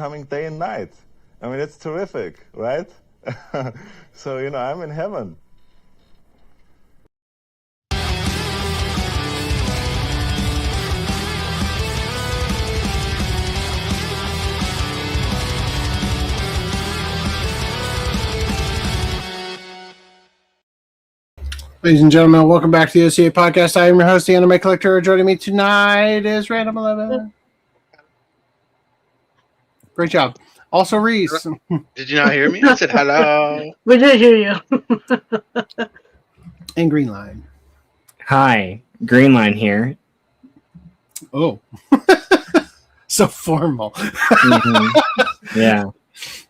coming day and night. I mean, it's terrific, right? So, I'm in heaven. Ladies and gentlemen, welcome back to the OCA podcast. I am your host, the Anime Collector. Joining me tonight is Random 11. Great job. Also, Reese. Did you not hear me? I said hello. We did hear you. And Greenline. Hi, Greenline here. Oh. So formal. Mm-hmm. Yeah.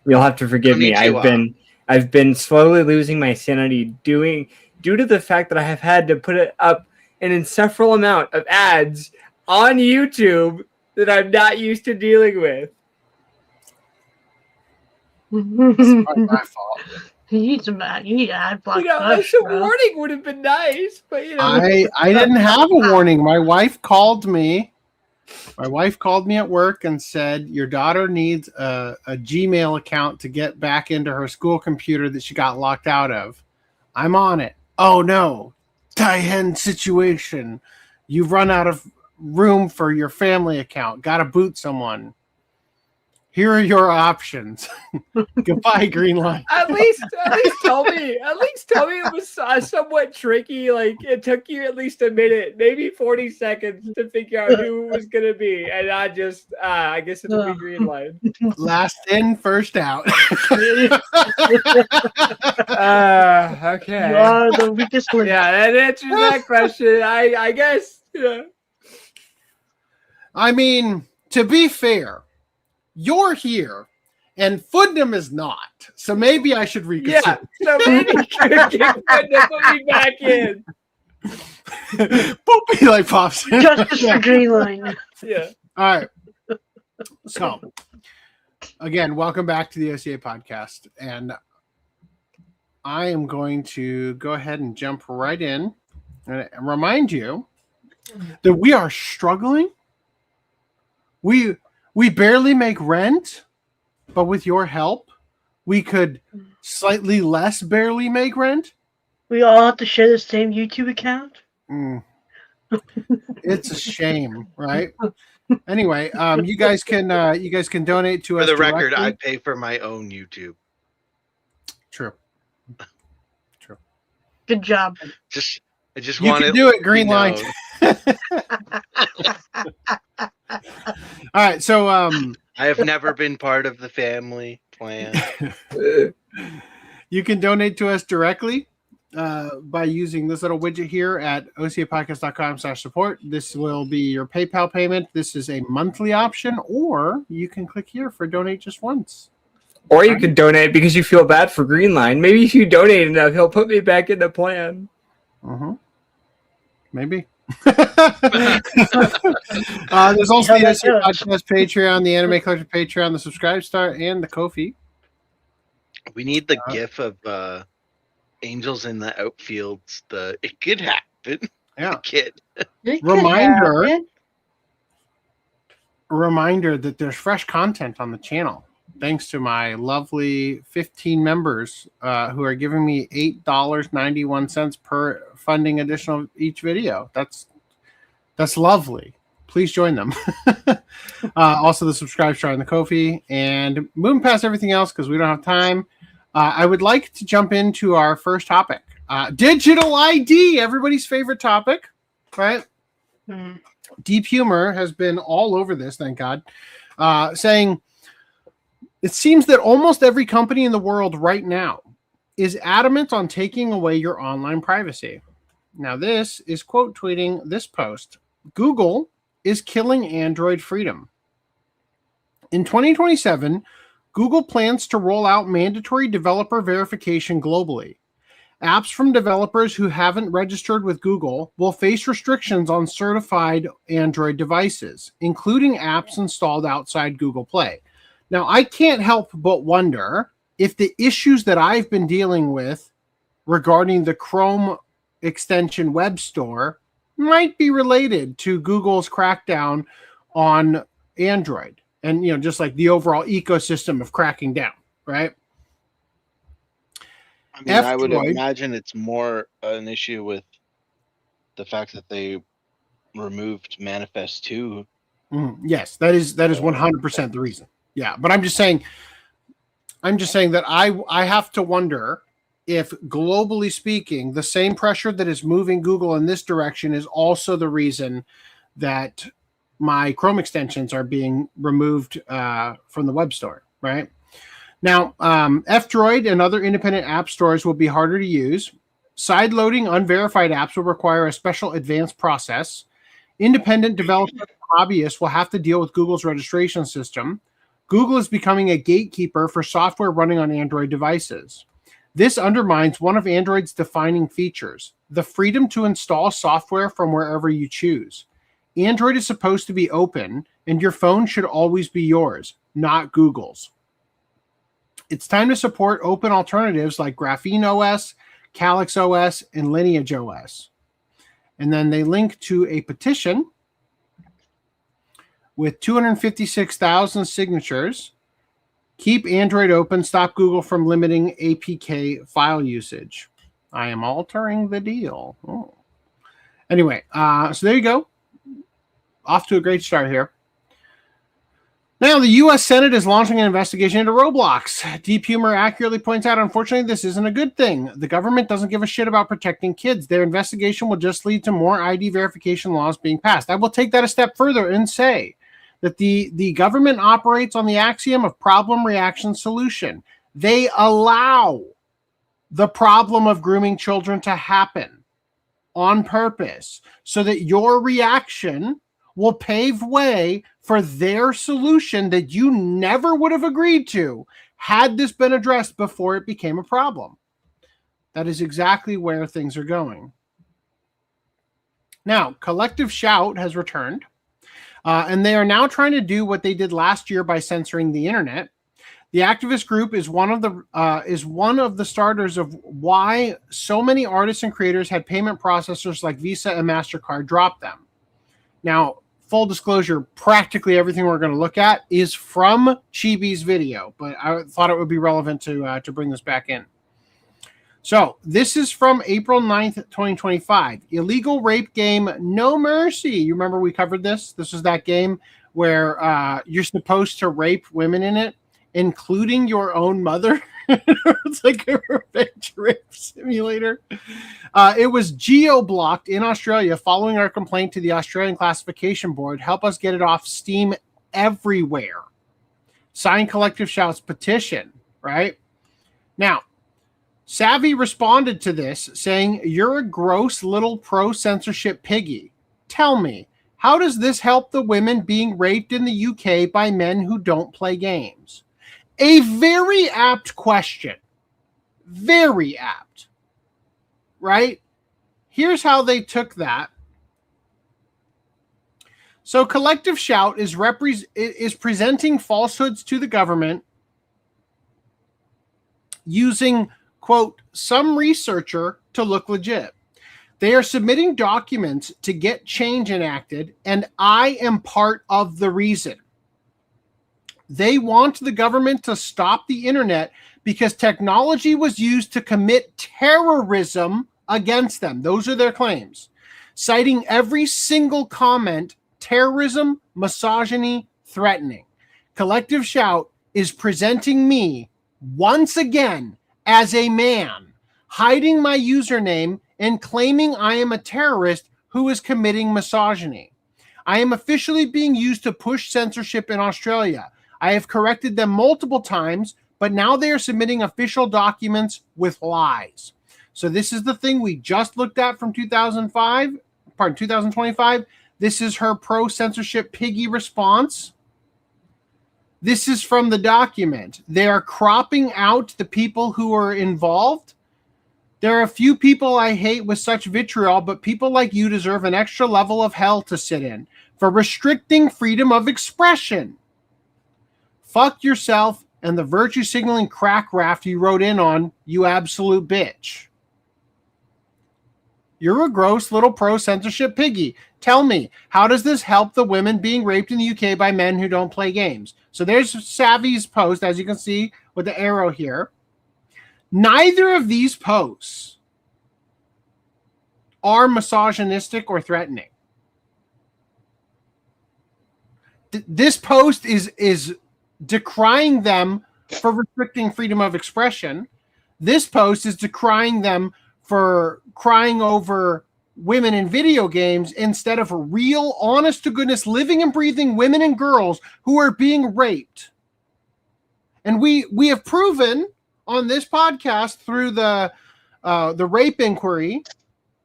You'll have to forgive me. I've been slowly losing my sanity due to the fact that I have had to put it up an insufferable amount of ads on YouTube that I'm not used to dealing with. It's probably my fault. You need ad block. A warning would have been nice, but I didn't have a warning. My wife called me. My wife called me at work and said, your daughter needs a Gmail account to get back into her school computer that she got locked out of. I'm on it. Oh no, Taihen situation. You've run out of room for your family account. Gotta boot someone. Here are your options. Goodbye, Greenline. At least tell me it was somewhat tricky. Like, it took you at least a minute, maybe 40 seconds to figure out who it was gonna be, and not just I guess it'll be Greenline. Last in, first out. Okay. You are the weakest link. Yeah, that answers that question. I guess. Yeah. I mean, to be fair, you're here, and Foodnum is not. So maybe I should reconsider. Yeah, so maybe you can put me back in. Boopy like pops. Justice for Greenline. Yeah. All right. So, again, welcome back to the OCA podcast. And I am going to go ahead and jump right in and remind you that we are struggling. We barely make rent, but with your help, we could slightly less barely make rent. We all have to share the same YouTube account. It's a shame, right? Anyway, you guys can donate to us. For the record, directly. I pay for my own YouTube. True. Good job. I just You want can to do it, Greenline. All right, so I have never been part of the family plan. you can donate to us directly by using this little widget here at ocapodcast.com/support. This will be your PayPal payment. This is a monthly option, or you can click here for donate just once. Or you could donate because you feel bad for Greenline. Maybe if you donate enough, he'll put me back in the plan. Maybe. There's also the OCA Podcast Patreon, the Anime Collector Patreon, the Subscribe Star, and the Ko-fi. We need the gif of angels in the outfields. It could happen. Yeah. It could. Reminder that there's fresh content on the channel. Thanks to my lovely 15 members who are giving me $8.91 per funding additional each video. That's lovely. Please join them. Also, the Subscribe Star and the Ko-fi. And moving past everything else because we don't have time, I would like to jump into our first topic. Digital ID, everybody's favorite topic, right? Deep Humor has been all over this, thank God, saying, it seems that almost every company in the world right now is adamant on taking away your online privacy. Now, this is quote tweeting this post. Google is killing Android freedom. In 2027, Google plans to roll out mandatory developer verification globally. Apps from developers who haven't registered with Google will face restrictions on certified Android devices, including apps installed outside Google Play. Now, I can't help but wonder if the issues that I've been dealing with regarding the Chrome extension web store might be related to Google's crackdown on Android. and just like the overall ecosystem of cracking down, right? I mean, I would imagine it's more an issue with the fact that they removed Manifest 2. Yes, that is 100% the reason. Yeah, but I'm just saying that I have to wonder if, globally speaking, the same pressure that is moving Google in this direction is also the reason that my Chrome extensions are being removed from the web store, right? Now, F-Droid and other independent app stores will be harder to use. Side-loading unverified apps will require a special advanced process. Independent developers and hobbyists will have to deal with Google's registration system. Google is becoming a gatekeeper for software running on Android devices. This undermines one of Android's defining features, the freedom to install software from wherever you choose. Android is supposed to be open, and your phone should always be yours, not Google's. It's time to support open alternatives like Graphene OS, Calyx OS, and Lineage OS. And then they link to a petition with 256,000 signatures. Keep Android open. Stop Google from limiting APK file usage. I am altering the deal. Oh. Anyway, so there you go. Off to a great start here. Now, the U.S. Senate is launching an investigation into Roblox. Deep Humor accurately points out, unfortunately, this isn't a good thing. The government doesn't give a shit about protecting kids. Their investigation will just lead to more ID verification laws being passed. I will take that a step further and say that the government operates on the axiom of problem, reaction, solution. They allow the problem of grooming children to happen on purpose so that your reaction will pave way for their solution that you never would have agreed to had this been addressed before it became a problem. That is exactly where things are going. Now, Collective Shout has returned, and they are now trying to do what they did last year by censoring the internet. The activist group is one of the starters of why so many artists and creators had payment processors like Visa and MasterCard drop them. Now, full disclosure, practically everything we're going to look at is from Chibi's video, but I thought it would be relevant to bring this back in. So this is from April 9th, 2025. Illegal rape game No Mercy. You remember we covered this? This is that game where you're supposed to rape women in it, including your own mother. It's like a revenge rape simulator. It was geo-blocked in Australia following our complaint to the Australian Classification Board. Help us get it off Steam everywhere. Sign Collective Shout's petition, right? Now, Savvy responded to this saying, "You're a gross little pro-censorship piggy. Tell me, how does this help the women being raped in the UK by men who don't play games?" A very apt question. Very apt. Right? Here's how they took that. So Collective Shout is presenting falsehoods to the government using, quote, some researcher to look legit. They are submitting documents to get change enacted, and I am part of the reason. They want the government to stop the internet because technology was used to commit terrorism against them. Those are their claims. Citing every single comment, terrorism, misogyny, threatening. Collective Shout is presenting me once again as a man, hiding my username and claiming I am a terrorist who is committing misogyny. I am officially being used to push censorship in Australia. I have corrected them multiple times, but now they are submitting official documents with lies. So this is the thing we just looked at from 2025. This is her pro-censorship piggy response. This is from the document. They are cropping out the people who are involved. There are a few people I hate with such vitriol, but people like you deserve an extra level of hell to sit in for restricting freedom of expression. Fuck yourself and the virtue signaling crack raft you rode in on, you absolute bitch. You're a gross little pro-censorship piggy. Tell me, how does this help the women being raped in the UK by men who don't play games? So there's Savvy's post, as you can see with the arrow here. Neither of these posts are misogynistic or threatening. This post is decrying them for restricting freedom of expression. This post is decrying them for crying over women in video games instead of real, honest-to-goodness, living and breathing women and girls who are being raped. And we have proven on this podcast through the rape inquiry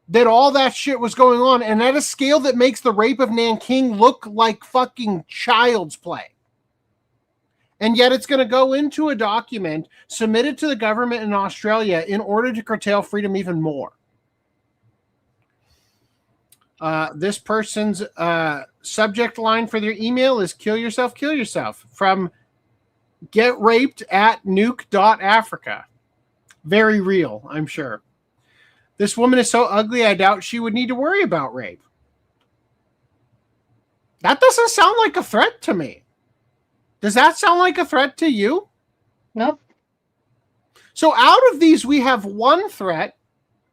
that all that shit was going on, and at a scale that makes the rape of Nanking look like fucking child's play. And yet it's going to go into a document submitted to the government in Australia in order to curtail freedom even more. This person's subject line for their email is kill yourself from getraped@nuke.africa. Very real, I'm sure. This woman is so ugly, I doubt she would need to worry about rape. That doesn't sound like a threat to me. Does that sound like a threat to you? Nope. So out of these, we have one threat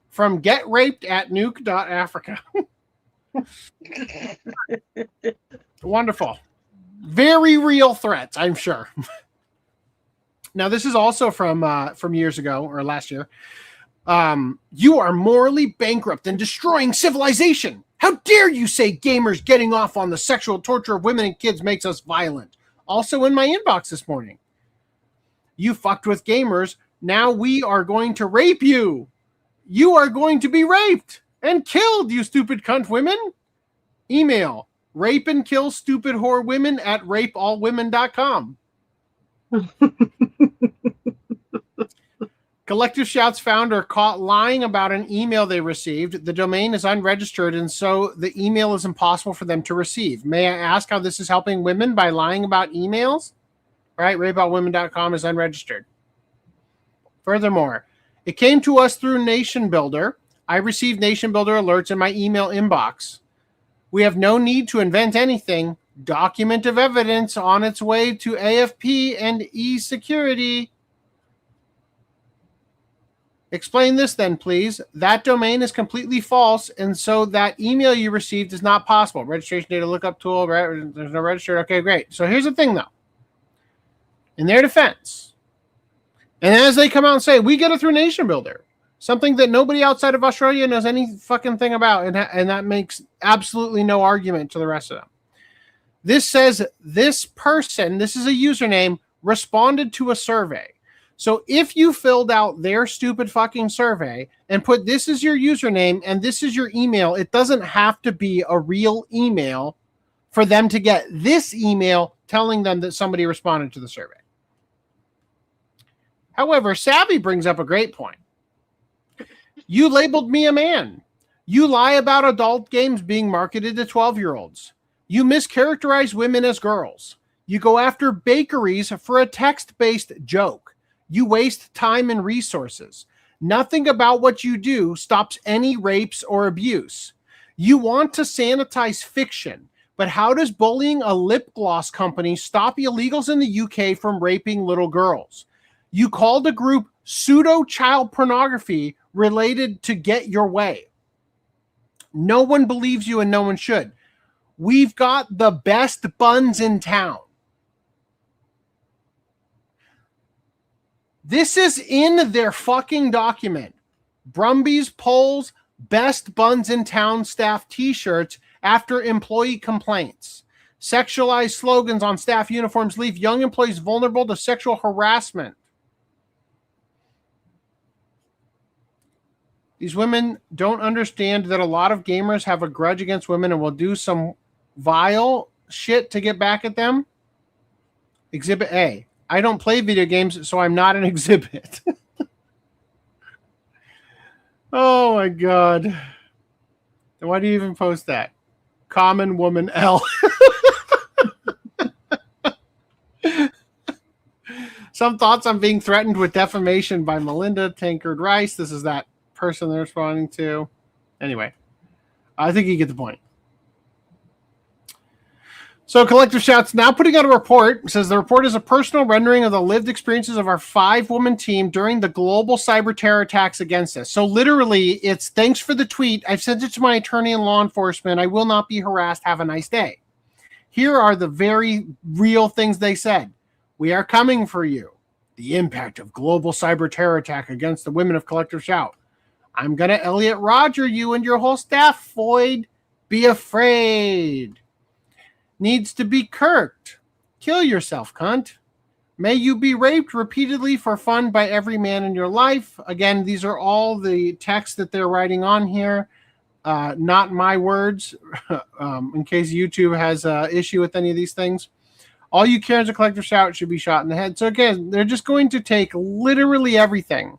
from getraped@nuke.africa. Wonderful. Very real threats, I'm sure. Now, this is also from years ago or last year. You are morally bankrupt and destroying civilization. How dare you say gamers getting off on the sexual torture of women and kids makes us violent? Also in my inbox this morning. You fucked with gamers. Now we are going to rape you. You are going to be raped and killed, you stupid cunt women. Email rape and kill stupid whore women at rapeallwomen.com. Collective Shouts founder caught lying about an email they received. The domain is unregistered, and so the email is impossible for them to receive. May I ask how this is helping women by lying about emails? Right? rapeallwomen.com is unregistered. Furthermore, it came to us through Nation Builder. I received Nation Builder alerts in my email inbox. We have no need to invent anything. Document of evidence on its way to AFP and e-security. Explain this then, please. That domain is completely false, and so that email you received is not possible. Registration data lookup tool, right? There's no registered. Okay, great. So here's the thing, though. In their defense, and as they come out and say, we get it through Nation Builder, something that nobody outside of Australia knows any fucking thing about, and that makes absolutely no argument to the rest of them. This says this person, this is a username, responded to a survey. So if you filled out their stupid fucking survey and put this is your username and this is your email, it doesn't have to be a real email for them to get this email telling them that somebody responded to the survey. However, Savvy brings up a great point. You labeled me a man. You lie about adult games being marketed to 12-year-olds. You mischaracterize women as girls. You go after bakeries for a text-based joke. You waste time and resources. Nothing about what you do stops any rapes or abuse. You want to sanitize fiction, but how does bullying a lip gloss company stop illegals in the UK from raping little girls? You called a group pseudo-child pornography related to Get Your Way. No one believes you and no one should. We've got the best buns in town. This is in their fucking document. Brumbies polls best buns in town staff t-shirts after employee complaints. Sexualized slogans on staff uniforms leave young employees vulnerable to sexual harassment. These women don't understand that a lot of gamers have a grudge against women and will do some vile shit to get back at them. Exhibit A. I don't play video games, so I'm not an exhibit. Oh my God. Then why do you even post that? Common woman L. Some thoughts on being threatened with defamation by Melinda Tankard Rice. This is that person they're responding to. Anyway, I think you get the point. So Collective Shout's now putting out a report. It says the report is a personal rendering of the lived experiences of our 5-woman team during the global cyber terror attacks against us. So literally, it's thanks for the tweet. I've sent it to my attorney and law enforcement. I will not be harassed. Have a nice day. Here are the very real things they said. We are coming for you. The impact of global cyber terror attack against the women of Collective Shout. I'm going to Elliot Roger you and your whole staff, Floyd. Be afraid. Needs to be kirked. Kill yourself, cunt. May you be raped repeatedly for fun by every man in your life. Again, these are all the texts that they're writing on here. Not my words, in case YouTube has an issue with any of these things. All you Karens of Collective Shout should be shot in the head. So again, they're just going to take literally everything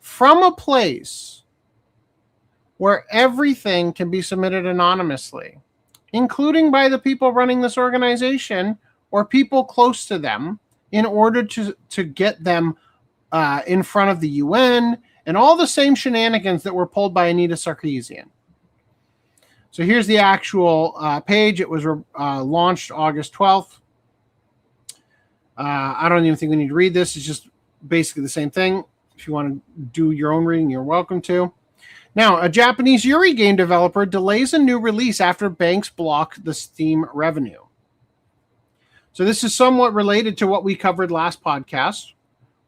from a place where everything can be submitted anonymously, including by the people running this organization or people close to them, in order to get them in front of the UN and all the same shenanigans that were pulled by Anita Sarkeesian. So here's the actual page. It was launched August 12th. I don't even think we need to read this. It's just basically the same thing. If you want to do your own reading, you're welcome to. Now, a Japanese Yuri game developer delays a new release after banks block the Steam revenue. So this is somewhat related to what we covered last podcast,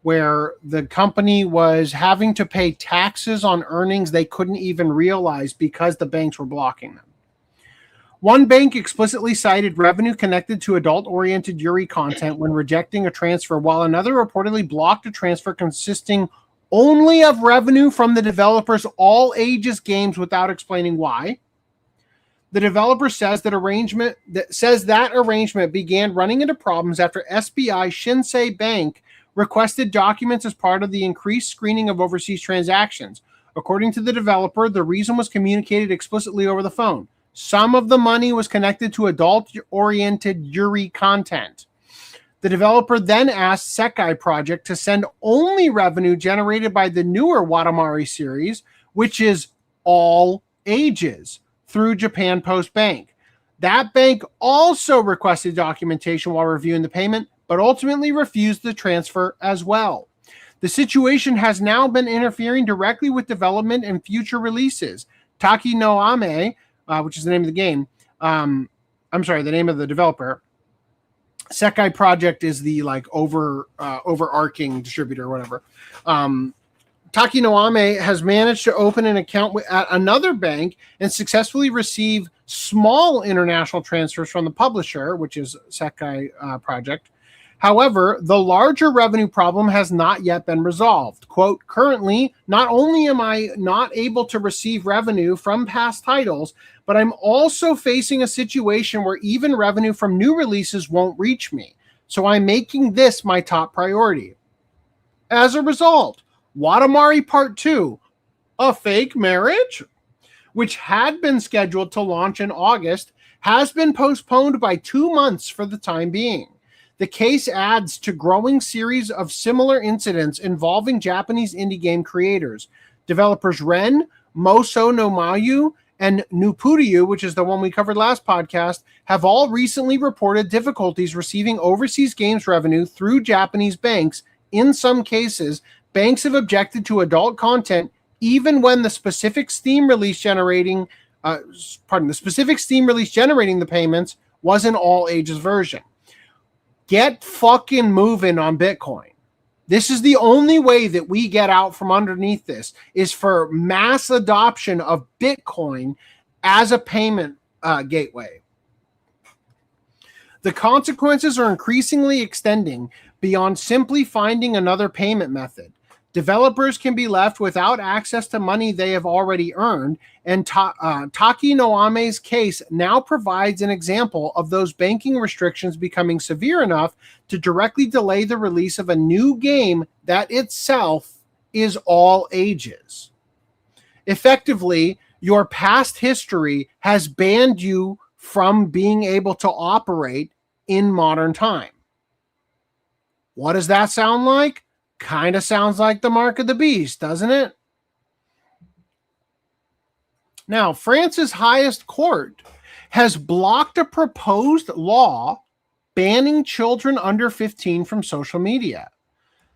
where the company was having to pay taxes on earnings they couldn't even realize because the banks were blocking them. One bank explicitly cited revenue connected to adult-oriented Yuri content when rejecting a transfer, while another reportedly blocked a transfer consisting only of revenue from the developer's all-ages games without explaining why. The developer says that arrangement began running into problems after SBI Shinsei Bank requested documents as part of the increased screening of overseas transactions. According to the developer, the reason was communicated explicitly over the phone. Some of the money was connected to adult-oriented Yuri content. The developer then asked Sekai Project to send only revenue generated by the newer Watamari series, which is all ages, through Japan Post Bank. That bank also requested documentation while reviewing the payment, but ultimately refused the transfer as well. The situation has now been interfering directly with development and future releases. Taki no Ame, which is the name of the game, the name of the developer. Sekai Project is the overarching distributor or whatever. Taki no Ame has managed to open an account at another bank and successfully receive small international transfers from the publisher, which is Sekai Project. However, the larger revenue problem has not yet been resolved. Quote, currently, not only am I not able to receive revenue from past titles, but I'm also facing a situation where even revenue from new releases won't reach me. So I'm making this my top priority. As a result, Watamari Part 2, A Fake Marriage, which had been scheduled to launch in August, has been postponed by 2 months for the time being. The case adds to growing series of similar incidents involving Japanese indie game creators. Developers Ren, Moso no Mayu, and Nupuryu, which is the one we covered last podcast, have all recently reported difficulties receiving overseas games revenue through Japanese banks. In some cases, banks have objected to adult content even when the specific Steam release generating the payments was an all ages version. Get fucking moving on Bitcoin. This is the only way that we get out from underneath this, is for mass adoption of Bitcoin as a payment gateway. The consequences are increasingly extending beyond simply finding another payment method. Developers can be left without access to money they have already earned, and Taki no Ame's case now provides an example of those banking restrictions becoming severe enough to directly delay the release of a new game that itself is all ages. Effectively, your past history has banned you from being able to operate in modern time. What does that sound like? Kind of sounds like the mark of the beast, doesn't it? Now, France's highest court has blocked a proposed law banning children under 15 from social media.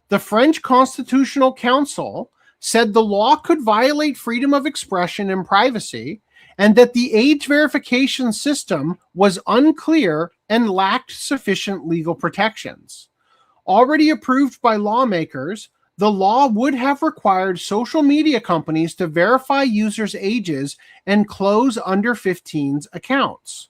The French Constitutional Council said the law could violate freedom of expression and privacy, and that the age verification system was unclear and lacked sufficient legal protections. Already approved by lawmakers, the law would have required social media companies to verify users' ages and close under 15's accounts.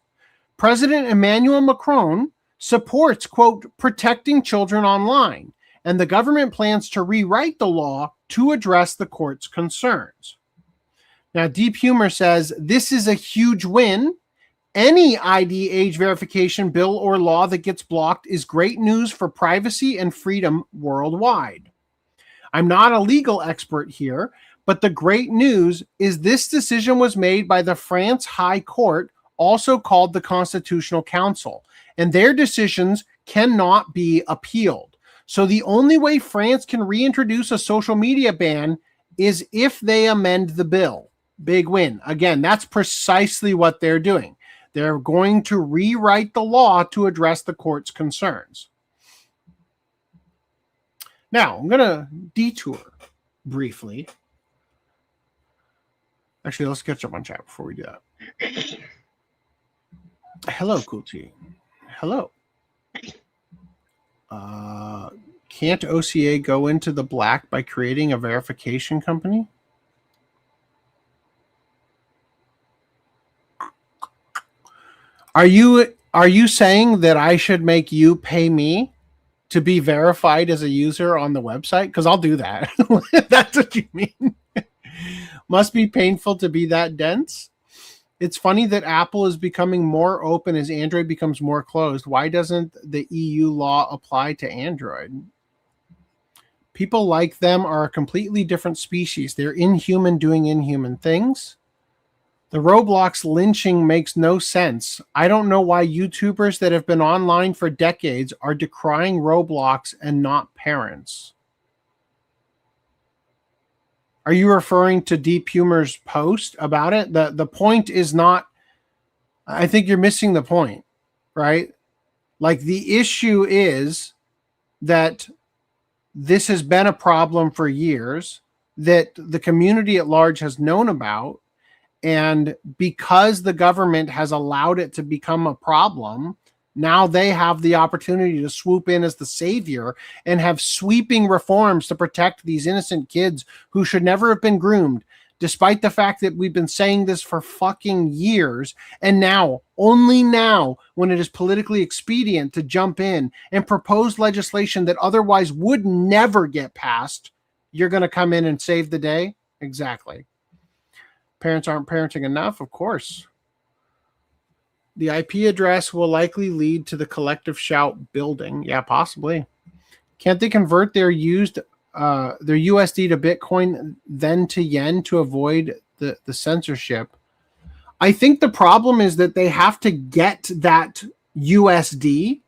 President Emmanuel Macron supports, quote, protecting children online, and the government plans to rewrite the law to address the court's concerns. Now, Deep Humor says, this is a huge win. Any ID age verification bill or law that gets blocked is great news for privacy and freedom worldwide. I'm not a legal expert here, but the great news is this decision was made by the France High Court, also called the Constitutional Council, and their decisions cannot be appealed. So the only way France can reintroduce a social media ban is if they amend the bill. Big win. Again, that's precisely what they're doing. They're going to rewrite the law to address the court's concerns. Now, I'm going to detour briefly. Actually, let's catch up on chat before we do that. Hello, Cool T. Hello. Can't OCA go into the black by creating a verification company? Are you saying that I should make you pay me to be verified as a user on the website? Because I'll do that. That's what you mean. Must be painful to be that dense. It's funny that Apple is becoming more open as Android becomes more closed. Why doesn't the EU law apply to Android? People like them are a completely different species. They're inhuman doing inhuman things. The Roblox lynching makes no sense. I don't know why YouTubers that have been online for decades are decrying Roblox and not parents. Are you referring to Deep Humor's post about it? The point is not, I think you're missing the point, right? Like, the issue is that this has been a problem for years that the community at large has known about. And because the government has allowed it to become a problem, now they have the opportunity to swoop in as the savior and have sweeping reforms to protect these innocent kids who should never have been groomed, despite the fact that we've been saying this for fucking years. And now, only now, when it is politically expedient to jump in and propose legislation that otherwise would never get passed, you're going to come in and save the day? Exactly. Parents aren't parenting enough, of course. The IP address will likely lead to the collective shout building. Yeah, possibly. Can't they convert their USD to Bitcoin, then to yen to avoid the censorship? I think the problem is that they have to get that USD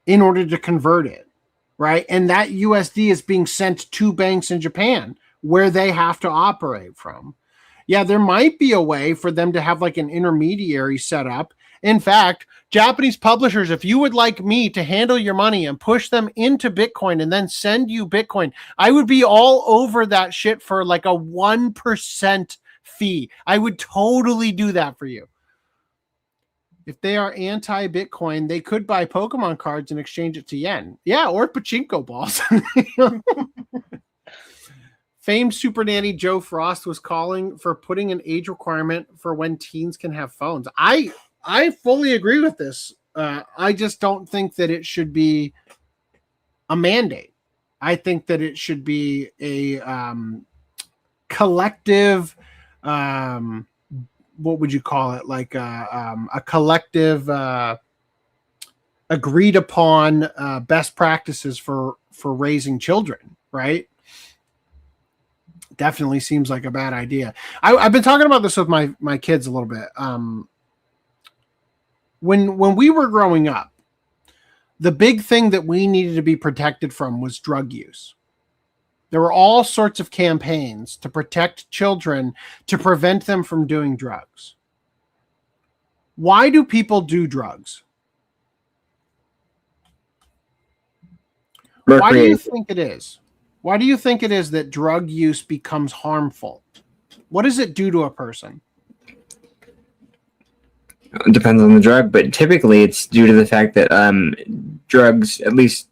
in order to convert it, right? And that USD is being sent to banks in Japan where they have to operate from. Yeah, there might be a way for them to have like an intermediary set up. In fact, Japanese publishers, if you would like me to handle your money and push them into Bitcoin and then send you Bitcoin, I would be all over that shit for like a 1% fee. I would totally do that for you. If they are anti-Bitcoin, they could buy Pokemon cards and exchange it to yen. Yeah, or pachinko balls. Famed Super Nanny Joe Frost was calling for putting an age requirement for when teens can have phones. I fully agree with this. I just don't think that it should be a mandate. I think that it should be a collective, what would you call it? Like a collective agreed upon best practices for raising children, right? Definitely seems like a bad idea. I've been talking about this with my kids a little bit. When we were growing up, the big thing that we needed to be protected from was drug use. There were all sorts of campaigns to protect children, to prevent them from doing drugs. Why do people do drugs? Why do you think it is? Why do you think it is that drug use becomes harmful? What does it do to a person? It depends on the drug, but typically it's due to the fact that drugs, at least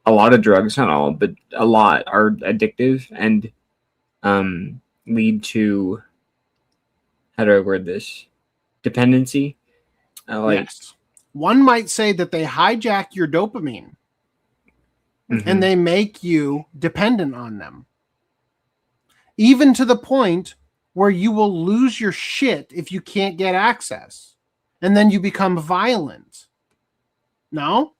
a lot of drugs, not all, but a lot, are addictive and lead to, how do I word this? Dependency. Yes. One might say that they hijack your dopamine and they make you dependent on them. Even to the point where you will lose your shit if you can't get access. And then you become violent. No?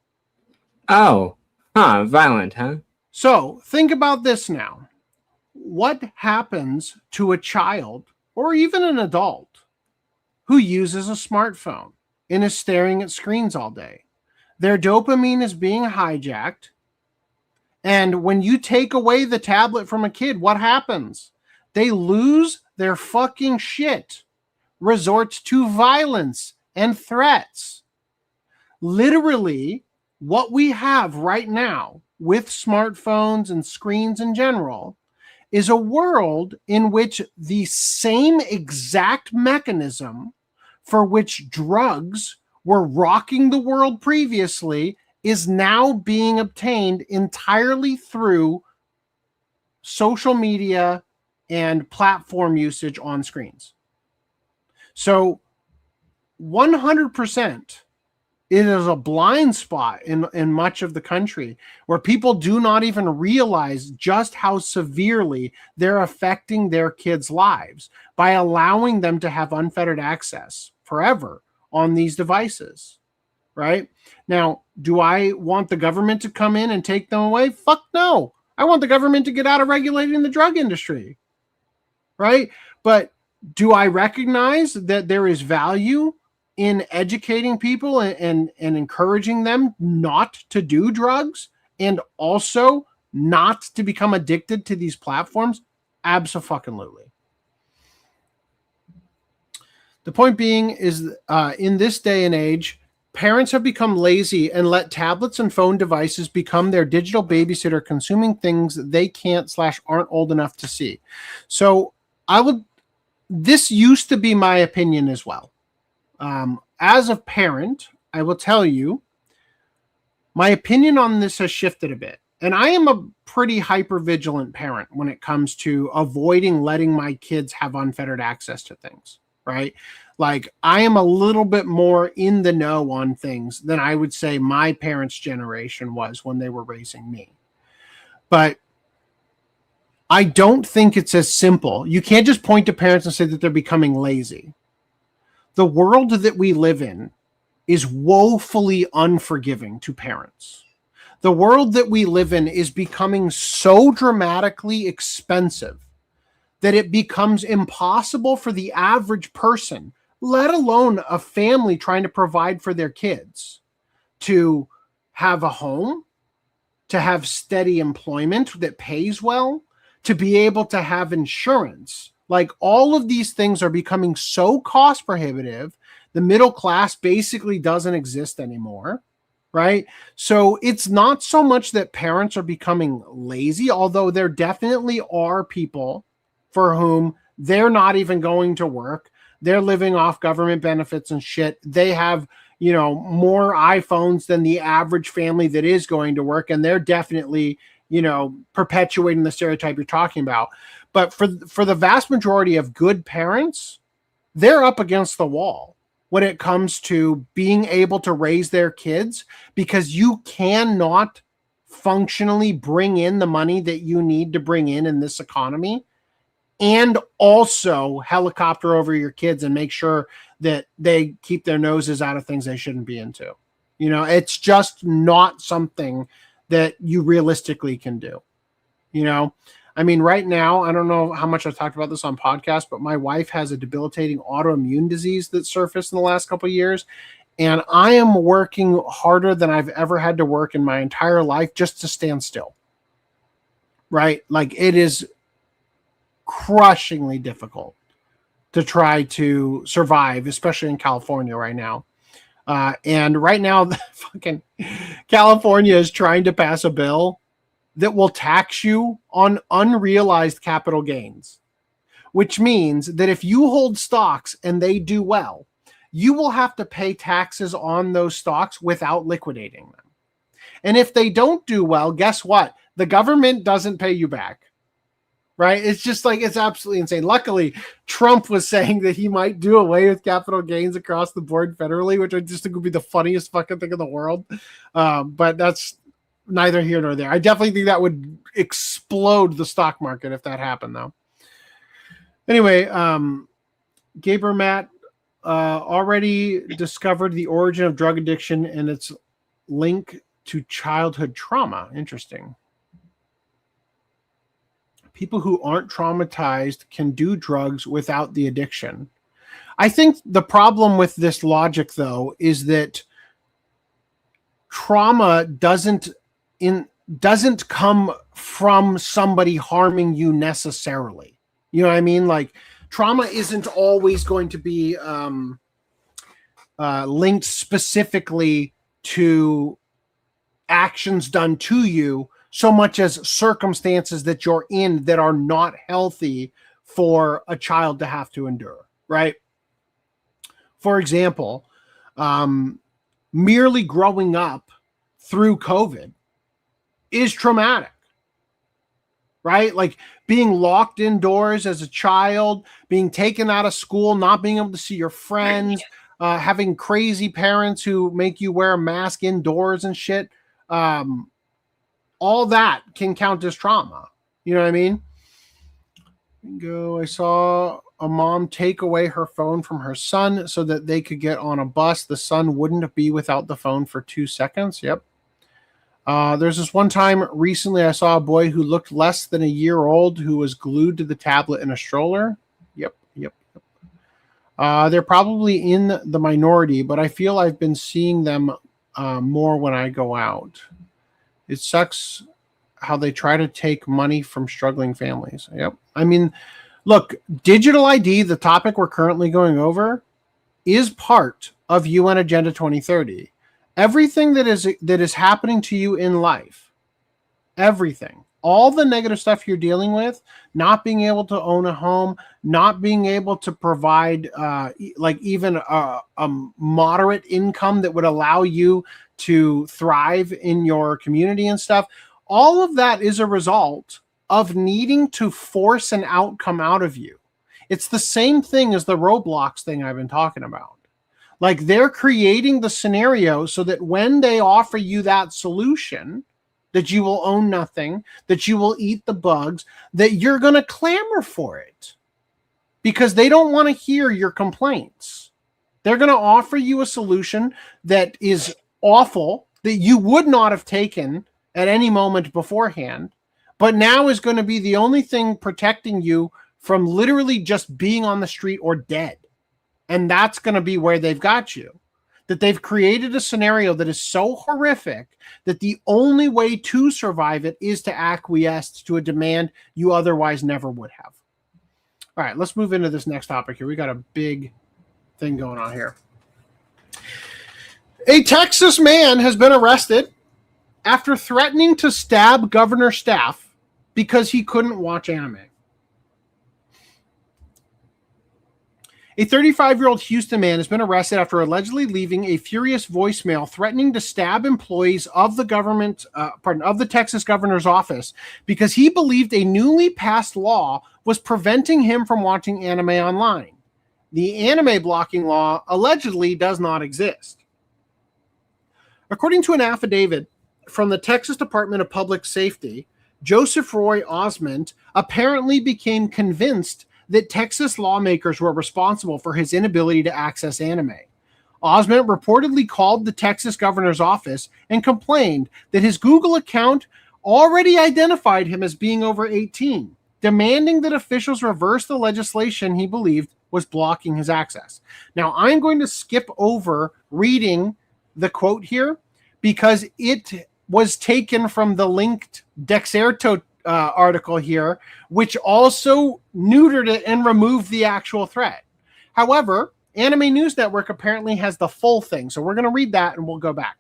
Oh. Violent, huh? So, think about this now. What happens to a child, or even an adult, who uses a smartphone and is staring at screens all day? Their dopamine is being hijacked. And when you take away the tablet from a kid, what happens? They lose their fucking shit. Resorts to violence and threats. Literally, what we have right now with smartphones and screens in general is a world in which the same exact mechanism for which drugs were rocking the world previously is now being obtained entirely through social media and platform usage on screens. So 100%, it is a blind spot in much of the country where people do not even realize just how severely they're affecting their kids' lives by allowing them to have unfettered access forever on these devices, right? Now, do I want the government to come in and take them away? Fuck no. I want the government to get out of regulating the drug industry, right? But do I recognize that there is value in educating people and encouraging them not to do drugs and also not to become addicted to these platforms? Abso-fucking-lutely. The point being is, in this day and age, parents have become lazy and let tablets and phone devices become their digital babysitter, consuming things that they can't/aren't old enough to see. So this used to be my opinion as well. As a parent, I will tell you, my opinion on this has shifted a bit. And I am a pretty hyper-vigilant parent when it comes to avoiding letting my kids have unfettered access to things, right? Like, I am a little bit more in the know on things than I would say my parents' generation was when they were raising me. But I don't think it's as simple. You can't just point to parents and say that they're becoming lazy. The world that we live in is woefully unforgiving to parents. The world that we live in is becoming so dramatically expensive that it becomes impossible for the average person, let alone a family trying to provide for their kids, to have a home, to have steady employment that pays well, to be able to have insurance. Like, all of these things are becoming so cost prohibitive, the middle class basically doesn't exist anymore, right? So it's not so much that parents are becoming lazy, although there definitely are people for whom they're not even going to work. They're living off government benefits and shit. They have, more iPhones than the average family that is going to work. And they're definitely, perpetuating the stereotype you're talking about. But for the vast majority of good parents, they're up against the wall when it comes to being able to raise their kids, because you cannot functionally bring in the money that you need to bring in this economy and also helicopter over your kids and make sure that they keep their noses out of things they shouldn't be into. It's just not something that you realistically can do. I mean, right now, I don't know how much I've talked about this on podcast, but my wife has a debilitating autoimmune disease that surfaced in the last couple of years. And I am working harder than I've ever had to work in my entire life just to stand still. right? Like it is crushingly difficult to try to survive, especially in California right now. And right now, fucking California is trying to pass a bill that will tax you on unrealized capital gains, which means that if you hold stocks and they do well, you will have to pay taxes on those stocks without liquidating them. And if they don't do well, guess what? The government doesn't pay you back. Right? It's just like, it's absolutely insane. Luckily, Trump was saying that he might do away with capital gains across the board federally, which I just think would be the funniest fucking thing in the world. But that's neither here nor there. I definitely think that would explode the stock market if that happened, though. Anyway, Gaber Matt already discovered the origin of drug addiction and its link to childhood trauma. Interesting. People who aren't traumatized can do drugs without the addiction. I think the problem with this logic, though, is that trauma doesn't come from somebody harming you necessarily. You know what I mean? Like, trauma isn't always going to be linked specifically to actions done to you, so much as circumstances that you're in that are not healthy for a child to have to endure, right? For example, merely growing up through COVID is traumatic, right? Like being locked indoors as a child, being taken out of school, not being able to see your friends, having crazy parents who make you wear a mask indoors and shit. All that can count as trauma. You know what I mean? I saw a mom take away her phone from her son so that they could get on a bus. The son wouldn't be without the phone for 2 seconds. Yep. There's this one time recently I saw a boy who looked less than a year old who was glued to the tablet in a stroller. Yep. They're probably in the minority, but I feel I've been seeing them more when I go out. It sucks how they try to take money from struggling families. Yep. I mean, look, digital ID, the topic we're currently going over, is part of UN Agenda 2030. Everything that is happening to you in life, everything, all the negative stuff you're dealing with, not being able to own a home, not being able to provide like even a moderate income that would allow you to thrive in your community and stuff, all of that is a result of needing to force an outcome out of you. It's the same thing as the Roblox thing I've been talking about. Like, they're creating the scenario so that when they offer you that solution, that you will own nothing, that you will eat the bugs, that you're going to clamor for it because they don't want to hear your complaints. They're going to offer you a solution that is awful, that you would not have taken at any moment beforehand, but now is going to be the only thing protecting you from literally just being on the street or dead. And that's going to be where they've got you. That they've created a scenario that is so horrific that the only way to survive it is to acquiesce to a demand you otherwise never would have. All right, let's move into this next topic here. We got a big thing going on here. A Texas man has been arrested after threatening to stab Governor Stuf because he couldn't watch anime. A 35-year-old Houston man has been arrested after allegedly leaving a furious voicemail threatening to stab employees of the the Texas governor's office because he believed a newly passed law was preventing him from watching anime online. The anime blocking law allegedly does not exist. According to an affidavit from the Texas Department of Public Safety, Joseph Roy Osment apparently became convinced that Texas lawmakers were responsible for his inability to access anime. Osment reportedly called the Texas governor's office and complained that his Google account already identified him as being over 18, demanding that officials reverse the legislation he believed was blocking his access. Now, I'm going to skip over reading the quote here because it was taken from the linked Dexerto article here, which also neutered it and removed the actual threat. However, Anime News Network apparently has the full thing. So we're going to read that and we'll go back.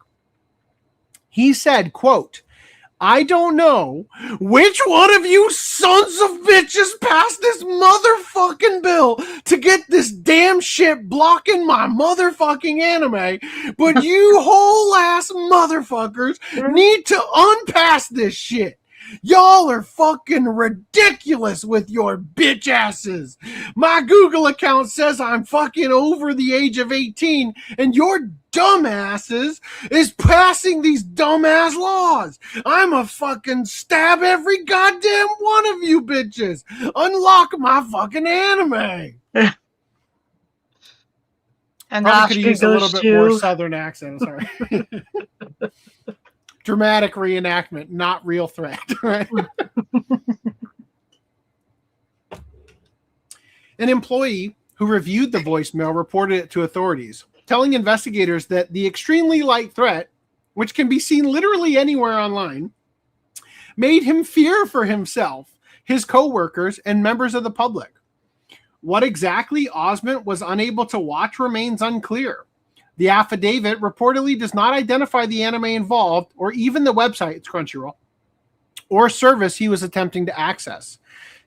He said, quote, "I don't know which one of you sons of bitches passed this motherfucking bill to get this damn shit blocking my motherfucking anime, but you whole ass motherfuckers need to unpass this shit. Y'all are fucking ridiculous with your bitch asses. My Google account says I'm fucking over the age of 18, and your dumbasses is passing these dumbass laws. I'm a fucking stab every goddamn one of you bitches. Unlock my fucking anime." And Probably could have Asuka used a little goes bit more to southern accent. Sorry. Dramatic reenactment, not real threat. Right? An employee who reviewed the voicemail reported it to authorities, telling investigators that the extremely light threat, which can be seen literally anywhere online, made him fear for himself, his co-workers, and members of the public. What exactly Osment was unable to watch remains unclear. The affidavit reportedly does not identify the anime involved, or even the website, it's Crunchyroll, or service he was attempting to access.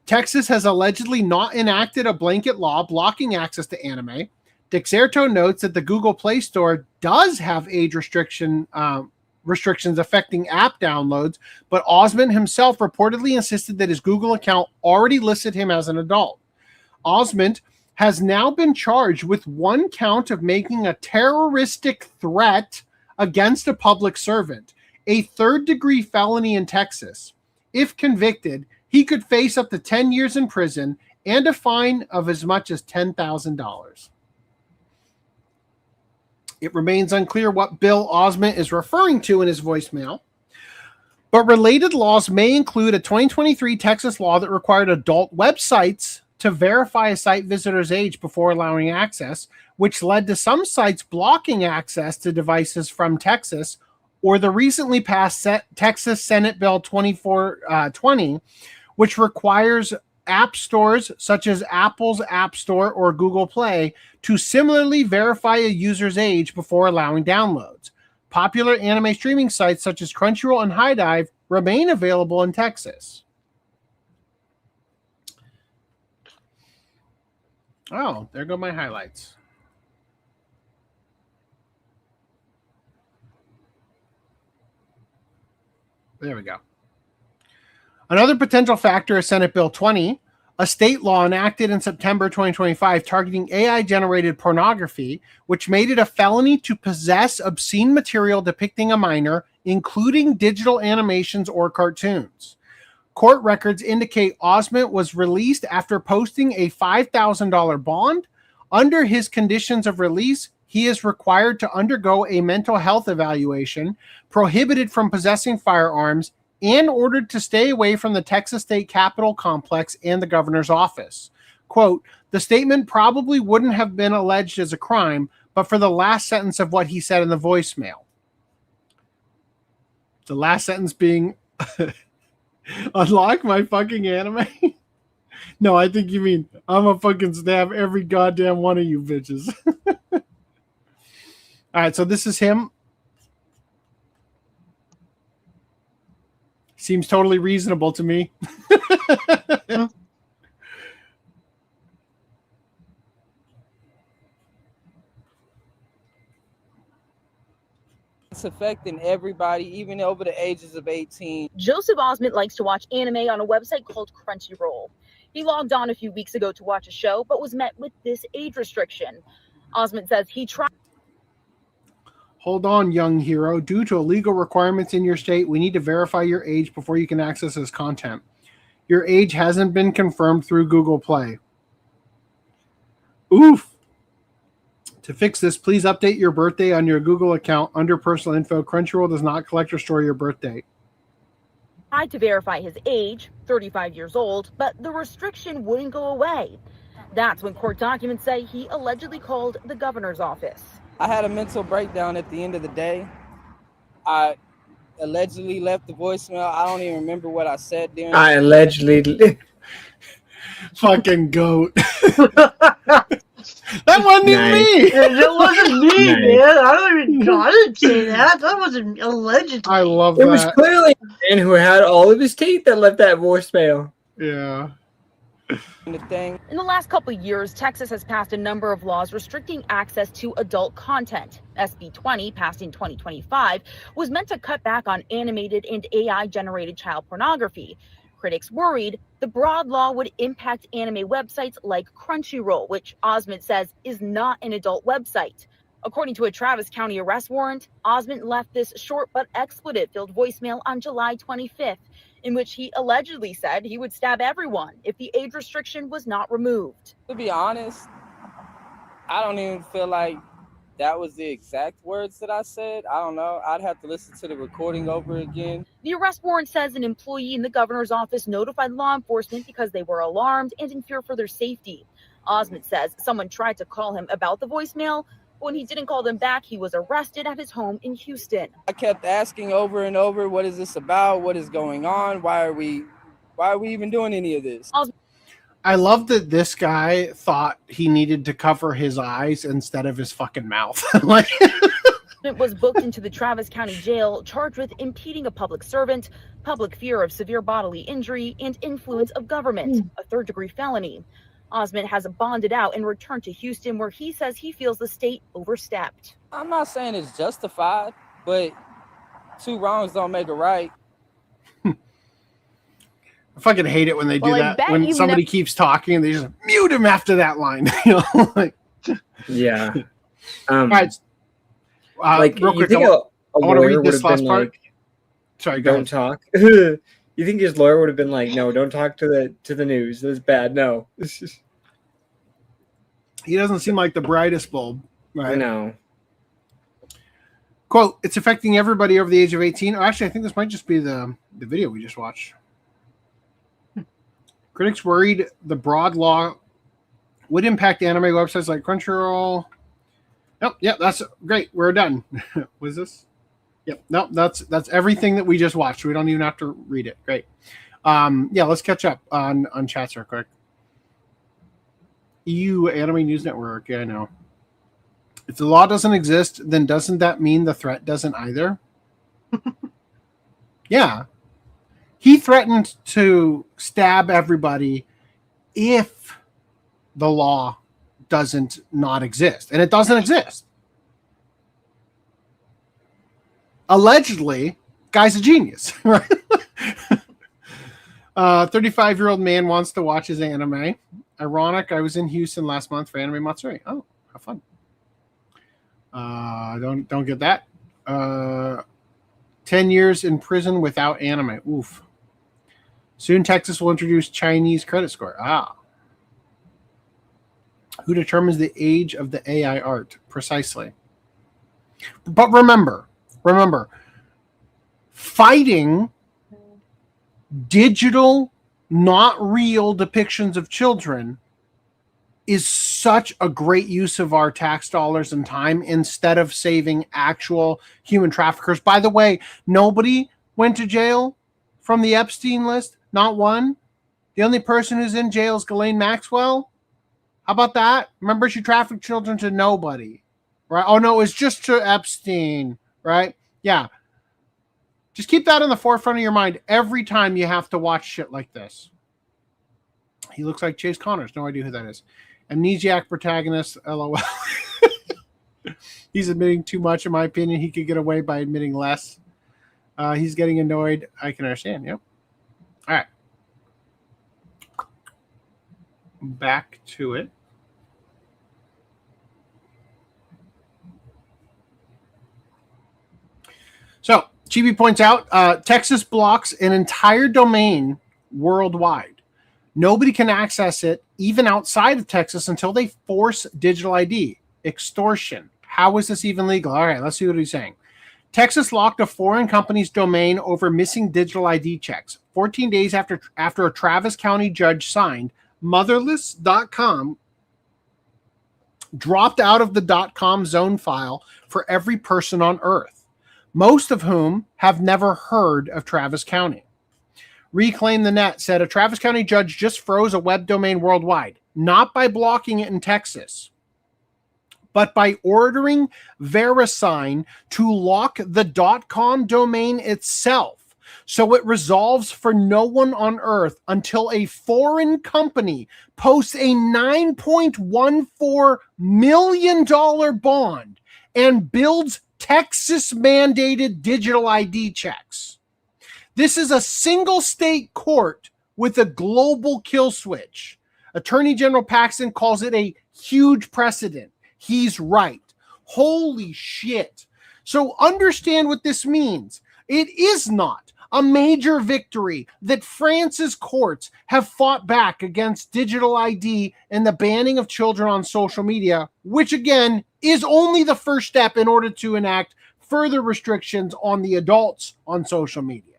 Texas has allegedly not enacted a blanket law blocking access to anime. Dexerto notes that the Google Play Store does have age restrictions affecting app downloads, but Osment himself reportedly insisted that his Google account already listed him as an adult. Osment has now been charged with one count of making a terroristic threat against a public servant, a third-degree felony in Texas. If convicted, he could face up to 10 years in prison and a fine of as much as $10,000. It remains unclear what bill Osment is referring to in his voicemail, but related laws may include a 2023 Texas law that required adult websites to verify a site visitor's age before allowing access, which led to some sites blocking access to devices from Texas, or the recently passed Texas Senate Bill 2420, which requires app stores such as Apple's App Store or Google Play to similarly verify a user's age before allowing downloads. Popular anime streaming sites such as Crunchyroll and HiDive remain available in Texas. Oh, there go my highlights. There we go. Another potential factor is Senate Bill 20, a state law enacted in September 2025 targeting AI-generated pornography, which made it a felony to possess obscene material depicting a minor, including digital animations or cartoons. Court records indicate Osment was released after posting a $5,000 bond. Under his conditions of release, he is required to undergo a mental health evaluation, prohibited from possessing firearms, and ordered to stay away from the Texas State Capitol complex and the governor's office. Quote, "The statement probably wouldn't have been alleged as a crime, but for the last sentence of what he said in the voicemail." The last sentence being... Unlock my fucking anime? No, I think you mean I'm gonna fucking stab every goddamn one of you bitches. All right, so this is him. Seems totally reasonable to me. It's affecting everybody, even over the ages of 18. Joseph Osment likes to watch anime on a website called Crunchyroll. He logged on a few weeks ago to watch a show, but was met with this age restriction. Osment says he tried. Hold on, young hero. Due to illegal requirements in your state, we need to verify your age before you can access this content. Your age hasn't been confirmed through Google Play. Oof. To fix this, please update your birthday on your Google account under personal info. Crunchyroll does not collect or store your birthday. Tried to verify his age, 35 years old, but the restriction wouldn't go away. That's when court documents say he allegedly called the governor's office. I had a mental breakdown at the end of the day. I allegedly left the voicemail. I don't even remember what I said during. I allegedly. Fucking goat. That wasn't even me. That wasn't me, Nice. man. I didn't say that. That wasn't allegedly. I love It that. was clearly a man who had all of his teeth that left that voicemail. Yeah. The thing. In the last couple of years, Texas has passed a number of laws restricting access to adult content. SB 20, passed in 2025, was meant to cut back on animated and AI-generated child pornography. Critics worried the broad law would impact anime websites like Crunchyroll, which Osment says is not an adult website. According to a Travis County arrest warrant, Osment left this short but expletive-filled voicemail on July 25th, in which he allegedly said he would stab everyone if the age restriction was not removed. To be honest, I don't even feel like that was the exact words that I said. I don't know. I'd have to listen to the recording over again. The arrest warrant says an employee in the governor's office notified law enforcement because they were alarmed and in fear for their safety. Osment says someone tried to call him about the voicemail. When he didn't call them back, he was arrested at his home in Houston. I kept asking over and over, what is this about? What is going on? Why are we even doing any of this? I love that this guy thought he needed to cover his eyes instead of his fucking mouth. Like, It was booked into the Travis County Jail, charged with impeding a public servant, public fear of severe bodily injury, and influence of government, a third-degree felony. Osment has bonded out and returned to Houston, where he says he feels the state overstepped. I'm not saying it's justified, but two wrongs don't make a right. I fucking hate it when they do that. When somebody keeps talking and they just mute him after that line. You know, like, Yeah. all right. Like, real you quick, think I want to lawyer read would this have been last part. like, Sorry, go don't ahead. talk? You think his lawyer would have been like, no, don't talk to the news. That's bad. No. He doesn't seem like the brightest bulb, right? No. Quote, it's affecting everybody over the age of 18. Oh, actually, I think this might just be the video we just watched. Critics worried the broad law would impact anime websites like Crunchyroll. Nope, yeah, that's great. We're done. Was this? Yep, nope, that's everything that we just watched. We don't even have to read it. Great. Yeah, let's catch up on chats real quick. EU Anime News Network. Yeah, I know. If the law doesn't exist, then doesn't that mean the threat doesn't either? Yeah. He threatened to stab everybody if the law doesn't not exist. And it doesn't exist. Allegedly, guy's a genius, right? 35-year-old man wants to watch his anime. Ironic, I was in Houston last month for Anime Matsuri. Oh, have fun. Don't get that. 10 years in prison without anime. Oof. Soon Texas will introduce Chinese credit score. Who determines the age of the AI art? Precisely. But remember, fighting digital, not real depictions of children is such a great use of our tax dollars and time instead of saving actual human traffickers. By the way, nobody went to jail from the Epstein list. Not one. The only person who's in jail is Ghislaine Maxwell. How about that? Remember, she trafficked children to nobody, right? Oh, no, it's just to Epstein, right? Yeah. Just keep that in the forefront of your mind every time you have to watch shit like this. He looks like Chase Connors. No idea who that is. Amnesiac protagonist, LOL. He's admitting too much, in my opinion. He could get away by admitting less. He's getting annoyed. I can understand. Yep. All right. Back to it. So, Chibi points out, Texas blocks an entire domain worldwide. Nobody can access it, even outside of Texas, until they force digital ID. Extortion. How is this even legal? All right, let's see what he's saying. Texas locked a foreign company's domain over missing digital ID checks. 14 days after a Travis County judge signed, motherless.com dropped out of the .com zone file for every person on Earth. most of whom have never heard of Travis County. Reclaim the Net said a Travis County judge just froze a web domain worldwide, not by blocking it in Texas, but by ordering VeriSign to lock the .com domain itself, so it resolves for no one on earth until a foreign company posts a $9.14 million bond and builds Texas-mandated digital ID checks. This is a single state court with a global kill switch. Attorney General Paxton calls it a huge precedent. He's right. Holy shit. So understand what this means. It is not a major victory that France's courts have fought back against digital ID and the banning of children on social media, which again is only the first step in order to enact further restrictions on the adults on social media.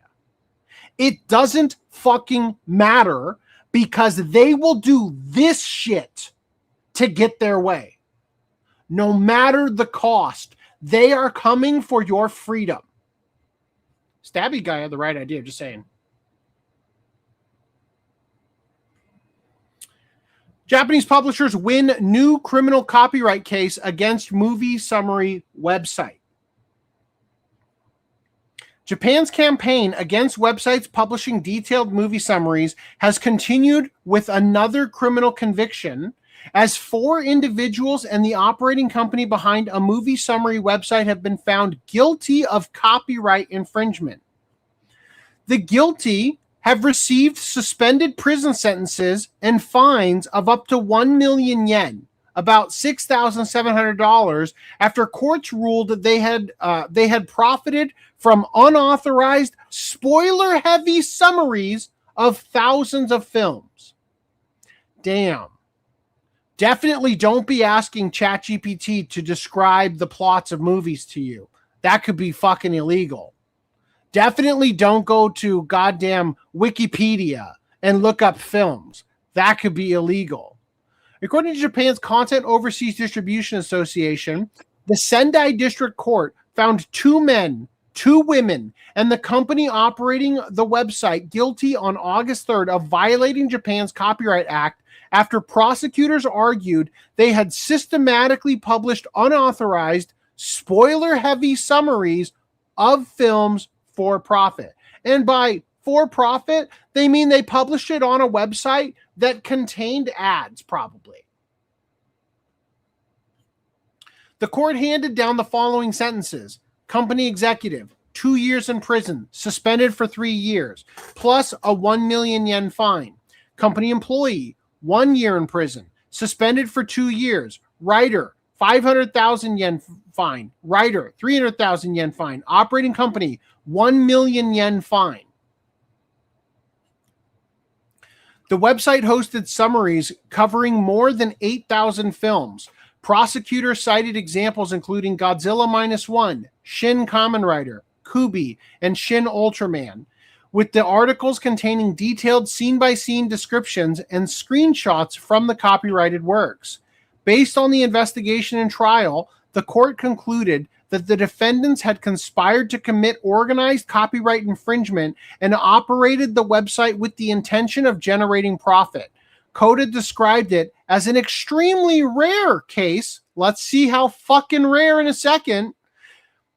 It doesn't fucking matter because they will do this shit to get their way. No matter the cost, they are coming for your freedom. Stabby guy had the right idea, just saying. Japanese publishers win new criminal copyright case against movie summary website. Japan's campaign against websites publishing detailed movie summaries has continued with another criminal conviction, as 4 individuals and the operating company behind a movie summary website have been found guilty of copyright infringement. The guilty have received suspended prison sentences and fines of up to 1 million yen, about $6,700, after courts ruled that they had profited from unauthorized, spoiler-heavy summaries of thousands of films. Damn. Definitely don't be asking ChatGPT to describe the plots of movies to you. That could be fucking illegal. Definitely don't go to goddamn Wikipedia and look up films. That could be illegal. According to Japan's Content Overseas Distribution Association, the Sendai District Court found 2 men, 2 women, and the company operating the website guilty on August 3rd of violating Japan's Copyright Act after prosecutors argued they had systematically published unauthorized, spoiler-heavy summaries of films for profit. And by for profit, they mean they published it on a website that contained ads, probably. The court handed down the following sentences. Company executive, 2 years in prison, suspended for 3 years, plus a 1 million yen fine. Company employee, 1 year in prison, suspended for 2 years. Writer, 500,000 yen fine. Writer, 300,000 yen fine. Operating company, 1 million yen fine. The website hosted summaries covering more than 8,000 films. Prosecutors cited examples including Godzilla -1, Shin Kamen Rider, Kubi, and Shin Ultraman, with the articles containing detailed scene-by-scene descriptions and screenshots from the copyrighted works. Based on the investigation and trial, the court concluded that the defendants had conspired to commit organized copyright infringement and operated the website with the intention of generating profit. Coda described it as an extremely rare case. Let's see how fucking rare in a second.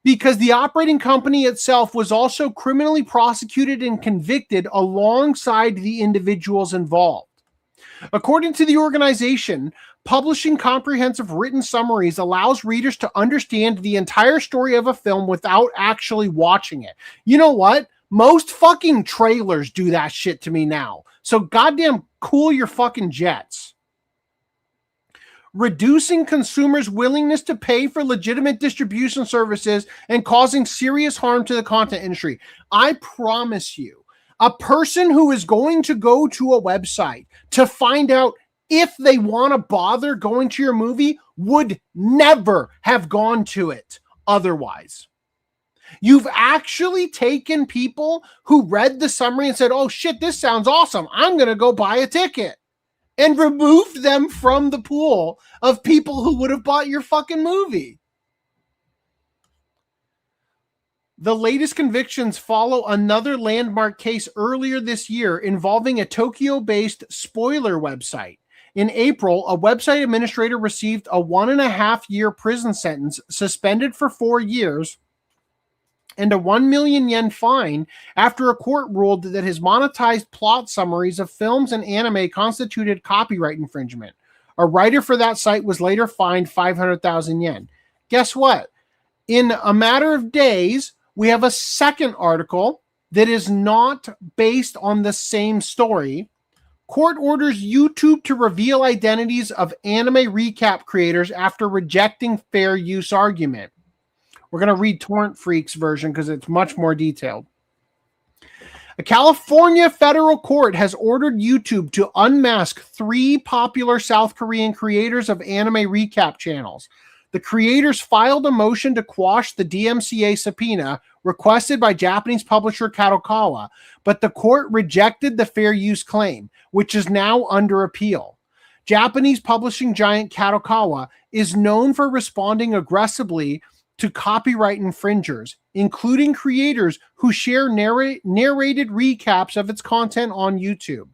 Because the operating company itself was also criminally prosecuted and convicted alongside the individuals involved. According to the organization, publishing comprehensive written summaries allows readers to understand the entire story of a film without actually watching it. You know what? Most fucking trailers do that shit to me now. So goddamn cool your fucking jets. Reducing consumers' willingness to pay for legitimate distribution services and causing serious harm to the content industry. I promise you, a person who is going to go to a website to find out if they want to bother going to your movie would never have gone to it otherwise. You've actually taken people who read the summary and said, oh shit, this sounds awesome. I'm going to go buy a ticket. And removed them from the pool of people who would have bought your fucking movie. The latest convictions follow another landmark case earlier this year involving a Tokyo-based spoiler website. In April, a website administrator received a 1.5-year prison sentence, suspended for 4 years, and a 1 million yen fine after a court ruled that his monetized plot summaries of films and anime constituted copyright infringement. A writer for that site was later fined 500,000 yen. Guess what? In a matter of days, we have a second article that is not based on the same story. Court orders YouTube to reveal identities of anime recap creators after rejecting fair use argument. We're going to read Torrent Freak's version because it's much more detailed. A California federal court has ordered YouTube to unmask 3 popular South Korean creators of anime recap channels. The creators filed a motion to quash the DMCA subpoena requested by Japanese publisher Kadokawa, but the court rejected the fair use claim, which is now under appeal. Japanese publishing giant Kadokawa is known for responding aggressively to copyright infringers, including creators who share narrated recaps of its content on YouTube.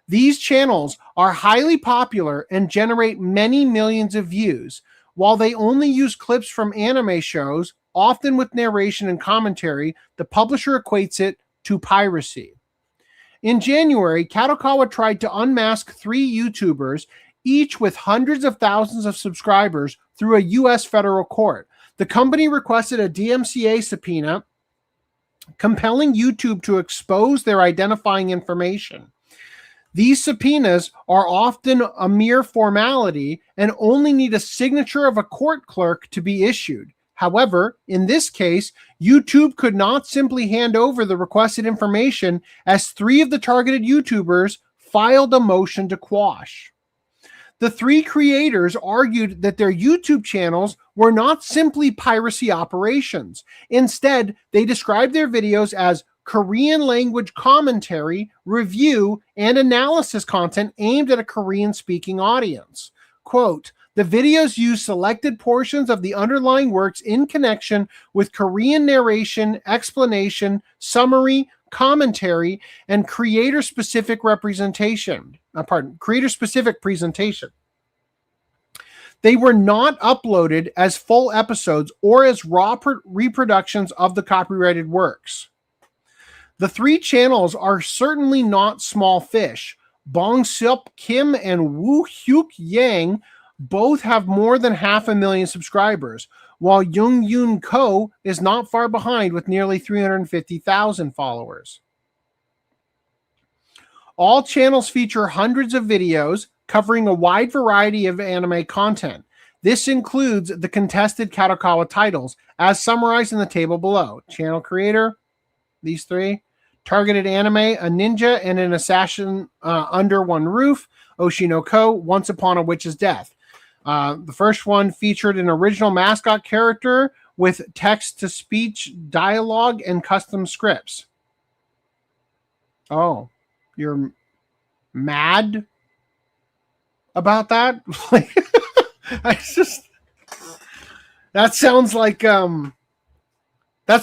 These channels are highly popular and generate many millions of views. While they only use clips from anime shows, often with narration and commentary, the publisher equates it to piracy. In January, Kadokawa tried to unmask 3 YouTubers, each with hundreds of thousands of subscribers, through a U.S. federal court. The company requested a DMCA subpoena, compelling YouTube to expose their identifying information. These subpoenas are often a mere formality and only need a signature of a court clerk to be issued. However, in this case, YouTube could not simply hand over the requested information, as 3 of the targeted YouTubers filed a motion to quash. The 3 creators argued that their YouTube channels were not simply piracy operations. Instead, they described their videos as Korean language commentary, review, and analysis content aimed at a Korean-speaking audience. Quote, the videos use selected portions of the underlying works in connection with Korean narration, explanation, summary, commentary, and creator-specific presentation. They were not uploaded as full episodes or as raw reproductions of the copyrighted works. The 3 channels are certainly not small fish. Bong Seop Kim and Woo Hyuk Yang both have more than 500,000 subscribers, while Jung Yoon Ko is not far behind with nearly 350,000 followers. All channels feature hundreds of videos covering a wide variety of anime content. This includes the contested Kadokawa titles, as summarized in the table below. Channel creator, these 3. Targeted anime, a ninja and an assassin under one roof. Oshinoko, Once Upon a Witch's Death. The first one featured an original mascot character with text-to-speech dialogue and custom scripts. Oh, you're mad about that? That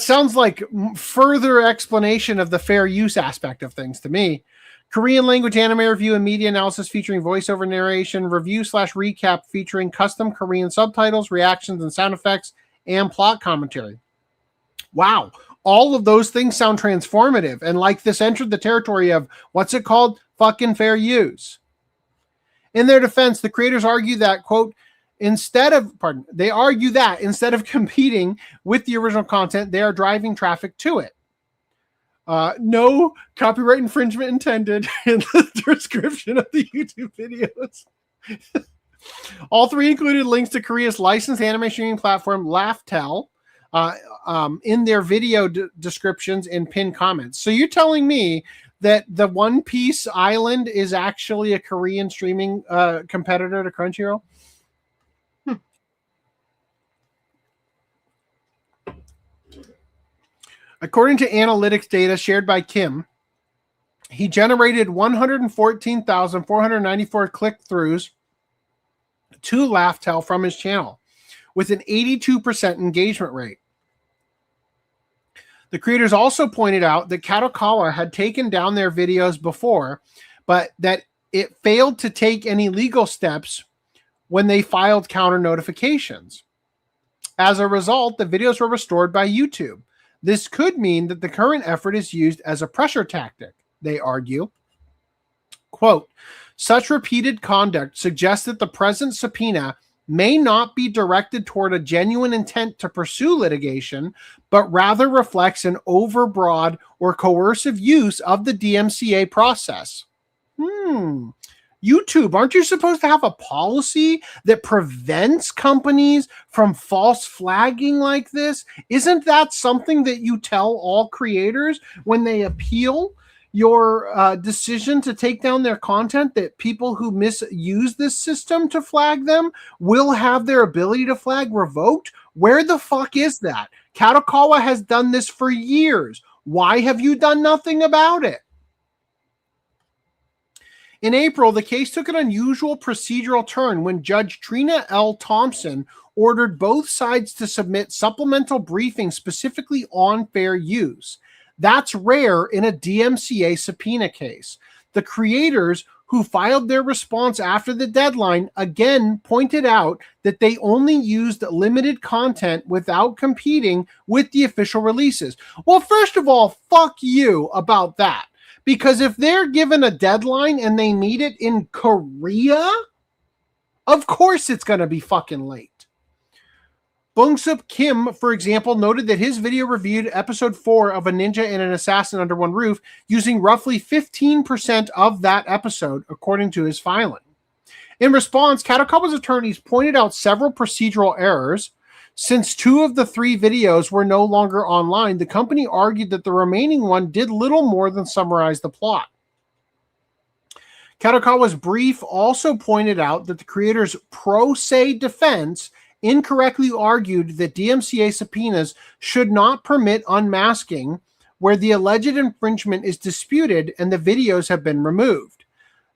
sounds like further explanation of the fair use aspect of things to me. Korean language anime review and media analysis featuring voiceover narration, review/recap featuring custom Korean subtitles, reactions and sound effects, and plot commentary. Wow. All of those things sound transformative, and like this entered the territory of, what's it called? Fucking fair use. In their defense, the creators argue that, quote, instead of competing with the original content, they are driving traffic to it. No copyright infringement intended in the description of the YouTube videos. All 3 included links to Korea's licensed anime streaming platform, Laughtel, in their video descriptions and pinned comments. So you're telling me that the One Piece Island is actually a Korean streaming competitor to Crunchyroll? According to analytics data shared by Kim, he generated 114,494 click-throughs to Laughtel from his channel, with an 82% engagement rate. The creators also pointed out that Kadokawa had taken down their videos before, but that it failed to take any legal steps when they filed counter notifications. As a result, the videos were restored by YouTube. This could mean that the current effort is used as a pressure tactic, they argue. Quote, such repeated conduct suggests that the present subpoena may not be directed toward a genuine intent to pursue litigation, but rather reflects an overbroad or coercive use of the DMCA process. YouTube, aren't you supposed to have a policy that prevents companies from false flagging like this? Isn't that something that you tell all creators when they appeal your decision to take down their content, that people who misuse this system to flag them will have their ability to flag revoked? Where the fuck is that? Kadokawa has done this for years. Why have you done nothing about it? In April, the case took an unusual procedural turn when Judge Trina L. Thompson ordered both sides to submit supplemental briefings specifically on fair use. That's rare in a DMCA subpoena case. The creators who filed their response after the deadline again pointed out that they only used limited content without competing with the official releases. Well, first of all, fuck you about that. Because if they're given a deadline and they meet it in Korea, of course it's going to be fucking late. Bongsup Kim, for example, noted that his video reviewed episode 4 of A Ninja and an Assassin Under One Roof using roughly 15% of that episode, according to his filing. In response, Kadokawa's attorneys pointed out several procedural errors. Since 2 of the 3 videos were no longer online, the company argued that the remaining one did little more than summarize the plot. Kadokawa's brief also pointed out that the creator's pro se defense incorrectly argued that DMCA subpoenas should not permit unmasking where the alleged infringement is disputed and the videos have been removed.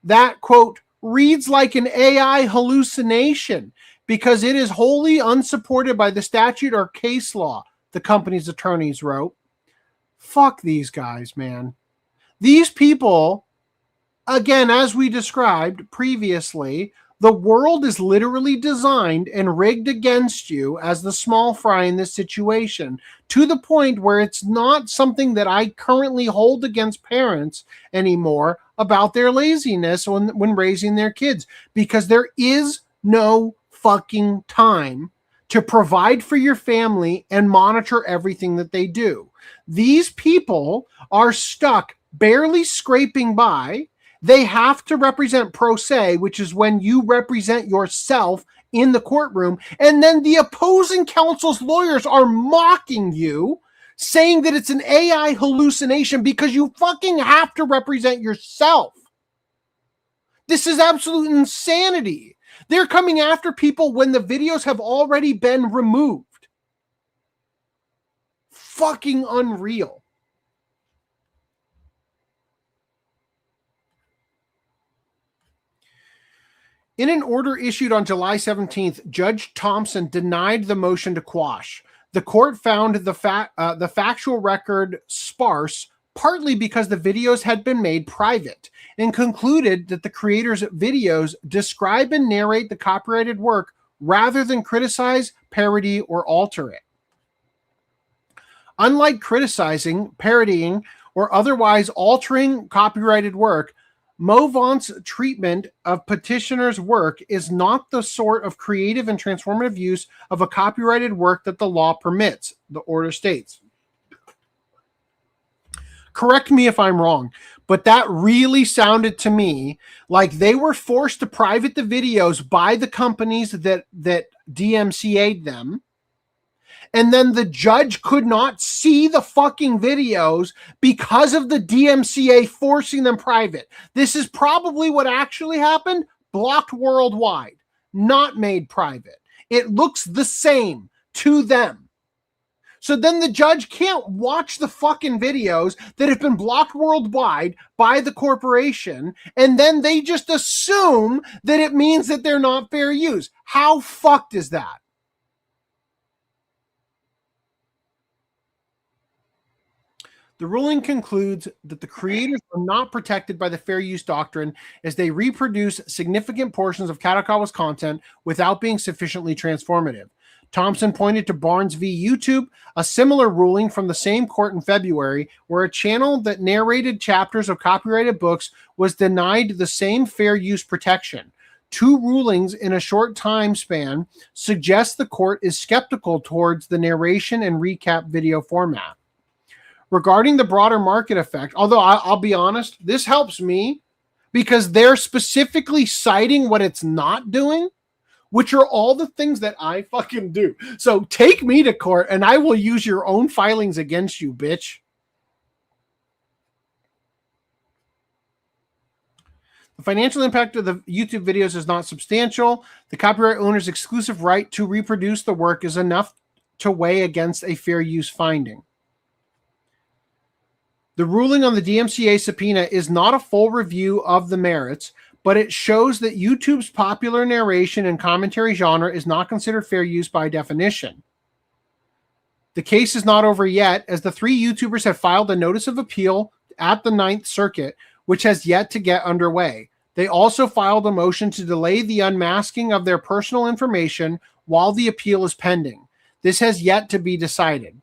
That, quote, reads like an AI hallucination because it is wholly unsupported by the statute or case law, the company's attorneys wrote. Fuck these guys, man. These people, again, as we described previously, the world is literally designed and rigged against you as the small fry in this situation, to the point where it's not something that I currently hold against parents anymore about their laziness when raising their kids, because there is no fucking time to provide for your family and monitor everything that they do. These people are stuck barely scraping by. They have to represent pro se, which is when you represent yourself in the courtroom. And then the opposing counsel's lawyers are mocking you, saying that it's an AI hallucination because you fucking have to represent yourself. This is absolute insanity. They're coming after people when the videos have already been removed. Fucking unreal. In an order issued on July 17th, Judge Thompson denied the motion to quash. The court found the factual record sparse, partly because the videos had been made private, and concluded that the creators' videos describe and narrate the copyrighted work rather than criticize, parody, or alter it. Unlike criticizing, parodying, or otherwise altering copyrighted work, Movant's treatment of petitioner's work is not the sort of creative and transformative use of a copyrighted work that the law permits, the order states. Correct me if I'm wrong, but that really sounded to me like they were forced to private the videos by the companies that DMCA'd them. And then the judge could not see the fucking videos because of the DMCA forcing them private. This is probably what actually happened. Blocked worldwide, not made private. It looks the same to them. So then the judge can't watch the fucking videos that have been blocked worldwide by the corporation, and then they just assume that it means that they're not fair use. How fucked is that? The ruling concludes that the creators are not protected by the fair use doctrine as they reproduce significant portions of Kadokawa's content without being sufficiently transformative. Thompson pointed to Barnes v. YouTube, a similar ruling from the same court in February, where a channel that narrated chapters of copyrighted books was denied the same fair use protection. Two rulings in a short time span suggest the court is skeptical towards the narration and recap video format. Regarding the broader market effect, although I'll be honest, this helps me because they're specifically citing what it's not doing, which are all the things that I fucking do. So take me to court and I will use your own filings against you, bitch. The financial impact of the YouTube videos is not substantial. The copyright owner's exclusive right to reproduce the work is enough to weigh against a fair use finding. The ruling on the DMCA subpoena is not a full review of the merits, but it shows that YouTube's popular narration and commentary genre is not considered fair use by definition. The case is not over yet, as the three YouTubers have filed a notice of appeal at the Ninth Circuit, which has yet to get underway. They also filed a motion to delay the unmasking of their personal information while the appeal is pending. This has yet to be decided.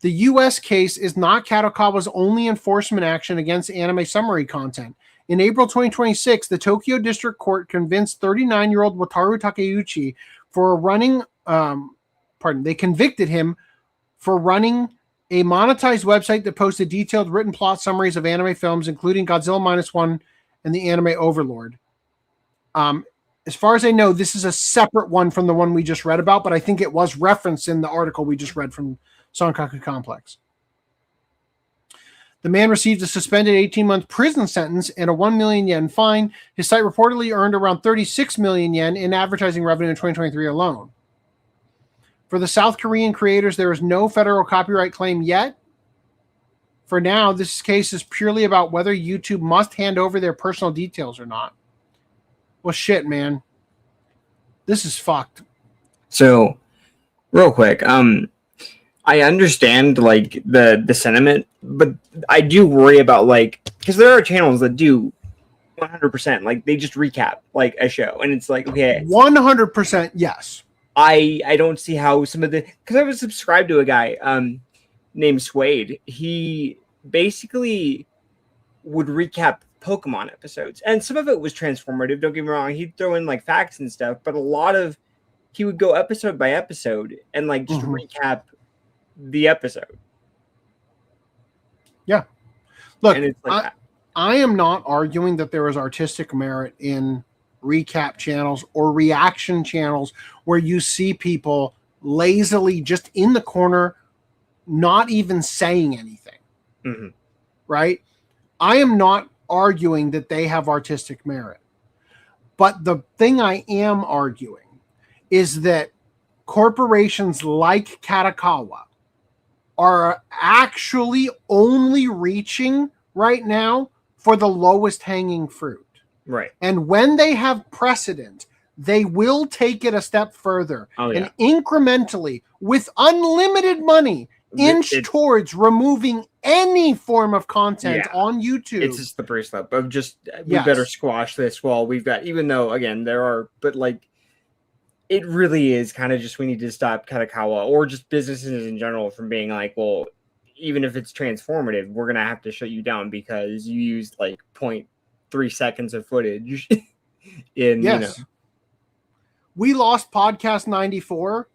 The U.S. case is not Kadokawa's only enforcement action against anime summary content. In April 2026, the Tokyo District Court convinced 39-year-old Wataru Takeuchi for running, they convicted him for running a monetized website that posted detailed written plot summaries of anime films, including Godzilla -1 and the Anime Overlord. As far as I know, this is a separate one from the one we just read about, but I think it was referenced in the article we just read from Sankaku Complex. The man received a suspended 18-month prison sentence and a 1 million yen fine. His site reportedly earned around 36 million yen in advertising revenue in 2023 alone. For the South Korean creators, there is no federal copyright claim yet. For now, this case is purely about whether YouTube must hand over their personal details or not. Well, shit, man. This is fucked. So, real quick, I understand like the sentiment, but I do worry about like, because there are channels that do 100%, like they just recap like a show, and it's like, okay, 100%, yes. I don't see how some of the, because I was subscribed to a guy named Suede. He basically would recap Pokemon episodes, and some of it was transformative. Don't get me wrong; he'd throw in like facts and stuff, but a lot of he would go episode by episode and like just recap the episode. Yeah. Look, and it's like I am not arguing that there is artistic merit in recap channels or reaction channels where you see people lazily just in the corner, not even saying anything. Mm-hmm. Right? I am not arguing that they have artistic merit. But the thing I am arguing is that corporations like Kadokawa are actually only reaching right now for the lowest hanging fruit. Right. And when they have precedent, they will take it a step further and incrementally, with unlimited money, inch towards removing any form of content on YouTube. It's just the first step of just, we better squash this while we've got, even though, again, there are, but like, it really is kind of just, we need to stop Kadokawa or just businesses in general from being like, well, even if it's transformative, we're going to have to shut you down because you used like 0.3 seconds of footage in, you know. We lost Podcast 94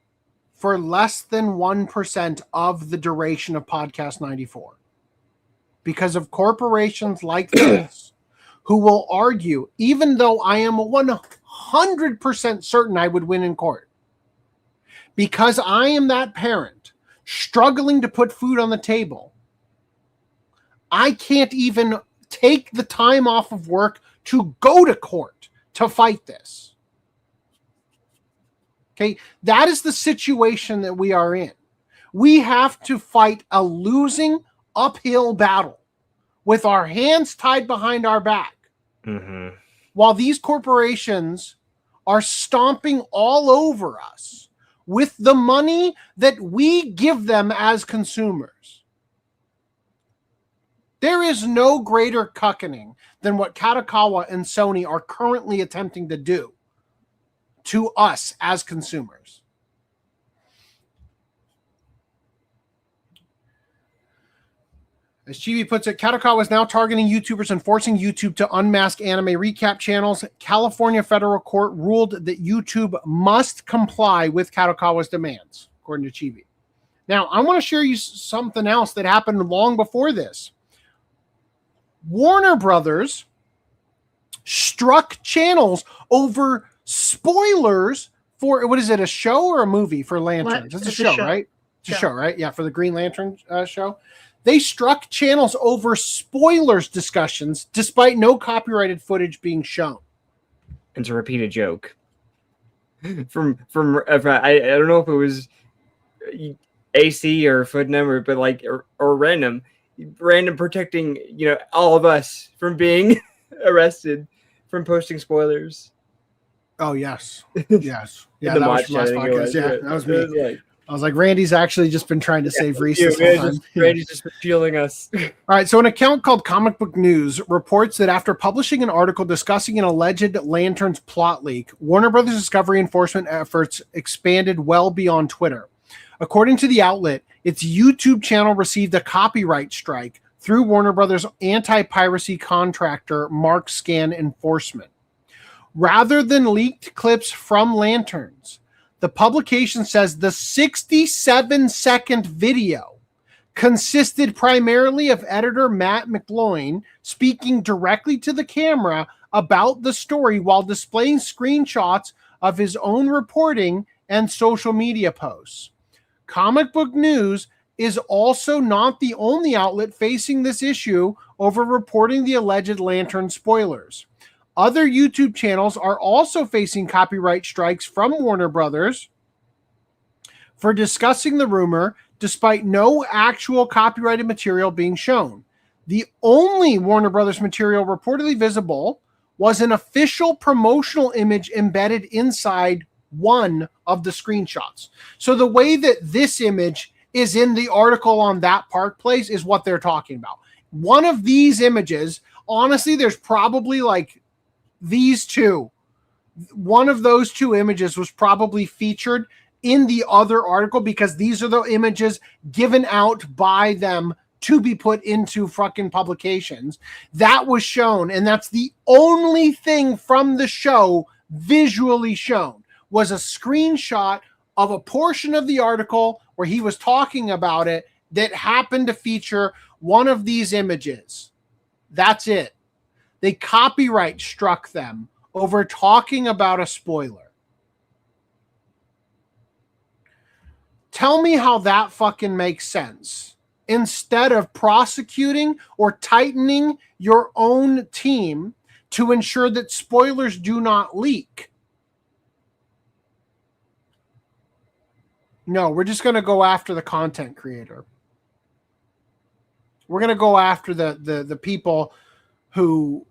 for less than 1% of the duration of Podcast 94 because of corporations like this who will argue, even though I am 100% certain I would win in court, because I am that parent struggling to put food on the table. I can't even take the time off of work to go to court to fight this. Okay, that is the situation that we are in. We have to fight a losing uphill battle with our hands tied behind our back while these corporations are stomping all over us with the money that we give them as consumers. There is no greater cuckening than what Kadokawa and Sony are currently attempting to do to us as consumers. As Chibi puts it, Kadokawa is now targeting YouTubers and forcing YouTube to unmask anime recap channels. California federal court ruled that YouTube must comply with Kadokawa's demands, according to Chibi. Now, I want to share you something else that happened long before this. Warner Brothers struck channels over spoilers for, what is it, a show or a movie for Lanterns? It's a show, right? It's a show, right? Yeah, for the Green Lantern show. They struck channels over spoilers discussions despite no copyrighted footage being shown. And to repeat a joke from I don't know if it was AC or Footnumber, but like or random protecting, you know, all of us from being arrested from posting spoilers. Oh yes, yes, yeah. That was from last podcast. Yeah, that was me. I was like, Randy's actually just been trying to save Reese this whole time. Randy's just shielding us. All right, so an account called Comic Book News reports that after publishing an article discussing an alleged Lanterns plot leak, Warner Brothers Discovery enforcement efforts expanded well beyond Twitter. According to the outlet, its YouTube channel received a copyright strike through Warner Brothers anti-piracy contractor Mark Scan Enforcement. Rather than leaked clips from Lanterns, the publication says the 67-second video consisted primarily of editor Matt McLoin speaking directly to the camera about the story while displaying screenshots of his own reporting and social media posts. Comic Book News is also not the only outlet facing this issue over reporting the alleged Lantern spoilers. Other YouTube channels are also facing copyright strikes from Warner Brothers for discussing the rumor, despite no actual copyrighted material being shown. The only Warner Brothers material reportedly visible was an official promotional image embedded inside one of the screenshots. So the way that this image is in the article on that Park Place is what they're talking about. One of these images, honestly, there's probably like these two. One of those two images was probably featured in the other article because these are the images given out by them to be put into fucking publications. That was shown, and that's the only thing from the show visually shown, was a screenshot of a portion of the article where he was talking about it that happened to feature one of these images. That's it. They copyright struck them over talking about a spoiler. Tell me how that fucking makes sense. Instead of prosecuting or tightening your own team to ensure that spoilers do not leak. No, we're just going to go after the content creator. We're going to go after the people who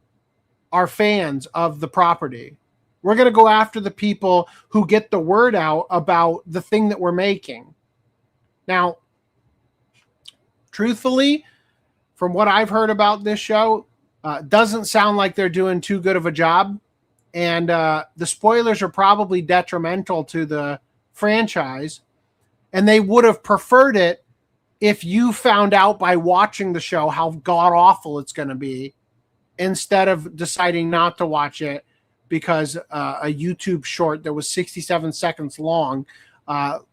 are fans of the property. We're going to go after the people who get the word out about the thing that we're making. Now, truthfully, from what I've heard about this show, doesn't sound like they're doing too good of a job. And the spoilers are probably detrimental to the franchise. And they would have preferred it if you found out by watching the show how god-awful it's going to be, instead of deciding not to watch it because a YouTube short that was 67 seconds long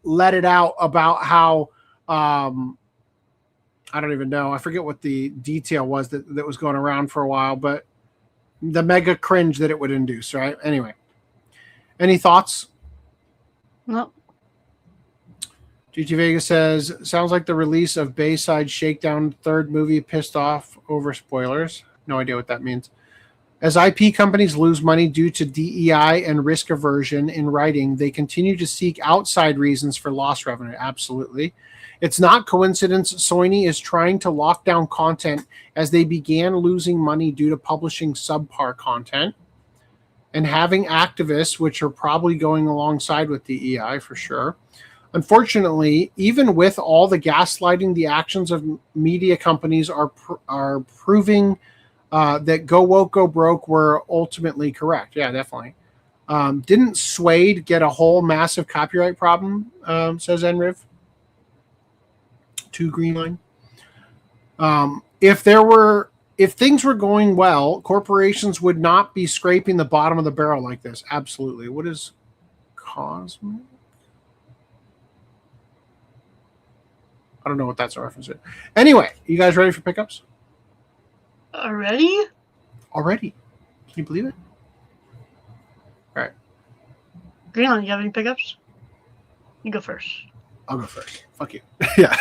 let it out about how, I don't even know, I forget what the detail was that was going around for a while, but the mega cringe that it would induce, right? Anyway, any thoughts? No. GT Vega says, sounds like the release of Bayside Shakedown third movie pissed off over spoilers. No idea what that means. As IP companies lose money due to DEI and risk aversion in writing, they continue to seek outside reasons for lost revenue. Absolutely. It's not coincidence Sony is trying to lock down content as they began losing money due to publishing subpar content and having activists, which are probably going alongside with DEI for sure. Unfortunately, even with all the gaslighting, the actions of media companies are proving that Go Woke, Go Broke were ultimately correct. Yeah, definitely. Didn't Suede get a whole massive copyright problem, says Enriv? To Greenline. If things were going well, corporations would not be scraping the bottom of the barrel like this. Absolutely. What is Cosmic? I don't know what that's a reference to. Anyway, you guys ready for pickups? Already? Already. Can you believe it? All right. Greenland, you have any pickups? You go first. I'll go first. Fuck you. Yeah.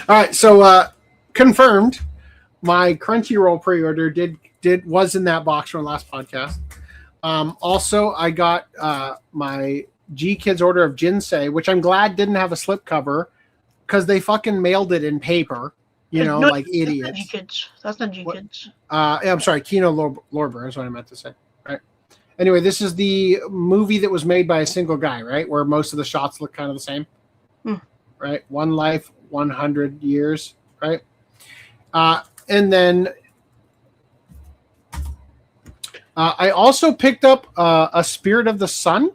All right. So confirmed. My Crunchyroll pre-order was in that box from last podcast. Also, I got my G Kids order of Jinsei, which I'm glad didn't have a slipcover because they fucking mailed it in paper. Like idiots. That's not G Kids. I'm sorry, Kino Lorber is what I meant to say. Right. Anyway, this is the movie that was made by a single guy, right? Where most of the shots look kind of the same. Right? One Life, 100 Years, right? And then I also picked up a Spirit of the Sun.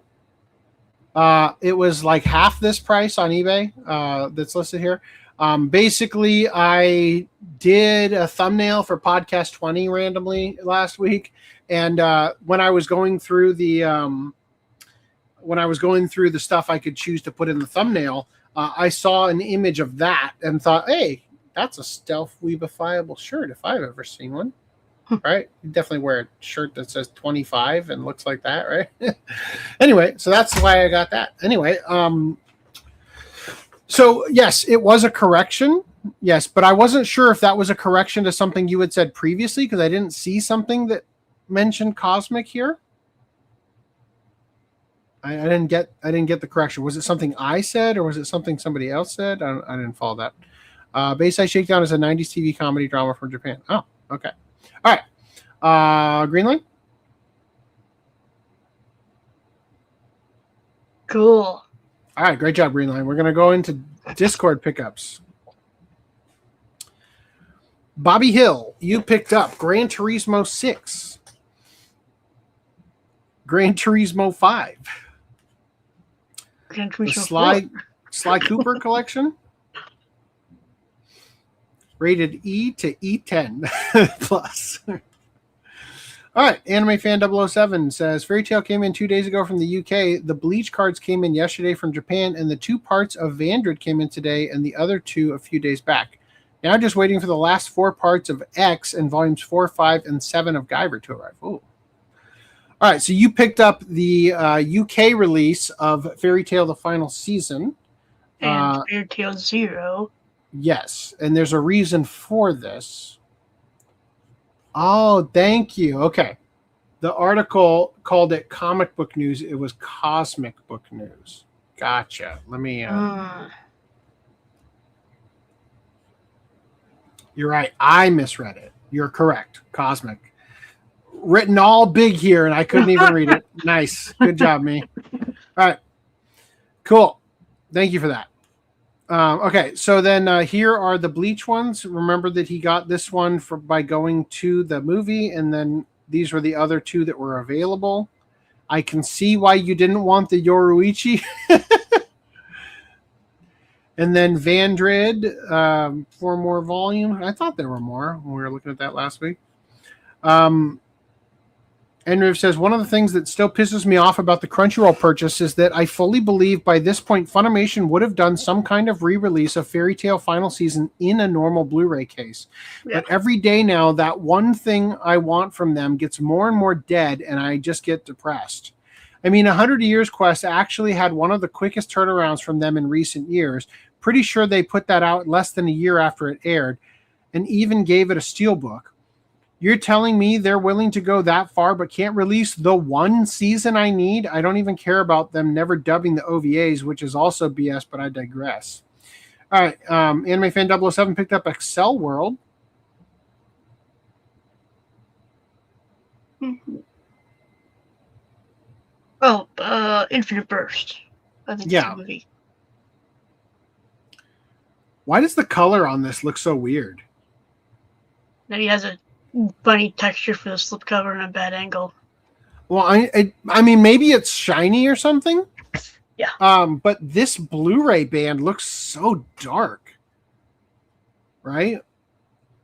It was like half this price on eBay that's listed here. Basically, I did a thumbnail for Podcast 20 randomly last week, and when I was going through the stuff I could choose to put in the thumbnail, I saw an image of that and thought, hey, that's a stealth weebifiable shirt if I've ever seen one. Right? You definitely wear a shirt that says 25 and looks like that, right? Anyway, so that's why I got that. Anyway, so yes, it was a correction. Yes, but I wasn't sure if that was a correction to something you had said previously because I didn't see something that mentioned Cosmic here. I didn't get the correction. Was it something I said or was it something somebody else said? I didn't follow that. Bayside Shakedown is a 90s TV comedy drama from Japan. Oh, okay. All right. Greenland? Cool. All right. Great job, Greenland. We're going to go into Discord pickups. Bobby Hill, you picked up Gran Turismo 6. Gran Turismo 5. Gran Turismo The Sly Cooper collection. Rated E to E10 plus. All right. Anime Fan 007 says Fairy Tail came in 2 days ago from the UK. The Bleach cards came in yesterday from Japan, and the 2 parts of Vandred came in today, and the other 2 a few days back. Now just waiting for the last 4 parts of X and volumes 4, 5, and 7 of Guyver to arrive. Ooh. All right. So you picked up the UK release of Fairy Tail: The Final Season. And Fairy Tail 0. Yes, and there's a reason for this. Oh, thank you. Okay. The article called it comic book news. It was cosmic book news. Gotcha. Let me... You're right. I misread it. You're correct. Cosmic. Written all big here, and I couldn't even read it. Nice. Good job, me. All right. Cool. Thank you for that. Okay, so then here are the Bleach ones. Remember that he got this one by going to the movie, and then these were the other 2 that were available. I can see why you didn't want the Yoruichi. And then Vandred, 4 more volumes. I thought there were more when we were looking at that last week. Enriv says, one of the things that still pisses me off about the Crunchyroll purchase is that I fully believe by this point Funimation would have done some kind of re-release of Fairy Tail Final Season in a normal Blu-ray case. Yeah. But every day now, that one thing I want from them gets more and more dead, and I just get depressed. I mean, 100 Years Quest actually had one of the quickest turnarounds from them in recent years. Pretty sure they put that out less than a year after it aired, and even gave it a steelbook. You're telling me they're willing to go that far but can't release the one season I need? I don't even care about them never dubbing the OVAs, which is also BS, but I digress. All right. Anime Fan 007 picked up Excel World. Mm-hmm. Oh, Infinite Burst. I think it's a movie. Why does the color on this look so weird? Maybe he has a funny texture for the slipcover and a bad angle. Well, I mean, maybe it's shiny or something. Yeah. But this Blu-ray band looks so dark, right?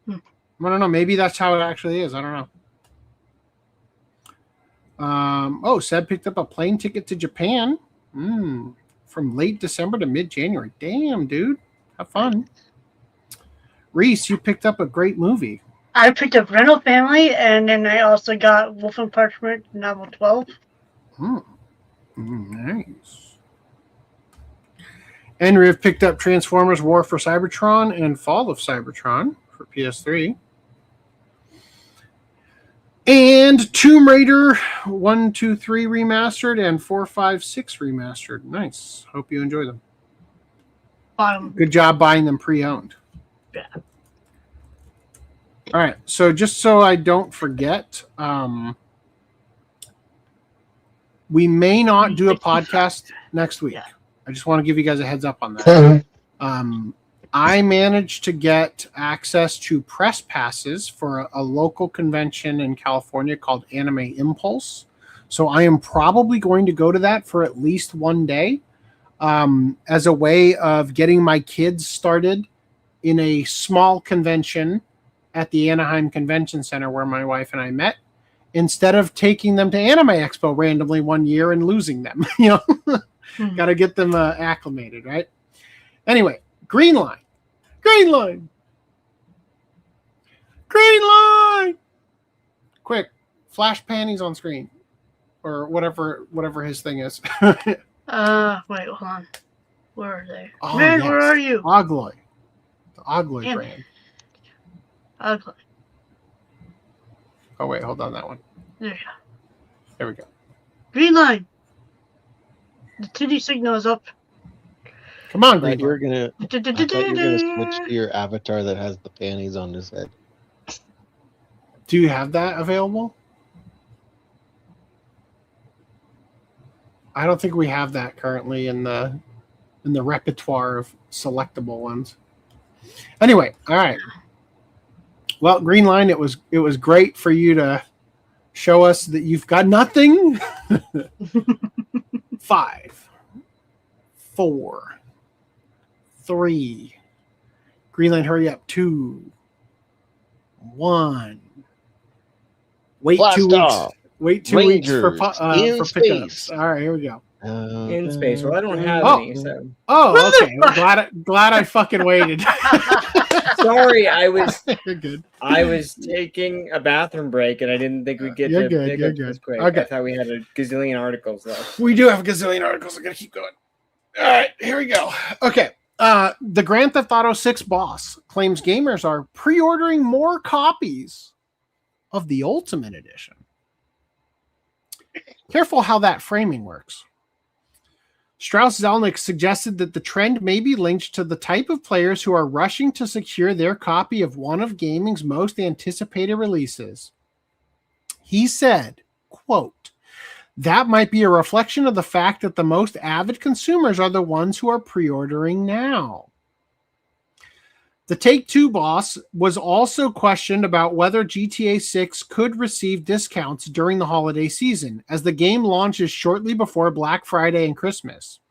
I don't know. Maybe that's how it actually is. I don't know. Seb picked up a plane ticket to Japan from late December to mid-January. Damn, dude. Have fun. Reese, you picked up a great movie. I picked up Rental Family, and then I also got Wolf and Parchment Novel 12. Nice. And we've picked up Transformers War for Cybertron and Fall of Cybertron for PS3. And Tomb Raider 1, 2, 3 remastered and 4, 5, 6 remastered. Nice. Hope you enjoy them. Good job buying them pre-owned. Yeah. All right. So just so I don't forget, we may not do a podcast next week. Yeah. I just want to give you guys a heads up on that. I managed to get access to press passes for a local convention in California called Anime Impulse. So I am probably going to go to that for at least one day as a way of getting my kids started in a small convention at the Anaheim Convention Center where my wife and I met, instead of taking them to Anime Expo randomly one year and losing them. Got to get them acclimated, right? Anyway, Green Line. Quick, flash panties on screen, or whatever his thing is. Wait, hold on. Where are they? Oh, Man, yes. where are you? Ogloy. The Ogloy Damn brand. Ugly. Oh, wait, hold on, that one. There you go. There we go. Green Line. The titty signal is up. Come on, I Green thought you were Line. gonna switch to your avatar that has the panties on his head. Do you have that available? I don't think we have that currently in the repertoire of selectable ones. Anyway, all right. Well, Green Line, it was great for you to show us that you've got nothing. 5, 4, 3. Green Line, hurry up. 2, 1. Wait Blast 2 weeks. off. Wait 2 weeks for in pickups. space. All right, here we go. In space. Well, I don't have any. So. Oh, okay. Well, glad I fucking waited. Sorry, I was You're good. I was taking a bathroom break, and I didn't think we'd get You're to good, pick you're up good. this quick. Okay. I thought we had a gazillion articles left. We do have a gazillion articles. I'm gonna keep going. All right, here we go. Okay. The Grand Theft Auto 6 boss claims gamers are pre-ordering more copies of the Ultimate Edition. Careful how that framing works. Strauss-Zelnick suggested that the trend may be linked to the type of players who are rushing to secure their copy of one of gaming's most anticipated releases. He said, quote, "That might be a reflection of the fact that the most avid consumers are the ones who are pre-ordering now." The Take-Two boss was also questioned about whether GTA 6 could receive discounts during the holiday season, as the game launches shortly before Black Friday and Christmas.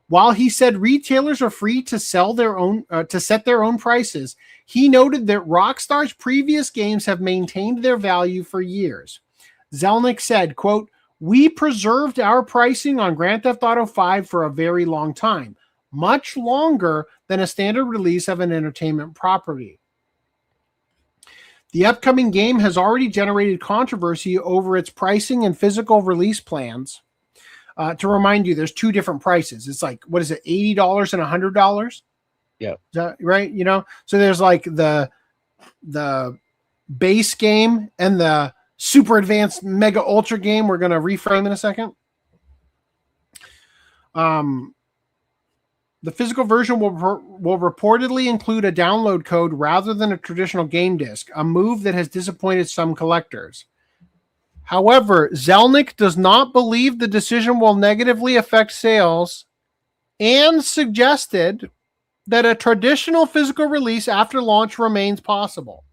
While he said retailers are free to sell their own, to set their own prices, he noted that Rockstar's previous games have maintained their value for years. Zelnick said, quote, "We preserved our pricing on Grand Theft Auto 5 for a very long time, much longer than a standard release of an entertainment property. The upcoming game has already generated controversy over its pricing and physical release plans. To remind you, there's two different prices. It's like, what is it, $80 and $100? Yeah. Is that right? You know, so there's like the base game and the super advanced mega ultra game. We're going to reframe in a second. The physical version will reportedly include a download code rather than a traditional game disc, a move that has disappointed some collectors. However, Zelnick does not believe the decision will negatively affect sales and suggested that a traditional physical release after launch remains possible.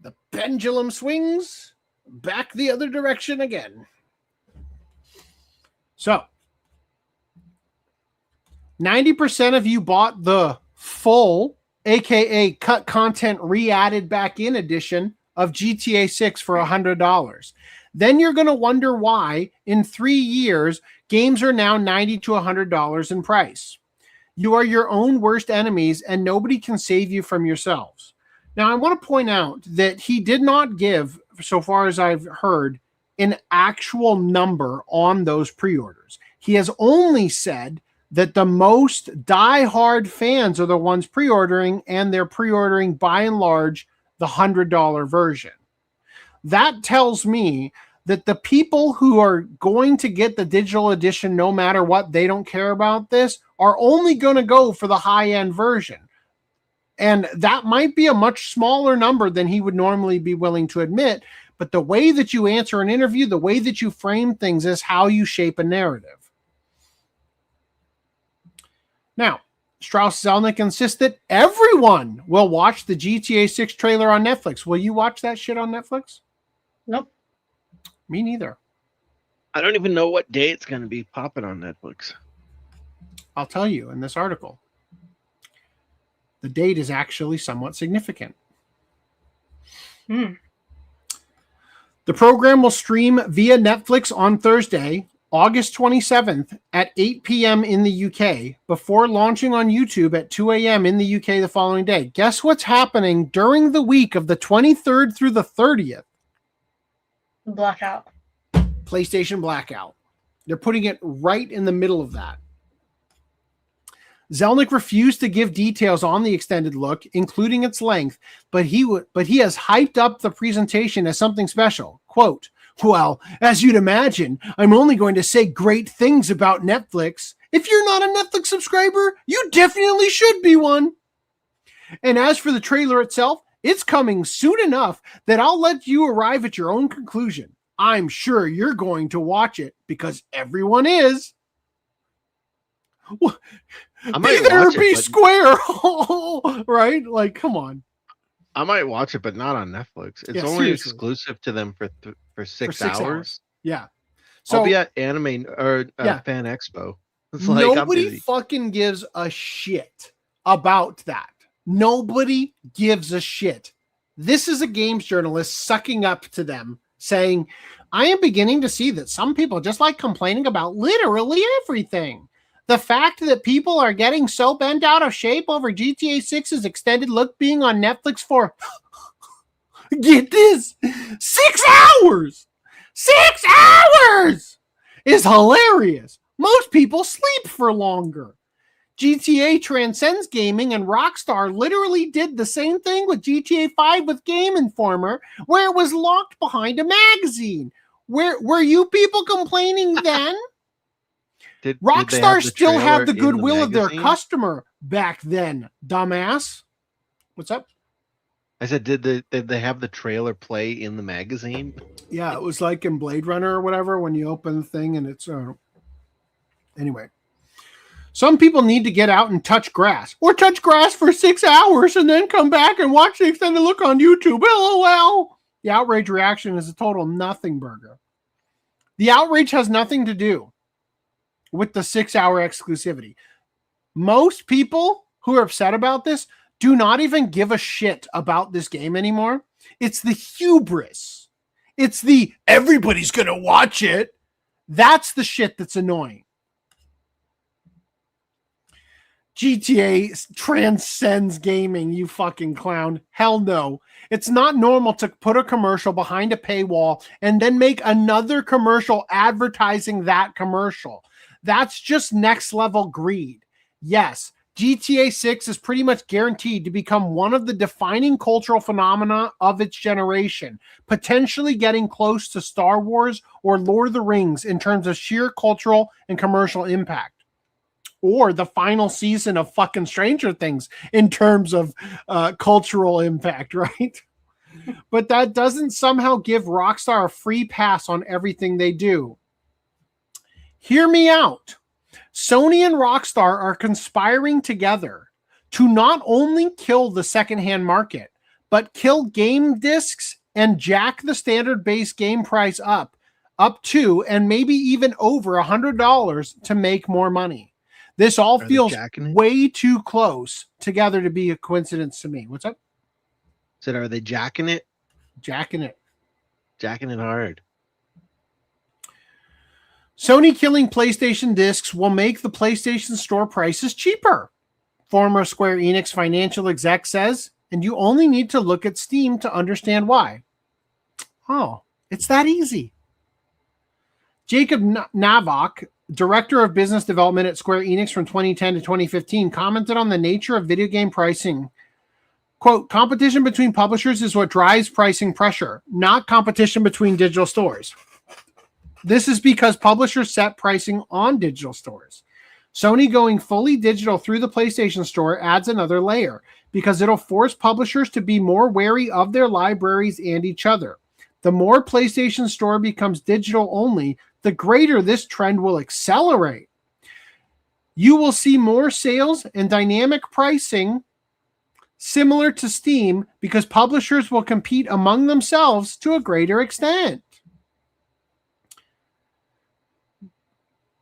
The pendulum swings back the other direction again. So, 90% of you bought the full, aka cut content re-added back in edition of GTA 6 for $100. Then you're going to wonder why in 3 years games are now $90 to $100 in price. You are your own worst enemies and nobody can save you from yourselves. Now, I want to point out that he did not give, so far as I've heard, an actual number on those pre-orders. He has only said that the most die-hard fans are the ones pre-ordering, and they're pre-ordering, by and large, the $100 version. That tells me that the people who are going to get the digital edition no matter what, they don't care about this, are only going to go for the high-end version. And that might be a much smaller number than he would normally be willing to admit. But the way that you answer an interview, the way that you frame things is how you shape a narrative. Now, Strauss-Zelnick insists that everyone will watch the GTA 6 trailer on Netflix. Will you watch that shit on Netflix? Nope. Me neither. I don't even know what day it's going to be popping on Netflix. I'll tell you in this article. The date is actually somewhat significant. The program will stream via Netflix on Thursday, August 27th at 8 p.m. in the UK, before launching on YouTube at 2 a.m. in the UK the following day. Guess what's happening during the week of the 23rd through the 30th? Blackout. PlayStation Blackout. They're putting it right in the middle of that. Zelnick refused to give details on the extended look, including its length, but he has hyped up the presentation as something special. Quote, "Well, as you'd imagine, I'm only going to say great things about Netflix. If you're not a Netflix subscriber, you definitely should be one. And as for the trailer itself, it's coming soon enough that I'll let you arrive at your own conclusion. I'm sure you're going to watch it because everyone is." I might be there, watch be it, square. Right? Like, come on. I might watch it, but not on Netflix. It's Yeah, only seriously. exclusive to them for 6 6 hours. Yeah. I'll be at Anime or Yeah. Fan Expo. It's like, I'm nobody busy. fucking gives a shit about that. Nobody gives a shit. This is a games journalist sucking up to them, saying, I am beginning to see that some people just like complaining about literally everything. The fact that people are getting so bent out of shape over GTA 6's extended look being on Netflix for, get this, 6 hours! 6 hours! Is hilarious. Most people sleep for longer. GTA transcends gaming, and Rockstar literally did the same thing with GTA 5 with Game Informer, where it was locked behind a magazine. Were you people complaining then? Did Rockstar still had the trailer in goodwill of their magazine? customer back then, dumbass. What's up? I said, did they have the trailer play in the magazine? Yeah, it was like in Blade Runner or whatever when you open the thing and it's anyway. Some people need to get out and touch grass, or touch grass for 6 hours and then come back and watch the extended look on YouTube. LOL. The outrage reaction is a total nothing burger. The outrage has nothing to do with the 6 hour exclusivity. Most people who are upset about this do not even give a shit about this game anymore. It's the hubris. It's the everybody's going to watch it. That's the shit that's annoying. GTA transcends gaming, you fucking clown. Hell no. It's not normal to put a commercial behind a paywall and then make another commercial advertising that commercial. That's just next level greed. Yes, GTA 6 is pretty much guaranteed to become one of the defining cultural phenomena of its generation, potentially getting close to Star Wars or Lord of the Rings in terms of sheer cultural and commercial impact. Or the final season of fucking Stranger Things in terms of cultural impact, right? But that doesn't somehow give Rockstar a free pass on everything they do. Hear me out. Sony and Rockstar are conspiring together to not only kill the secondhand market, but kill game discs and jack the standard base game price up to and maybe even over $100 to make more money. This all feels way too close together to be a coincidence to me. What's up? Said, are they jacking it? Jacking it. Jacking it hard. Sony killing PlayStation discs will make the PlayStation Store prices cheaper. Former Square Enix financial exec says, and you only need to look at Steam to understand why. Oh, it's that easy. Jacob Navok, director of business development at Square Enix from 2010 to 2015, commented on the nature of video game pricing. Quote, competition between publishers is what drives pricing pressure, not competition between digital stores. This is because publishers set pricing on digital stores. Sony going fully digital through the PlayStation Store adds another layer because it'll force publishers to be more wary of their libraries and each other. The more PlayStation Store becomes digital only, the greater this trend will accelerate. You will see more sales and dynamic pricing similar to Steam because publishers will compete among themselves to a greater extent.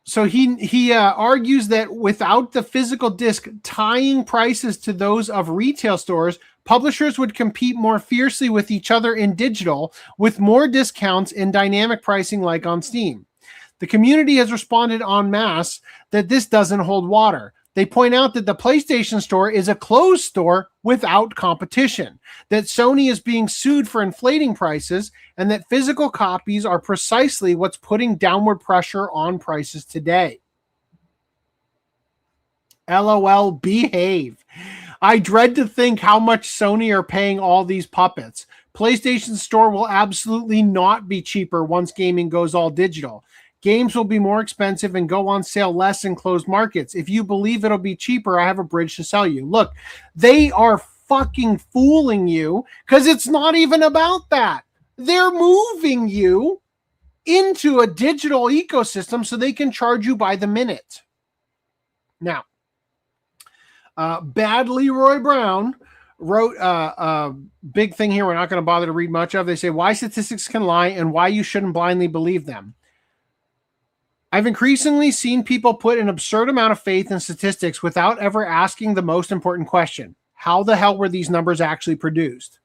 So he argues that without the physical disc tying prices to those of retail stores, publishers would compete more fiercely with each other in digital with more discounts and dynamic pricing like on Steam. The community has responded en masse that this doesn't hold water. They point out that the PlayStation Store is a closed store without competition, that Sony is being sued for inflating prices, and that physical copies are precisely what's putting downward pressure on prices today. LOL, behave. I dread to think how much Sony are paying all these puppets. PlayStation Store will absolutely not be cheaper once gaming goes all digital. Games will be more expensive and go on sale less in closed markets. If you believe it'll be cheaper, I have a bridge to sell you. Look, they are fucking fooling you because it's not even about that. They're moving you into a digital ecosystem so they can charge you by the minute. Now, Bad Leroy Brown wrote a big thing here we're not going to bother to read much of. They say why statistics can lie and why you shouldn't blindly believe them. I've increasingly seen people put an absurd amount of faith in statistics without ever asking the most important question. How the hell were these numbers actually produced?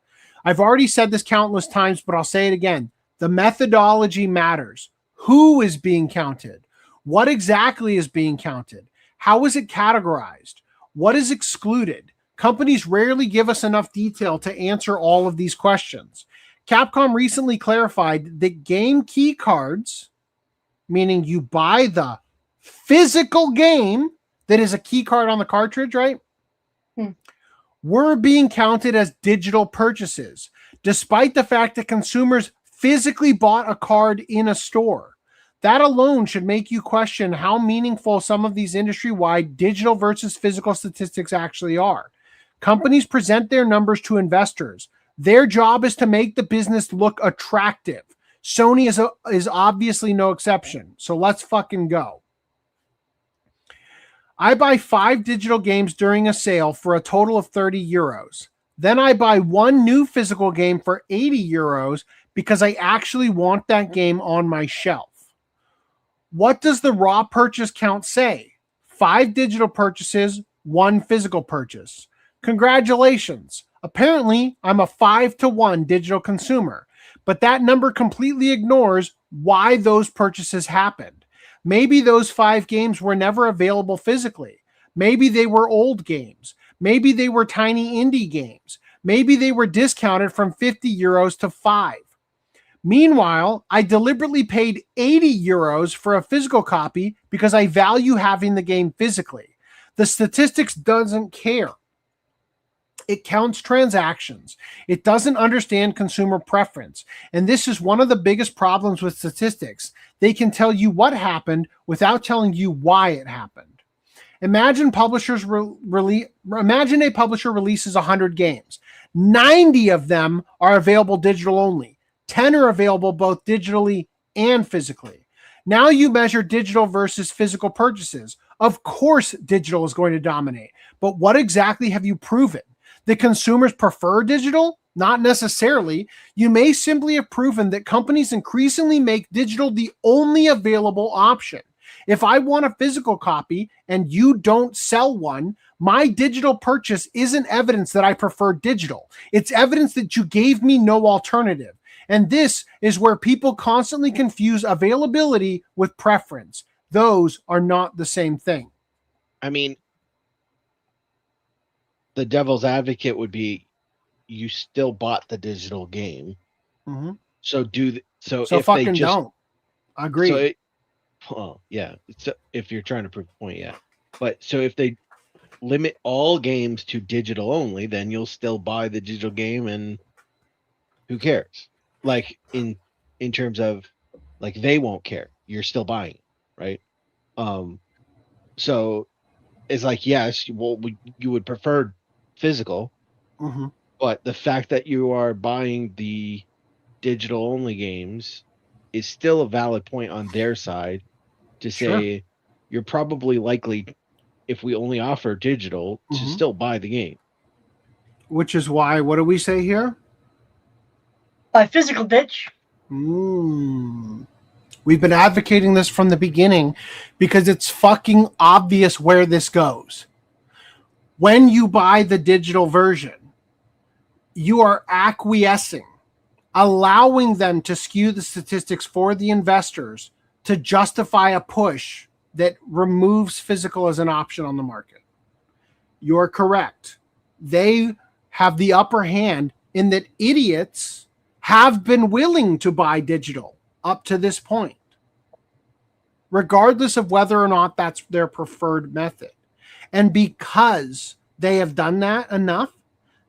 I've already said this countless times, but I'll say it again. The methodology matters. Who is being counted? What exactly is being counted? How is it categorized? What is excluded? Companies rarely give us enough detail to answer all of these questions. Capcom recently clarified that game key cards, meaning you buy the physical game that is a key card on the cartridge, right? Were being counted as digital purchases, despite the fact that consumers physically bought a card in a store. That alone should make you question how meaningful some of these industry-wide digital versus physical statistics actually are. Companies present their numbers to investors. Their job is to make the business look attractive. Sony is obviously no exception. So let's fucking go. I buy 5 digital games during a sale for a total of 30 euros. Then I buy 1 new physical game for 80 euros because I actually want that game on my shelf. What does the raw purchase count say? 5 digital purchases, 1 physical purchase. Congratulations. Apparently, I'm a 5-to-1 digital consumer. But that number completely ignores why those purchases happened. Maybe those 5 games were never available physically. Maybe they were old games. Maybe they were tiny indie games. Maybe they were discounted from 50 euros to 5. Meanwhile, I deliberately paid 80 euros for a physical copy because I value having the game physically. The statistics doesn't care. It counts transactions. It doesn't understand consumer preference. And this is one of the biggest problems with statistics. They can tell you what happened without telling you why it happened. Imagine a publisher releases 100 games. 90 of them are available digital only. 10 are available both digitally and physically. Now you measure digital versus physical purchases. Of course, digital is going to dominate. But what exactly have you proven? The consumers prefer digital? Not necessarily. You may simply have proven that companies increasingly make digital the only available option. If I want a physical copy and you don't sell one, my digital purchase isn't evidence that I prefer digital. It's evidence that you gave me no alternative. And this is where people constantly confuse availability with preference. Those are not the same thing. I mean, the devil's advocate would be you still bought the digital game. Mm-hmm. So if fucking they just don't. Agree. So yeah. So if you're trying to prove a point, yeah. But so if they limit all games to digital only, then you'll still buy the digital game, and who cares? Like in terms of like they won't care. You're still buying it, right? So it's like, yes, you would prefer physical, mm-hmm. but the fact that you are buying the digital only games is still a valid point on their side to say you're probably likely, if we only offer digital, to still buy the game. Which is why, what do we say here? Buy physical, bitch. We've been advocating this from the beginning because it's fucking obvious where this goes. When you buy the digital version, you are acquiescing, allowing them to skew the statistics for the investors to justify a push that removes physical as an option on the market. You're correct. They have the upper hand in that idiots have been willing to buy digital up to this point, regardless of whether or not that's their preferred method. And because they have done that enough,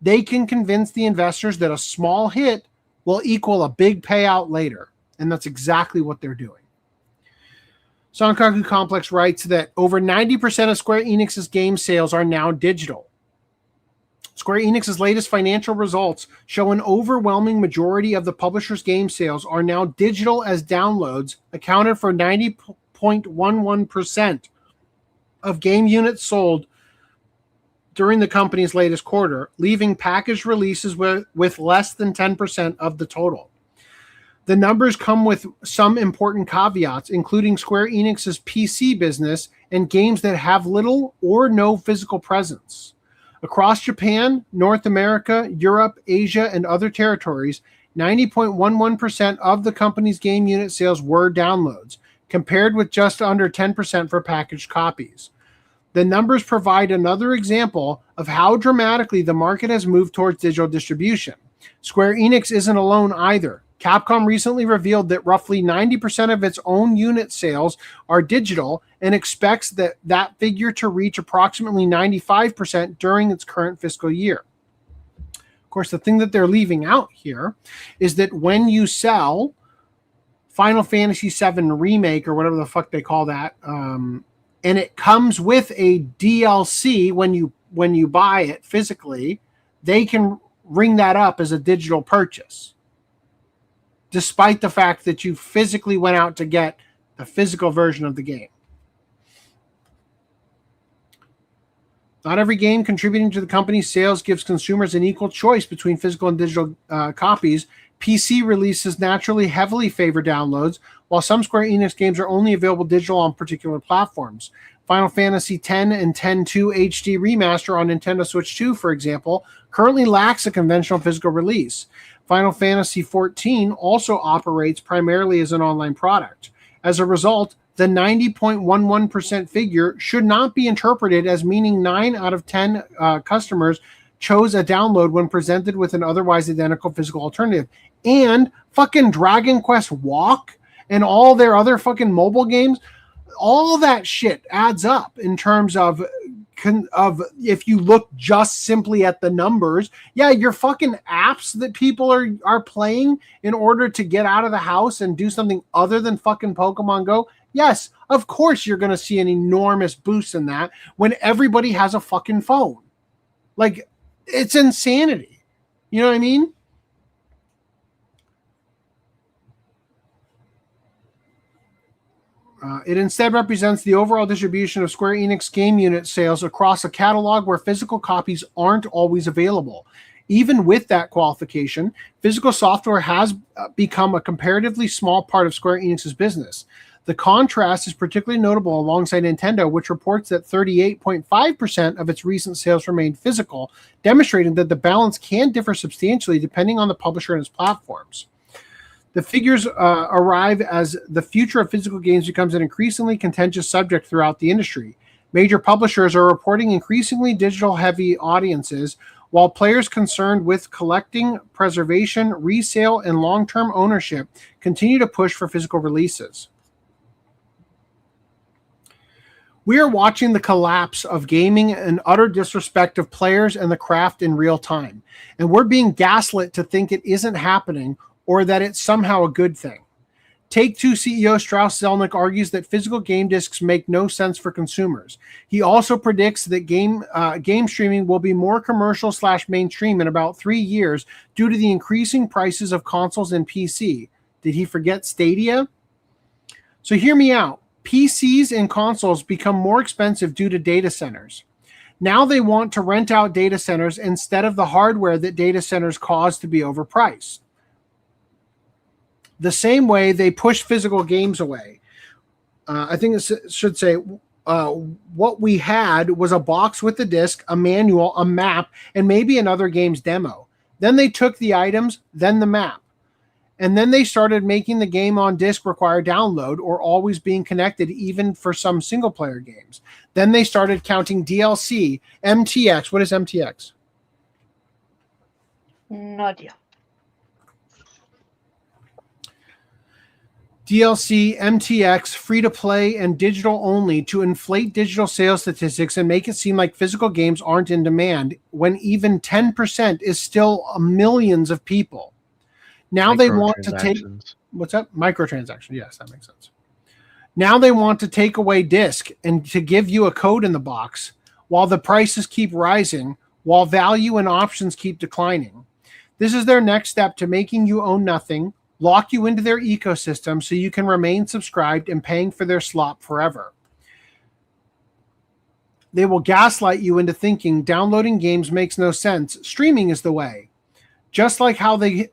they can convince the investors that a small hit will equal a big payout later. And that's exactly what they're doing. Sankaku Complex writes that over 90% of Square Enix's game sales are now digital. Square Enix's latest financial results show an overwhelming majority of the publisher's game sales are now digital, as downloads accounted for 90.11% of game units sold during the company's latest quarter, leaving packaged releases with less than 10% of the total. The numbers come with some important caveats, including Square Enix's PC business and games that have little or no physical presence. Across Japan, North America, Europe, Asia, and other territories, 90.11% of the company's game unit sales were downloads, compared with just under 10% for packaged copies. The numbers provide another example of how dramatically the market has moved towards digital distribution. Square Enix isn't alone either. Capcom recently revealed that roughly 90% of its own unit sales are digital and expects that figure to reach approximately 95% during its current fiscal year. Of course, the thing that they're leaving out here is that when you sell Final Fantasy VII Remake or whatever the fuck they call that, and it comes with a DLC when you buy it physically, they can ring that up as a digital purchase, despite the fact that you physically went out to get the physical version of the game. Not every game contributing to the company's sales gives consumers an equal choice between physical and digital copies. PC releases naturally heavily favor downloads, while some Square Enix games are only available digital on particular platforms. Final Fantasy X and X-2 HD Remaster on Nintendo Switch 2, for example, currently lacks a conventional physical release. Final Fantasy XIV also operates primarily as an online product. As a result, the 90.11% figure should not be interpreted as meaning 9 out of 10 customers chose a download when presented with an otherwise identical physical alternative. And fucking Dragon Quest Walk and all their other fucking mobile games, all that shit adds up in terms of if you look just simply at the numbers. Yeah, your fucking apps that people are playing in order to get out of the house and do something other than fucking Pokemon Go. Yes, of course you're going to see an enormous boost in that when everybody has a fucking phone. Like, it's insanity. You know what I mean? It instead represents the overall distribution of Square Enix game unit sales across a catalog where physical copies aren't always available. Even with that qualification, physical software has become a comparatively small part of Square Enix's business. The contrast is particularly notable alongside Nintendo, which reports that 38.5% of its recent sales remained physical, demonstrating that the balance can differ substantially depending on the publisher and its platforms. The figures arrive as the future of physical games becomes an increasingly contentious subject throughout the industry. Major publishers are reporting increasingly digital-heavy audiences, while players concerned with collecting, preservation, resale, and long-term ownership continue to push for physical releases. We are watching the collapse of gaming and utter disrespect of players and the craft in real time, and we're being gaslit to think it isn't happening or that it's somehow a good thing. Take-Two CEO Strauss Zelnick argues that physical game discs make no sense for consumers. He also predicts that game streaming will be more commercial/mainstream in about 3 years due to the increasing prices of consoles and PC. Did he forget Stadia? So hear me out. PCs and consoles become more expensive due to data centers. Now they want to rent out data centers instead of the hardware that data centers cause to be overpriced. The same way they push physical games away. I think it should say what we had was a box with a disc, a manual, a map, and maybe another game's demo. Then they took the items, then the map. And then they started making the game on disc require download or always being connected, even for some single-player games. Then they started counting DLC, MTX. What is MTX? No idea. DLC, MTX, free-to-play, and digital only to inflate digital sales statistics and make it seem like physical games aren't in demand, when even 10% is still millions of people. Now they want to take... What's up? Microtransaction. Yes, that makes sense. Now they want to take away disc and to give you a code in the box while the prices keep rising, while value and options keep declining. This is their next step to making you own nothing, lock you into their ecosystem so you can remain subscribed and paying for their slop forever. They will gaslight you into thinking downloading games makes no sense. Streaming is the way. Just like how the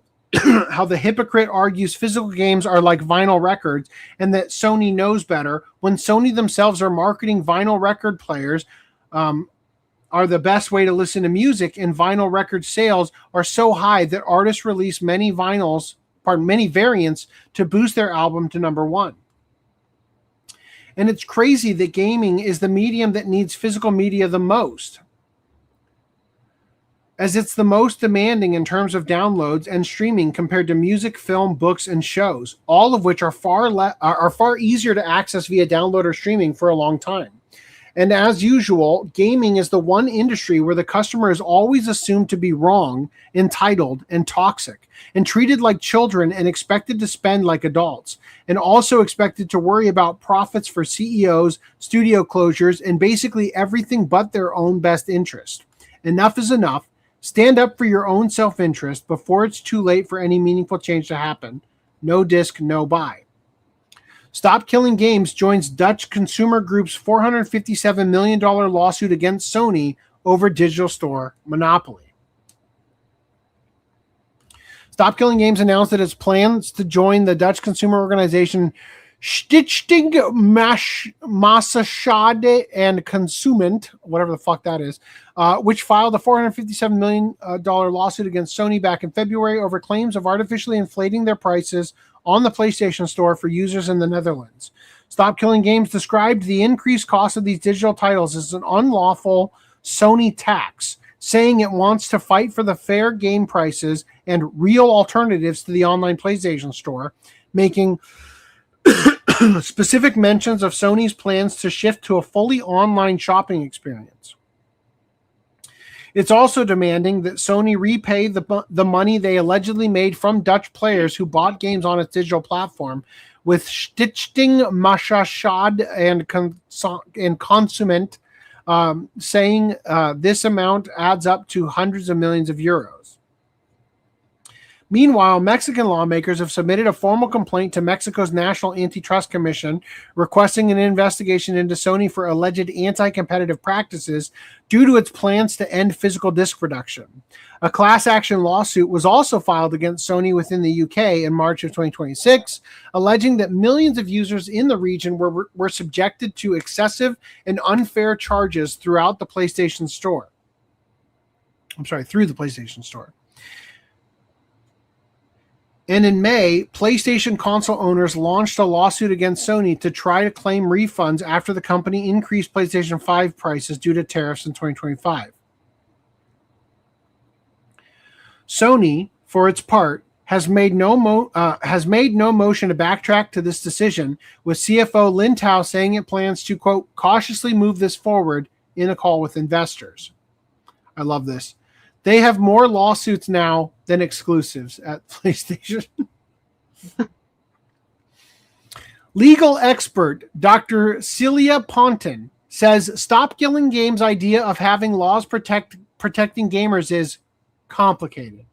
hypocrite argues physical games are like vinyl records and that Sony knows better, when Sony themselves are marketing vinyl record players are the best way to listen to music, and vinyl record sales are so high that artists release many variants to boost their album to number one. And it's crazy that gaming is the medium that needs physical media the most, as it's the most demanding in terms of downloads and streaming compared to music, film, books, and shows, all of which are far easier to access via download or streaming for a long time. And as usual, gaming is the one industry where the customer is always assumed to be wrong, entitled, and toxic, and treated like children and expected to spend like adults, and also expected to worry about profits for CEOs, studio closures, and basically everything but their own best interest. Enough is enough. Stand up for your own self-interest before it's too late for any meaningful change to happen. No disc, no buy. Stop Killing Games joins Dutch consumer group's $457 million lawsuit against Sony over digital store monopoly. Stop Killing Games announced that its plans to join the Dutch consumer organization Stichting Massenschade and Consument, whatever the fuck that is, which filed a $457 million lawsuit against Sony back in February over claims of artificially inflating their prices on the PlayStation Store for users in the Netherlands. Stop Killing Games described the increased cost of these digital titles as an unlawful Sony tax, saying it wants to fight for the fair game prices and real alternatives to the online PlayStation Store, making specific mentions of Sony's plans to shift to a fully online shopping experience. It's also demanding that Sony repay the money they allegedly made from Dutch players who bought games on its digital platform, with Stichting Massenschade and Consument saying this amount adds up to hundreds of millions of euros. Meanwhile, Mexican lawmakers have submitted a formal complaint to Mexico's National Antitrust Commission requesting an investigation into Sony for alleged anti-competitive practices due to its plans to end physical disc production. A class action lawsuit was also filed against Sony within the UK in March of 2026, alleging that millions of users in the region were subjected to excessive and unfair charges through the PlayStation Store. And in May, PlayStation console owners launched a lawsuit against Sony to try to claim refunds after the company increased PlayStation 5 prices due to tariffs in 2025. Sony, for its part, has made no motion to backtrack to this decision, with CFO Lin Tao saying it plans to, quote, cautiously move this forward in a call with investors. I love this. They have more lawsuits now than exclusives at PlayStation. Legal expert Dr. Celia Ponton says Stop Killing Games' idea of having laws protecting gamers is complicated.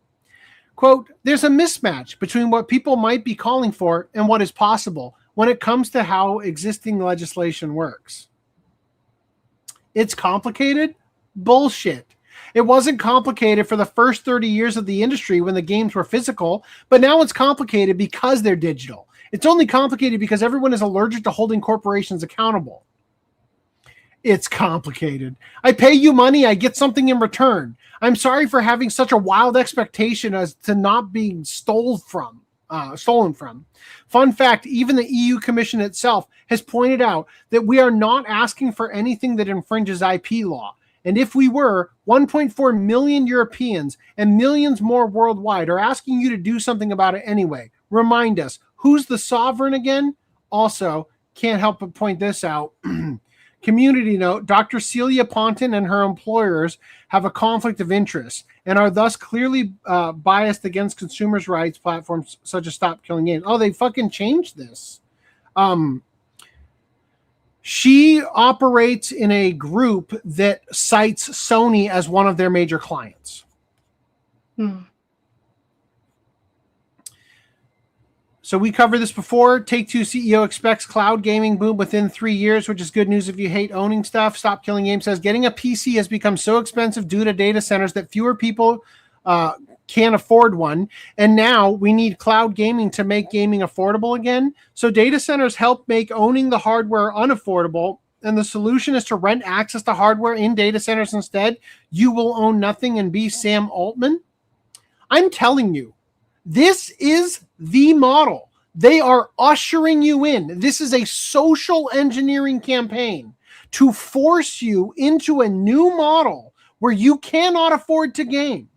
Quote, there's a mismatch between what people might be calling for and what is possible when it comes to how existing legislation works. It's complicated? Bullshit. It wasn't complicated for the first 30 years of the industry when the games were physical, but now it's complicated because they're digital. It's only complicated because everyone is allergic to holding corporations accountable. It's complicated. I pay you money, I get something in return. I'm sorry for having such a wild expectation as to not being stolen from. Fun fact, even the EU Commission itself has pointed out that we are not asking for anything that infringes IP law. And if we were, 1.4 million Europeans and millions more worldwide are asking you to do something about it anyway. Remind us, who's the sovereign again? Also, can't help but point this out. Community note, Dr. Celia Ponton and her employers have a conflict of interest and are thus clearly biased against consumers' rights platforms such as Stop Killing Games. Oh, they fucking changed this. She operates in a group that cites Sony as one of their major clients. So we covered this before. Take-Two CEO expects cloud gaming boom within 3 years, which is good news if you hate owning stuff. Stop Killing Games says, getting a PC has become so expensive due to data centers that fewer people can't afford one. And now we need cloud gaming to make gaming affordable again. So data centers help make owning the hardware unaffordable. And the solution is to rent access to hardware in data centers instead. You will own nothing and be Sam Altman. I'm telling you, this is the model. They are ushering you in. This is a social engineering campaign to force you into a new model where you cannot afford to game.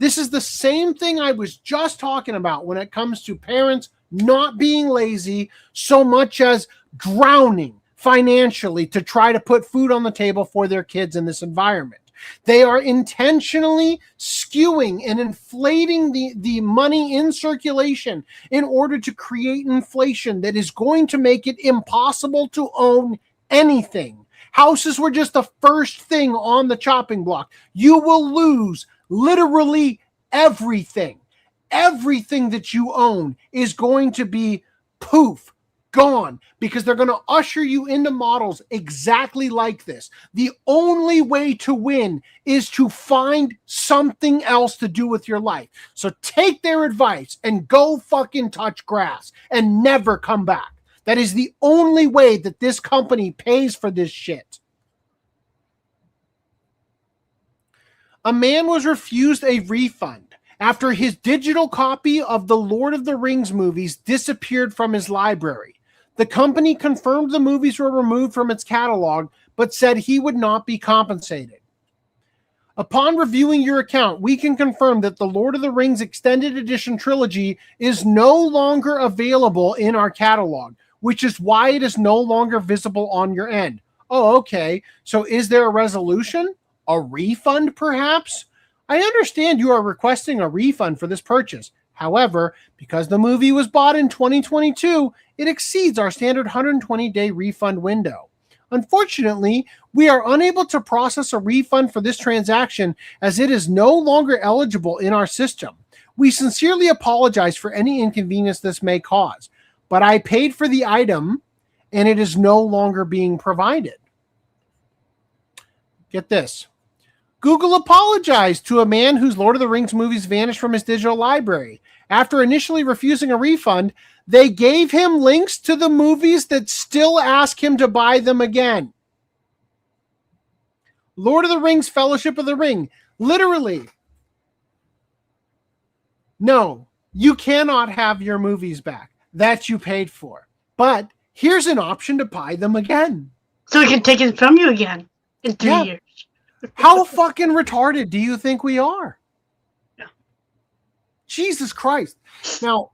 This is the same thing I was just talking about when it comes to parents not being lazy so much as drowning financially to try to put food on the table for their kids in this environment. They are intentionally skewing and inflating the money in circulation in order to create inflation that is going to make it impossible to own anything. Houses were just the first thing on the chopping block. You will lose literally everything. Everything that you own is going to be poof, gone, because they're going to usher you into models exactly like this. The only way to win is to find something else to do with your life. So take their advice and go fucking touch grass and never come back. That is the only way that this company pays for this shit. A man was refused a refund after his digital copy of the Lord of the Rings movies disappeared from his library. The company confirmed the movies were removed from its catalog, but said he would not be compensated. Upon reviewing your account, we can confirm that the Lord of the Rings Extended Edition trilogy is no longer available in our catalog, which is why it is no longer visible on your end. Oh, okay. So is there a resolution? A refund, perhaps? I understand you are requesting a refund for this purchase. However, because the movie was bought in 2022, it exceeds our standard 120-day refund window. Unfortunately, we are unable to process a refund for this transaction as it is no longer eligible in our system. We sincerely apologize for any inconvenience this may cause, but I paid for the item and it is no longer being provided. Get this. Google apologized to a man whose Lord of the Rings movies vanished from his digital library. After initially refusing a refund, they gave him links to the movies that still ask him to buy them again. Lord of the Rings, Fellowship of the Ring. Literally. No, you cannot have your movies back that you paid for. But here's an option to buy them again. So we can take it from you again in 3 years. How fucking retarded do you think we are? Yeah. Jesus Christ. Now,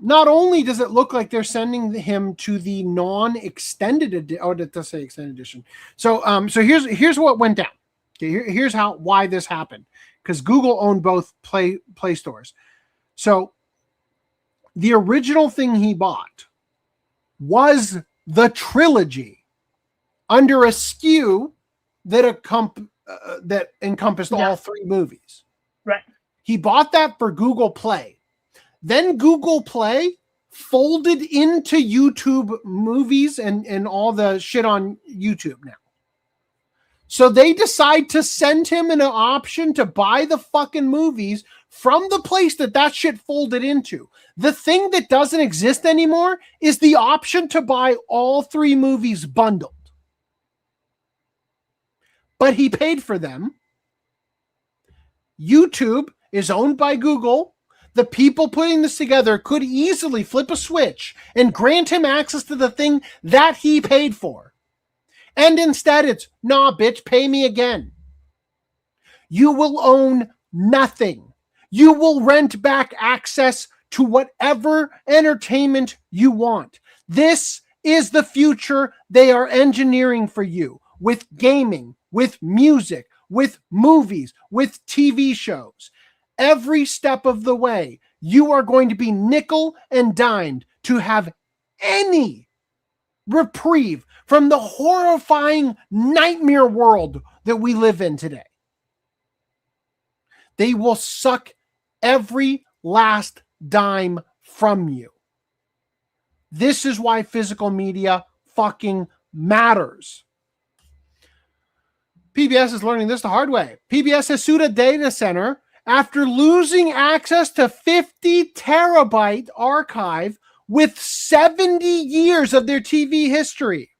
not only does it look like they're sending him to the non-extended edition, oh, it does say extended edition. So here's what went down. Okay, here's why this happened. Because Google owned both Play stores. So the original thing he bought was the trilogy under a SKU that encompassed all three movies. Right. He bought that for Google Play. Then Google Play folded into YouTube movies and all the shit on YouTube now. So they decide to send him an option to buy the fucking movies from the place that shit folded into. The thing that doesn't exist anymore is the option to buy all three movies bundled. But he paid for them. YouTube is owned by Google. The people putting this together could easily flip a switch and grant him access to the thing that he paid for. And instead it's, nah, bitch, pay me again. You will own nothing. You will rent back access to whatever entertainment you want. This is the future they are engineering for you with gaming, with music, with movies, with TV shows. Every step of the way, you are going to be nickel and dimed to have any reprieve from the horrifying nightmare world that we live in today. They will suck every last dime from you. This is why physical media fucking matters. PBS is learning this the hard way. PBS has sued a data center after losing access to 50 terabyte archive with 70 years of their TV history.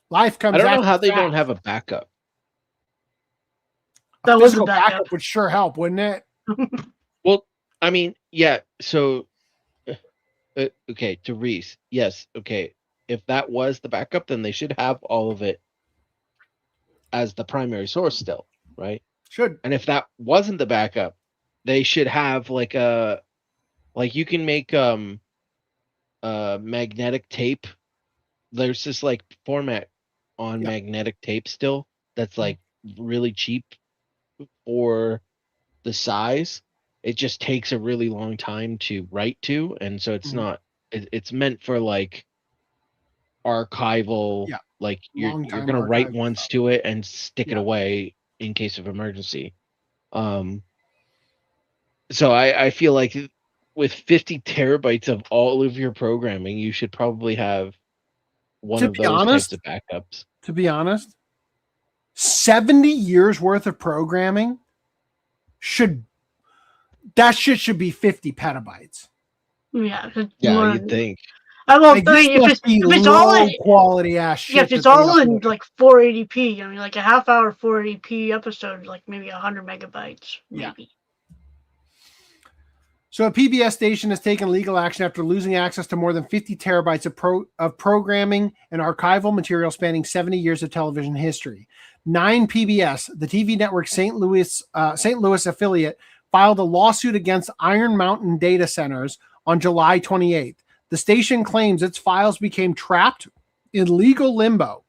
Life comes. I don't know how they don't have a backup. That was a backup would sure help, wouldn't it? Well, I mean, yeah. So, okay, to Reese, yes, okay. If that was the backup, then they should have all of it as the primary source still, right? Should. And if that wasn't the backup, they should have like you can make magnetic tape. There's this like format on magnetic tape still that's like really cheap for the size. It just takes a really long time to write to, and so it's not. It's meant for like archival. Yeah. Like you're gonna write once to it and stick it away in case of emergency. So I feel like with 50 terabytes of all of your programming, you should probably have one of those types of backups. To be honest, 70 years worth of programming should be 50 petabytes. Yeah. Yeah, you'd think. If it's all in quality ass shit. Yeah, if it's all in like 480p, I mean, like a half-hour 480p episode, like maybe 100 megabytes, maybe. Yeah. So a PBS station has taken legal action after losing access to more than 50 terabytes of programming and archival material spanning 70 years of television history. 9 PBS, the TV network St. Louis affiliate, filed a lawsuit against Iron Mountain Data Centers on July 28th. The station claims its files became trapped in legal limbo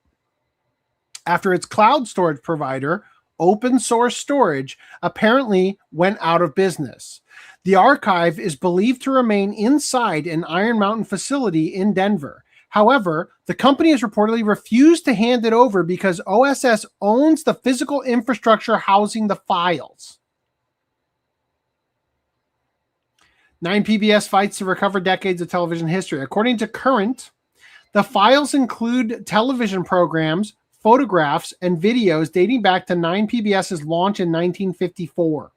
after its cloud storage provider, Open Source Storage, apparently went out of business. The archive is believed to remain inside an Iron Mountain facility in Denver. However, the company has reportedly refused to hand it over because OSS owns the physical infrastructure housing the files. 9PBS fights to recover decades of television history. According to Current, the files include television programs, photographs, and videos dating back to 9PBS's launch in 1954.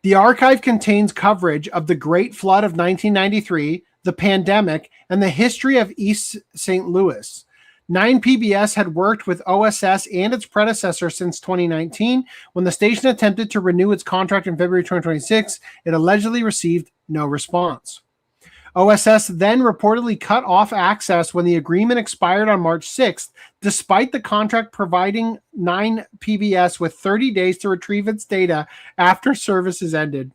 The archive contains coverage of the Great Flood of 1993, the pandemic, and the history of East St. Louis. 9PBS had worked with OSS and its predecessor since 2019. When the station attempted to renew its contract in February 2026, it allegedly received no response. OSS then reportedly cut off access when the agreement expired on March 6th, despite the contract providing 9PBS with 30 days to retrieve its data after services ended.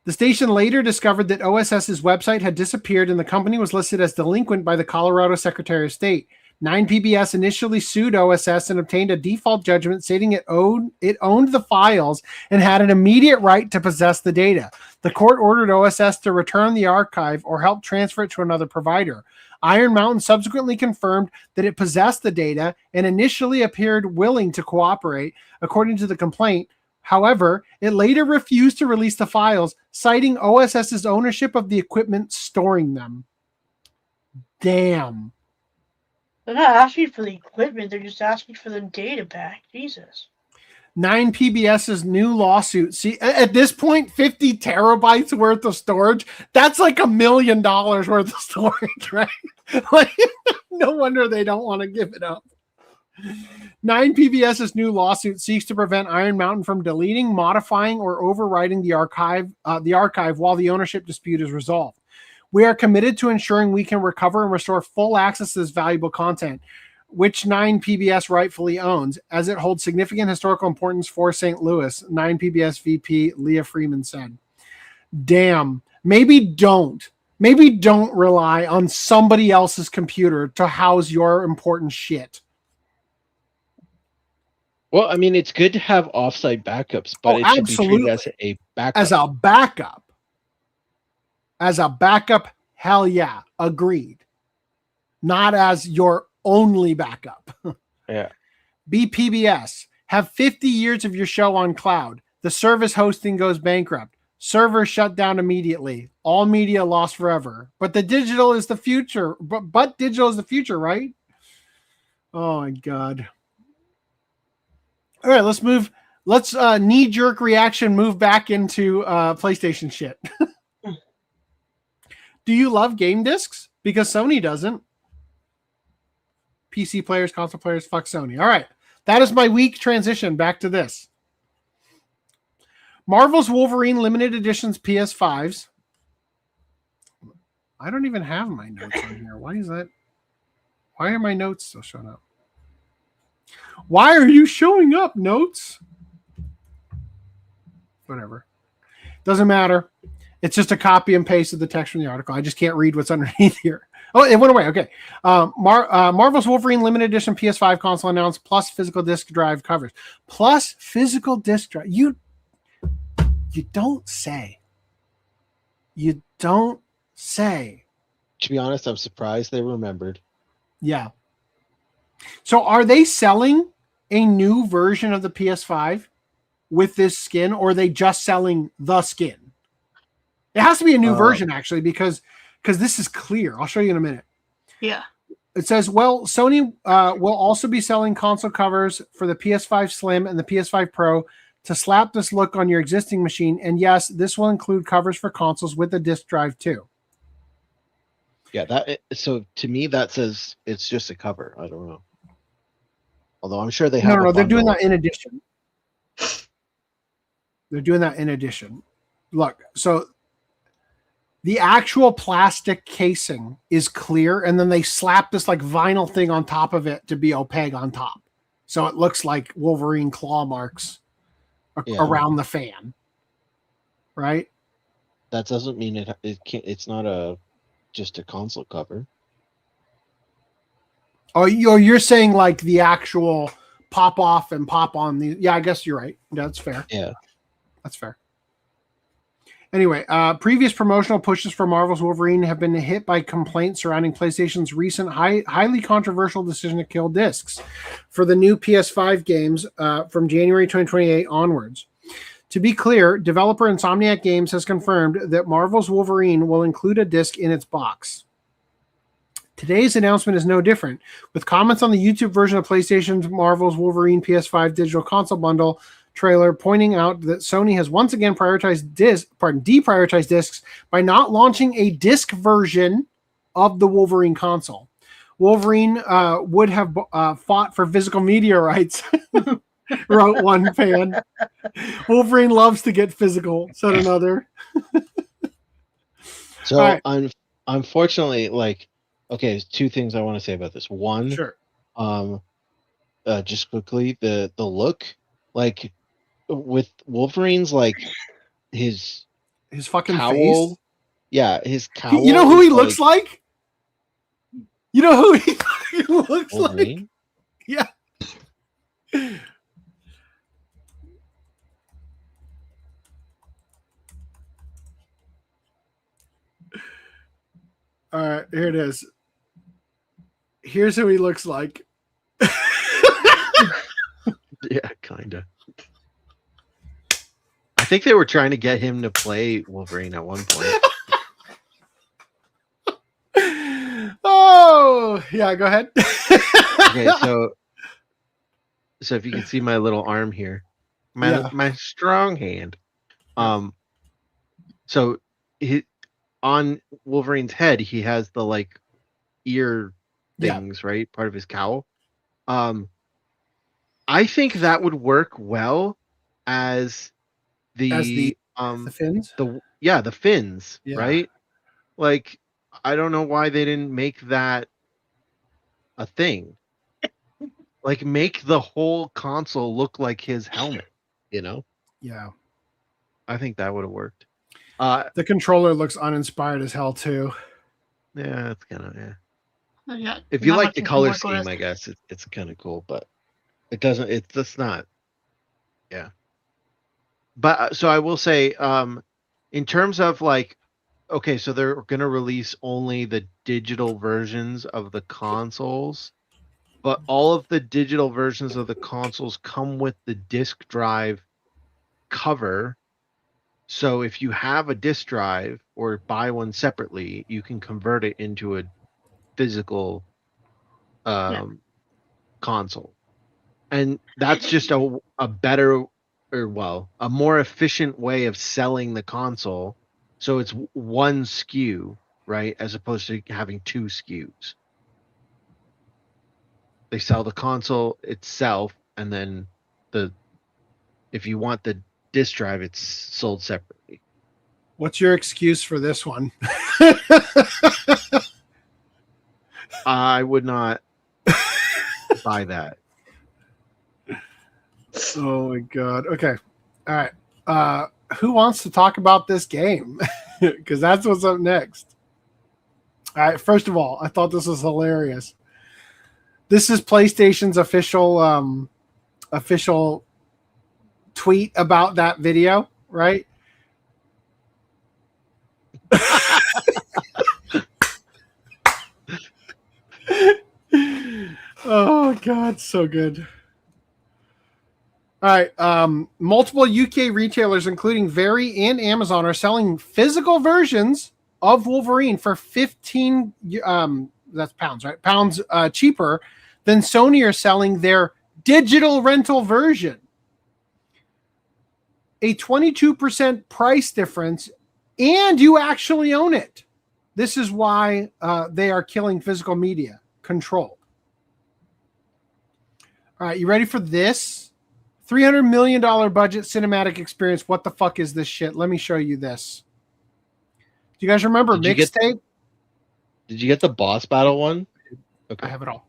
The station later discovered that OSS's website had disappeared and the company was listed as delinquent by the Colorado Secretary of State. 9PBS initially sued OSS and obtained a default judgment stating it owned the files and had an immediate right to possess the data. The court ordered OSS to return the archive or help transfer it to another provider. Iron Mountain subsequently confirmed that it possessed the data and initially appeared willing to cooperate, according to the complaint. However, it later refused to release the files, citing OSS's ownership of the equipment storing them. Damn. They're not asking for the equipment, they're just asking for the data back. Jesus. 9PBS's new lawsuit. See, at this point, 50 terabytes worth of storage, that's like $1 million worth of storage, right? Like, no wonder they don't want to give it up. 9PBS's new lawsuit seeks to prevent Iron Mountain from deleting, modifying, or overriding the archive while the ownership dispute is resolved. We are committed to ensuring we can recover and restore full access to this valuable content, which 9PBS rightfully owns, as it holds significant historical importance for St. Louis, 9PBS VP Leah Freeman said. Damn. Maybe don't rely on somebody else's computer to house your important shit. Well, I mean, it's good to have offsite backups, but it should be treated as a backup. As a backup, hell yeah, agreed. Not as your only backup. Yeah. BPBS, have 50 years of your show on cloud. The service hosting goes bankrupt. Server shut down immediately. All media lost forever. But the digital is the future. But digital is the future, right? Oh my God. All right, let's move. Let's knee-jerk reaction move back into PlayStation shit. Do you love game discs? Because Sony doesn't. PC players, console players, fuck Sony. All right. That is my week transition. Back to this. Marvel's Wolverine limited editions PS5s. I don't even have my notes on here. Why is that? Why are my notes still showing up? Why are you showing up, notes? Whatever. Doesn't matter. It's just a copy and paste of the text from the article. I just can't read what's underneath here. Oh, it went away. Okay. Marvel's Wolverine limited edition PS5 console announced, plus physical disc drive covers. Plus physical disc drive. You don't say. You don't say. To be honest, I'm surprised they remembered. Yeah. So are they selling a new version of the PS5 with this skin, or are they just selling the skin? It has to be a new version, actually, because this is clear. I'll show you in a minute. Yeah. It says, well, Sony will also be selling console covers for the PS5 Slim and the PS5 Pro to slap this look on your existing machine. And yes, this will include covers for consoles with a disc drive too. Yeah, so to me that says it's just a cover. I don't know. Although I'm sure they have. No, they're doing that in addition. They're doing that in addition. Look, so the actual plastic casing is clear, and then they slap this like vinyl thing on top of it to be opaque on top. So it looks like Wolverine claw marks around the fan. Right? That doesn't mean it can't, it's not just a console cover. Oh, you're saying like the actual pop off and pop on the. Yeah, I guess you're right. That's fair. Yeah. That's fair. Anyway, previous promotional pushes for Marvel's Wolverine have been hit by complaints surrounding PlayStation's recent highly controversial decision to kill discs for the new PS5 games from January 2028 onwards. To be clear, developer Insomniac Games has confirmed that Marvel's Wolverine will include a disc in its box. Today's announcement is no different, with comments on the YouTube version of PlayStation's Marvel's Wolverine PS5 digital console bundle trailer pointing out that Sony has once again deprioritized discs by not launching a disc version of the Wolverine console. Wolverine would have fought for physical media rights, wrote one fan. Wolverine loves to get physical, said another. So unfortunately, like, okay, there's two things I want to say about this. One, sure. Just quickly, the look, like, with Wolverine's, like, his fucking cowl, face. Yeah, his cowl. You know who he looks like? You know who he looks Wolverine? like? Yeah. All right, here it is. Here's who he looks like. Yeah, kind of. I think they were trying to get him to play Wolverine at one point. Oh, yeah, go ahead. Okay, so if you can see my little arm here, my strong hand. So on Wolverine's head, he has the, like, ear things, right? Part of his cowl. I think that would work well as the fins. The fins, Yeah. right? Like, I don't know why they didn't make that a thing. Like, make the whole console look like his helmet, you know? Yeah. I think that would have worked. The controller looks uninspired as hell too. Yeah, it's kind of Yeah, if you not like much the you can color work scheme, with. I guess it's kind of cool, but it doesn't. It's just not. Yeah. But so I will say, in terms of, like, okay, so they're going to release only the digital versions of the consoles, but all of the digital versions of the consoles come with the disk drive cover. So if you have a disk drive or buy one separately, you can convert it into a physical console. And that's just a better, or, well, a more efficient way of selling the console. So it's one SKU, right? As opposed to having two SKUs. They sell the console itself, and then if you want the disk drive, it's sold separately. What's your excuse for this one? I would not buy that. Oh my god. Okay. All right. Who wants to talk about this game? Because that's what's up next. All right. First of all, I thought this was hilarious. This is PlayStation's official tweet about that video, right? Oh god, so good. All right. Multiple UK retailers, including Very and Amazon, are selling physical versions of Wolverine for 15 that's pounds, right? Pounds cheaper than Sony are selling their digital rental version. A 22% price difference, and you actually own it. This is why they are killing physical media. Control. All right, you ready for this? $300 million budget cinematic experience. What the fuck is this shit? Let me show you this. Do you guys remember Mixtape? Did you get the boss battle one? Okay. I have it all.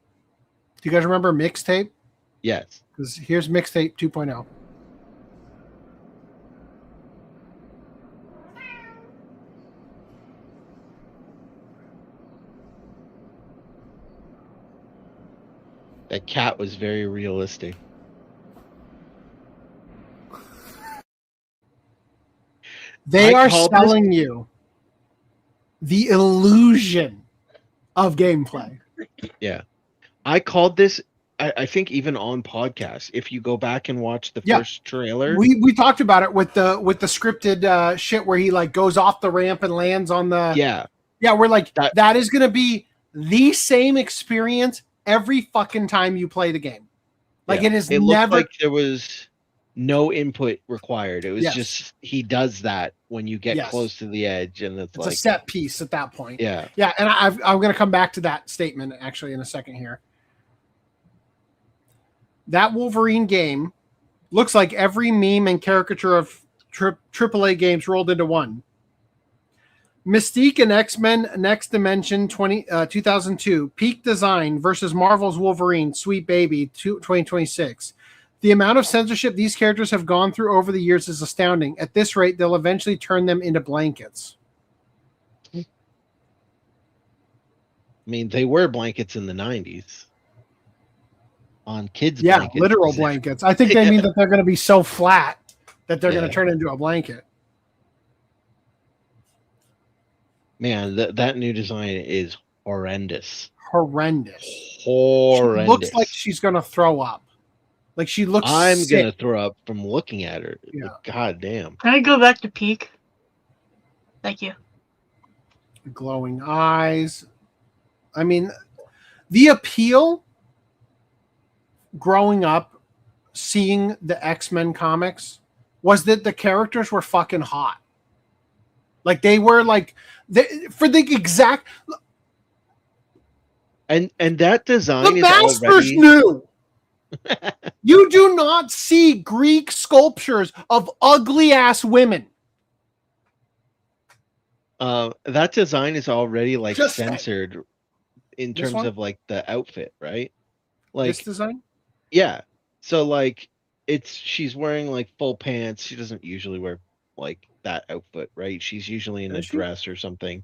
Do you guys remember Mixtape? Yes. Because here's Mixtape 2.0. That cat was very realistic. They are selling you the illusion of gameplay. Yeah. I called this, I think even on podcast, if you go back and watch the first trailer. We talked about it with the scripted shit where he like goes off the ramp and lands on the... Yeah, we're like, that is going to be the same experience every fucking time you play the game. Like it looked like there was no input required. It was just he does that when you get close to the edge, and it's like a set piece at that point. Yeah. And I'm going to come back to that statement actually in a second here. That Wolverine game looks like every meme and caricature of AAA games rolled into one. Mystique and X-Men Next Dimension 2002 peak design versus Marvel's Wolverine Sweet Baby 2026. The amount of censorship these characters have gone through over the years is astounding. At this rate, they'll eventually turn them into blankets. I mean, they were blankets in the 90s. On kids' blankets. Literal blankets. I think they mean that they're going to be so flat that they're going to turn into a blanket. Man, that new design is horrendous. Horrendous. Horrendous. She looks like she's going to throw up. Like she looks I'm going to throw up from looking at her. Yeah. God damn. Can I go back to peak? Thank you. Glowing eyes. I mean, the appeal growing up seeing the X-Men comics was that the characters were fucking hot. Like they were like for the exact and that design the is masters already... knew. You do not see Greek sculptures of ugly ass women. That design is already like Just censored in terms of like the outfit, right? Like this design? Yeah. So like she's wearing like full pants. She doesn't usually wear like that outfit, right? She's usually in a dress or something.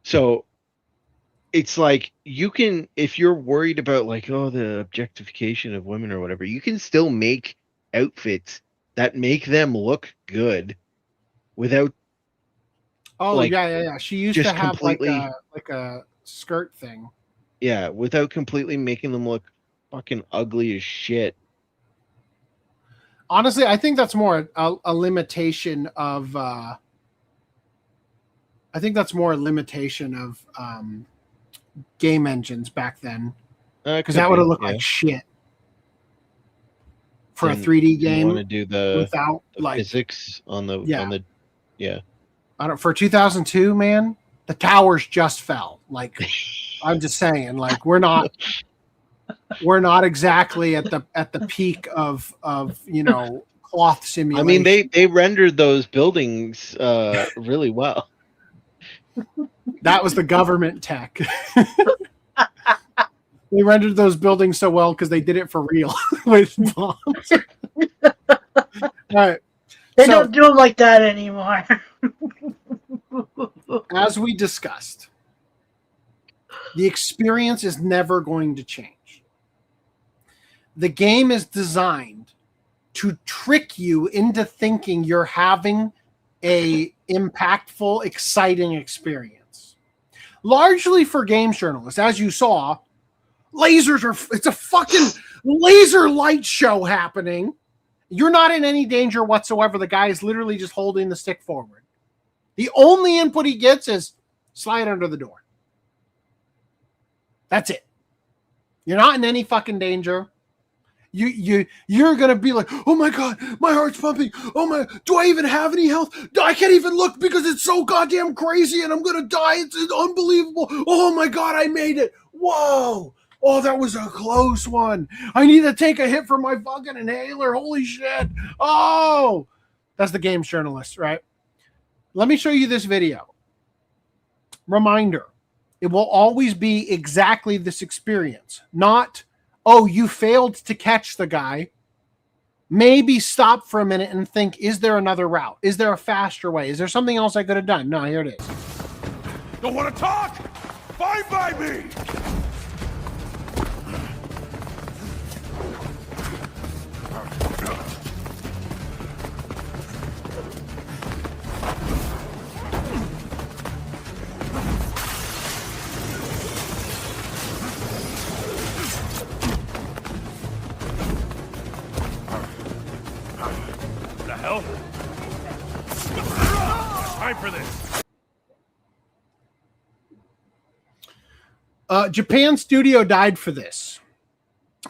So it's like you can, if you're worried about like, oh, the objectification of women or whatever, you can still make outfits that make them look good without. Oh, like, yeah. She used to have like a skirt thing. Yeah, without completely making them look fucking ugly as shit. Honestly, I think that's more a limitation of. I think that's more a limitation of game engines back then, because that would have looked like shit for a 3D game. You want to do without like physics on the I don't, for 2002, man, the towers just fell. Like I'm just saying, like we're not exactly at the peak of cloth simulation. I mean, they rendered those buildings really well. That was the government tech. They rendered those buildings so well because they did it for real with bombs. All right. They don't do them like that anymore. As we discussed, the experience is never going to change. The game is designed to trick you into thinking you're having a impactful, exciting experience. Largely for games journalists, as you saw, it's a fucking laser light show happening. You're not in any danger whatsoever. The guy is literally just holding the stick forward. The only input he gets is slide under the door. That's it. You're not in any fucking danger. You're gonna be like, oh my god, my heart's pumping. Oh my, do I even have any health? I can't even look because it's so goddamn crazy and I'm gonna die. It's unbelievable. Oh my god, I made it. Whoa. Oh, that was a close one. I need to take a hit from my fucking inhaler. Holy shit. Oh, that's the games journalist, right? Let me show you this video. Reminder, it will always be exactly this experience. Not, oh, you failed to catch the guy. Maybe stop for a minute and think, is there another route? Is there a faster way? Is there something else I could have done? No, here it is. Don't want to talk? Fine by me! hell? Time for this. Japan studio died for this.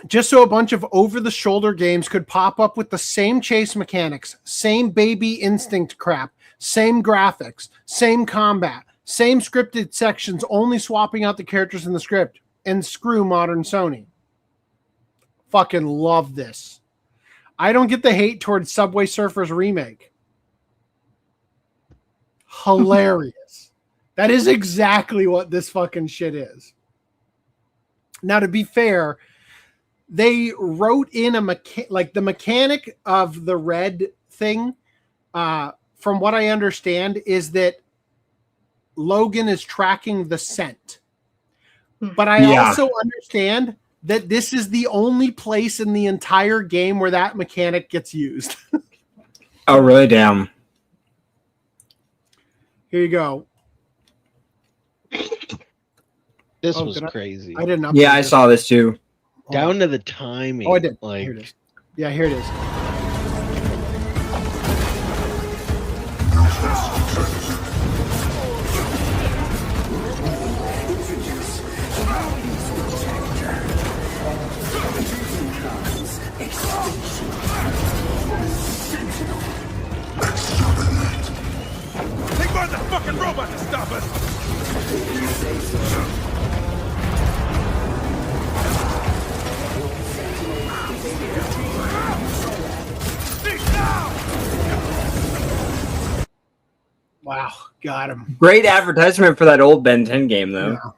Just so a bunch of over-the-shoulder games could pop up with the same chase mechanics, same baby instinct crap, same graphics, same combat, same scripted sections, only swapping out the characters in the script, and screw modern Sony. Fucking love this. I don't get the hate towards Subway Surfers remake. Hilarious. That is exactly what this fucking shit is. Now, to be fair, they wrote in the mechanic of the red thing, from what I understand, is that Logan is tracking the scent. But I also understand that this is the only place in the entire game where that mechanic gets used. Oh, really? Damn. Here you go. This was crazy. I didn't. Yeah, I saw this too. Down to the timing. Oh, I did. Like, Here it is. Yeah, here it is. Take more than the fucking robot to stop us. Wow, got him. Great advertisement for that old Ben 10 game, though. Yeah.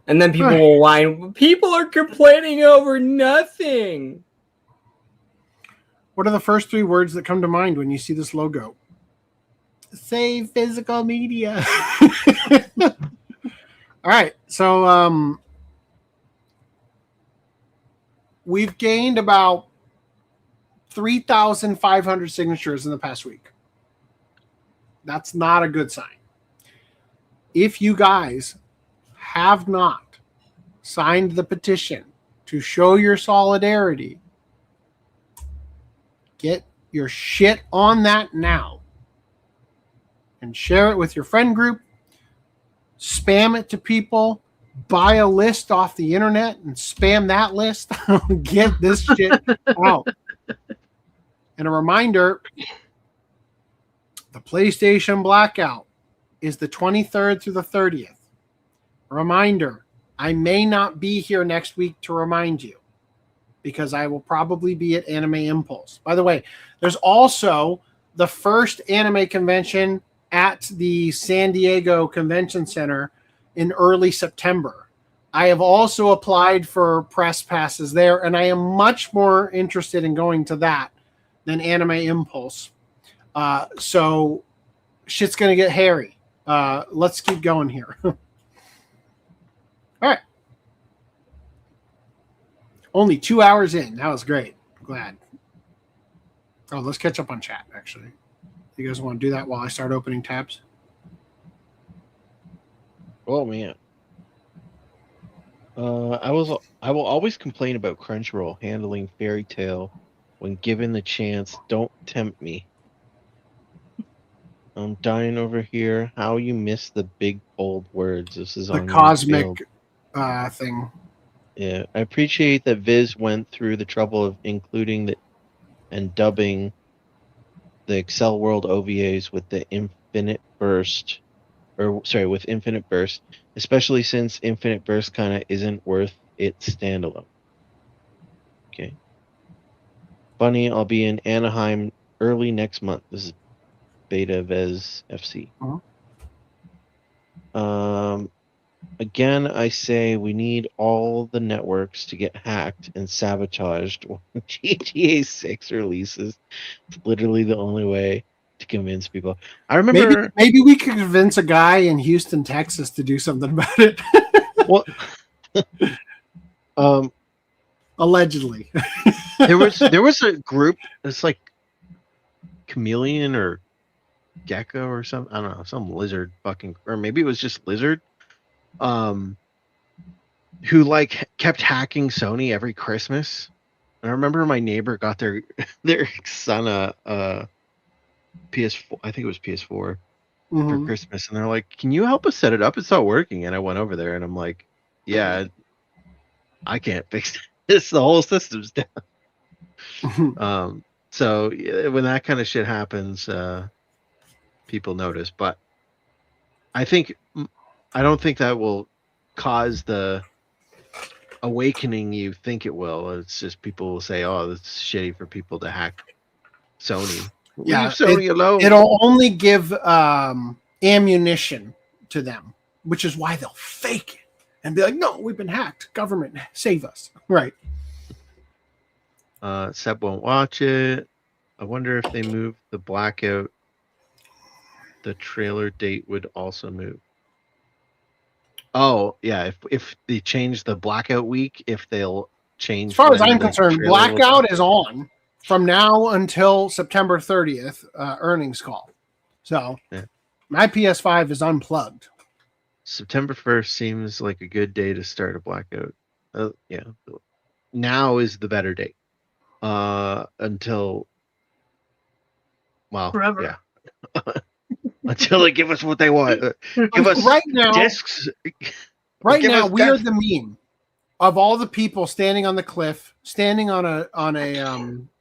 And then people will whine, people are complaining over nothing. What are the first three words that come to mind when you see this logo? Save physical media. All right, so we've gained about 3,500 signatures in the past week. That's not a good sign. If you guys have not signed the petition to show your solidarity, get your shit on that now and share it with your friend group. Spam it to people. Buy a list off the internet and spam that list. Get this shit out. And a reminder, the PlayStation Blackout is the 23rd through the 30th. A reminder, I may not be here next week to remind you because I will probably be at Anime Impulse. By the way, there's also the first anime convention at the San Diego Convention Center in early September. I have also applied for press passes there, and I am much more interested in going to that than Anime Impulse. So shit's going to get hairy. Let's keep going here. All right. Only 2 hours in. That was great. Glad. Oh, let's catch up on chat, actually. You guys want to do that while I start opening tabs? oh man. I will always complain about Crunchyroll handling Fairy Tail when given the chance. Don't tempt me. I'm dying over here. How you missed the big bold words. This is The on cosmic thing. Yeah, I appreciate that Viz went through the trouble of including and dubbing the Excel World OVAs with the Infinite Burst, with Infinite Burst, especially since Infinite Burst kind of isn't worth it standalone. Okay. Bunny, I'll be in Anaheim early next month. This is Beta Vez FC. Again, I say we need all the networks to get hacked and sabotaged when GTA 6 releases. It's literally the only way to convince people. I remember maybe we could convince a guy in Houston, Texas, to do something about it. Well, allegedly, there was a group. It's like Chameleon or Gecko or something. I don't know, some lizard fucking, or maybe it was just lizard. Who like kept hacking Sony every Christmas I remember my neighbor got their son a PS4. I think it was PS4 for Christmas, and they're like, "Can you help us set it up? It's not working." And I went over there, and I'm like, "Yeah, I can't fix this. The whole system's down." So when that kind of shit happens, people notice. But I don't think that will cause the awakening you think it will. It's just people will say, "Oh, it's shitty for people to hack Sony." Yeah, leave Sony alone. It'll only give ammunition to them, which is why they'll fake it and be like, "No, we've been hacked. Government, save us!" Right. Seb won't watch it. I wonder if they move the blackout, the trailer date would also move. Oh yeah, if they change the blackout week, if they'll change. As far as I'm concerned, blackout is on from now until September 30th earnings call. So my PS5 is unplugged. September 1st seems like a good day to start a blackout. Yeah, now is the better date. Until forever. Yeah. Until they give us what they want. Give us right now, discs. Right now, we are the meme of all the people standing on the cliff, standing on a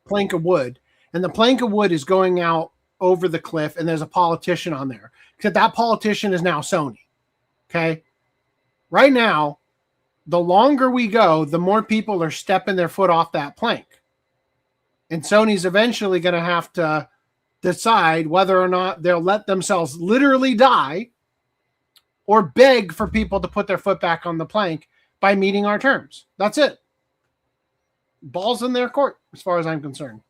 plank of wood, and the plank of wood is going out over the cliff, and there's a politician on there. Except that politician is now Sony. Okay? Right now, the longer we go, the more people are stepping their foot off that plank. And Sony's eventually going to have to decide whether or not they'll let themselves literally die or beg for people to put their foot back on the plank by meeting our terms. That's it. Ball's in their court, as far as I'm concerned.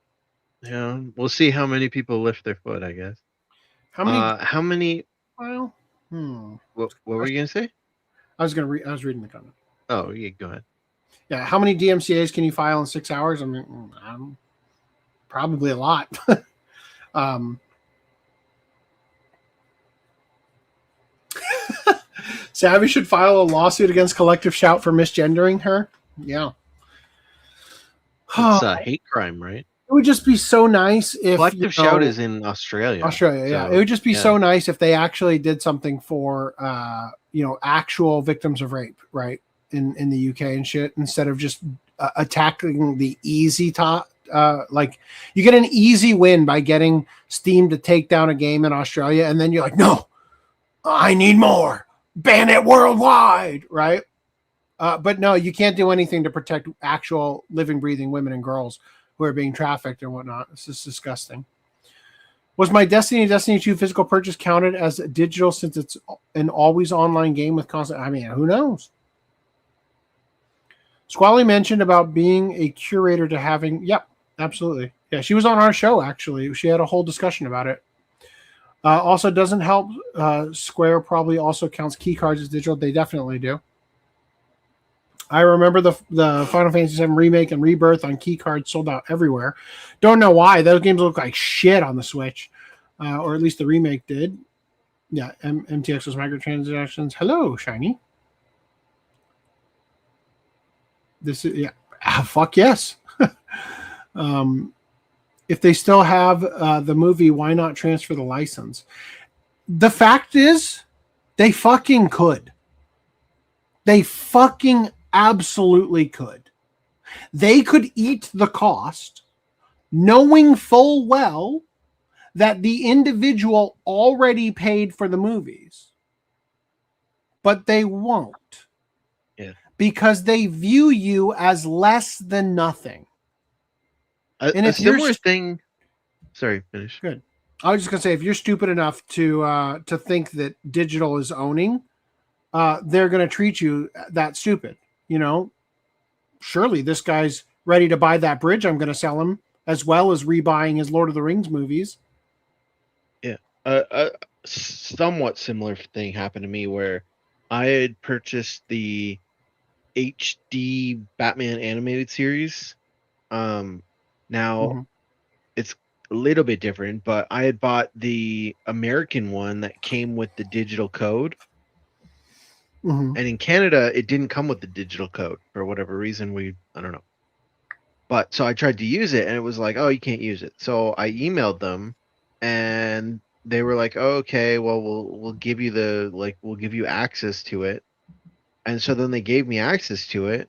Yeah, we'll see how many people lift their foot, I guess. How many? How many? Well, What were you gonna say? I was reading the comment. Oh, yeah, go ahead. Yeah, how many DMCAs can you file in 6 hours? I mean, probably a lot. Savvy should file a lawsuit against Collective Shout for misgendering her. Yeah. It's a hate crime, right? It would just be so nice if Collective Shout is in Australia. Yeah. It would just be so nice if they actually did something for actual victims of rape, right? In the UK and shit, instead of just attacking the easy top. Like you get an easy win by getting Steam to take down a game in Australia, and then you're like, no, I need more. Ban it worldwide, right? But no, you can't do anything to protect actual living, breathing women and girls who are being trafficked and whatnot. This is disgusting. Was my Destiny 2 physical purchase counted as digital since it's an always online game with constant? I mean, who knows? Squally mentioned about being a curator to having. Yep, absolutely. Yeah, she was on our show, actually. She had a whole discussion about it. Also, doesn't help. Square probably also counts key cards as digital. They definitely do. I remember the Final Fantasy VII Remake and Rebirth on key cards sold out everywhere. Don't know why. Those games look like shit on the Switch. Or at least the remake did. Yeah, MTX was microtransactions. Hello, Shiny. This is, yeah. Fuck yes. If they still have the movie, why not transfer the license? The fact is, they fucking could. They fucking absolutely could. They could eat the cost, knowing full well that the individual already paid for the movies. But they won't. Yeah. Because they view you as less than nothing. A similar thing. Sorry, finish. Good. I was just gonna say, if you're stupid enough to think that digital is owning, they're gonna treat you that stupid. You know, surely this guy's ready to buy that bridge I'm gonna sell him, as well as rebuying his Lord of the Rings movies. Yeah, a somewhat similar thing happened to me where I had purchased the HD Batman animated series. Now it's a little bit different, but I had bought the American one that came with the digital code. And in Canada, it didn't come with the digital code for whatever reason. I don't know. But so I tried to use it, and it was like, oh, you can't use it. So I emailed them, and they were like, oh, okay, well, we'll give you we'll give you access to it. And so then they gave me access to it,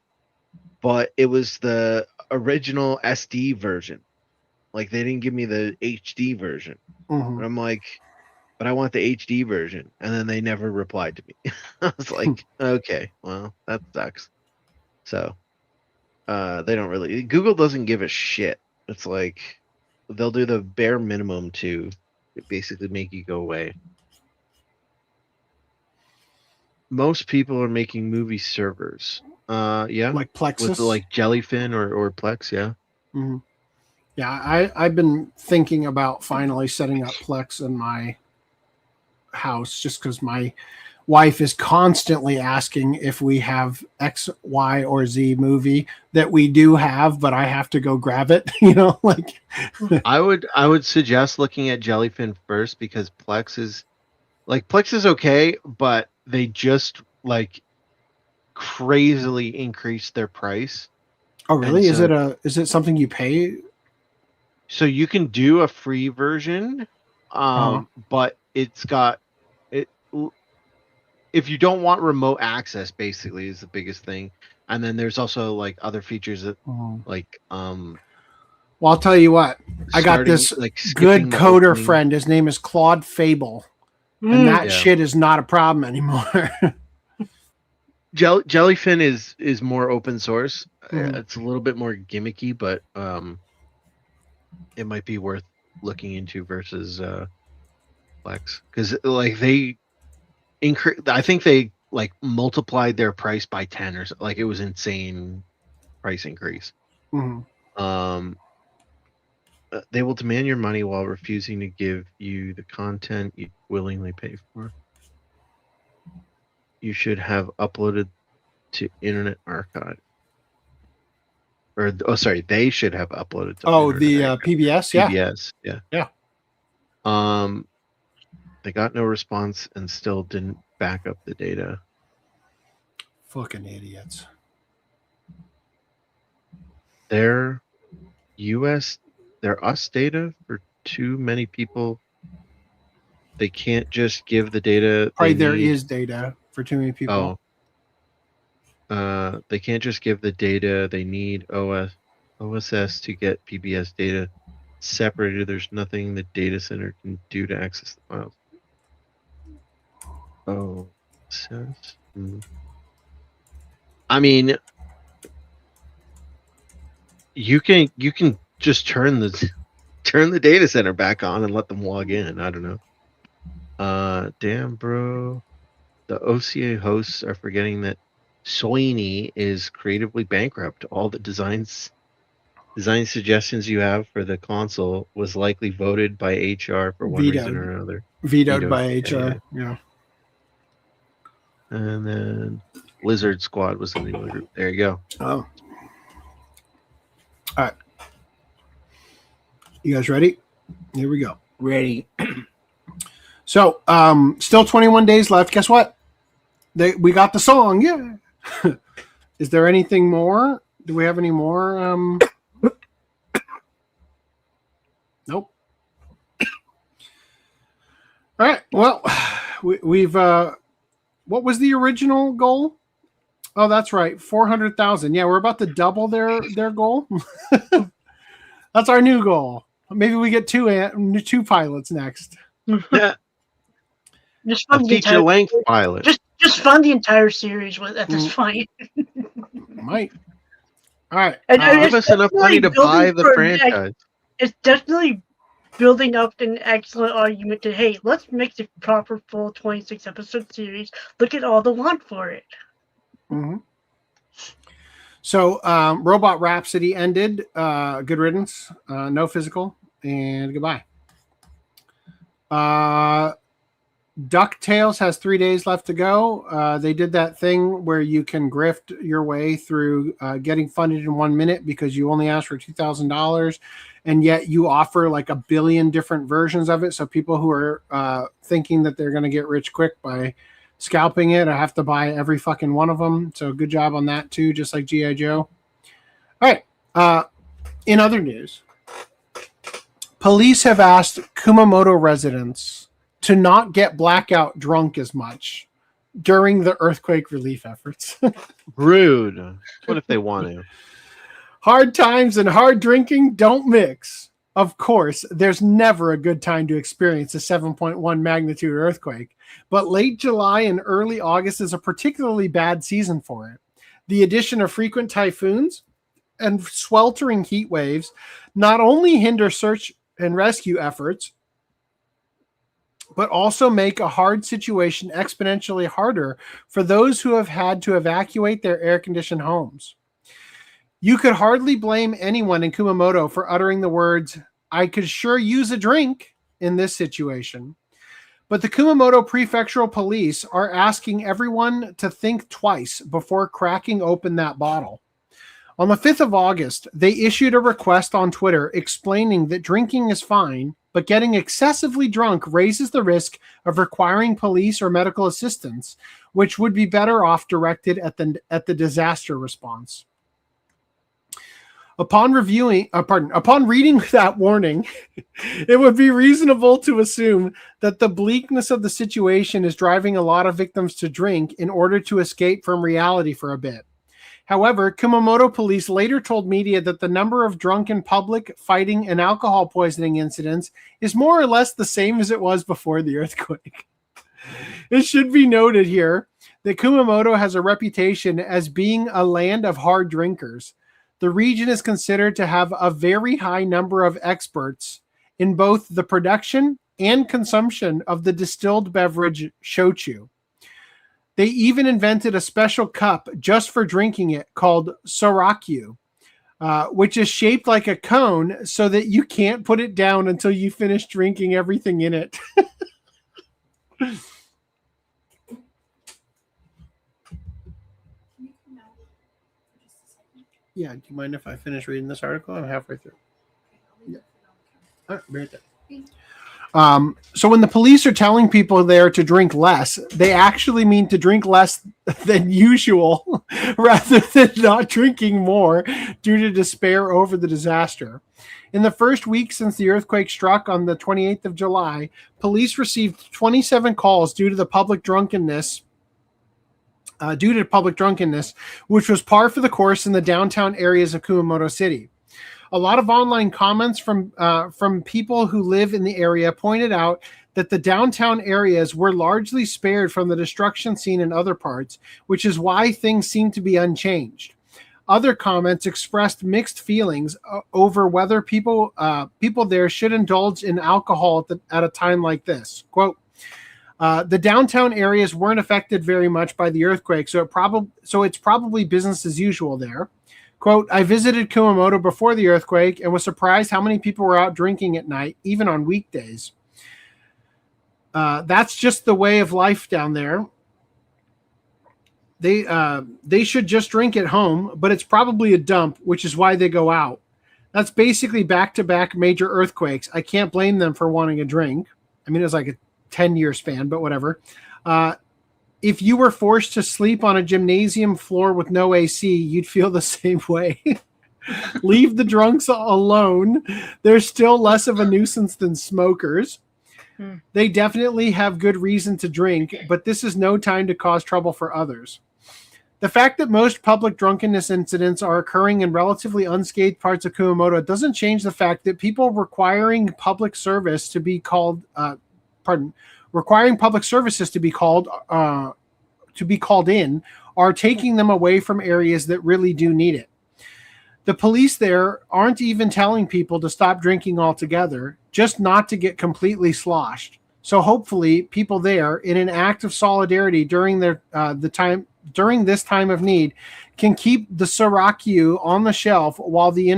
but it was the original SD version. Like they didn't give me the HD version. And I'm like, but I want the HD version. And then they never replied to me. I was like, okay, well, that sucks. So they don't really, Google doesn't give a shit. It's like they'll do the bare minimum to basically make you go away. Most people are making movie servers. Yeah. Like Plexus? With like Jellyfin or Plex, yeah. Mm-hmm. Yeah, I've been thinking about finally setting up Plex in my house just because my wife is constantly asking if we have X, Y, or Z movie that we do have, but I have to go grab it. You know, like I would suggest looking at Jellyfin first because Plex is okay, but they just like crazily increased their price. Oh, really? Is it something you pay? So you can do a free version, but it's got it. If you don't want remote access, basically, is the biggest thing. And then there's also like other features that, like, Well, I'll tell you what. I got this good coder friend. His name is Claude Fable, and that shit is not a problem anymore. Jellyfin is more open source. It's a little bit more gimmicky, but it might be worth looking into versus Plex because like they increase. I think they like multiplied their price by 10 or so. Like it was insane price increase. They will demand your money while refusing to give you the content you willingly pay for. You should have uploaded to Internet Archive. They should have uploaded to the PBS, yeah. PBS, yeah. They got no response and still didn't back up the data. Fucking idiots. Their US data for too many people. They can't just give the data. There is data for too many people. They can't just give the data. They need OSS to get PBS data separated. There's nothing the data center can do to access the files. OSS. I mean, you can just turn the data center back on and let them log in. I don't know. Damn, bro. The OCA hosts are forgetting that Soini is creatively bankrupt. All the design suggestions you have for the console was likely voted by HR for one reason or another. Vetoed by HR, yeah. And then Lizard Squad was the name of the group. There you go. Oh. All right. You guys ready? Here we go. Ready. So, still 21 days left. Guess what? We got the song. Yeah. Is there anything more? Do we have any more? Nope. All right. Well, we've what was the original goal? Oh, that's right. 400,000. Yeah, we're about to double their goal. That's our new goal. Maybe we get two pilots next. Yeah. Just fund the feature length pilot. Just fund the entire series at this point. Might. All right. Give us enough money to buy the franchise. It's definitely building up an excellent argument to, hey, let's make the proper full 26 episode series. Look at all the want for it. Mm-hmm. So, Robot Rhapsody ended. Good riddance. No physical. And goodbye. DuckTales has 3 days left to go. They did that thing where you can grift your way through getting funded in 1 minute because you only asked for $2,000, and yet you offer like a billion different versions of it. So people who are thinking that they're going to get rich quick by scalping it, I have to buy every fucking one of them. So good job on that too, just like G.I. Joe. All right. In other news, police have asked Kumamoto residents to not get blackout drunk as much during the earthquake relief efforts. Rude. What if they want to? Hard times and hard drinking don't mix. Of course, there's never a good time to experience a 7.1 magnitude earthquake, but late July and early August is a particularly bad season for it. The addition of frequent typhoons and sweltering heat waves not only hinder search and rescue efforts, but also make a hard situation exponentially harder for those who have had to evacuate their air-conditioned homes. You could hardly blame anyone in Kumamoto for uttering the words, "I could sure use a drink," in this situation. But the Kumamoto Prefectural Police are asking everyone to think twice before cracking open that bottle. On the 5th of August, they issued a request on Twitter explaining that drinking is fine, but getting excessively drunk raises the risk of requiring police or medical assistance, which would be better off directed at the disaster response. Upon reading that warning, it would be reasonable to assume that the bleakness of the situation is driving a lot of victims to drink in order to escape from reality for a bit. However, Kumamoto police later told media that the number of drunken public fighting and alcohol poisoning incidents is more or less the same as it was before the earthquake. It should be noted here that Kumamoto has a reputation as being a land of hard drinkers. The region is considered to have a very high number of experts in both the production and consumption of the distilled beverage shochu. They even invented a special cup just for drinking it called sorakyu, which is shaped like a cone so that you can't put it down until you finish drinking everything in it. Yeah, do you mind if I finish reading this article? I'm halfway through. Yeah. All right, right there. So when the police are telling people there to drink less, they actually mean to drink less than usual rather than not drinking more due to despair over the disaster. In the first week since the earthquake struck on the 28th of July, police received 27 calls due to public drunkenness, which was par for the course in the downtown areas of Kumamoto City. A lot of online comments from people who live in the area pointed out that the downtown areas were largely spared from the destruction seen in other parts, which is why things seem to be unchanged. Other comments expressed mixed feelings over whether people there should indulge in alcohol at a time like this. Quote, the downtown areas weren't affected very much by the earthquake, so it's probably business as usual there. Quote, I visited Kumamoto before the earthquake and was surprised how many people were out drinking at night, even on weekdays. That's just the way of life down there. They should just drink at home, but it's probably a dump, which is why they go out. That's basically back-to-back major earthquakes. I can't blame them for wanting a drink. I mean, it was like a 10-year span, but whatever. If you were forced to sleep on a gymnasium floor with no AC, you'd feel the same way. Leave the drunks alone. They're still less of a nuisance than smokers. They definitely have good reason to drink, but this is no time to cause trouble for others. The fact that most public drunkenness incidents are occurring in relatively unscathed parts of Kumamoto doesn't change the fact that people requiring public service to be called requiring public services to be called in are taking them away from areas that really do need it. The police there aren't even telling people to stop drinking altogether, just not to get completely sloshed. So hopefully people there, in an act of solidarity during this time of need, can keep the sorakyu on the shelf while the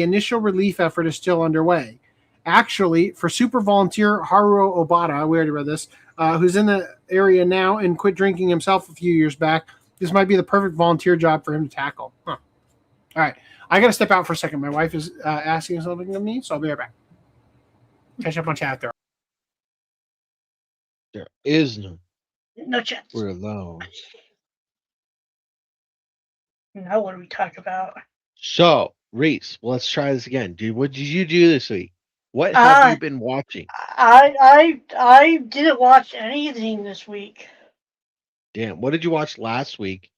initial relief effort is still underway. Actually, for super volunteer Haruo Obata, we already read this, who's in the area now and quit drinking himself a few years back, this might be the perfect volunteer job for him to tackle. Huh. All right. I got to step out for a second. My wife is asking something of me, so I'll be right back. Catch up on chat there. There is no chat. We're alone. Now what do we talk about? So, Reese, let's try this again, dude. What did you do this week? What have you been watching? I didn't watch anything this week. Damn, what did you watch last week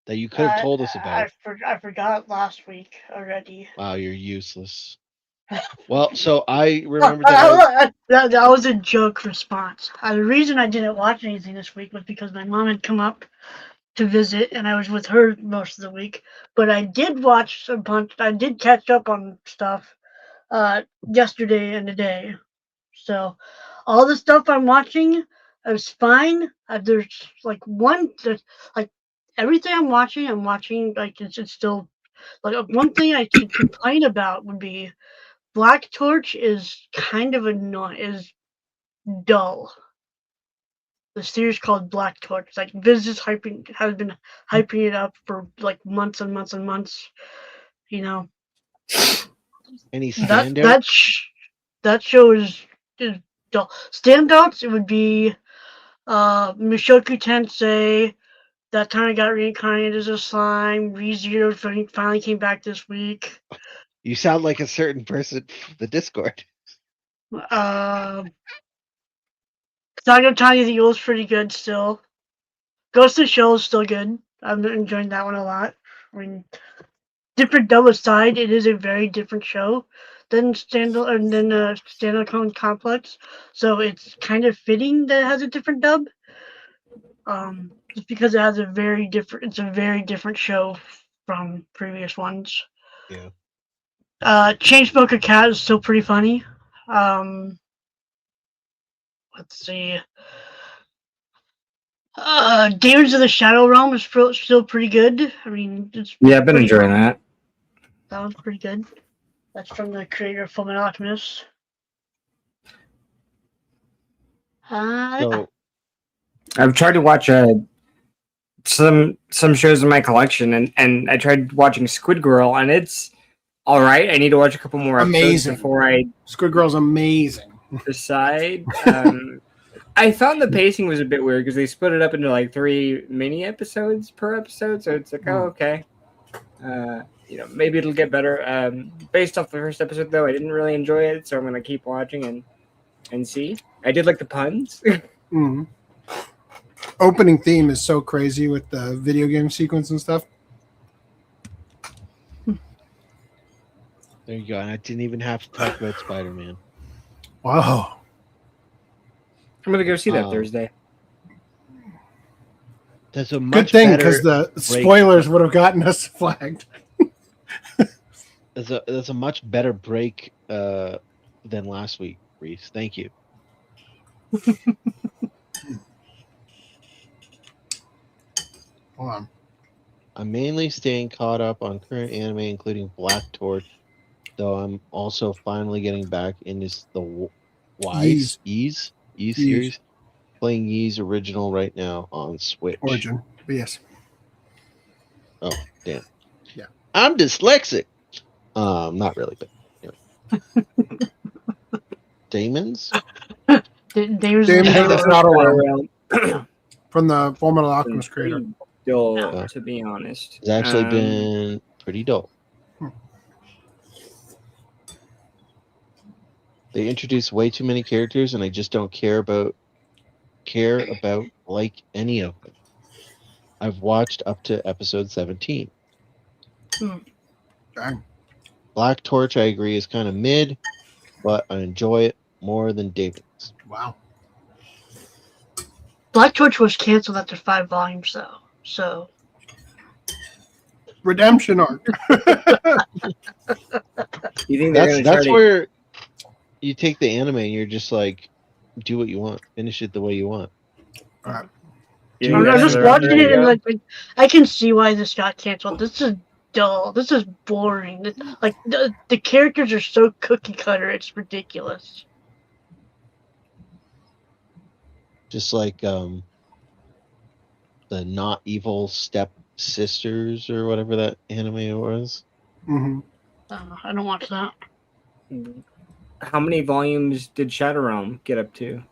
that you could have told us about? I forgot last week already. Wow, you're useless. Well, so I remember that. That was a joke response. The reason I didn't watch anything this week was because my mom had come up to visit, and I was with her most of the week. But I did watch a bunch. I did catch up on stuff yesterday and today. So all the stuff I'm watching is fine. There's like everything I'm watching like it's still like one thing I can complain about would be Black Torch is kind of annoying, is dull. The series called Black Torch, like Viz has been hyping it up for like months and months and months. You know, Any standouts? That show is dull. Standouts, it would be Mushoku Tensei. That time I got reincarnated as a slime. ReZero finally came back this week. You sound like a certain person from the Discord. Saga Tanya the Ewell's pretty good still. Ghost of the Shell is still good. I'm enjoying that one a lot. I mean, different dub aside, it is a very different show than Standalone Complex. So it's kind of fitting that it has a different dub. Just because it has it's a very different show from previous ones. Yeah. Chainsmoker Cat is still pretty funny. Let's see. Demons of the Shadow Realm is still pretty good. I mean, I've been enjoying that. That one's pretty good. That's from the creator of Fullmetal Alchemist. So, I've tried to watch some shows in my collection, and I tried watching Squid Girl, and it's all right. I need to watch a couple more episodes before Squid Girl's amazing. Decide. I found the pacing was a bit weird because they split it up into like 3 mini episodes per episode, so it's like, oh, okay. Maybe it'll get better. Based off the first episode, though, I didn't really enjoy it, so I'm gonna keep watching and see. I did like the puns. Mm-hmm. Opening theme is so crazy with the video game sequence and stuff. There you go. And I didn't even have to talk about Spider-Man. Wow. I'm gonna go see that Thursday. That's a much good thing because the spoilers would have gotten us flagged. That's a much better break than last week, Reese. Thank you. Hold on. I'm mainly staying caught up on current anime, including Black Torch, though I'm also finally getting back into the Ys series. Playing Ys original right now on Switch. Origin, but yes. Oh, damn. Yeah. I'm dyslexic. Not really, but anyway. Demons? Demons that's not around. From the Fullmetal Alchemist creator. Dull, to be honest. It's actually been pretty dull. They introduce way too many characters, and I just don't care about like any of them. I've watched up to episode 17. Dang. Black Torch, I agree, is kind of mid, but I enjoy it more than David's. Wow. Black Torch was canceled after 5 volumes, though. So. Redemption arc. You think that's where you take the anime and you're just like, do what you want, finish it the way you want. Right. I'm just watching it and like I can see why this got canceled. This is dull. This is boring. Like the characters are so cookie cutter. It's ridiculous. Just like the not evil step sisters or whatever that anime was. Mm-hmm. I don't watch that. How many volumes did Shadow Realm get up to?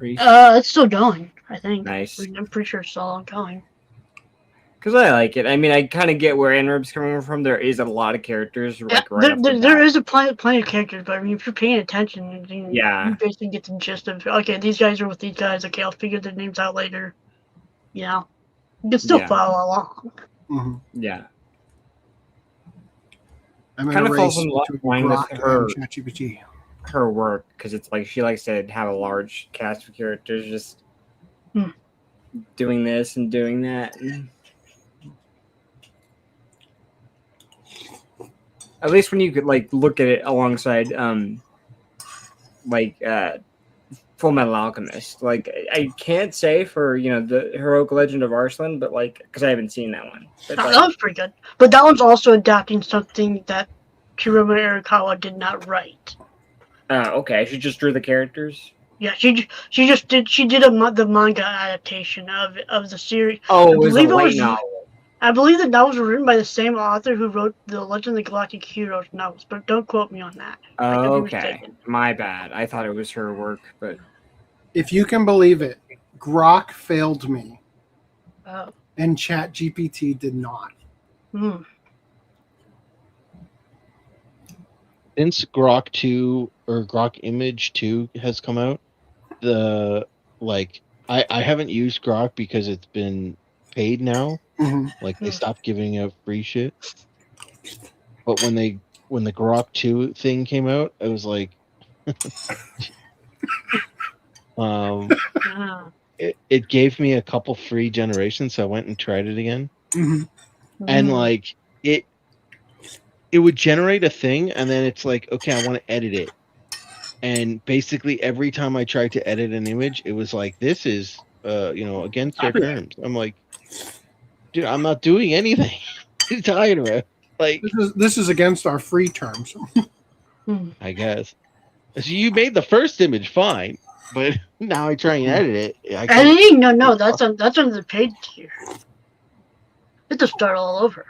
It's still going, I think. Nice. I'm pretty sure it's still ongoing. Because I like it. I mean, I kind of get where Anrub's coming from. There is a lot of characters. Like, right there is a plenty of characters, but I mean, if you're paying attention, you basically get the gist of, okay, these guys are with these guys. Okay, I'll figure their names out later. You know, you can still follow along. Mm-hmm. Yeah. I'm kind of falls in line with her work, because it's like she likes to have a large cast of characters just doing this and doing that. At least when you could like look at it alongside Full Metal Alchemist. Like, I can't say for, the Heroic Legend of Arslan, but like, because I haven't seen that one. But, that was pretty good. But that one's also adapting something that Kiruma Arakawa did not write. Okay. She just drew the characters? Yeah, she did the manga adaptation of the series. Oh, it was a light novel. I believe the novels were written by the same author who wrote the Legend of the Galactic Heroes novels, but don't quote me on that. Okay, my bad. I thought it was her work, but if you can believe it, Grok failed me, and ChatGPT did not. Since Grok 2 or Grok Image 2 has come out, I haven't used Grok because it's been paid now. Like, they stopped giving out free shit. But when the Grok 2 thing came out, I was like, it gave me a couple free generations, so I went and tried it again. And like it would generate a thing, and then it's like, okay, I want to edit it. And basically every time I tried to edit an image, it was like, this is against their terms. I'm like, dude, I'm not doing anything. What are you talking about? Like, this is against our free terms. I guess. So you made the first image fine, but now I try and edit it. Editing? No, that's under the paid tier. You have to start all over.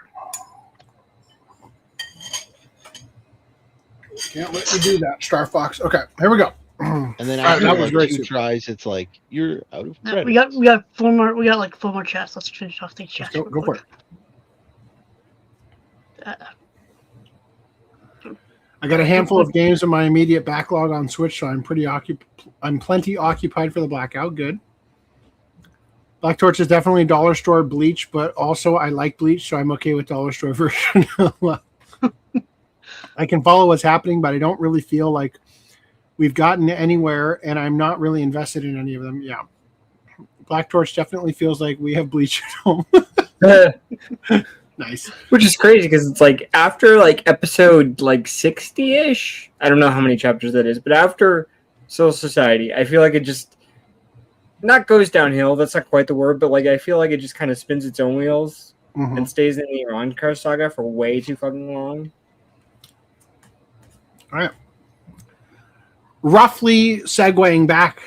Can't let you do that, Star Fox. Okay, here we go. And then after like 2 tries, it's like, you're out of credits. We got 4 more. We got like 4 more chats. Let's finish off these chats. Go for it. I got a handful of games in my immediate backlog on Switch, so I'm plenty occupied for the blackout. Good. Black Torch is definitely dollar store Bleach, but also I like Bleach, so I'm okay with dollar store version. I can follow what's happening, but I don't really feel like we've gotten anywhere, and I'm not really invested in any of them. Yeah. Black Torch definitely feels like we have Bleach at home. Nice. Which is crazy, because it's like after like episode like 60-ish, I don't know how many chapters that is, but after Soul Society, I feel like it just not goes downhill. That's not quite the word, but like I feel like it just kind of spins its own wheels and stays in the Ironclad saga for way too fucking long. All right. Roughly segueing back,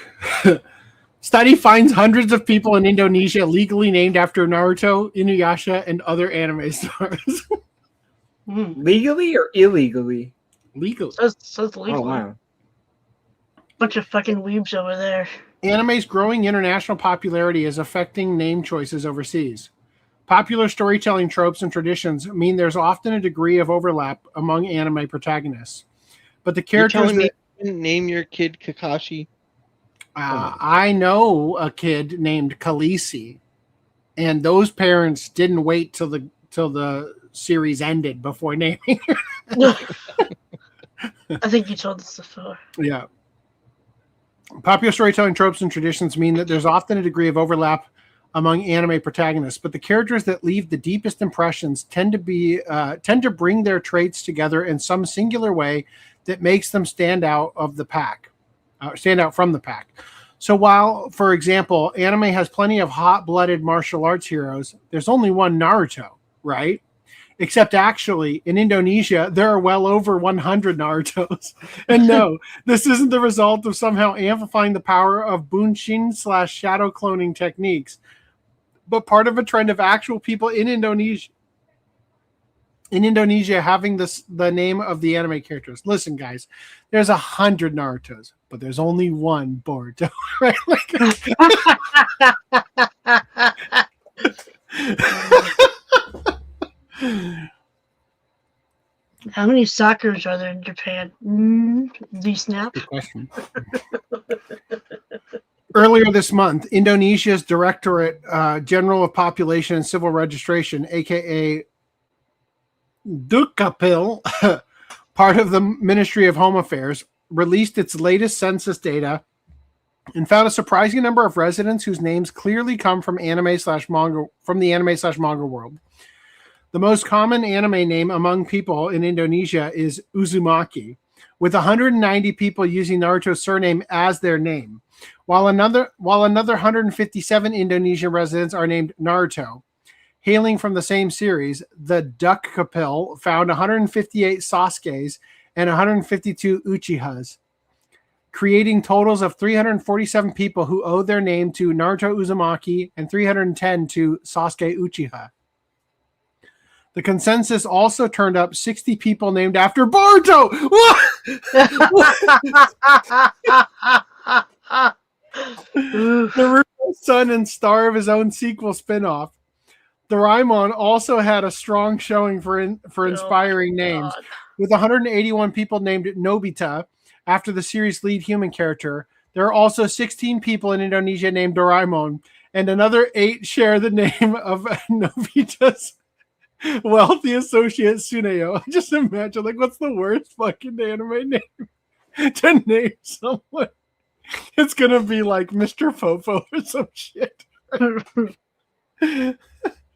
study finds hundreds of people in Indonesia legally named after Naruto, Inuyasha, and other anime stars. Legally or illegally? Legal. Says legal. Oh, wow. Bunch of fucking weebs over there. Anime's growing international popularity is affecting name choices overseas. Popular storytelling tropes and traditions mean there's often a degree of overlap among anime protagonists. But the characters name your kid Kakashi? I know a kid named Khaleesi, and those parents didn't wait till the series ended before naming her. I think you told us before. Yeah. Popular storytelling tropes and traditions mean that there's often a degree of overlap among anime protagonists, but the characters that leave the deepest impressions tend to bring their traits together in some singular way that makes them stand out from the pack. So while, for example, anime has plenty of hot-blooded martial arts heroes, there's only one Naruto, right? Except actually, in Indonesia, there are well over 100 Narutos. And no, this isn't the result of somehow amplifying the power of bunshin/shadow cloning techniques, but part of a trend of actual people in Indonesia having the name of the anime characters. Listen, guys, there's 100 Narutos, but there's only one Boruto, right? How many Sakuras are there in Japan? Z-Snap? Good question. Earlier this month, Indonesia's Directorate General of Population and Civil Registration, aka Dukcapil, part of the Ministry of Home Affairs, released its latest census data and found a surprising number of residents whose names clearly come from the anime/manga world. The most common anime name among people in Indonesia is Uzumaki, with 190 people using Naruto's surname as their name, while another 157 Indonesian residents are named Naruto. Hailing from the same series, the Dukcapil found 158 Sasukes and 152 Uchihas, creating totals of 347 people who owe their name to Naruto Uzumaki and 310 to Sasuke Uchiha. The consensus also turned up 60 people named after Boruto. Naruto's son and star of his own sequel spinoff. Doraemon also had a strong showing for inspiring names, with 181 people named Nobita after the series' lead human character. There are also 16 people in Indonesia named Doraemon, and another 8 share the name of Nobita's wealthy associate Suneo. Just imagine, like, what's the worst fucking anime name to name someone? It's gonna be like Mr. Fofo or some shit.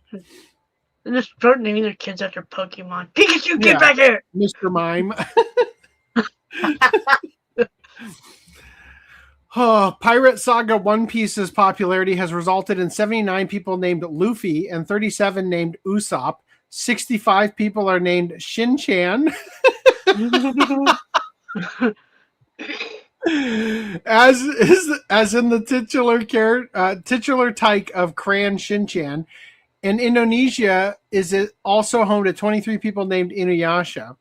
They just start naming their kids after Pokemon. Pikachu, get back here! Mr. Mime. Pirate Saga One Piece's popularity has resulted in 79 people named Luffy and 37 named Usopp. 65 people are named Shin-chan. As in the titular type of Crayon Shin-chan. And Indonesia is also home to 23 people named Inuyasha.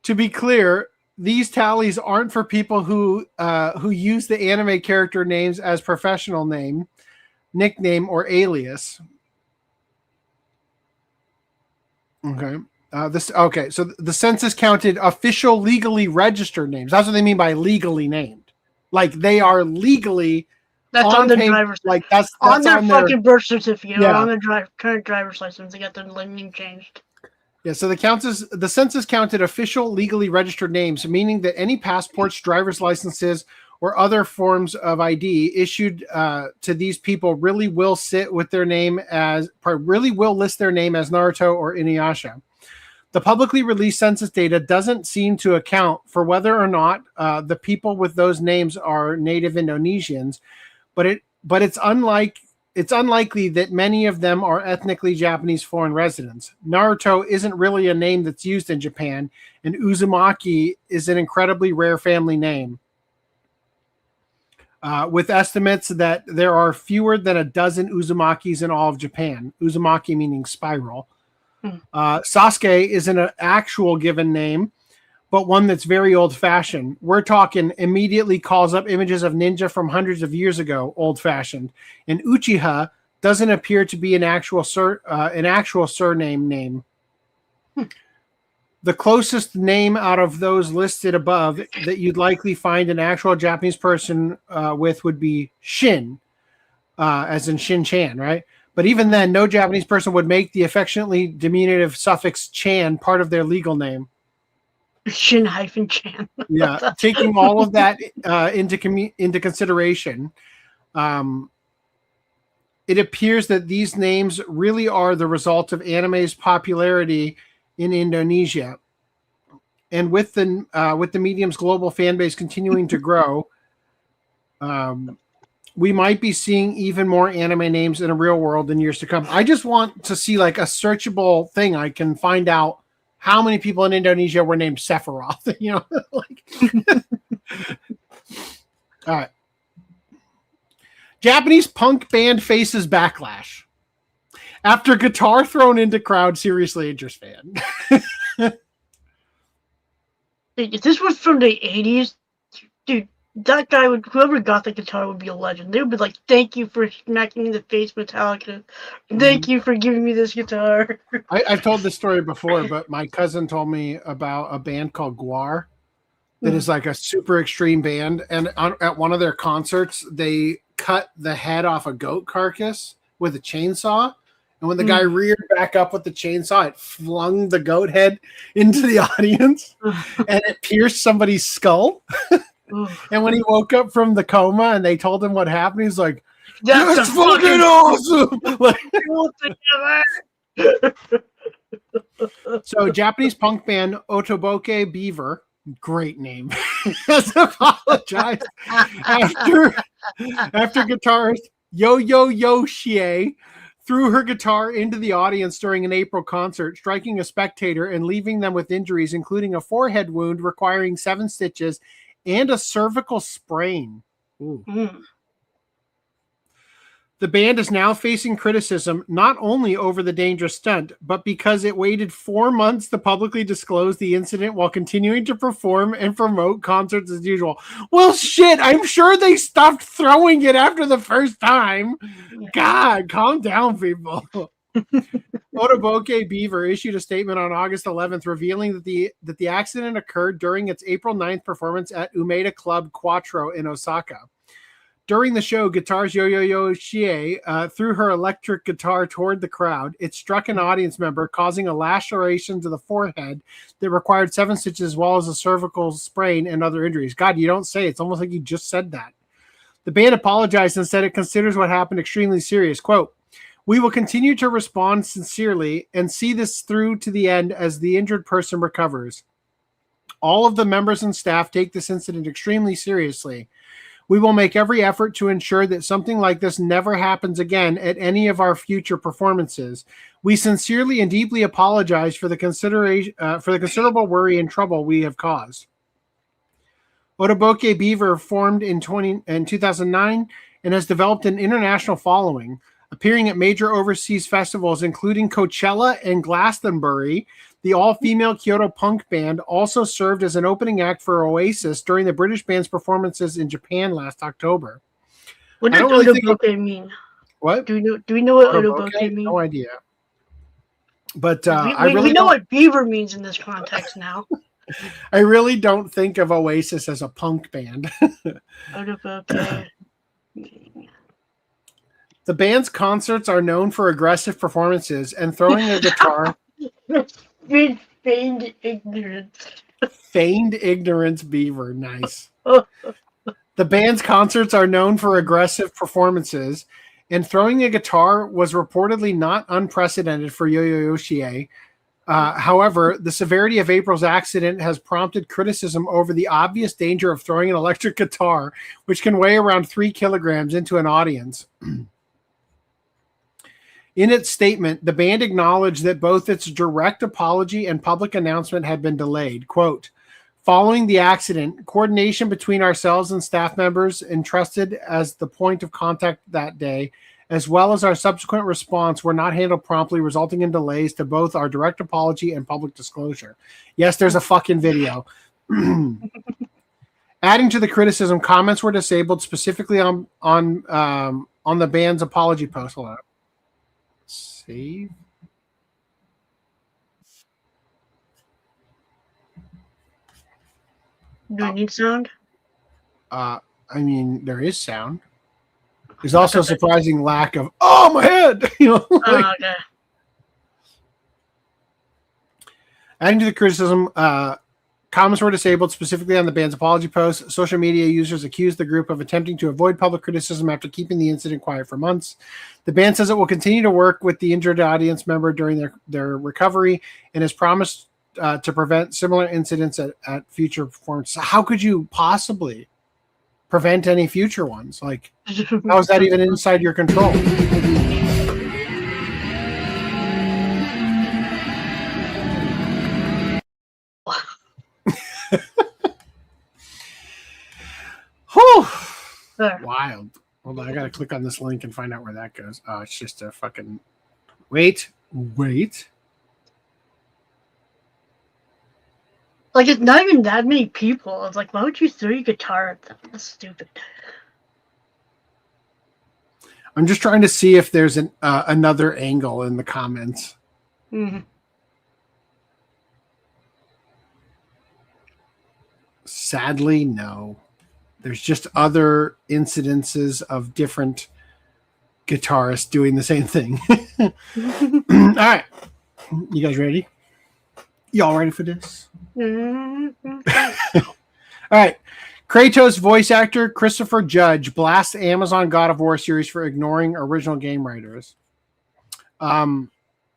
To be clear, these tallies aren't for people who use the anime character names as professional name, nickname, or alias. Okay. So the census counted official legally registered names. That's what they mean by legally named. Like they are legally on the driver's like that's on their fucking their birth certificate or on their current driver's license. They got their name changed. Yeah, so the census counted official legally registered names, meaning that any passports, driver's licenses, or other forms of ID issued to these people really will list their name as Naruto or Inuyasha. The publicly released census data doesn't seem to account for whether or not the people with those names are native Indonesians, but it's unlikely that many of them are ethnically Japanese foreign residents. Naruto isn't really a name that's used in Japan, and Uzumaki is an incredibly rare family name. With estimates that there are fewer than a dozen Uzumakis in all of Japan. Uzumaki meaning spiral. Sasuke isn't an actual given name, but one that's very old-fashioned. We're talking immediately calls up images of ninja from hundreds of years ago, old-fashioned. And Uchiha doesn't appear to be an actual surname name. The closest name out of those listed above that you'd likely find an actual Japanese person with would be Shin, as in Shin-chan, right? But even then, no Japanese person would make the affectionately diminutive suffix chan part of their legal name. Shin-chan. Yeah, taking all of that into consideration, it appears that these names really are the result of anime's popularity in Indonesia, and with the medium's global fan base continuing to grow, we might be seeing even more anime names in the real world in years to come. I just want to see like a searchable thing I can find out how many people in Indonesia were named Sephiroth. You know, like. All right. Japanese punk band faces backlash after guitar thrown into crowd seriously injures fan. If this was from the 80s, dude, that guy would, whoever got the guitar would be a legend. They would be like, "Thank you for smacking me in the face, Metallica. Thank you for giving me this guitar." I've told this story before, but my cousin told me about a band called Guar that is like a super extreme band. And at one of their concerts, they cut the head off a goat carcass with a chainsaw. And when the guy reared back up with the chainsaw, it flung the goat head into the audience and it pierced somebody's skull. And when he woke up from the coma and they told him what happened, he's like, "That's fucking awesome!" So, Japanese punk band Otoboke Beaver, great name, has apologized after guitarist Yo-Yo Yoshie threw her guitar into the audience during an April concert, striking a spectator and leaving them with injuries, including a forehead wound requiring 7 stitches and a cervical sprain. The band is now facing criticism not only over the dangerous stunt, but because it waited 4 months to publicly disclose the incident while continuing to perform and promote concerts as usual. Well, shit, I'm sure they stopped throwing it after the first time. God, calm down, people. Otoboke Beaver issued a statement on August 11th revealing that the accident occurred during its April 9th performance at Umeda Club Quattro in Osaka. During the show, guitarist Yo-Yo Yoshie threw her electric guitar toward the crowd. It struck an audience member, causing a laceration to the forehead that required 7 stitches as well as a cervical sprain and other injuries. God, you don't say. It's almost like you just said that. The band apologized and said it considers what happened extremely serious. Quote, "We will continue to respond sincerely and see this through to the end as the injured person recovers. All of the members and staff take this incident extremely seriously. We will make every effort to ensure that something like this never happens again at any of our future performances. We sincerely and deeply apologize for the considerable worry and trouble we have caused." Otoboke Beaver formed in 2009 and has developed an international following, appearing at major overseas festivals including Coachella and Glastonbury. The all-female Kyoto punk band also served as an opening act for Oasis during the British band's performances in Japan last October. What does Otoboke mean? What? Do we know what Otoboke means? No idea. But we know what beaver means in this context now. I really don't think of Oasis as a punk band. Otoboke. The band's concerts are known for aggressive performances and throwing a guitar. Feigned ignorance. Feigned ignorance, Beaver. Nice. The band's concerts are known for aggressive performances, and throwing a guitar was reportedly not unprecedented for Yo-Yo Yoshie. However, the severity of April's accident has prompted criticism over the obvious danger of throwing an electric guitar, which can weigh around 3 kilograms, into an audience. In its statement, the band acknowledged that both its direct apology and public announcement had been delayed. Quote, "Following the accident, coordination between ourselves and staff members entrusted as the point of contact that day, as well as our subsequent response, were not handled promptly, resulting in delays to both our direct apology and public disclosure." Yes, there's a fucking video. Adding to the criticism, comments were disabled specifically on the band's apology post. Hold on. Save. Do I need sound? I mean, there is sound. There's also a surprising lack of "oh, my head." Okay. Adding to the criticism, comments were disabled specifically on the band's apology post. Social media users accused the group of attempting to avoid public criticism after keeping the incident quiet for months. The band says it will continue to work with the injured audience member during their recovery and has promised to prevent similar incidents at future performances. How could you possibly prevent any future ones? Like, how is that even inside your control? Whew. Wild. Hold on, I gotta click on this link and find out where that goes. Oh, it's just a fucking wait. Like, it's not even that many people. It's like, why would you throw your guitar at them? That's stupid. I'm just trying to see if there's another angle in the comments. Mm-hmm. Sadly, no. There's just other incidences of different guitarists doing the same thing. All right. You guys ready? Y'all ready for this? Mm-hmm. All right. Kratos voice actor Christopher Judge blasts Amazon God of War series for ignoring original game writers.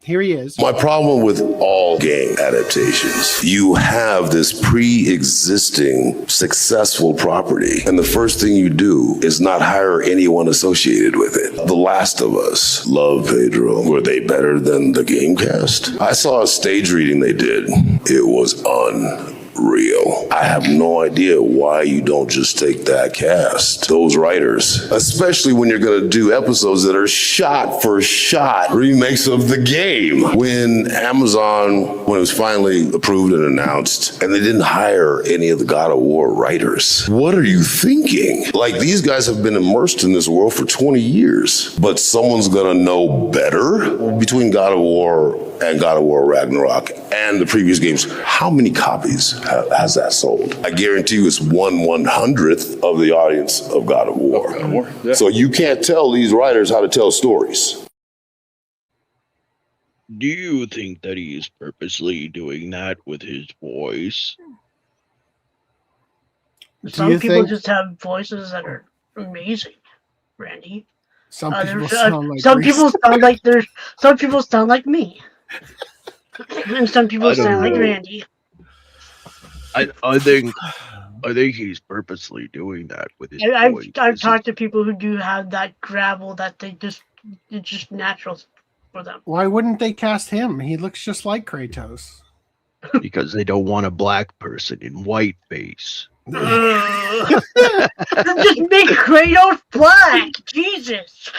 Here he is. My problem with all game adaptations, you have this pre-existing successful property, and the first thing you do is not hire anyone associated with it. The Last of Us, love Pedro. Were they better than the game cast? I saw a stage reading they did. It was unreal. I have no idea why you don't just take that cast, those writers, especially when you're going to do episodes that are shot for shot remakes of the game. When Amazon, when it was finally approved and announced, and they didn't hire any of the God of War writers, what are you thinking? Like, these guys have been immersed in this world for 20 years, but someone's going to know better between God of War and God of War Ragnarok and the previous games. How many copies has that sold? I guarantee you it's 1/100th of the audience of God of War. Yeah. So you can't tell these writers how to tell stories. Do you think that he is purposely doing that with his voice? Some people just have voices that are amazing, Randy. Some people sound like some people sound like me. And some people sound like Randy. I think he's purposely doing that with his voice. I've talked to people who do have that gravel that it's just natural for them. Why wouldn't they cast him? He looks just like Kratos. Because they don't want a black person in white face. Just make Kratos black, Jesus.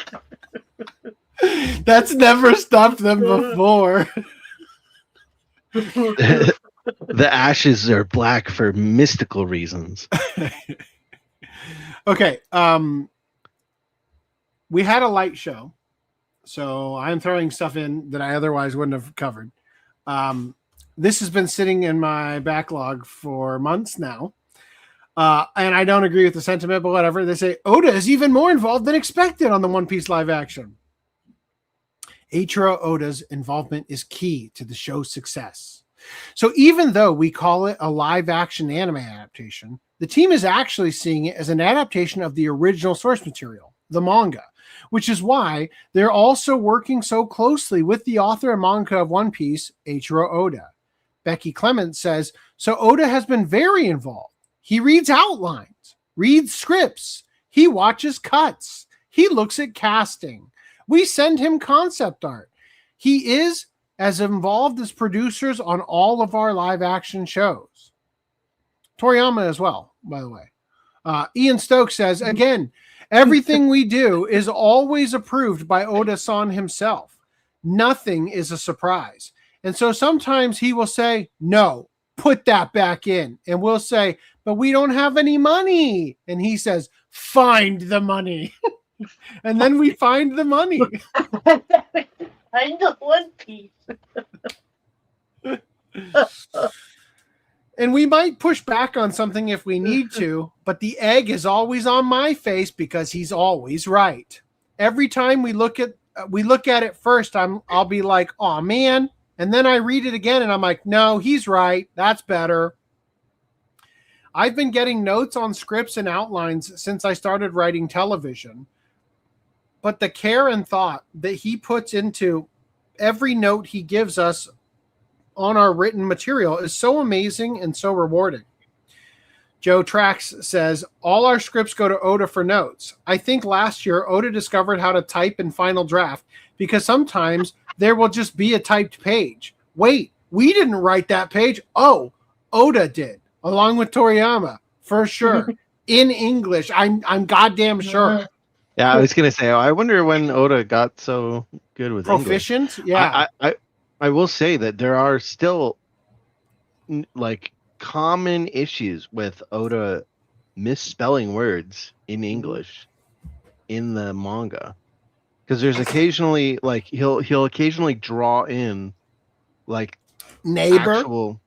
That's never stopped them before. The ashes are black for mystical reasons. Okay. We had a light show, so I'm throwing stuff in that I otherwise wouldn't have covered. This has been sitting in my backlog for months now. And I don't agree with the sentiment, but whatever. They say Oda is even more involved than expected on the One Piece live action. Eiichiro Oda's involvement is key to the show's success. So even though we call it a live action anime adaptation, the team is actually seeing it as an adaptation of the original source material, the manga, which is why they're also working so closely with the author and manga of One Piece, Eiichiro Oda. Becky Clement says, so Oda has been very involved. He reads outlines, reads scripts, he watches cuts, he looks at casting. We send him concept art. He is as involved as producers on all of our live action shows. Toriyama as well, by the way. Ian Stokes says, again, everything we do is always approved by Oda-san himself. Nothing is a surprise. And so sometimes he will say, no, put that back in. And we'll say, but we don't have any money. And he says, find the money. And then we find the money. I know One Piece. And we might push back on something if we need to, but the egg is always on my face because he's always right. Every time we look at it first, I'll be like, oh man. And then I read it again and I'm like, no, he's right. That's better. I've been getting notes on scripts and outlines since I started writing television. But the care and thought that he puts into every note he gives us on our written material is so amazing and so rewarding. Joe Trax says, all our scripts go to Oda for notes. I think last year Oda discovered how to type in Final Draft because sometimes there will just be a typed page. Wait, we didn't write that page. Oh, Oda did, along with Toriyama, for sure. In English, I'm goddamn sure. Yeah, I was gonna say, I wonder when Oda got so good with proficient. English. Yeah, I will say that there are still like common issues with Oda misspelling words in English in the manga, because there's occasionally like he'll occasionally draw in like Neighbor. actual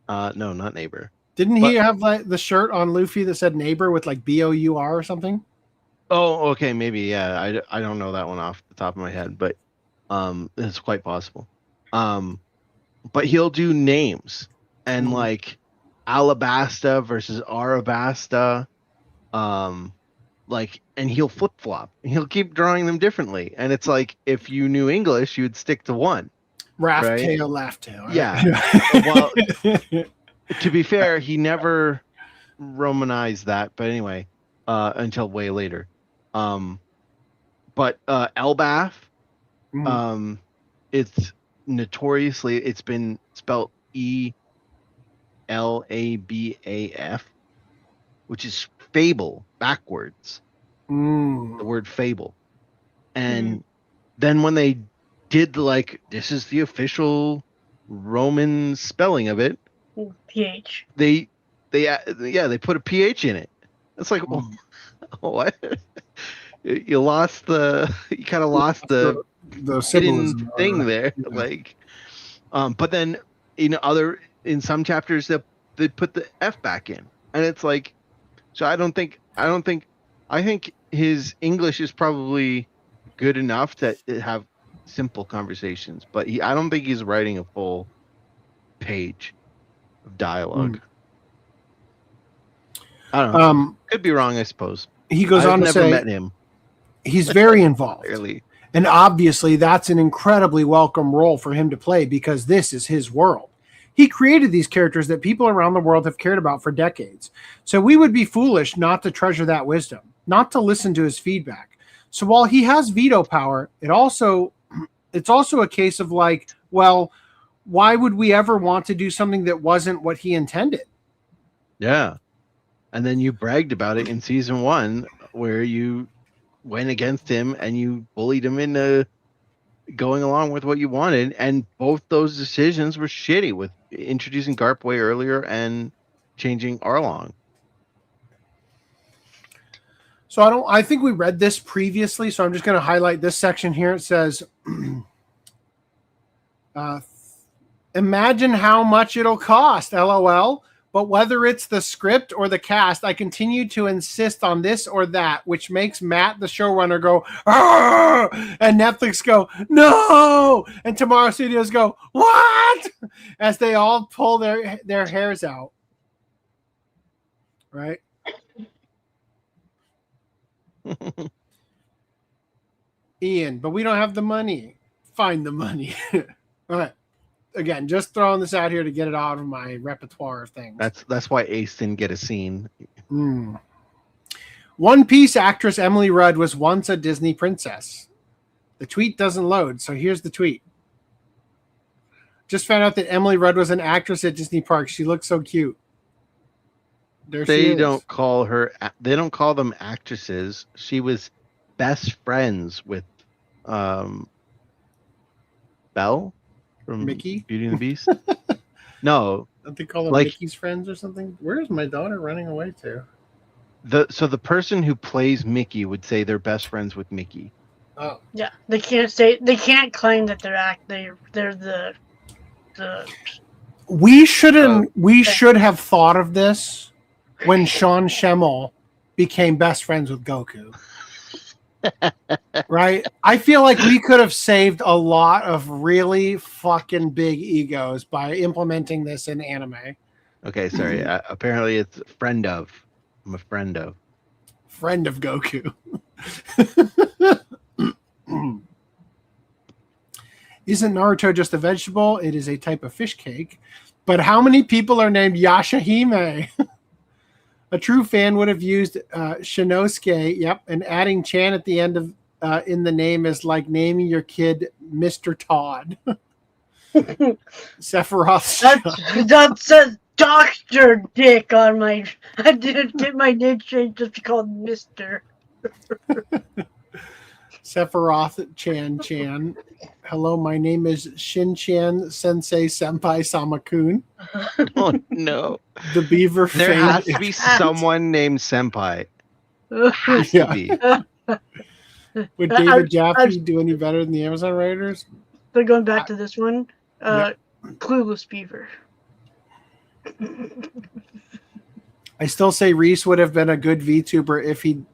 no, not neighbor. Didn't he have like the shirt on Luffy that said neighbor with like BOUR or something? Oh, okay, maybe, yeah. I don't know that one off the top of my head, but it's quite possible. But he'll do names and like Alabasta versus Arabasta, like, and he'll flip flop. He'll keep drawing them differently, and it's like if you knew English, you'd stick to one. Raft right? tail, laugh tail. Right? Yeah. Well, to be fair, he never romanized that, but anyway, until way later. But Elbath, it's notoriously, it's been spelled ELABAF, which is fable backwards. The word fable. And then when they did like, this is the official Roman spelling of it, PH. They put a PH in it. It's like, what? You lost the, you kind of lost the hidden thing there. Like, but then in some chapters they put the F back in, and it's like, so I think his English is probably good enough to have simple conversations, but I don't think he's writing a full page of dialogue. I don't know. Could be wrong, I suppose. He goes on to say, met him. He's very involved. Clearly. And obviously that's an incredibly welcome role for him to play because this is his world. He created these characters that people around the world have cared about for decades. So we would be foolish not to treasure that wisdom, not to listen to his feedback. So while he has veto power, it's also a case of like, well, why would we ever want to do something that wasn't what he intended? Yeah. And then you bragged about it in season 1 where you went against him and you bullied him into going along with what you wanted. And both those decisions were shitty, with introducing Garp way earlier and changing Arlong. So I think we read this previously, so I'm just going to highlight this section here. It says, imagine how much it'll cost, LOL. But whether it's the script or the cast, I continue to insist on this or that, which makes Matt, the showrunner, go, "Arr!" and Netflix go, "No!" and Tomorrow Studios go, "What?" as they all pull their hairs out. Right? Ian, but we don't have the money. Find the money. All right. Again, just throwing this out here to get it out of my repertoire of things. That's why Ace didn't get a scene. One Piece actress Emily Rudd was once a Disney princess. The tweet doesn't load, so here's the tweet. Just found out that Emily Rudd was an actress at Disney Parks. She looks so cute. They don't call them actresses. She was best friends with Belle from Mickey? Beauty and the Beast. No. Don't they call them like, Mickey's friends or something? Where's my daughter running away to? So the person who plays Mickey would say they're best friends with Mickey. Oh. Yeah, they can't claim that they're the We should have thought of this when Sean Schemmel became best friends with Goku. Right? I feel like we could have saved a lot of really fucking big egos by implementing this in anime. Okay, sorry. Apparently it's friend of. I'm a friend of. Friend of Goku. Isn't Naruto just a vegetable? It is a type of fish cake. But how many people are named Yashahime? A true fan would have used Shinosuke, yep, and adding Chan at the end of in the name is like naming your kid Mr. Todd. Sephiroth. That's a Dr. Dick on my... I didn't get my name changed just to call him Mr. Sephiroth Chan. Hello, my name is Shin-chan Sensei Senpai Samakun. Oh no. The beaver There fame. has to be someone named Senpai. Has to be. Would David Jaffe do any better than the Amazon writers? But going back to this one, Clueless Beaver. I still say Reese would have been a good VTuber if he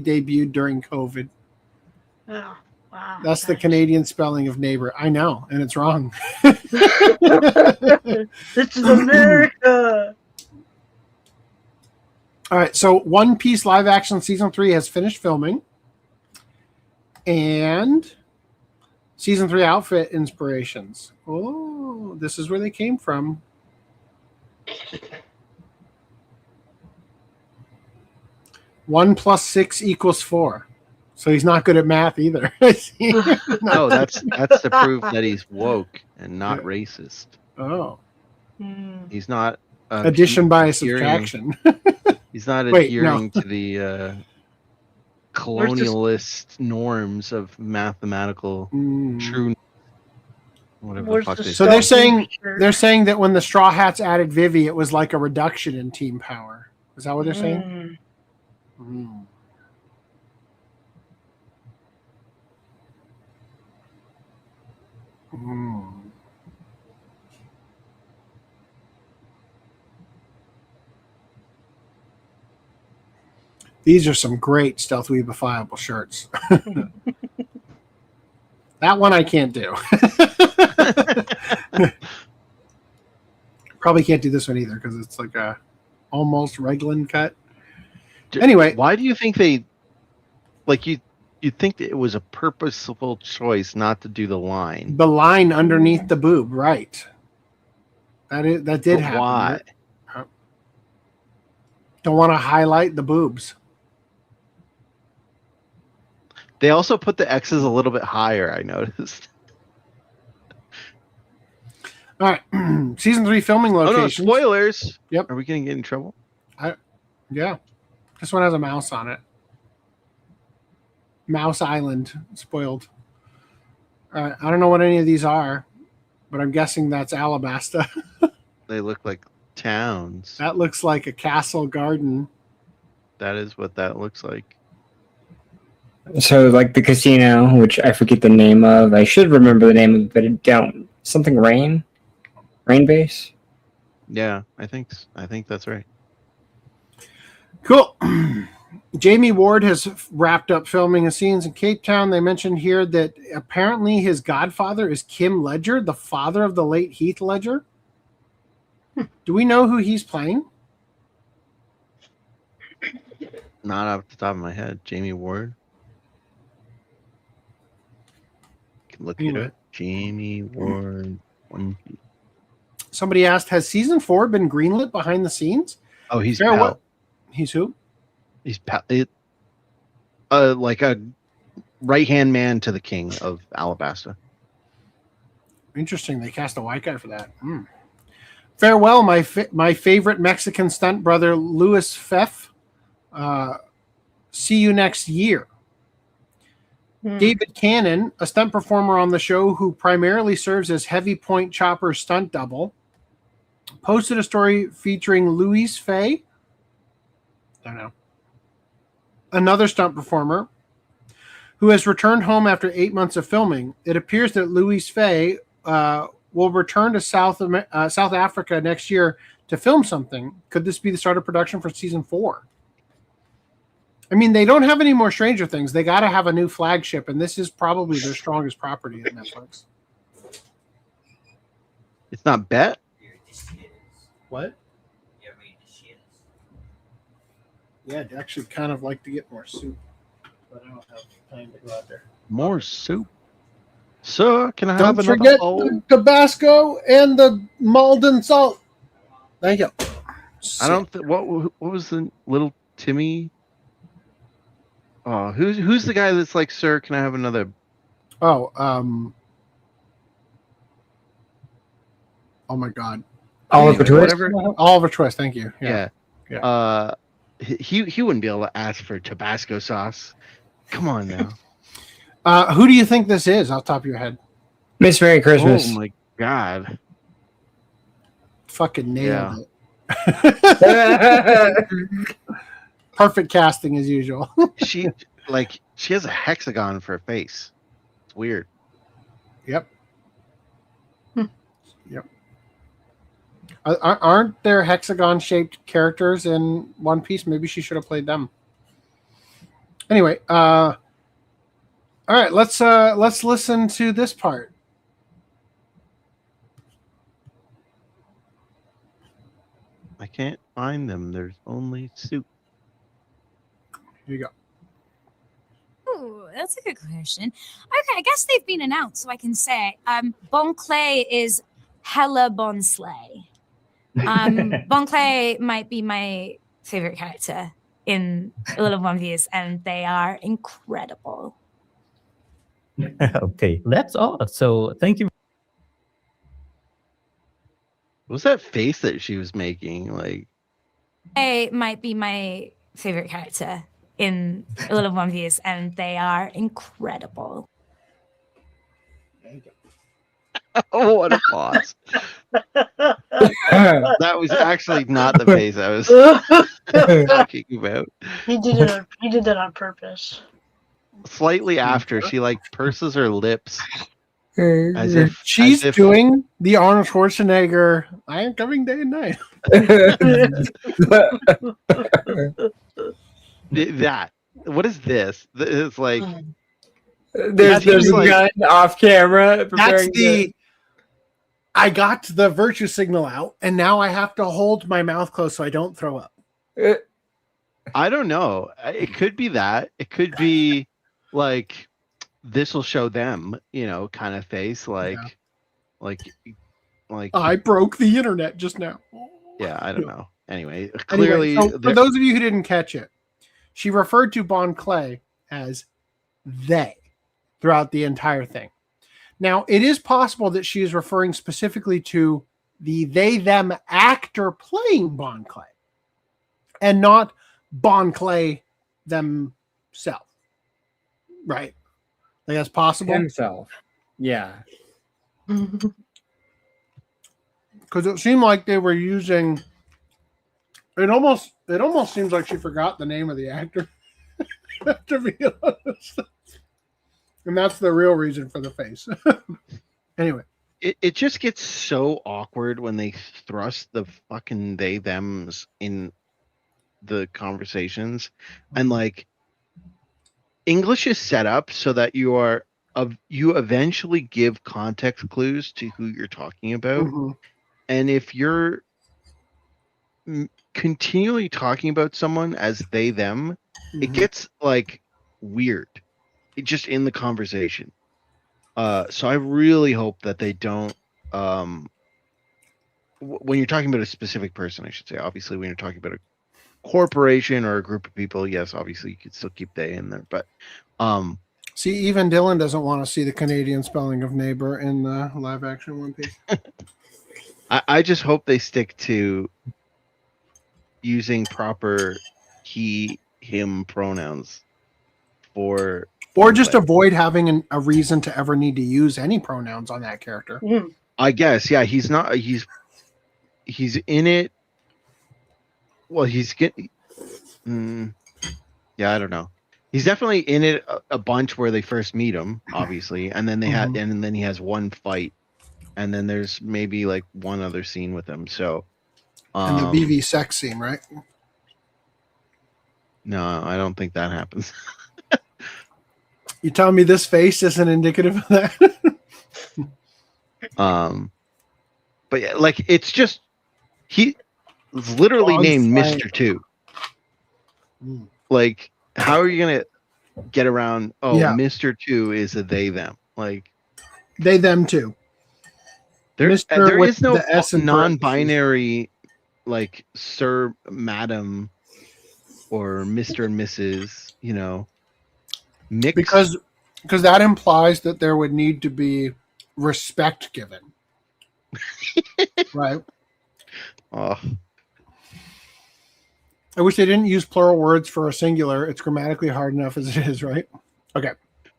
debuted during COVID. Oh, wow. That's the Canadian spelling of neighbor. I know, and it's wrong. This is America. All right, so One Piece live action season 3 has finished filming, and season 3 outfit inspirations. Oh, this is where they came from. One plus 6 equals 4. So he's not good at math either. No, that's to prove that he's woke and not racist. Oh. He's not addition by subtraction. He's not adhering to the colonialist norms of mathematical true. Whatever the fuck they So they're saying that when the Straw Hats added Vivi, it was like a reduction in team power. Is that what they're saying? These are some great Stealth Weebifiable shirts. That one I can't do. Probably can't do this one either because it's like a almost Reglan cut. Anyway, why do you think they like you think that it was a purposeful choice not to do the line? The line underneath the boob, right? That did happen. Why? Right? Don't want to highlight the boobs. They also put the X's a little bit higher, I noticed. All right. Season 3 filming locations. Oh, no, spoilers. Yep. Are we going to get in trouble? Yeah. This one has a mouse on it. Mouse Island. Spoiled. I don't know what any of these are, but I'm guessing that's Alabasta. They look like towns. That looks like a castle garden. That is what that looks like. So, like the casino, which I forget the name of. I should remember the name of it, but it don't. Something Rain Base? Yeah, I think that's right. Cool. Jamie Ward has wrapped up filming his scenes in Cape Town. They mentioned here that apparently his godfather is Kim Ledger, the father of the late Heath Ledger. Do we know who he's playing? Not off the top of my head. Jamie Ward. Look at it. Jamie Ward. Somebody asked, has season 4 been greenlit behind the scenes? Oh, he's Pal. He's who? He's Pal. Like a right-hand man to the king of Alabasta. Interesting. They cast a white guy for that. Farewell, my favorite Mexican stunt brother, Luis Feff. See you next year. David Cannon, a stunt performer on the show who primarily serves as Heavy Point Chopper stunt double, posted a story featuring Louise Fay, don't know, another stunt performer who has returned home after 8 months of filming. It appears that Louise Fay will return to South Africa next year to film something. Could this be the start of production for season 4? I mean, they don't have any more Stranger Things. They got to have a new flagship, and this is probably their strongest property at Netflix. It's not Bet? What? Yeah, I'd actually kind of like to get more soup, but I don't have time to go out there. More soup? Sir, can I Don't have another forget bowl? the Tabasco and the Malden salt. Thank you. I don't think. What was the little Timmy? Oh, who's the guy that's like, sir, can I have another? Oh, oh my God. Oliver Twist. Whatever. Oliver Twist. Thank you. Yeah. He wouldn't be able to ask for Tabasco sauce. Come on now. Who do you think this is off the top of your head? Miss Merry Christmas. Oh my god. Fucking nailed it. Perfect casting as usual. She has a hexagon for a face. It's weird. Yep. Yep. Aren't there hexagon-shaped characters in One Piece? Maybe she should have played them. Anyway, all right, let's listen to this part. I can't find them. There's only soup. Here you go. Ooh, that's a good question. Okay, I guess they've been announced, so I can say Bon Clay is hella Bon Slay. Bon Clay might be my favorite character in a lot of One Piece, and they are incredible. Okay, that's all. So thank you. What was that face that she was making? Like, They might be my favorite character in a lot of One Piece, and they are incredible. oh, what a pause. That was actually not the face I was talking about. He did that on purpose. Slightly after, she like purses her lips. As if She's doing the Arnold Schwarzenegger, I am coming day and night. That. What is this? It's like there's a gun off camera. That's the. I got the virtue signal out, and now I have to hold my mouth closed so I don't throw up. I don't know. It could be that. It could be like this will show them, kind of face. Like I broke the internet just now. Yeah, I don't know. Anyway, clearly, so for those of you who didn't catch it, she referred to Bon Clay as they throughout the entire thing. Now, it is possible that she is referring specifically to the they-them actor playing Bon Clay and not Bon Clay themselves. Right? Like that's possible? Himself. Yeah. Because it seemed like they were using... It almost seems like she forgot the name of the actor, to be honest. And that's the real reason for the face. Anyway. It just gets so awkward when they thrust the fucking they-thems in the conversations. And like, English is set up so that you eventually give context clues to who you're talking about. Mm-hmm. And if you're continually talking about someone as they them, mm-hmm. it gets like weird. Just in the conversation. So I really hope that they don't when you're talking about a specific person, I should say. Obviously, when you're talking about a corporation or a group of people, yes, obviously you could still keep they in there. But see, even Dylan doesn't want to see the Canadian spelling of neighbor in the live action One Piece. I just hope they stick to using proper he, him pronouns for. Or just avoid having a reason to ever need to use any pronouns on that character. Mm. I guess, yeah. He's not. He's in it. Well, he's getting. Yeah, I don't know. He's definitely in it a bunch where they first meet him, obviously, and then and then he has one fight, and then there's maybe like one other scene with him. So, and the BV sex scene, right? No, I don't think that happens. You tell me this face isn't indicative of that? But yeah, like it's just he's literally named Mr. 2. Like, how are you gonna get around? Oh, yeah. Mr. 2 is a they them. Like they them too. There is no non-binary like Sir, Madam, or Mr. and Mrs. Mixed. Because that implies that there would need to be respect given. Right? Oh. I wish they didn't use plural words for a singular. It's grammatically hard enough as it is, right? Okay.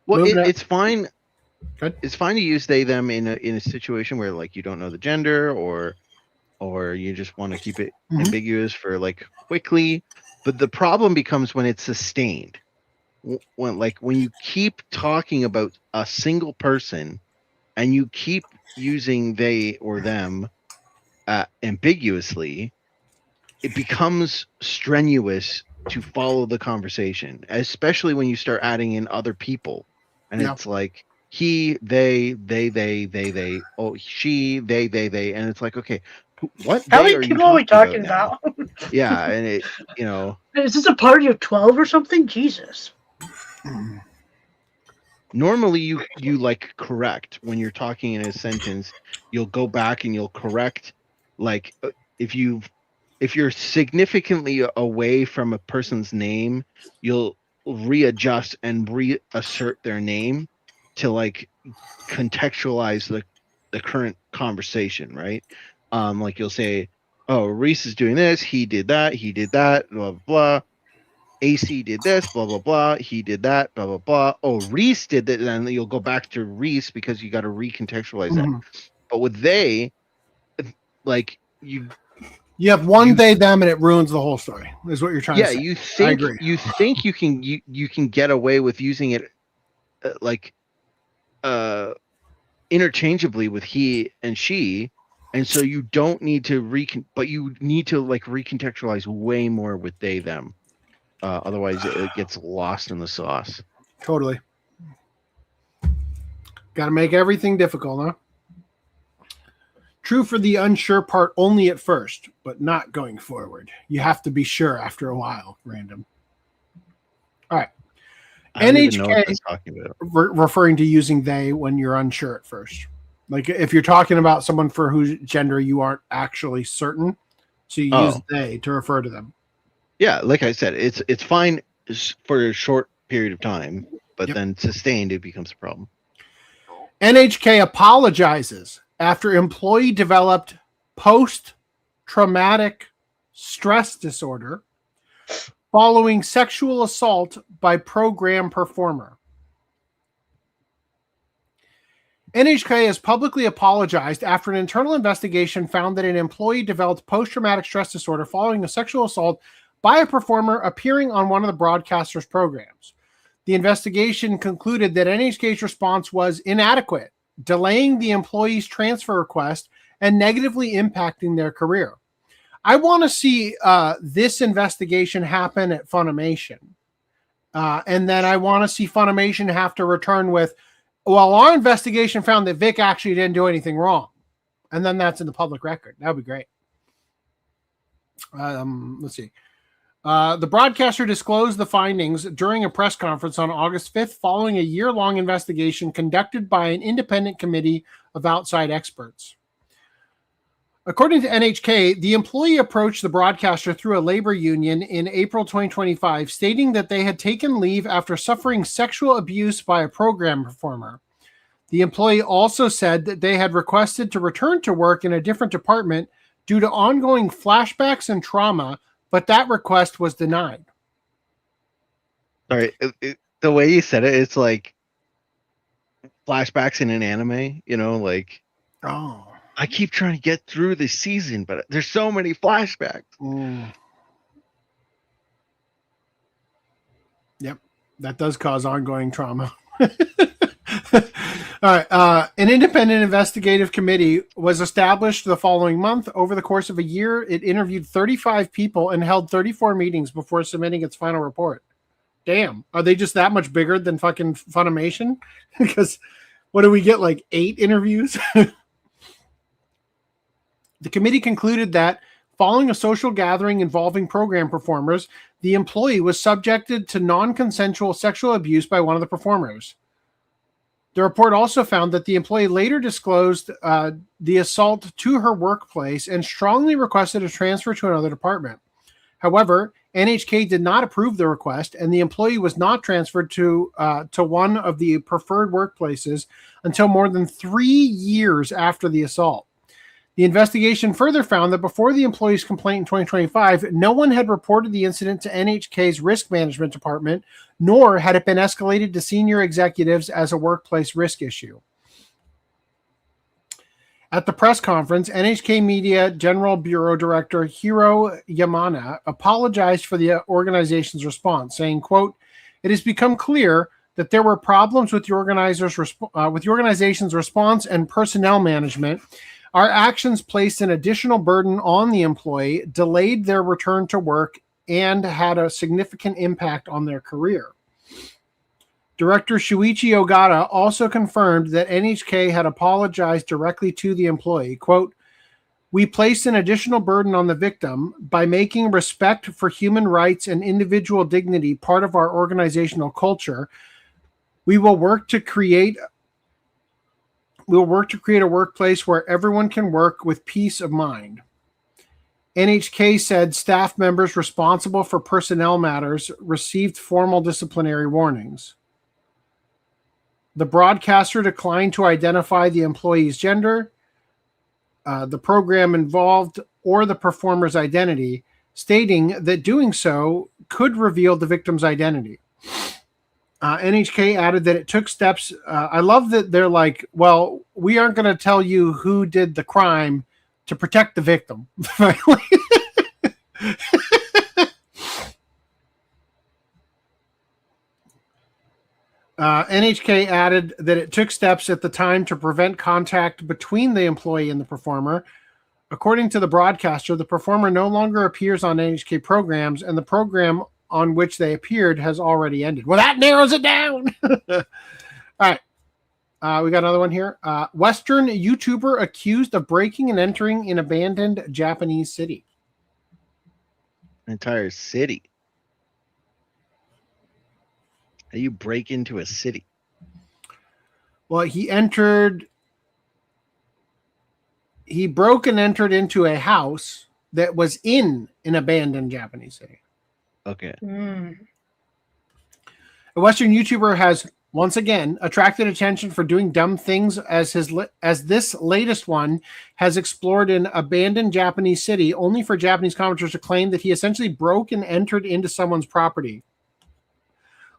Well, it's fine. Good. It's fine to use they them in a situation where like you don't know the gender or you just want to keep it ambiguous for like quickly. But the problem becomes when it's sustained. When you keep talking about a single person and you keep using they or them ambiguously, it becomes strenuous to follow the conversation, especially when you start adding in other people. And it's like he, they, oh, she, they, and it's like, okay, what How they many are you people are we talking about? Yeah, and it, Is this a party of 12 or something? Jesus. Normally you like correct when you're talking in a sentence, you'll go back and you'll correct, like if you're significantly away from a person's name, you'll readjust and reassert their name to like contextualize the current conversation, right? Like you'll say, oh, Reese is doing this, he did that, blah, blah, blah. AC did this, blah, blah, blah. He did that, blah, blah, blah. Oh, Reese did that. And then you'll go back to Reese because you got to recontextualize that. But with they, like you have one they, them, and it ruins the whole story, is what you're trying to say. Yeah, you think you can get away with using it interchangeably with he and she. And so you don't need to but you need to like recontextualize way more with they, them. Otherwise, it gets lost in the sauce. Totally. Got to make everything difficult, huh? True for the unsure part only at first, but not going forward. You have to be sure after a while. Random. All right. NHK referring to using they when you're unsure at first. Like if you're talking about someone for whose gender you aren't actually certain, so you use they to refer to them. Yeah, like I said, it's fine for a short period of time, but then sustained, it becomes a problem. NHK apologizes after employee developed post-traumatic stress disorder following sexual assault by program performer. NHK has publicly apologized after an internal investigation found that an employee developed post-traumatic stress disorder following a sexual assault by a performer appearing on one of the broadcaster's programs. The investigation concluded that NHK's response was inadequate, delaying the employee's transfer request and negatively impacting their career. I want to see this investigation happen at Funimation. And then I want to see Funimation have to return with, well, our investigation found that Vic actually didn't do anything wrong. And then that's in the public record. That would be great. Let's see. The broadcaster disclosed the findings during a press conference on August 5th following a year-long investigation conducted by an independent committee of outside experts. According to NHK, the employee approached the broadcaster through a labor union in April 2025, stating that they had taken leave after suffering sexual abuse by a program performer. The employee also said that they had requested to return to work in a different department due to ongoing flashbacks and trauma, but that request was denied. All right. The way you said it, it's like flashbacks in an anime, like, oh, I keep trying to get through this season, but there's so many flashbacks. Yep. That does cause ongoing trauma. All right. An independent investigative committee was established the following month. Over the course of a year, it interviewed 35 people and held 34 meetings before submitting its final report. Damn. Are they just that much bigger than fucking Funimation? Because what do we get, like 8 interviews? The committee concluded that following a social gathering involving program performers, the employee was subjected to non-consensual sexual abuse by one of the performers. The report also found that the employee later disclosed the assault to her workplace and strongly requested a transfer to another department. However, NHK did not approve the request, and the employee was not transferred to one of the preferred workplaces until more than 3 years after the assault. The investigation further found that before the employee's complaint in 2025, no one had reported the incident to NHK's risk management department, nor had it been escalated to senior executives as a workplace risk issue. At the press conference, NHK Media General Bureau Director Hiro Yamana apologized for the organization's response, saying, quote, "It has become clear that there were problems with the organization's response and personnel management. Our actions placed an additional burden on the employee, delayed their return to work, and had a significant impact on their career." Director Shuichi Ogata also confirmed that NHK had apologized directly to the employee. Quote, "We placed an additional burden on the victim by making respect for human rights and individual dignity part of our organizational culture. We will work to create a workplace where everyone can work with peace of mind." NHK said staff members responsible for personnel matters received formal disciplinary warnings. The broadcaster declined to identify the employee's gender, the program involved, or the performer's identity, stating that doing so could reveal the victim's identity. NHK added that it took steps. I love that they're like, well, we aren't going to tell you who did the crime to protect the victim. NHK added that it took steps at the time to prevent contact between the employee and the performer. According to the broadcaster, the performer no longer appears on NHK programs, and the program on which they appeared has already ended. Well, that narrows it down. All right. We got another one here. Western YouTuber accused of breaking and entering in abandoned Japanese city. Entire city. How you break into a city? Well, he broke and entered into a house that was in an abandoned Japanese city. Okay. A Western YouTuber has once again attracted attention for doing dumb things as this latest one has explored an abandoned Japanese city, only for Japanese commenters to claim that he essentially broke and entered into someone's property.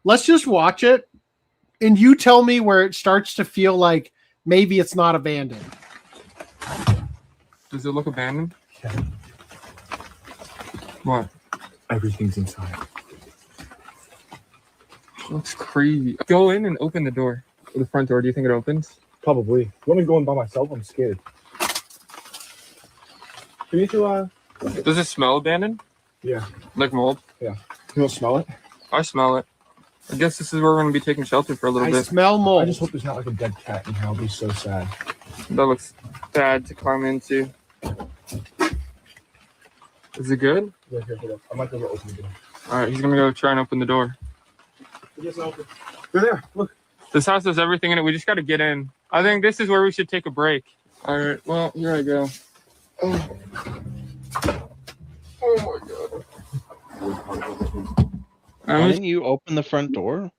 Let's just watch it, and you tell me where it starts to feel like maybe it's not abandoned. Does it look abandoned? Yeah. What? Everything's inside. Looks crazy. Go in and open the door. The front door. Do you think it opens? Probably. You want me to go in by myself? I'm scared. Can you two, Does it smell abandoned? Yeah. Like mold? Yeah. You want to smell it? I smell it. I guess this is where we're going to be taking shelter for a little bit. I smell mold. I just hope there's not like a dead cat in here. I'll be so sad. That looks bad to climb into. Is it good? Yeah, here, hold up. I might be able to open the door. All right, he's going to go try and open the door. It isn't open. They're there. Look. This house has everything in it. We just got to get in. I think this is where we should take a break. All right, well, here I go. Oh my God. Why didn't you open the front door?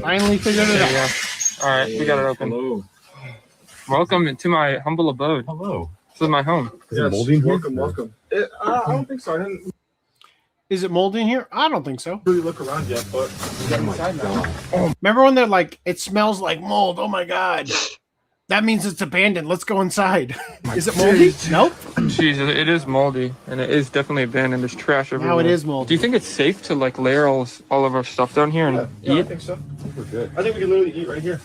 Finally figured it out. Yeah. All right, we got it open. Hello. Welcome to my humble abode. Hello. This is my home. Is it moldy in here? Welcome. I don't think so. I didn't Is it moldy in here? I don't think so. really look around yet, but we got inside now. Oh, remember when they're like, it smells like mold? Oh my God. That means it's abandoned. Let's go inside. Is it moldy? Nope. Jesus, it is moldy, and it is definitely abandoned. There's trash everywhere. Now it is moldy. Do you think it's safe to like layer all of our stuff down here and Yeah, I eat? think so. I think we're good. I think we can literally eat right here.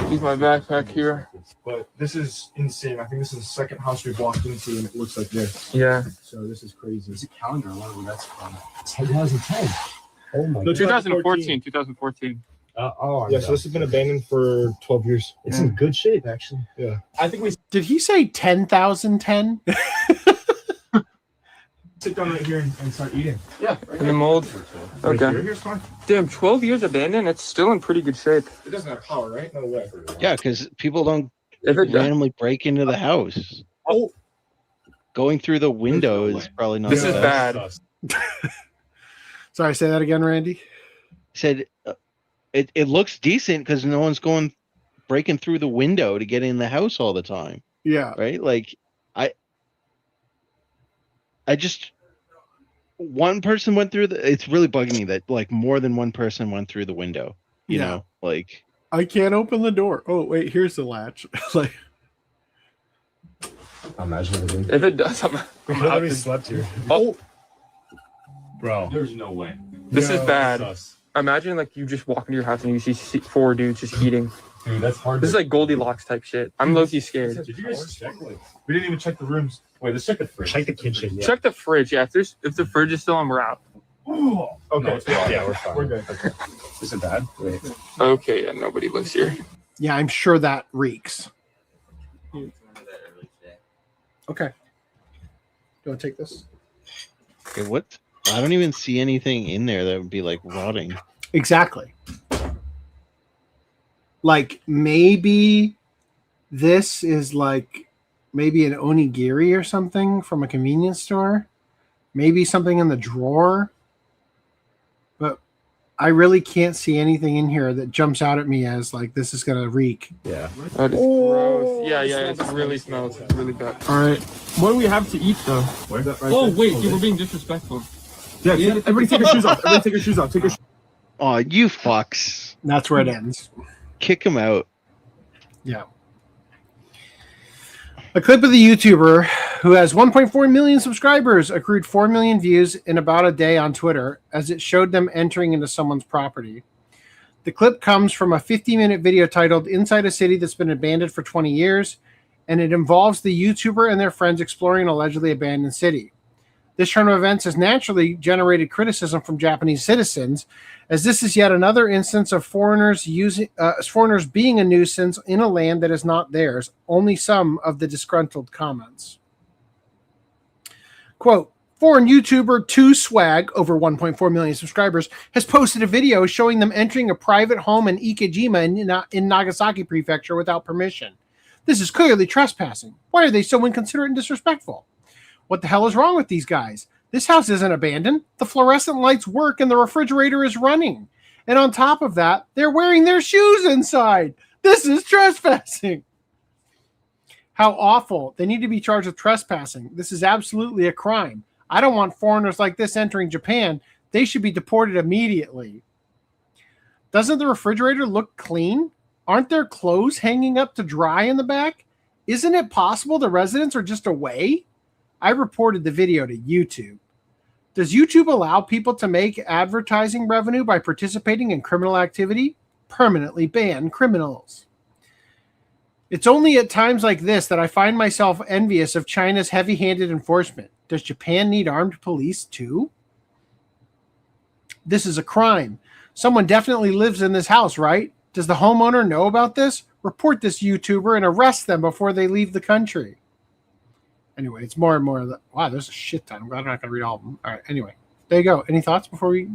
Leave my backpack here. But this is insane. I think this is the second house we've walked into, and it looks like this. Yeah. So this is crazy. It's a calendar. I wonder where that's from. 2010. Oh my No, God. 2014. 2014. Yeah, so this has been abandoned for 12 years. It's in good shape, actually. Yeah. I think we Did he say 10,010? sit down right here and start eating. Yeah. Right In the mold. Right Okay. Here's fine. Damn, 12 years abandoned. It's still in pretty good shape. It doesn't have power, right? No way. Yeah, because people don't If it does, randomly break into the house. Oh. Going through the window is probably not. this the is best. bad. Sorry, say that again, Randy. Said it looks decent because no one's going breaking through the window to get in the house all the time. Yeah. Right? Like I just one person went through it's really bugging me that like more than one person went through the window. You know, like I can't open the door. Oh wait, here's the latch. Like Imagine if it does, we literally slept here. Oh, bro, there's no way. This is bad. Imagine like you just walk into your house and you see 4 dudes just eating. Dude, that's hard. This is like Goldilocks type shit. I'm low-key scared. Did you guys check? We didn't even check the rooms. Wait, let's check the fridge. Check the kitchen. Yeah. Check the fridge. Yeah, if the fridge is still on, we're out. Oh, okay. Yeah, we're fine. We're good. Okay. Is it bad? Wait. Okay, yeah, nobody lives here. Yeah, I'm sure that reeks. Okay. Do you want to take this? Okay, what? I don't even see anything in there that would be like rotting. Exactly. Like maybe this is like maybe an onigiri or something from a convenience store. Maybe something in the drawer. But I really can't see anything in here that jumps out at me as like this is gonna reek. Yeah. That is gross. Yeah, it really smells. It's really bad. All right. What do we have to eat though? Where's that right Oh there? wait, you were being disrespectful. Yeah, everybody take your shoes off. Everybody take your shoes off. Take your Oh, you fucks. That's where it ends. Kick him out. Yeah. A clip of the YouTuber who has 1.4 million subscribers accrued 4 million views in about a day on Twitter as it showed them entering into someone's property. The clip comes from a 50-minute video titled Inside a City That's Been Abandoned for 20 Years, and it involves the YouTuber and their friends exploring an allegedly abandoned city. This turn of events has naturally generated criticism from Japanese citizens, as this is yet another instance of foreigners being a nuisance in a land that is not theirs. Only some of the disgruntled comments. Quote, foreign YouTuber 2Swag, over 1.4 million subscribers, has posted a video showing them entering a private home in Ikejima in Nagasaki Prefecture without permission. This is clearly trespassing. Why are they so inconsiderate and disrespectful? What the hell is wrong with these guys? This house isn't abandoned. The fluorescent lights work and the refrigerator is running. And on top of that, they're wearing their shoes inside. This is trespassing. How awful. They need to be charged with trespassing. This is absolutely a crime. I don't want foreigners like this entering Japan. They should be deported immediately. Doesn't the refrigerator look clean? Aren't there clothes hanging up to dry in the back? Isn't it possible the residents are just away? I reported the video to YouTube. Does YouTube allow people to make advertising revenue by participating in criminal activity? Permanently ban criminals. It's only at times like this that I find myself envious of China's heavy-handed enforcement. Does Japan need armed police too? This is a crime. Someone definitely lives in this house, right? Does the homeowner know about this? Report this YouTuber and arrest them before they leave the country. Anyway, it's more and more of that. Wow, there's a shit ton. I'm glad I'm not going to read all of them. All right, anyway. There you go. Any thoughts before we...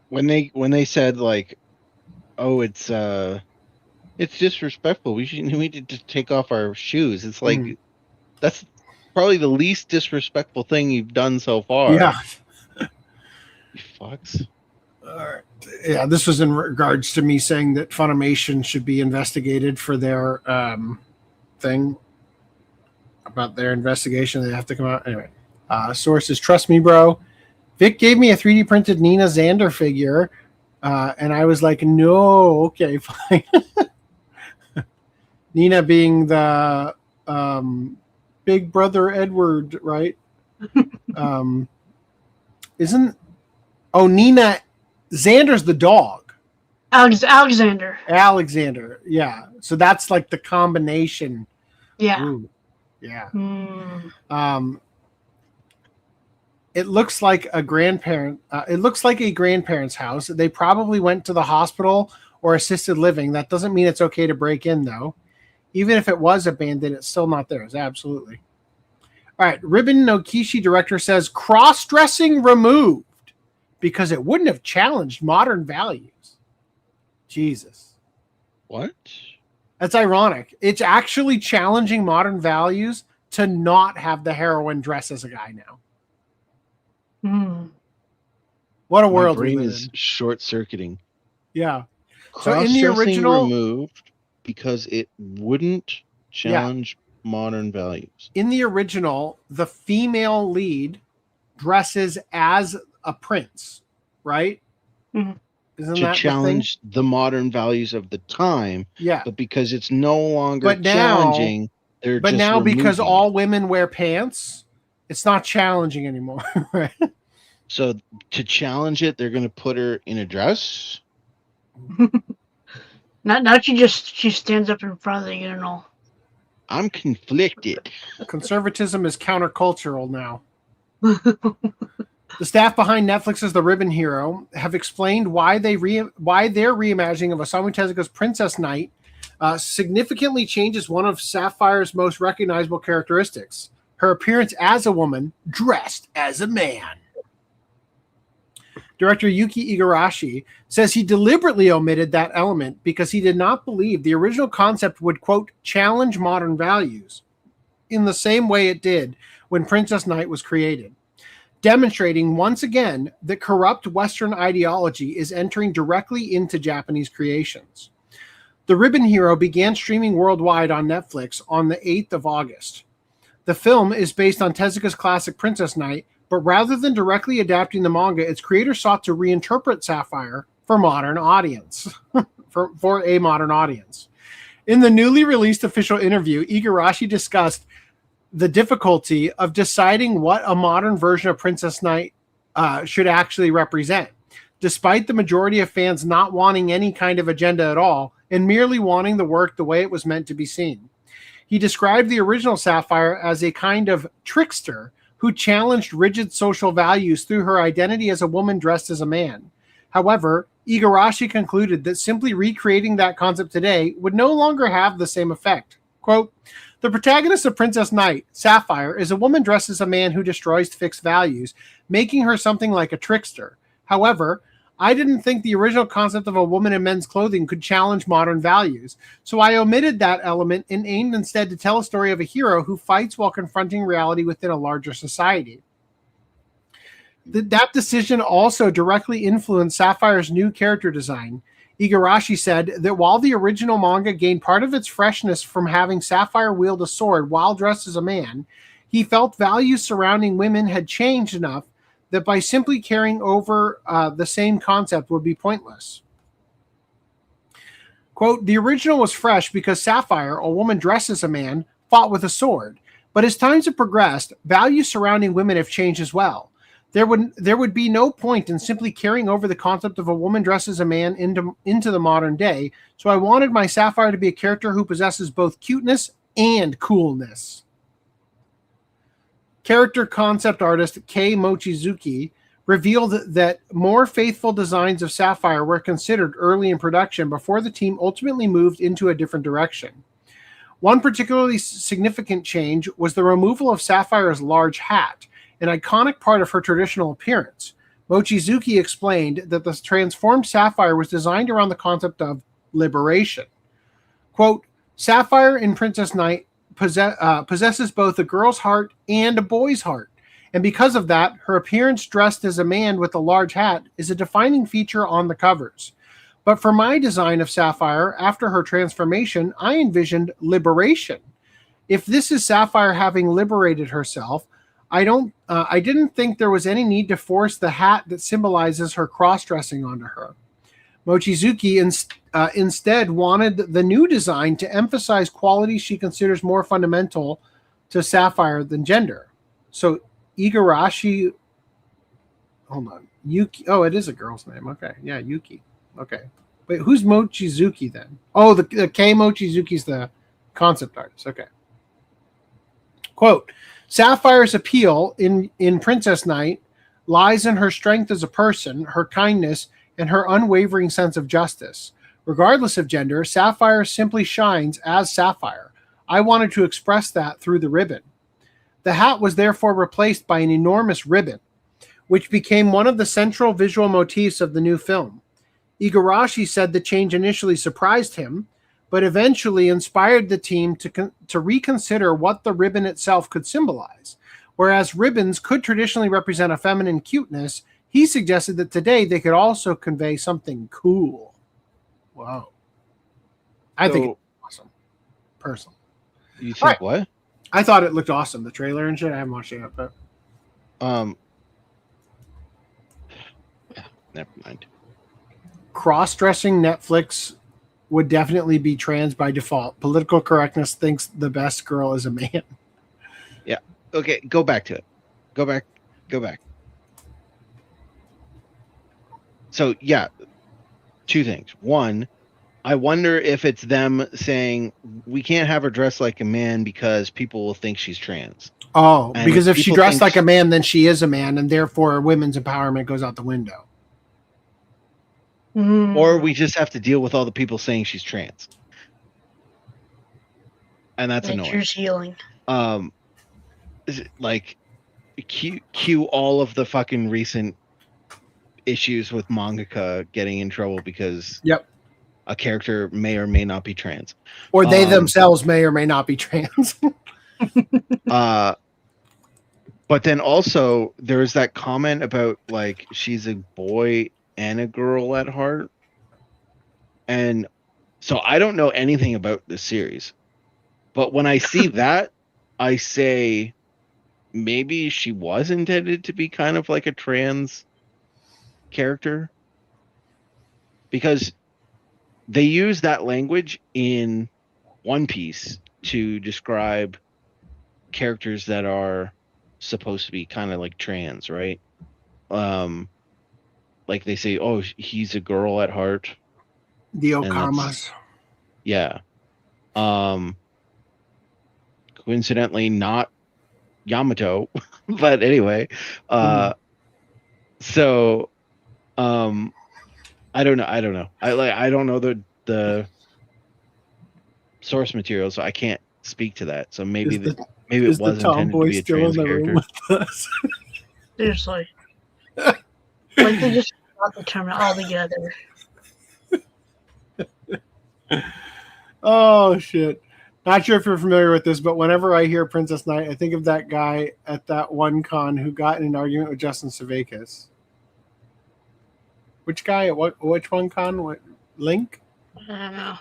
When they said, like, oh, it's disrespectful. We need to take off our shoes. It's like, that's probably the least disrespectful thing you've done so far. Yeah. You fucks. All right. Yeah, this was in regards to me saying that Funimation should be investigated for their thing. About their investigation. They have to come out. Anyway, sources, trust me, bro. Vic gave me a 3D printed Nina Xander figure, and I was like, no, okay, fine. Nina being the Big Brother Edward, right? Nina Xander's the dog. Alexander. Yeah. So that's like the combination. Yeah. Ooh. Yeah. It looks like a grandparent. It looks like a grandparent's house. They probably went to the hospital or assisted living. That doesn't mean it's okay to break in, though. Even if it was abandoned, it's still not theirs. Absolutely. All right. Ribbon no Kishi director says cross-dressing removed because it wouldn't have challenged modern values. Jesus. What? That's ironic. It's actually challenging modern values to not have the heroine dress as a guy now. What a world My brain we live is in. short-circuiting. Yeah. So in the original, removed because it wouldn't challenge modern values. In the original, the female lead dresses as a prince, right? Mm-hmm. Isn't to that challenge the modern values of the time. Yeah. But because it's no longer challenging, they're but just now because removing all women wear pants, it's not challenging anymore, right? So to challenge it, they're going to put her in a dress. Not she stands up in front of the urinal. I'm conflicted. Conservatism is countercultural now. The staff behind Netflix's The Ribbon Hero have explained why their reimagining of Osamu Tezuka's Princess Knight significantly changes one of Sapphire's most recognizable characteristics: her appearance as a woman dressed as a man. Director Yuki Igarashi says he deliberately omitted that element because he did not believe the original concept would, quote, challenge modern values in the same way it did when Princess Knight was created, demonstrating once again that corrupt Western ideology is entering directly into Japanese creations. The Ribbon Hero began streaming worldwide on Netflix on the 8th of August. The film is based on Tezuka's classic Princess Knight, but rather than directly adapting the manga, its creator sought to reinterpret Sapphire for modern audience, for a modern audience. In the newly released official interview, Igarashi discussed the difficulty of deciding what a modern version of Princess Knight should actually represent, despite the majority of fans not wanting any kind of agenda at all and merely wanting the work the way it was meant to be seen. He described the original Sapphire as a kind of trickster who challenged rigid social values through her identity as a woman dressed as a man. However, Igarashi concluded that simply recreating that concept today would no longer have the same effect. Quote, the protagonist of Princess Knight, Sapphire, is a woman dressed as a man who destroys fixed values, making her something like a trickster. However, I didn't think the original concept of a woman in men's clothing could challenge modern values, so I omitted that element and aimed instead to tell a story of a hero who fights while confronting reality within a larger society. That decision also directly influenced Sapphire's new character design. Igarashi said that while the original manga gained part of its freshness from having Sapphire wield a sword while dressed as a man, he felt values surrounding women had changed enough that by simply carrying over the same concept would be pointless. Quote, the original was fresh because Sapphire, a woman dressed as a man, fought with a sword. But as times have progressed, values surrounding women have changed as well. There would be no point in simply carrying over the concept of a woman dressed as a man into the modern day, so I wanted my Sapphire to be a character who possesses both cuteness and coolness. Character concept artist Kei Mochizuki revealed that more faithful designs of Sapphire were considered early in production before the team ultimately moved into a different direction. One particularly significant change was the removal of Sapphire's large hat, an iconic part of her traditional appearance. Mochizuki explained that the transformed Sapphire was designed around the concept of liberation. Quote, Sapphire in Princess Knight possesses both a girl's heart and a boy's heart, and because of that, her appearance dressed as a man with a large hat is a defining feature on the covers. But for my design of Sapphire, after her transformation, I envisioned liberation. If this is Sapphire having liberated herself, I didn't think there was any need to force the hat that symbolizes her cross-dressing onto her. Mochizuki instead wanted the new design to emphasize qualities she considers more fundamental to Sapphire than gender. So Igarashi, hold on, Yuki. Oh, it is a girl's name. Okay, yeah, Yuki. Okay, wait, who's Mochizuki then? Oh, the Kei Mochizuki's the concept artist. Okay. Quote, Sapphire's appeal in Princess Knight lies in her strength as a person, her kindness, and her unwavering sense of justice. Regardless of gender, Sapphire simply shines as Sapphire. I wanted to express that through the ribbon. The hat was therefore replaced by an enormous ribbon, which became one of the central visual motifs of the new film. Igarashi said the change initially surprised him, but eventually inspired the team to reconsider what the ribbon itself could symbolize. Whereas ribbons could traditionally represent a feminine cuteness, he suggested that today they could also convey something cool. Wow. I think it's awesome. Personally. You think what? I thought it looked awesome. The trailer and shit. I haven't watched it yet, but never mind. Cross-dressing Netflix would definitely be trans by default. Political correctness thinks the best girl is a man. Yeah. Okay, go back to it. Go back. So, yeah, two things. One, I wonder if it's them saying we can't have her dressed like a man because people will think she's trans. Oh, And because if she people dressed think like a man, then she is a man, and therefore women's empowerment goes out the window. Or we just have to deal with all the people saying she's trans. And that's Nature's healing. Is it like cue all of the fucking recent issues with mangaka getting in trouble because a character may or may not be trans. Or they themselves may or may not be trans. But then also there's that comment about like she's a boy and a girl at heart. And so I don't know anything about this series. But when I see that, I say maybe she was intended to be kind of like a trans character. Because they use that language in One Piece to describe characters that are supposed to be kind of like trans, right? Like they say, oh, he's a girl at heart. The Okamas. Yeah. Coincidentally, not Yamato, but anyway. So, I don't know. I don't know the source material, so I can't speak to that. So maybe maybe it was intended to be a trans character. Seriously. Like they just got the term all together. Oh shit. Not sure if you're familiar with this, but whenever I hear Princess Knight, I think of that guy at that one con who got in an argument with Justin Savakis. Which guy at which one con? What Link? I don't know.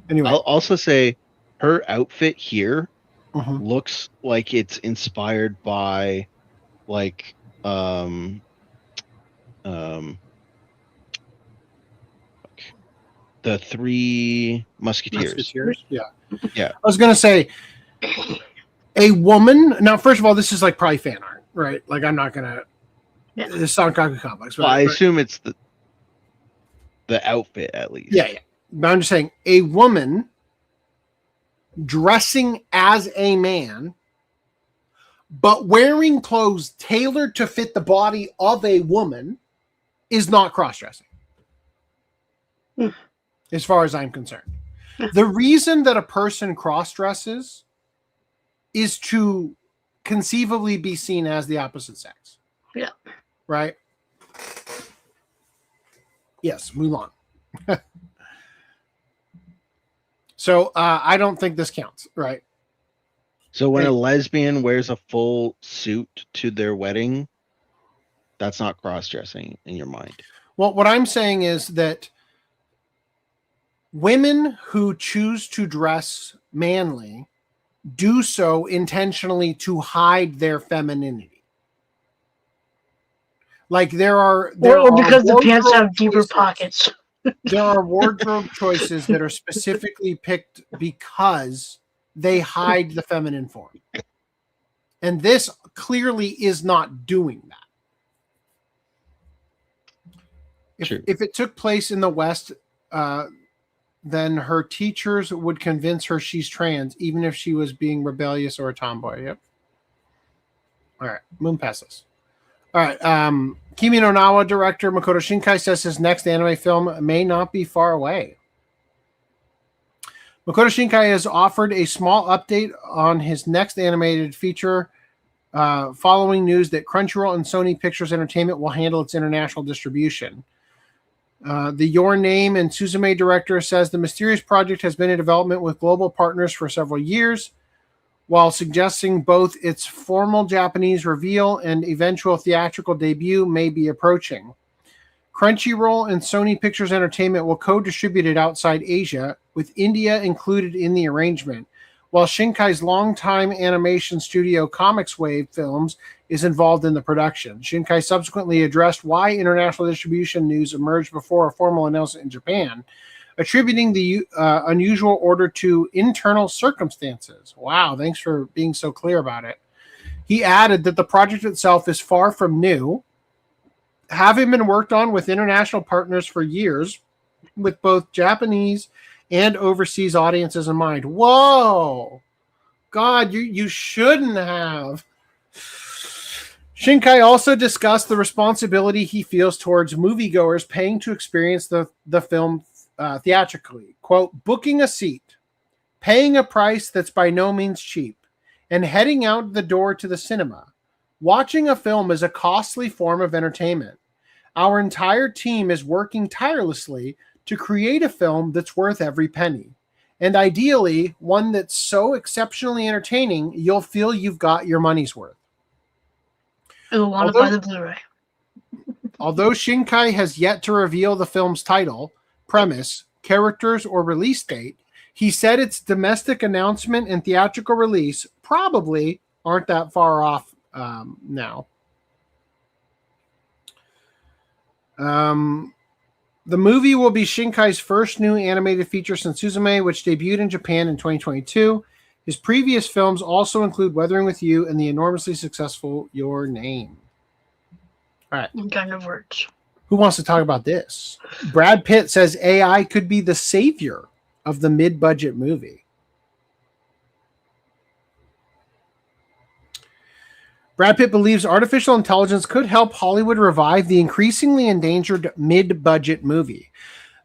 Anyway, I'll also say her outfit here looks like it's inspired by like the Three Musketeers. Yeah. Yeah. I was gonna say a woman. Now, first of all, this is like probably fan art, right? Like I'm not gonna. Yeah. The Sankaku Complex. Well, I assume it's the outfit at least. Yeah. But I'm just saying a woman dressing as a man, but wearing clothes tailored to fit the body of a woman is not cross-dressing. As far as I'm concerned. The reason that a person cross-dresses is to conceivably be seen as the opposite sex. Yeah. Right? Yes, Mulan. So I don't think this counts, right? So when a lesbian wears a full suit to their wedding, that's not cross-dressing in your mind. Well, what I'm saying is that women who choose to dress manly do so intentionally to hide their femininity. Like there are because the pants have deeper pockets. There are wardrobe choices that are specifically picked because they hide the feminine form. And this clearly is not doing that. If it took place in the West, then her teachers would convince her she's trans, even if she was being rebellious or a tomboy. Yep. All right. Moon passes. All right. Kimi no Nawa director Makoto Shinkai says his next anime film may not be far away. Makoto Shinkai has offered a small update on his next animated feature following news that Crunchyroll and Sony Pictures Entertainment will handle its international distribution. The Your Name and Suzume director says the mysterious project has been in development with global partners for several years, while suggesting both its formal Japanese reveal and eventual theatrical debut may be approaching. Crunchyroll and Sony Pictures Entertainment will co-distribute it outside Asia, with India included in the arrangement, while Shinkai's longtime animation studio Comics Wave Films is involved in the production. Shinkai subsequently addressed why international distribution news emerged before a formal announcement in Japan, attributing the unusual order to internal circumstances. Wow, thanks for being so clear about it. He added that the project itself is far from new, having been worked on with international partners for years, with both Japanese and overseas audiences in mind. Whoa! God, you shouldn't have. Shinkai also discussed the responsibility he feels towards moviegoers paying to experience the film theatrically. Quote, booking a seat, paying a price that's by no means cheap, and heading out the door to the cinema. Watching a film is a costly form of entertainment. Our entire team is working tirelessly to create a film that's worth every penny, and ideally one that's so exceptionally entertaining you'll feel you've got your money's worth. You'll want to buy the Blu-ray. Although Shinkai has yet to reveal the film's title, premise, characters, or release date, he said its domestic announcement and theatrical release probably aren't that far off now. The movie will be Shinkai's first new animated feature since Suzume, which debuted in Japan in 2022. His previous films also include Weathering with You and the enormously successful Your Name. All right. Kind of words. Who wants to talk about this? Brad Pitt says AI could be the savior of the mid-budget movie. Brad Pitt believes artificial intelligence could help Hollywood revive the increasingly endangered mid-budget movie.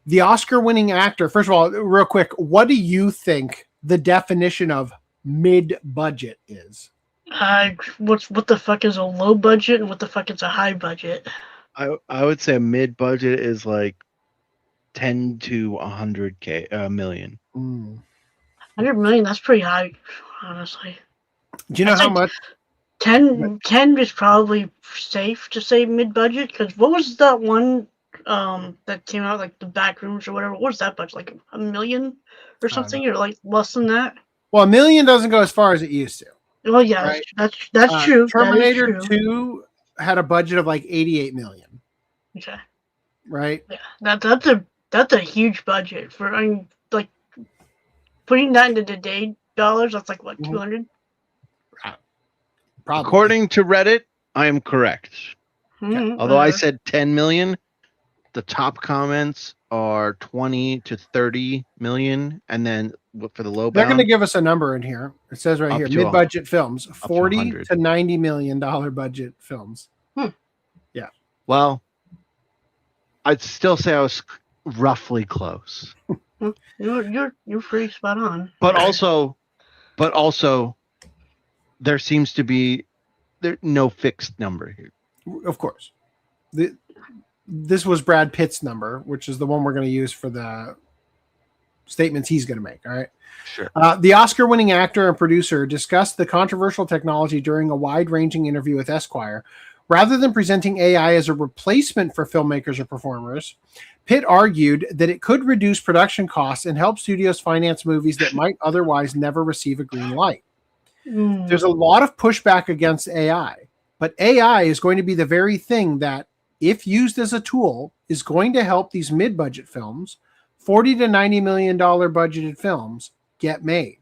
The Oscar-winning actor, first of all, real quick, what do you think the definition of mid-budget is? What the fuck is a low budget and what the fuck is a high budget? I would say a mid-budget is like 10 to 100K million. 100 million, that's pretty high, honestly. Do you know how much? 10 is probably safe to say mid-budget, because what was that one that came out, like the Backrooms or whatever? What was that budget? Like $1 million or something, or like less than that? Well, $1 million doesn't go as far as it used to. Well, yeah, right? that's true. Terminator that is true. 2 had a budget of like $88 million. Okay. Right? Yeah, that's a huge budget for, I mean, like putting that into today's dollars. That's like what, 200? Probably. According to Reddit, I am correct. Although I said 10 million, the top comments are 20 to 30 million, and then for the low bound, they're going to give us a number in here. It says right here, mid-budget films, 40 to $90 million budget films. Yeah. Well, I'd still say I was roughly close. You're pretty spot on. But also, there seems to be no fixed number here. Of course. This was Brad Pitt's number, which is the one we're going to use for the statements he's going to make. All right. Sure. The Oscar-winning actor and producer discussed the controversial technology during a wide-ranging interview with Esquire. Rather than presenting AI as a replacement for filmmakers or performers, Pitt argued that it could reduce production costs and help studios finance movies that might otherwise never receive a green light. There's a lot of pushback against AI, but AI is going to be the very thing that, if used as a tool, is going to help these mid-budget films, $40 to $90 million budgeted films, get made.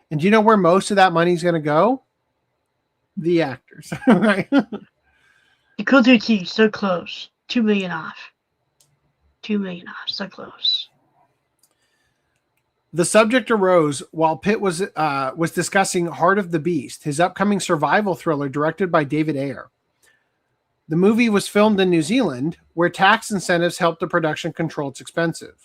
And do you know where most of that money is going to go? The actors. Right? Equal duty, so close. 2 million off. 2 million off, so close. The subject arose while Pitt was discussing Heart of the Beast, his upcoming survival thriller directed by David Ayer. The movie was filmed in New Zealand, where tax incentives helped the production control its expenses.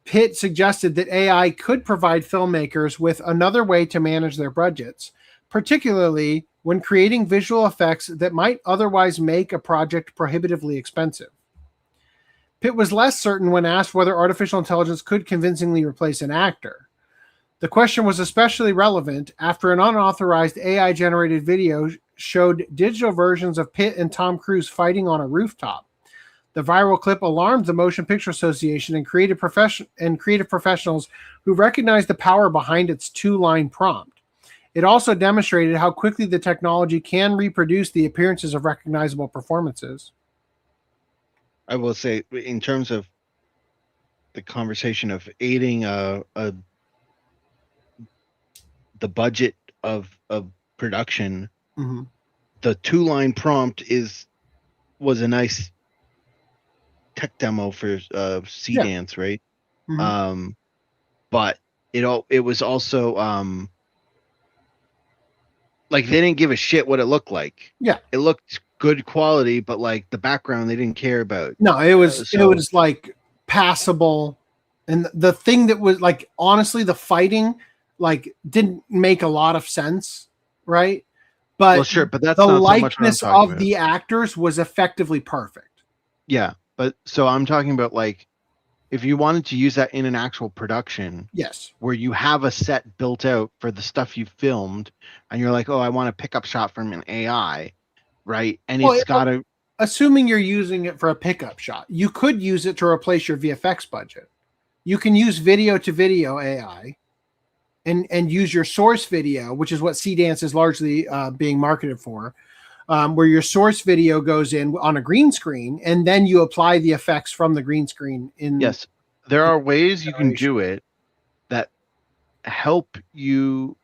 Pitt suggested that AI could provide filmmakers with another way to manage their budgets, particularly when creating visual effects that might otherwise make a project prohibitively expensive. Pitt was less certain when asked whether artificial intelligence could convincingly replace an actor. The question was especially relevant after an unauthorized AI-generated video showed digital versions of Pitt and Tom Cruise fighting on a rooftop. The viral clip alarmed the Motion Picture Association and creative professionals who recognized the power behind its 2-line prompt. It also demonstrated how quickly the technology can reproduce the appearances of recognizable performances. I will say, in terms of the conversation of aiding the budget of production, Mm-hmm. the 2-line prompt was a nice tech demo for C-Dance, right? Mm-hmm. But it was also like they didn't give a shit what it looked like. Yeah, it looked good quality, but like the background they didn't care about. No, it was like passable, and the thing that was like, honestly, the fighting like didn't make a lot of sense, right? But well, sure, but that's the not likeness so much what I'm talking of the actors was effectively perfect. Yeah, but so I'm talking about like if you wanted to use that in an actual production, yes, where you have a set built out for the stuff you filmed, and you're like, oh, I want a pickup shot from an AI, right? And it's got to. Assuming you're using it for a pickup shot, you could use it to replace your VFX budget. You can use video to video AI, and use your source video, which is what C-Dance is largely being marketed for. Where your source video goes in on a green screen, and then you apply the effects from the green screen. Yes, there are ways you can do it that help you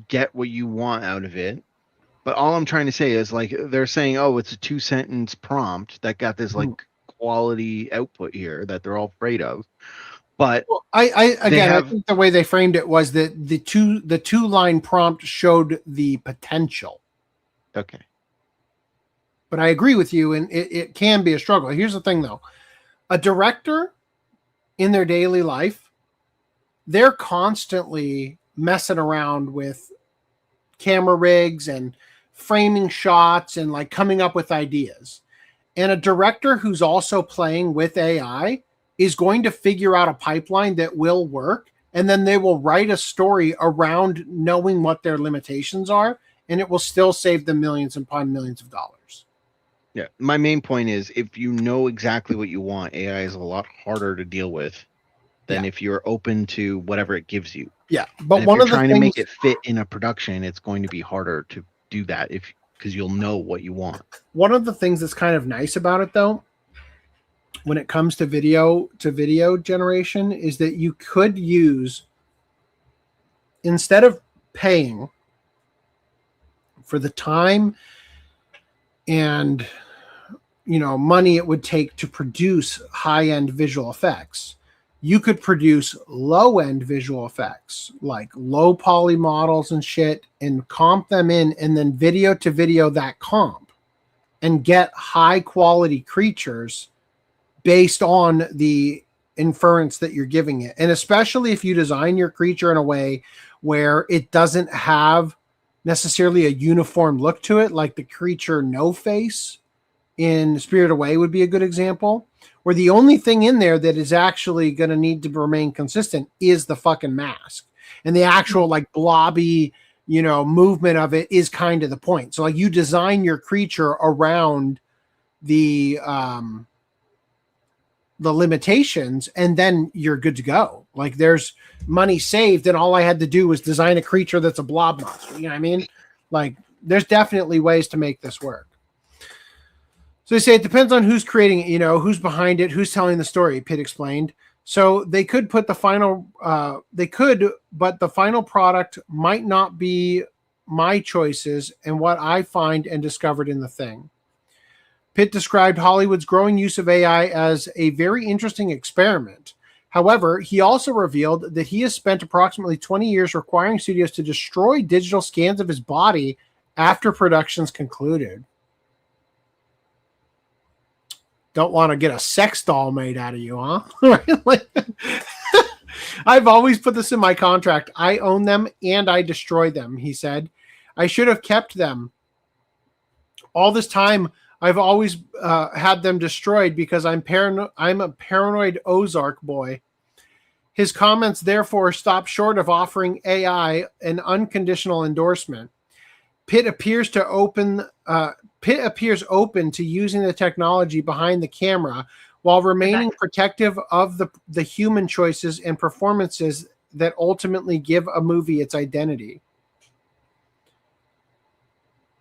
get what you want out of it. But all I'm trying to say is, like, they're saying, oh, it's a 2-sentence prompt that got this like quality output here that they're all afraid of. But I think the way they framed it was that the 2-line prompt showed the potential. Okay. But I agree with you, and it can be a struggle. Here's the thing, though. A director in their daily life, they're constantly messing around with camera rigs and framing shots and like coming up with ideas. And a director who's also playing with AI is going to figure out a pipeline that will work, and then they will write a story around knowing what their limitations are, and it will still save them millions upon millions of dollars. Yeah, my main point is if you know exactly what you want, AI is a lot harder to deal with than if you're open to whatever it gives you. Yeah, but and one if of you're the trying things, to make it fit in a production, it's going to be harder to do that because you'll know what you want. One of the things that's kind of nice about it, though, when it comes to video generation, is that you could use, instead of paying for the time and money it would take to produce high-end visual effects, you could produce low-end visual effects like low poly models and shit and comp them in, and then video to video that comp and get high quality creatures based on the inference that you're giving it. And especially if you design your creature in a way where it doesn't have necessarily a uniform look to it, like the creature No Face in Spirited Away would be a good example, where the only thing in there that is actually going to need to remain consistent is the fucking mask, and the actual like blobby movement of it is kind of the point. So like you design your creature around the limitations, and then you're good to go. Like there's money saved, and all I had to do was design a creature that's a blob monster. You know what I mean? Like there's definitely ways to make this work. So they say it depends on who's creating it, who's behind it, who's telling the story, Pitt explained. So they could put the final, but the final product might not be my choices and what I find and discovered in the thing. Pitt described Hollywood's growing use of AI as a very interesting experiment. However, he also revealed that he has spent approximately 20 years requiring studios to destroy digital scans of his body after productions concluded. Don't want to get a sex doll made out of you, huh? I've always put this in my contract. I own them and I destroy them, he said. I should have kept them. All this time, I've always had them destroyed because I'm a paranoid Ozark boy. His comments, therefore, stop short of offering AI an unconditional endorsement. Pitt appears open to using the technology behind the camera while remaining protective of the human choices and performances that ultimately give a movie its identity.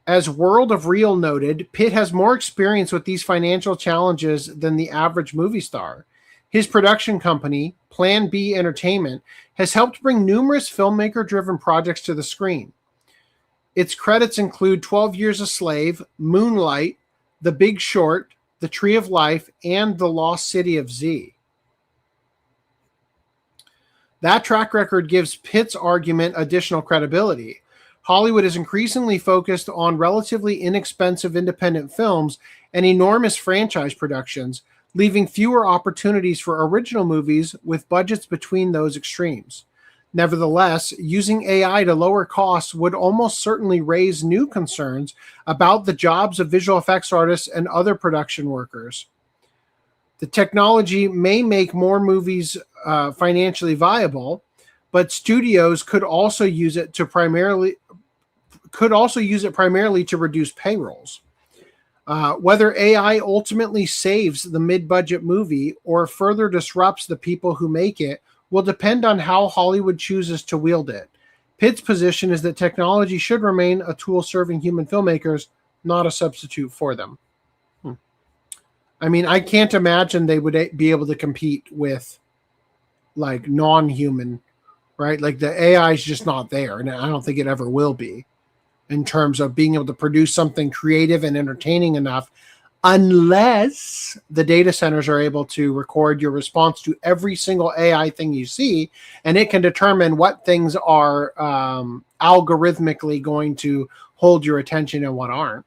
As World of Real noted, Pitt has more experience with these financial challenges than the average movie star. His production company, Plan B Entertainment, has helped bring numerous filmmaker-driven projects to the screen. Its credits include 12 Years a Slave, Moonlight, The Big Short, The Tree of Life, and The Lost City of Z. That track record gives Pitt's argument additional credibility. Hollywood is increasingly focused on relatively inexpensive independent films and enormous franchise productions, leaving fewer opportunities for original movies with budgets between those extremes. Nevertheless, using AI to lower costs would almost certainly raise new concerns about the jobs of visual effects artists and other production workers. The technology may make more movies financially viable, but studios could also use it primarily to reduce payrolls. Whether AI ultimately saves the mid-budget movie or further disrupts the people who make it will depend on how Hollywood chooses to wield it. Pitt's position is that technology should remain a tool serving human filmmakers, not a substitute for them. I mean, I can't imagine they would be able to compete with like non-human, right? Like the AI is just not there, and I don't think it ever will be in terms of being able to produce something creative and entertaining enough, unless the data centers are able to record your response to every single AI thing you see, and it can determine what things are algorithmically going to hold your attention and what aren't.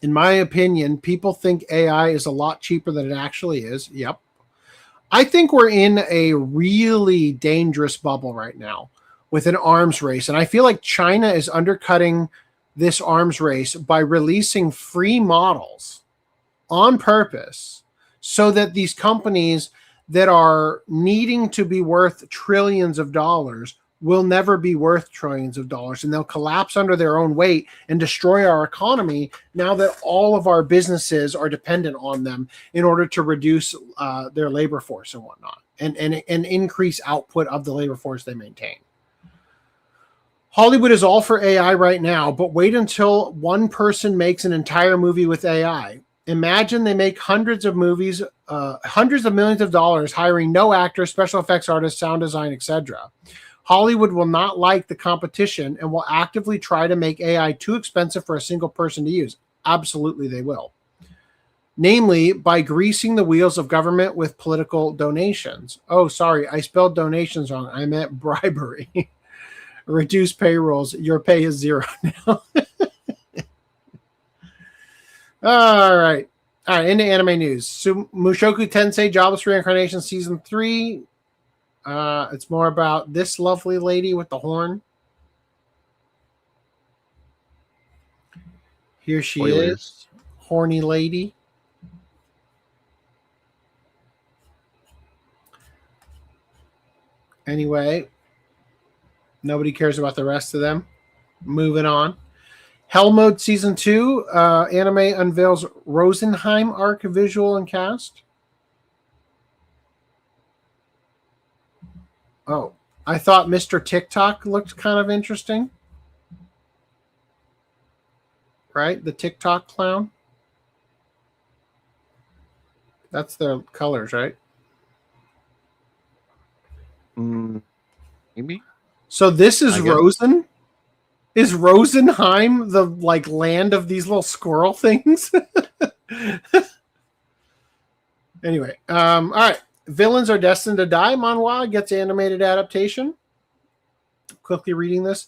In my opinion, people think AI is a lot cheaper than it actually is. Yep. I think we're in a really dangerous bubble right now with an arms race. And I feel like China is undercutting this arms race by releasing free models on purpose so that these companies that are needing to be worth trillions of dollars will never be worth trillions of dollars, and they'll collapse under their own weight and destroy our economy now that all of our businesses are dependent on them in order to reduce their labor force and whatnot, and increase output of the labor force they maintain. Hollywood is all for AI right now, but wait until one person makes an entire movie with AI. Imagine they make hundreds of millions of dollars hiring no actors, special effects artists, sound design, etc. Hollywood will not like the competition and will actively try to make AI too expensive for a single person to use. Absolutely, they will. Namely, by greasing the wheels of government with political donations. Oh, sorry, I spelled donations wrong. I meant bribery. Reduce payrolls. Your pay is zero now. All right. Into anime news. So, Mushoku Tensei Jobless Reincarnation Season 3. It's more about this lovely lady with the horn. Here she is. Horny lady. Anyway, nobody cares about the rest of them. Moving on. Hell Mode Season 2. Anime unveils Rosenheim arc visual and cast. Oh, I thought Mr. TikTok looked kind of interesting. Right? The TikTok clown. That's their colors, right? Maybe. So this is Rosen? Is Rosenheim the like land of these little squirrel things? Anyway, all right. Villains Are Destined to Die manhwa gets animated adaptation. Quickly reading this.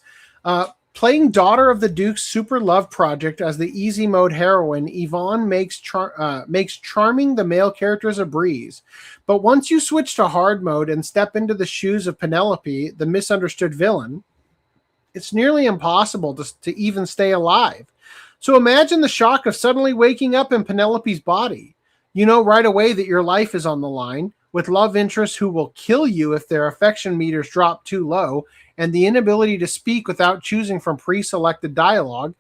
Playing daughter of the Duke's super love project as the easy mode heroine, Yvonne makes charming the male characters a breeze. But once you switch to hard mode and step into the shoes of Penelope, the misunderstood villain, it's nearly impossible to even stay alive. So imagine the shock of suddenly waking up in Penelope's body. You know right away that your life is on the line, with love interests who will kill you if their affection meters drop too low, and the inability to speak without choosing from pre-selected dialogue,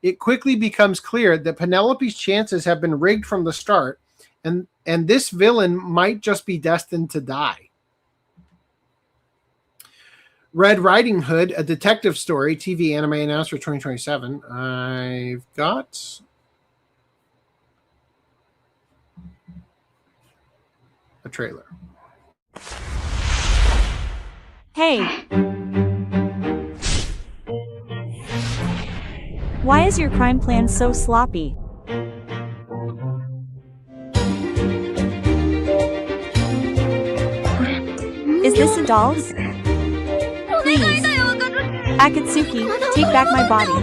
it quickly becomes clear that Penelope's chances have been rigged from the start, and this villain might just be destined to die. Red Riding Hood, a detective story, TV anime announced for 2027. I've got a trailer. Hey. Why is your crime plan so sloppy? Is this a doll's? Please. Akatsuki, take back my body.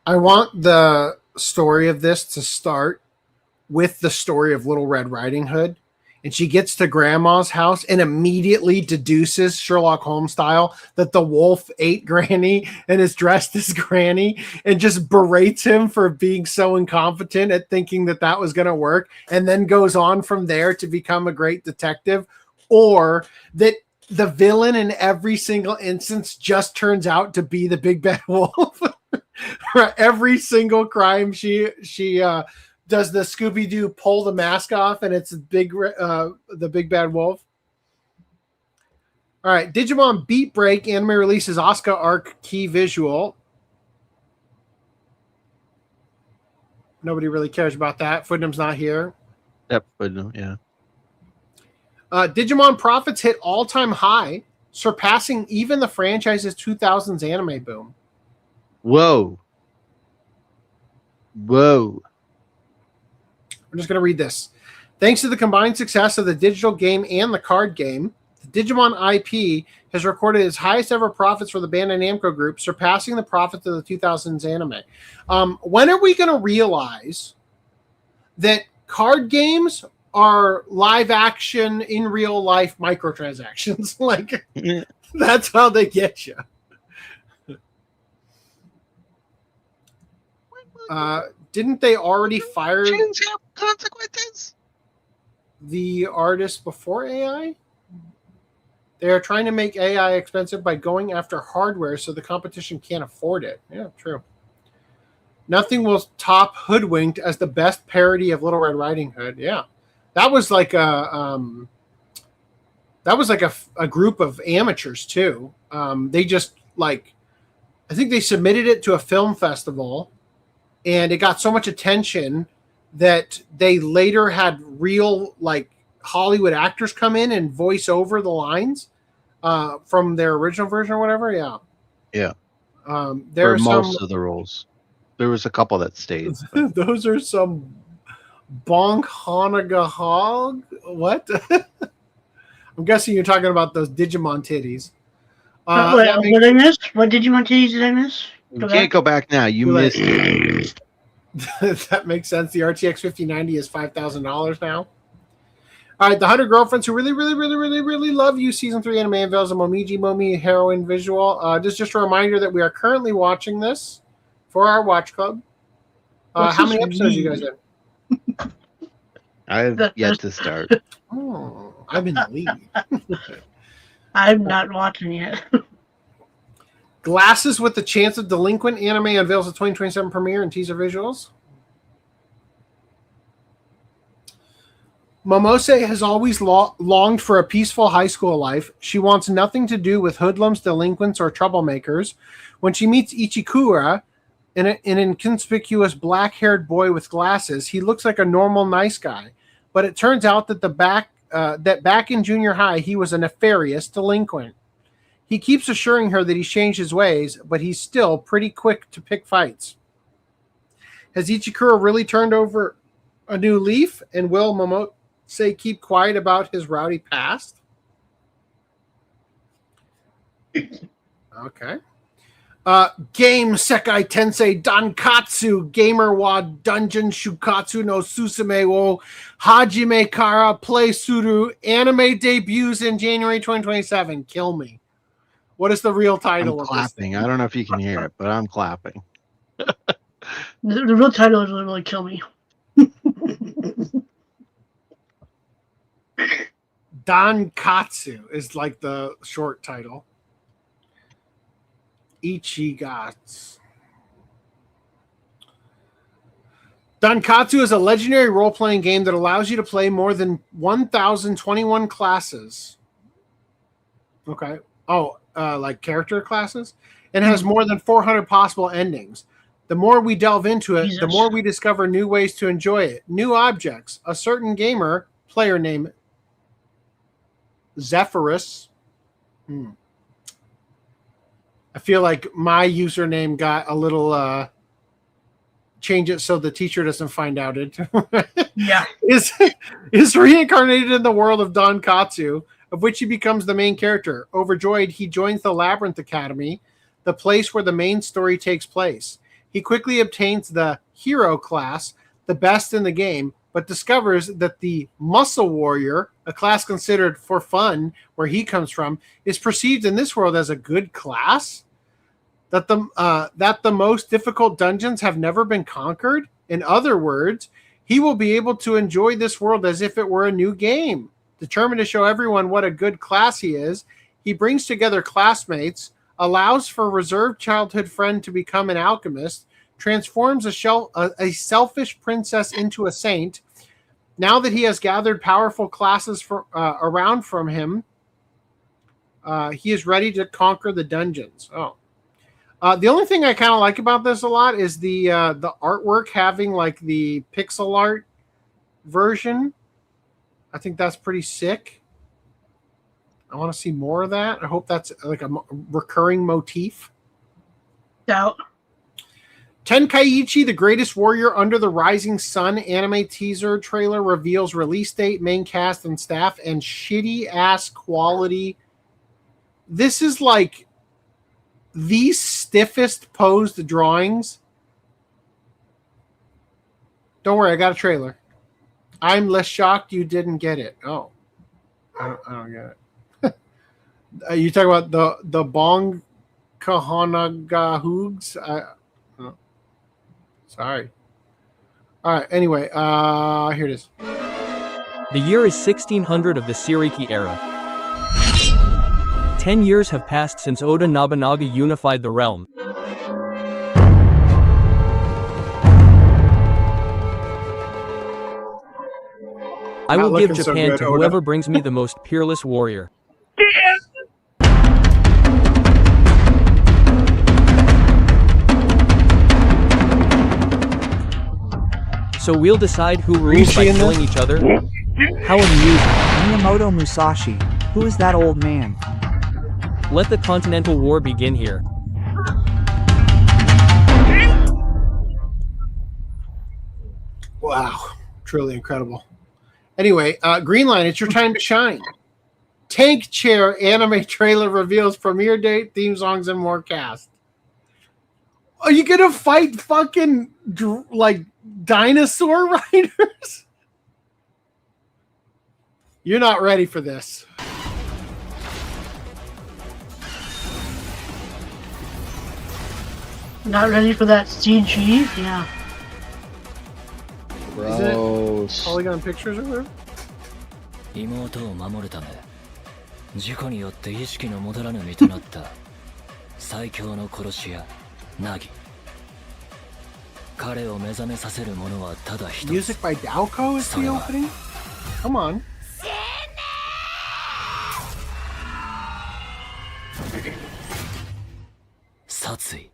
I want the story of this to start with the story of Little Red Riding Hood. And she gets to Grandma's house and immediately deduces, Sherlock Holmes style, that the wolf ate Granny and is dressed as Granny and just berates him for being so incompetent at thinking that that was going to work, and then goes on from there to become a great detective. Or that the villain in every single instance just turns out to be the big bad wolf. Every single crime she does the Scooby-Doo pull the mask off, and it's the big bad wolf. All right, Digimon Beat Break anime releases Asuka arc key visual. Nobody really cares about that. Footnote's not here. Yep, footnote, yeah. Digimon profits hit all-time high, surpassing even the franchise's 2000s anime boom. Whoa. I'm just going to read this. Thanks to the combined success of the digital game and the card game, the Digimon IP has recorded its highest ever profits for the Bandai Namco Group, surpassing the profits of the 2000s anime. When are we going to realize that card games are live action in real life microtransactions? Like, that's how they get you. Didn't they already fire consequences? The artist before AI? They are trying to make AI expensive by going after hardware so the competition can't afford it. Yeah, true. Nothing will top Hoodwinked as the best parody of Little Red Riding Hood. Yeah, that was like a group of amateurs too. They just I think they submitted it to a film festival. And it got so much attention that they later had real Hollywood actors come in and voice over the lines from their original version or whatever. Yeah. Yeah. There are most of the roles. There was a couple that stayed. Those are some bonk honagahog. What? I'm guessing you're talking about those Digimon titties. What did I miss? What Digimon titties did I miss? You can't go back now. You missed it. That makes sense. The RTX 5090 is $5,000 now. All right, the 100 Girlfriends Who Really, Really, Really, Really, Really Love You Season 3 anime unveils a Momiji Momi heroine visual. Just a reminder that we are currently watching this for our watch club. How many episodes you guys in? I've yet to start. Oh, I'm in the lead. I'm not watching yet. Glasses with the Chance of Delinquent anime unveils a 2027 premiere and teaser visuals. Momose has always longed for a peaceful high school life. She wants nothing to do with hoodlums, delinquents, or troublemakers. When she meets Ichikura, an inconspicuous black-haired boy with glasses, he looks like a normal, nice guy. But it turns out that back in junior high, he was a nefarious delinquent. He keeps assuring her that he's changed his ways, but he's still pretty quick to pick fights. Has Ichikura really turned over a new leaf? And will Momose keep quiet about his rowdy past? Okay. Game Sekai Tensei Dankatsu Gamer wa Dungeon Shukatsu no Susume wo Hajime Kara Play Suru anime debuts in January 2027. Kill me. What is the real title I'm of clapping. this? I don't know if you can hear it, but I'm clapping. The real title is literally Kill Me. Dankatsu is like the short title. Ichigatsu. Dankatsu is a legendary role-playing game that allows you to play more than 1,021 classes. Okay. Oh, like character classes? And has more than 400 possible endings. The more we delve into it, the more we discover new ways to enjoy it. New objects. A certain gamer, player named Zephyrus. I feel like my username got a little change it so the teacher doesn't find out it. Yeah. is reincarnated in the world of Dankatsu, of which he becomes the main character. Overjoyed, he joins the Labyrinth Academy, the place where the main story takes place. He quickly obtains the hero class, the best in the game, but discovers that the Muscle Warrior, a class considered for fun where he comes from, is perceived in this world as a good class? That the most difficult dungeons have never been conquered? In other words, he will be able to enjoy this world as if it were a new game. Determined to show everyone what a good class he is, he brings together classmates, allows for a reserved childhood friend to become an alchemist, transforms a selfish princess into a saint. Now that he has gathered powerful classes around from him, he is ready to conquer the dungeons. The only thing I kind of like about this a lot is the artwork having like the pixel art version. I think that's pretty sick. I want to see more of that. I hope that's like a recurring motif. Doubt. Tenkaichi, the greatest warrior under the rising sun anime teaser trailer reveals release date, main cast and staff, and shitty ass quality. This is like the stiffest posed drawings. Don't worry, I got a trailer. I'm less shocked you didn't get it. Oh, I don't get it. You talking about the Bong Kahanaga Hoogs? Sorry. All right. Anyway, here it is. The year is 1600 of the Siriki era. 10 years have passed since Oda Nobunaga unified the realm. I will give Japan to whoever brings me the most peerless warrior. So we'll decide who rules by killing each other? How amusing. Kumamoto Musashi. Who is that old man? Let the Continental War begin here. Wow. Truly incredible. Anyway, Green Line, it's your time to shine. Tank Chair anime trailer reveals premiere date, theme songs, and more cast. Are you gonna fight fucking like dinosaur riders? You're not ready for this. Not ready for that CG? Yeah. Gross. Polygon pictures or whatever? 妹を守るため事故によって意識の戻らぬ身となった最強の殺し屋ナギ彼を目覚めさせるものはただ一つ Music by Dalco is the opening? Come on. Satsui.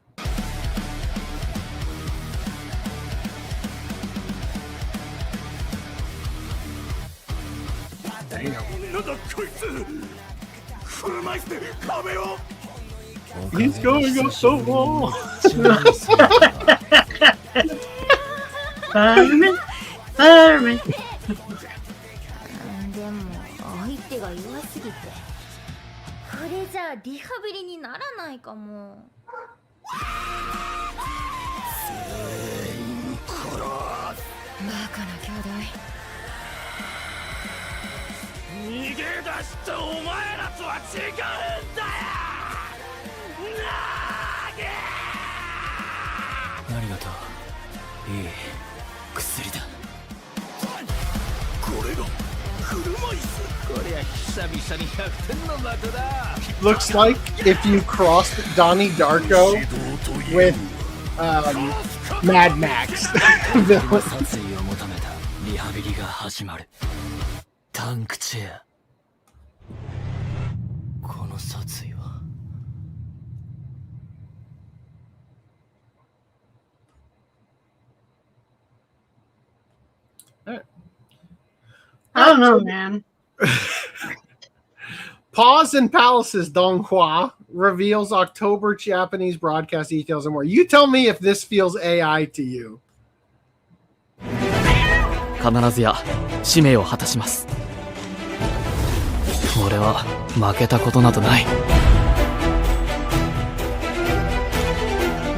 He's going up so long. Fireman, fireman. でも相手が弱すぎてこれじゃリハビリにならないかも。バカな兄弟。逃げ出したお前らとは違うんだよ。ありがとう。いい薬だ。これが車椅子。こりゃ久々に100点の的だ。 Looks like if you crossed Donnie Darko with Mad Max. 殺意を求めたリハビリが始まる。タンクチェア。この殺意は。I don't know, man. Paws and Palaces Donghua reveals October Japanese broadcast details and more. You tell me if this feels AI to you. 必ずや使命を果たします。俺は負けたことなどない。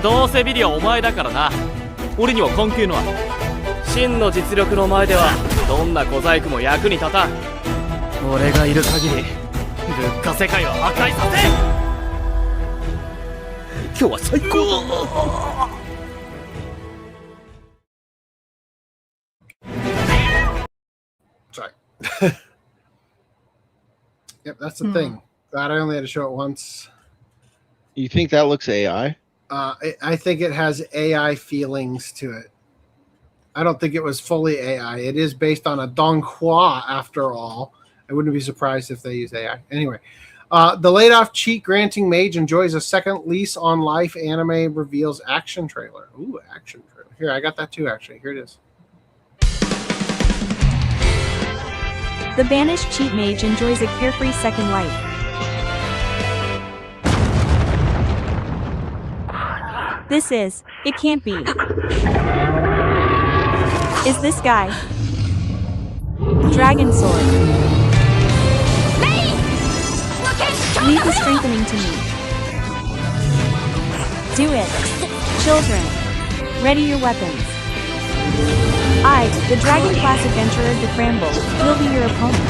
どうせビリはお前だからな。俺には関係ない。真の実力の前ではどんな小細工も役に立たん。俺がいる限り物価世界は破壊させん。今日は最高。Sorry. Yep, that's the thing. Glad I only had to show it once. You think that looks AI? I think it has AI feelings to it. I don't think it was fully AI. It is based on a Donghua, after all. I wouldn't be surprised if they use AI. Anyway, the laid-off cheat granting Mage enjoys a second lease on life. Anime reveals action trailer. Ooh, action trailer. Here, I got that too, actually. Here it is. The banished cheat mage enjoys a carefree second life. This is, it can't be. Is this guy? Dragon sword. Leave the strengthening to me. Do it. Children, ready your weapons. I, the dragon class adventurer DeFramble, will be your opponent.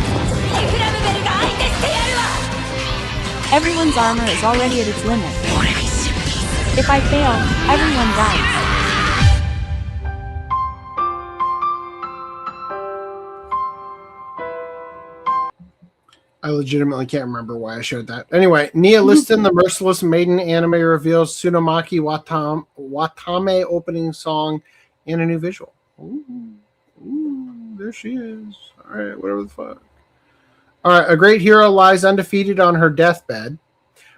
Everyone's armor is already at its limit. If I fail, everyone dies. I legitimately can't remember why I showed that. Anyway, Nia Liston, the Merciless Maiden anime reveals Tsunamaki Watame opening song and a new visual. Ooh, there she is. All right, whatever the fuck. All right, a great hero lies undefeated on her deathbed.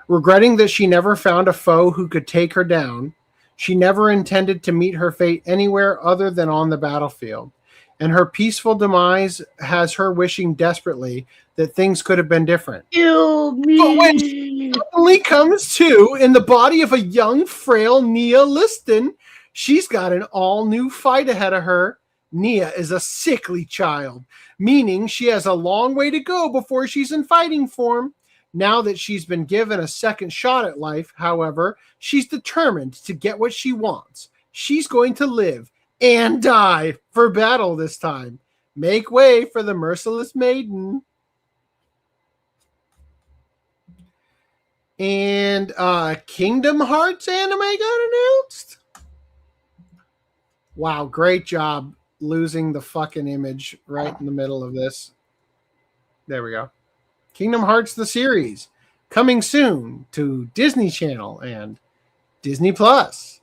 Regretting that she never found a foe who could take her down, she never intended to meet her fate anywhere other than on the battlefield. And her peaceful demise has her wishing desperately that things could have been different. Kill me. But when she suddenly comes to in the body of a young, frail Nia Liston, she's got an all-new fight ahead of her. Nia is a sickly child, meaning she has a long way to go before she's in fighting form. Now that she's been given a second shot at life, however, she's determined to get what she wants. She's going to live and die for battle this time. Make way for the Merciless Maiden. And Kingdom Hearts anime got announced. Wow, great job losing the fucking image right in the middle of this. There we go. Kingdom Hearts the series coming soon to Disney Channel and Disney Plus.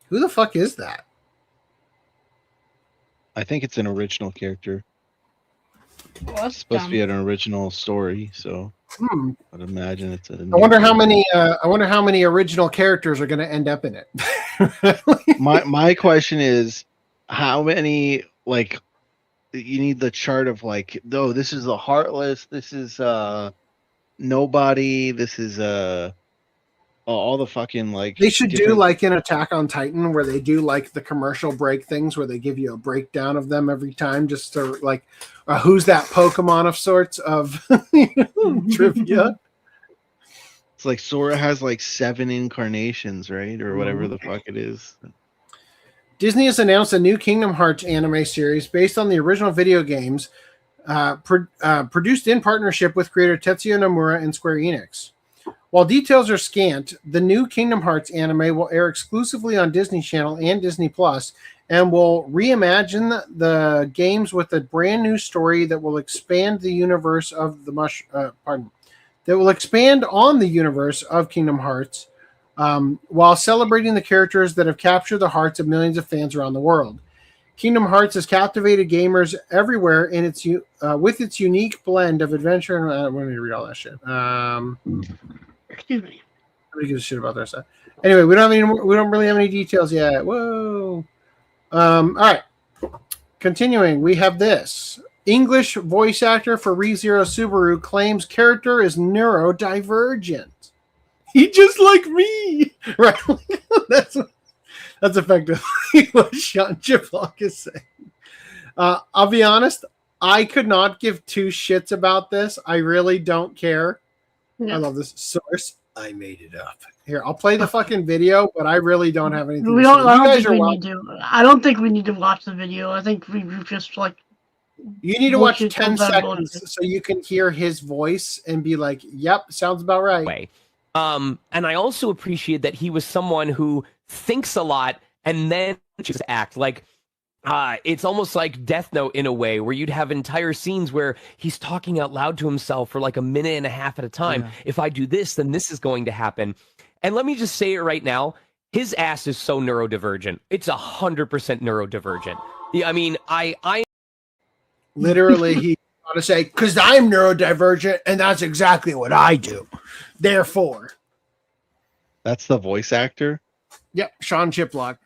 Who the fuck is that? I think it's an original character. Well, It's supposed to be an original story, so I'd imagine it's a. I wonder how many. I wonder how many original characters are going to end up in it. my question is, how many like you need the chart of like, oh, this is the Heartless, this is nobody, this is all the fucking like. They should do different- like in Attack on Titan, where they do like the commercial break things, where they give you a breakdown of them every time, just to like, who's that Pokemon of sorts of trivia. It's like Sora has like 7 incarnations, right, or whatever the fuck it is. Disney has announced a new Kingdom Hearts anime series based on the original video games, produced in partnership with creator Tetsuya Nomura and Square Enix. While details are scant, the new Kingdom Hearts anime will air exclusively on Disney Channel and Disney Plus, and will reimagine the games with a brand new story that will expand the universe of the that will expand on the universe of Kingdom Hearts, while celebrating the characters that have captured the hearts of millions of fans around the world. Kingdom Hearts has captivated gamers everywhere in its with its unique blend of adventure and let me read all that shit. Excuse me. Nobody gives a shit about that stuff. Anyway, we don't really have any details yet. Whoa. All right. Continuing, we have this. English voice actor for ReZero Subaru claims character is neurodivergent. He just like me, right? That's effectively what Sean Chiplock is saying. I'll be honest, I could not give 2 shits about this. I really don't care. No. I love this source. I made it up. Here, I'll play the fucking video, but I really don't have anything to say. I don't think we need to watch the video. I think we just like. You need to watch 10 seconds so you can hear his voice and be like, "Yep, sounds about right." And I also appreciate that he was someone who thinks a lot and then just act like. It's almost like Death Note in a way, where you'd have entire scenes where he's talking out loud to himself for like a minute and a half at a time. Yeah. If I do this, then this is going to happen. And let me just say it right now. His ass is so neurodivergent. It's 100% neurodivergent. Yeah, I mean, I literally he ought to say, because I'm neurodivergent and that's exactly what I do. Therefore. That's the voice actor? Yep, Sean Chiplock.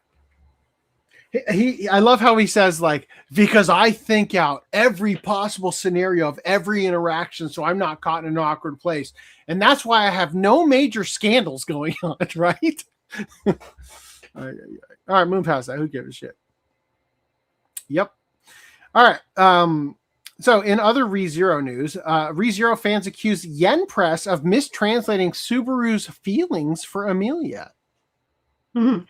I love how he says, like, because I think out every possible scenario of every interaction, so I'm not caught in an awkward place. And that's why I have no major scandals going on, right? All right, move past that. Who gives a shit? Yep. All right. So in other ReZero news, ReZero fans accused Yen Press of mistranslating Subaru's feelings for Amelia. Mm-hmm.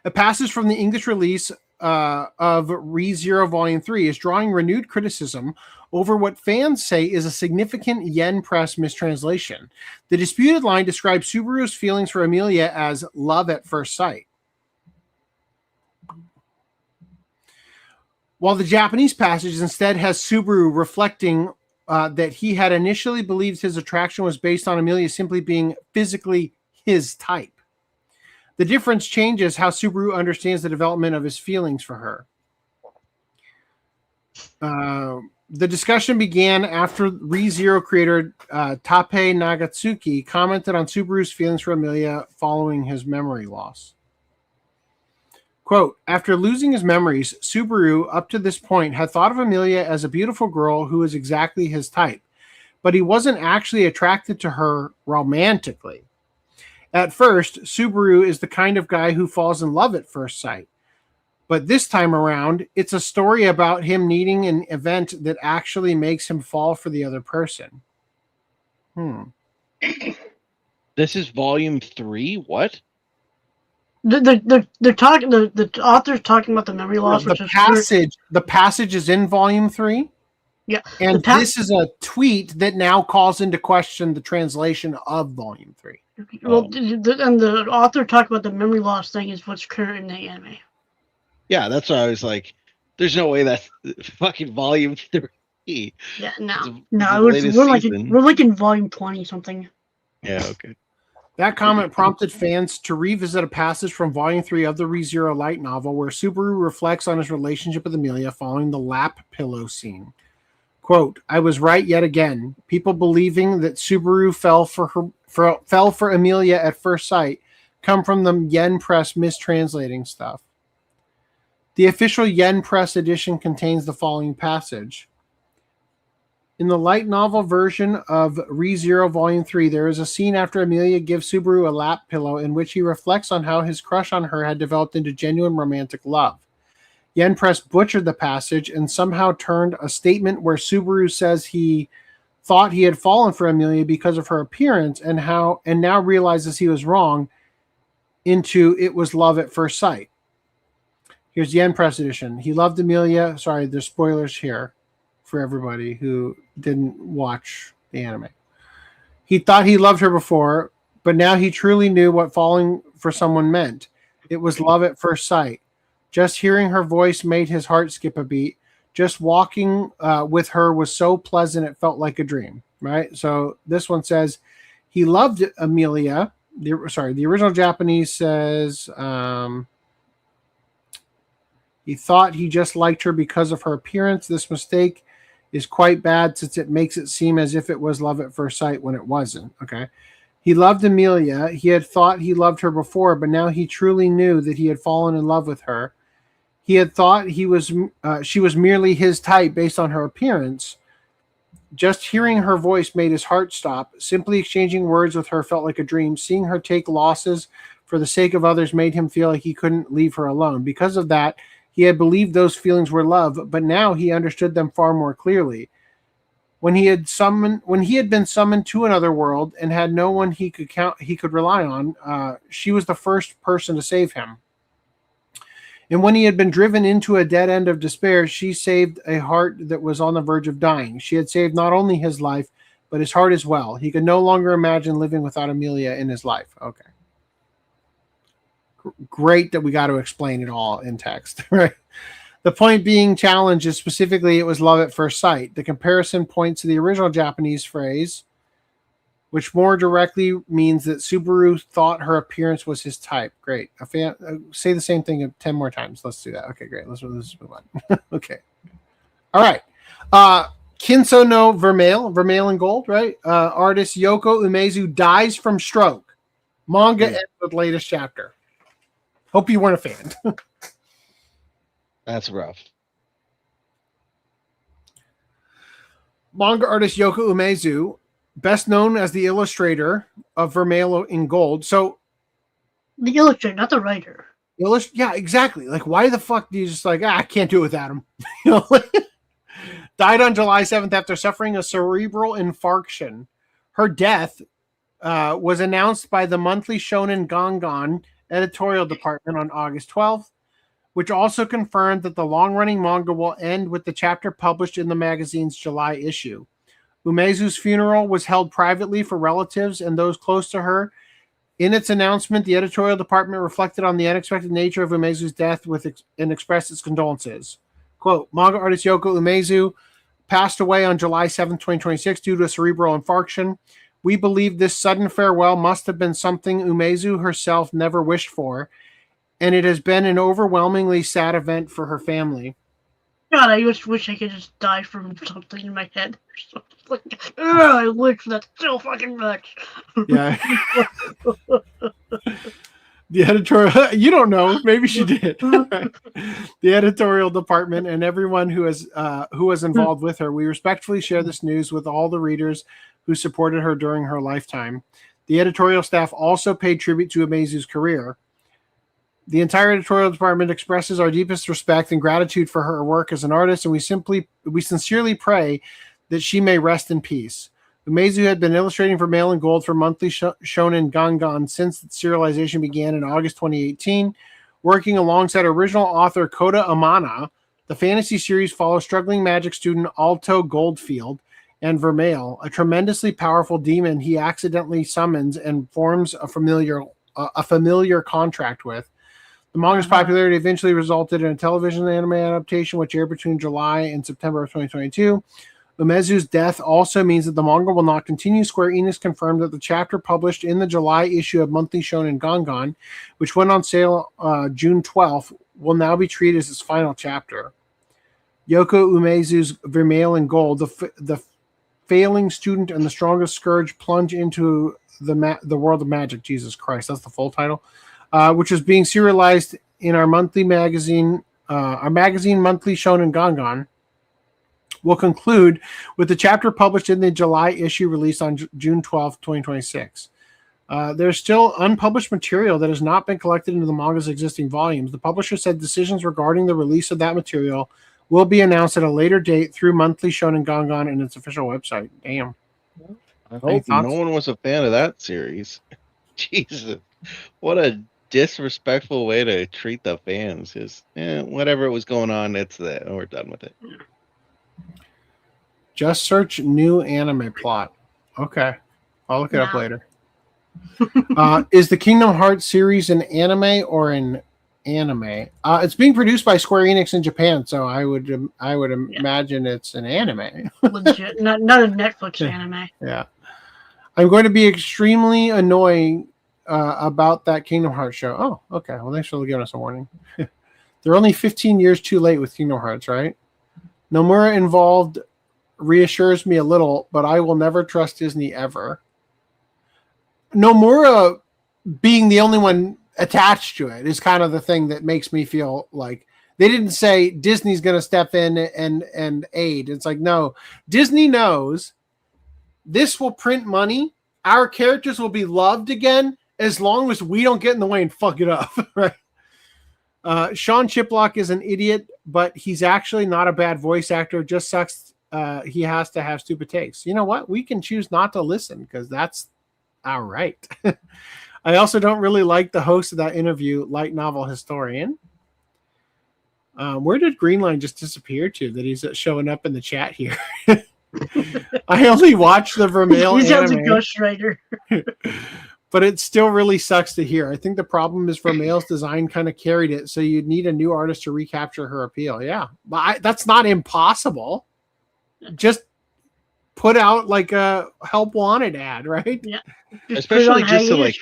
A passage from the English release of ReZero Volume 3 is drawing renewed criticism over what fans say is a significant Yen Press mistranslation. The disputed line describes Subaru's feelings for Amelia as love at first sight. While the Japanese passage instead has Subaru reflecting that he had initially believed his attraction was based on Amelia simply being physically his type. The difference changes how Subaru understands the development of his feelings for her. The discussion began after ReZero creator Tappei Nagatsuki commented on Subaru's feelings for Amelia following his memory loss. Quote, after losing his memories, Subaru, up to this point, had thought of Amelia as a beautiful girl who was exactly his type, but he wasn't actually attracted to her romantically. At first, Subaru is the kind of guy who falls in love at first sight. But this time around, it's a story about him needing an event that actually makes him fall for the other person. This is volume 3? What? They're talking. The author's talking about the memory loss. The passage is in volume 3. Yeah, and this is a tweet that now calls into question the translation of volume 3. Well, and the author talked about the memory loss thing is what's current in the anime. Yeah, that's why I was like, "There's no way that's fucking volume 3." Yeah, we're like in volume 20 something. Yeah, okay. That comment prompted fans to revisit a passage from volume 3 of the ReZero light novel where Subaru reflects on his relationship with Amelia following the lap pillow scene. Quote, I was right yet again. People believing that Subaru fell for Amelia at first sight come from the Yen Press mistranslating stuff. The official Yen Press edition contains the following passage. In the light novel version of ReZero Volume 3, there is a scene after Amelia gives Subaru a lap pillow in which he reflects on how his crush on her had developed into genuine romantic love. Yen Press butchered the passage and somehow turned a statement where Subaru says he thought he had fallen for Amelia because of her appearance and now realizes he was wrong into it was love at first sight. Here's Yen Press edition. He loved Amelia. Sorry, there's spoilers here for everybody who didn't watch the anime. He thought he loved her before, but now he truly knew what falling for someone meant. It was love at first sight. Just hearing her voice made his heart skip a beat. Just walking with her was so pleasant it felt like a dream, right? So this one says he loved Amelia. The original Japanese says he thought he just liked her because of her appearance. This mistake is quite bad since it makes it seem as if it was love at first sight when it wasn't. Okay. He loved Amelia. He had thought he loved her before, but now he truly knew that he had fallen in love with her. He had thought she was merely his type based on her appearance. Just hearing her voice made his heart stop. Simply exchanging words with her felt like a dream. Seeing her take losses for the sake of others made him feel like he couldn't leave her alone. Because of that, he had believed those feelings were love, but now he understood them far more clearly. When he had been summoned to another world and had no one he could rely on, she was the first person to save him. And when he had been driven into a dead end of despair, she saved a heart that was on the verge of dying. She had saved not only his life, but his heart as well. He could no longer imagine living without Amelia in his life. Okay. Great that we got to explain it all in text, right? The point being challenged is specifically it was love at first sight. The comparison points to the original Japanese phrase, which more directly means that Subaru thought her appearance was his type. Great. Say the same thing 10 more times. Let's do that. Okay, great. Let's move on. Okay. All right. Kinso no Vermeil in gold, right? Artist Yoko Umezu dies from stroke. Manga ends with latest chapter. Hope you weren't a fan. That's rough. Manga artist Yoko Umezu, best known as the illustrator of Vermeil in gold. So the illustrator, not the writer. Yeah, exactly. Like, why the fuck do you just like, I can't do it without him? You know, died on July 7th after suffering a cerebral infarction. Her death was announced by the monthly Shonen Gangan editorial department on August 12th, which also confirmed that the long-running manga will end with the chapter published in the magazine's July issue. Umezu's funeral was held privately for relatives and those close to her. In its announcement, the editorial department reflected on the unexpected nature of Umezu's death and expressed its condolences. Quote, manga artist Yoko Umezu passed away on July 7, 2026 due to a cerebral infarction. We believe this sudden farewell must have been something Umezu herself never wished for, and it has been an overwhelmingly sad event for her family. God, I just wish I could just die from something in my head. I wish that so fucking much. Yeah. The editorial, you don't know, maybe she did. The editorial department and everyone who was involved with her, we respectfully share this news with all the readers who supported her during her lifetime. The editorial staff also paid tribute to Umezu's career. The entire editorial department expresses our deepest respect and gratitude for her work as an artist, and we sincerely pray that she may rest in peace. Umezu had been illustrating for Mail and Gold for monthly Shonen Gangan since its serialization began in August 2018, working alongside original author Kota Amana. The fantasy series follows struggling magic student Alto Goldfield and Vermeil, a tremendously powerful demon he accidentally summons and forms a familiar contract with. The manga's popularity eventually resulted in a television anime adaptation, which aired between July and September of 2022. Umezu's death also means that the manga will not continue. Square Enix confirmed that the chapter published in the July issue of Monthly Shonen Gangan, which went on sale June 12th, will now be treated as its final chapter. Yoko Umezu's Vermeil in Gold, the failing student and the strongest scourge, plunge into the world of magic. Jesus Christ, that's the full title. Which is being serialized in our monthly magazine, Monthly Shonen Gangan. will conclude with the chapter published in the July issue released on June 12, 2026. There's still unpublished material that has not been collected into the manga's existing volumes. The publisher said decisions regarding the release of that material will be announced at a later date through Monthly Shonen Gangan and its official website. Damn. I hope no one was a fan of that series. Jesus. What a disrespectful way to treat the fans. Just whatever was going on, it's that. We're done with it. Just search new anime plot. Okay. I'll look it up later. Is the Kingdom Hearts series an anime or an anime? It's being produced by Square Enix in Japan, so I would imagine it's an anime. Legit, not a Netflix anime. Yeah. I'm going to be extremely annoying about that Kingdom Hearts show. Oh, okay. Well, thanks for giving us a warning. They're only 15 years too late with Kingdom Hearts, right? Nomura involved reassures me a little, but I will never trust Disney ever. Nomura being the only one attached to it is kind of the thing that makes me feel like they didn't say Disney's going to step in and aid. It's like, no, Disney knows this will print money. Our characters will be loved again as long as we don't get in the way and fuck it up, right? Sean Chiplock is an idiot, but he's actually not a bad voice actor. It just sucks. He has to have stupid takes. You know what? We can choose not to listen because that's all right. I also don't really like the host of that interview, Light Novel Historian. Where did Greenline just disappear to that he's showing up in the chat here? I only watch the Vermeil He sounds a anime, ghostwriter. but it still really sucks to hear. I think the problem is Vermeil's design kind of carried it, so you'd need a new artist to recapture her appeal. Yeah, but that's not impossible. Just put out like a help wanted ad, right? Yeah. Especially just to like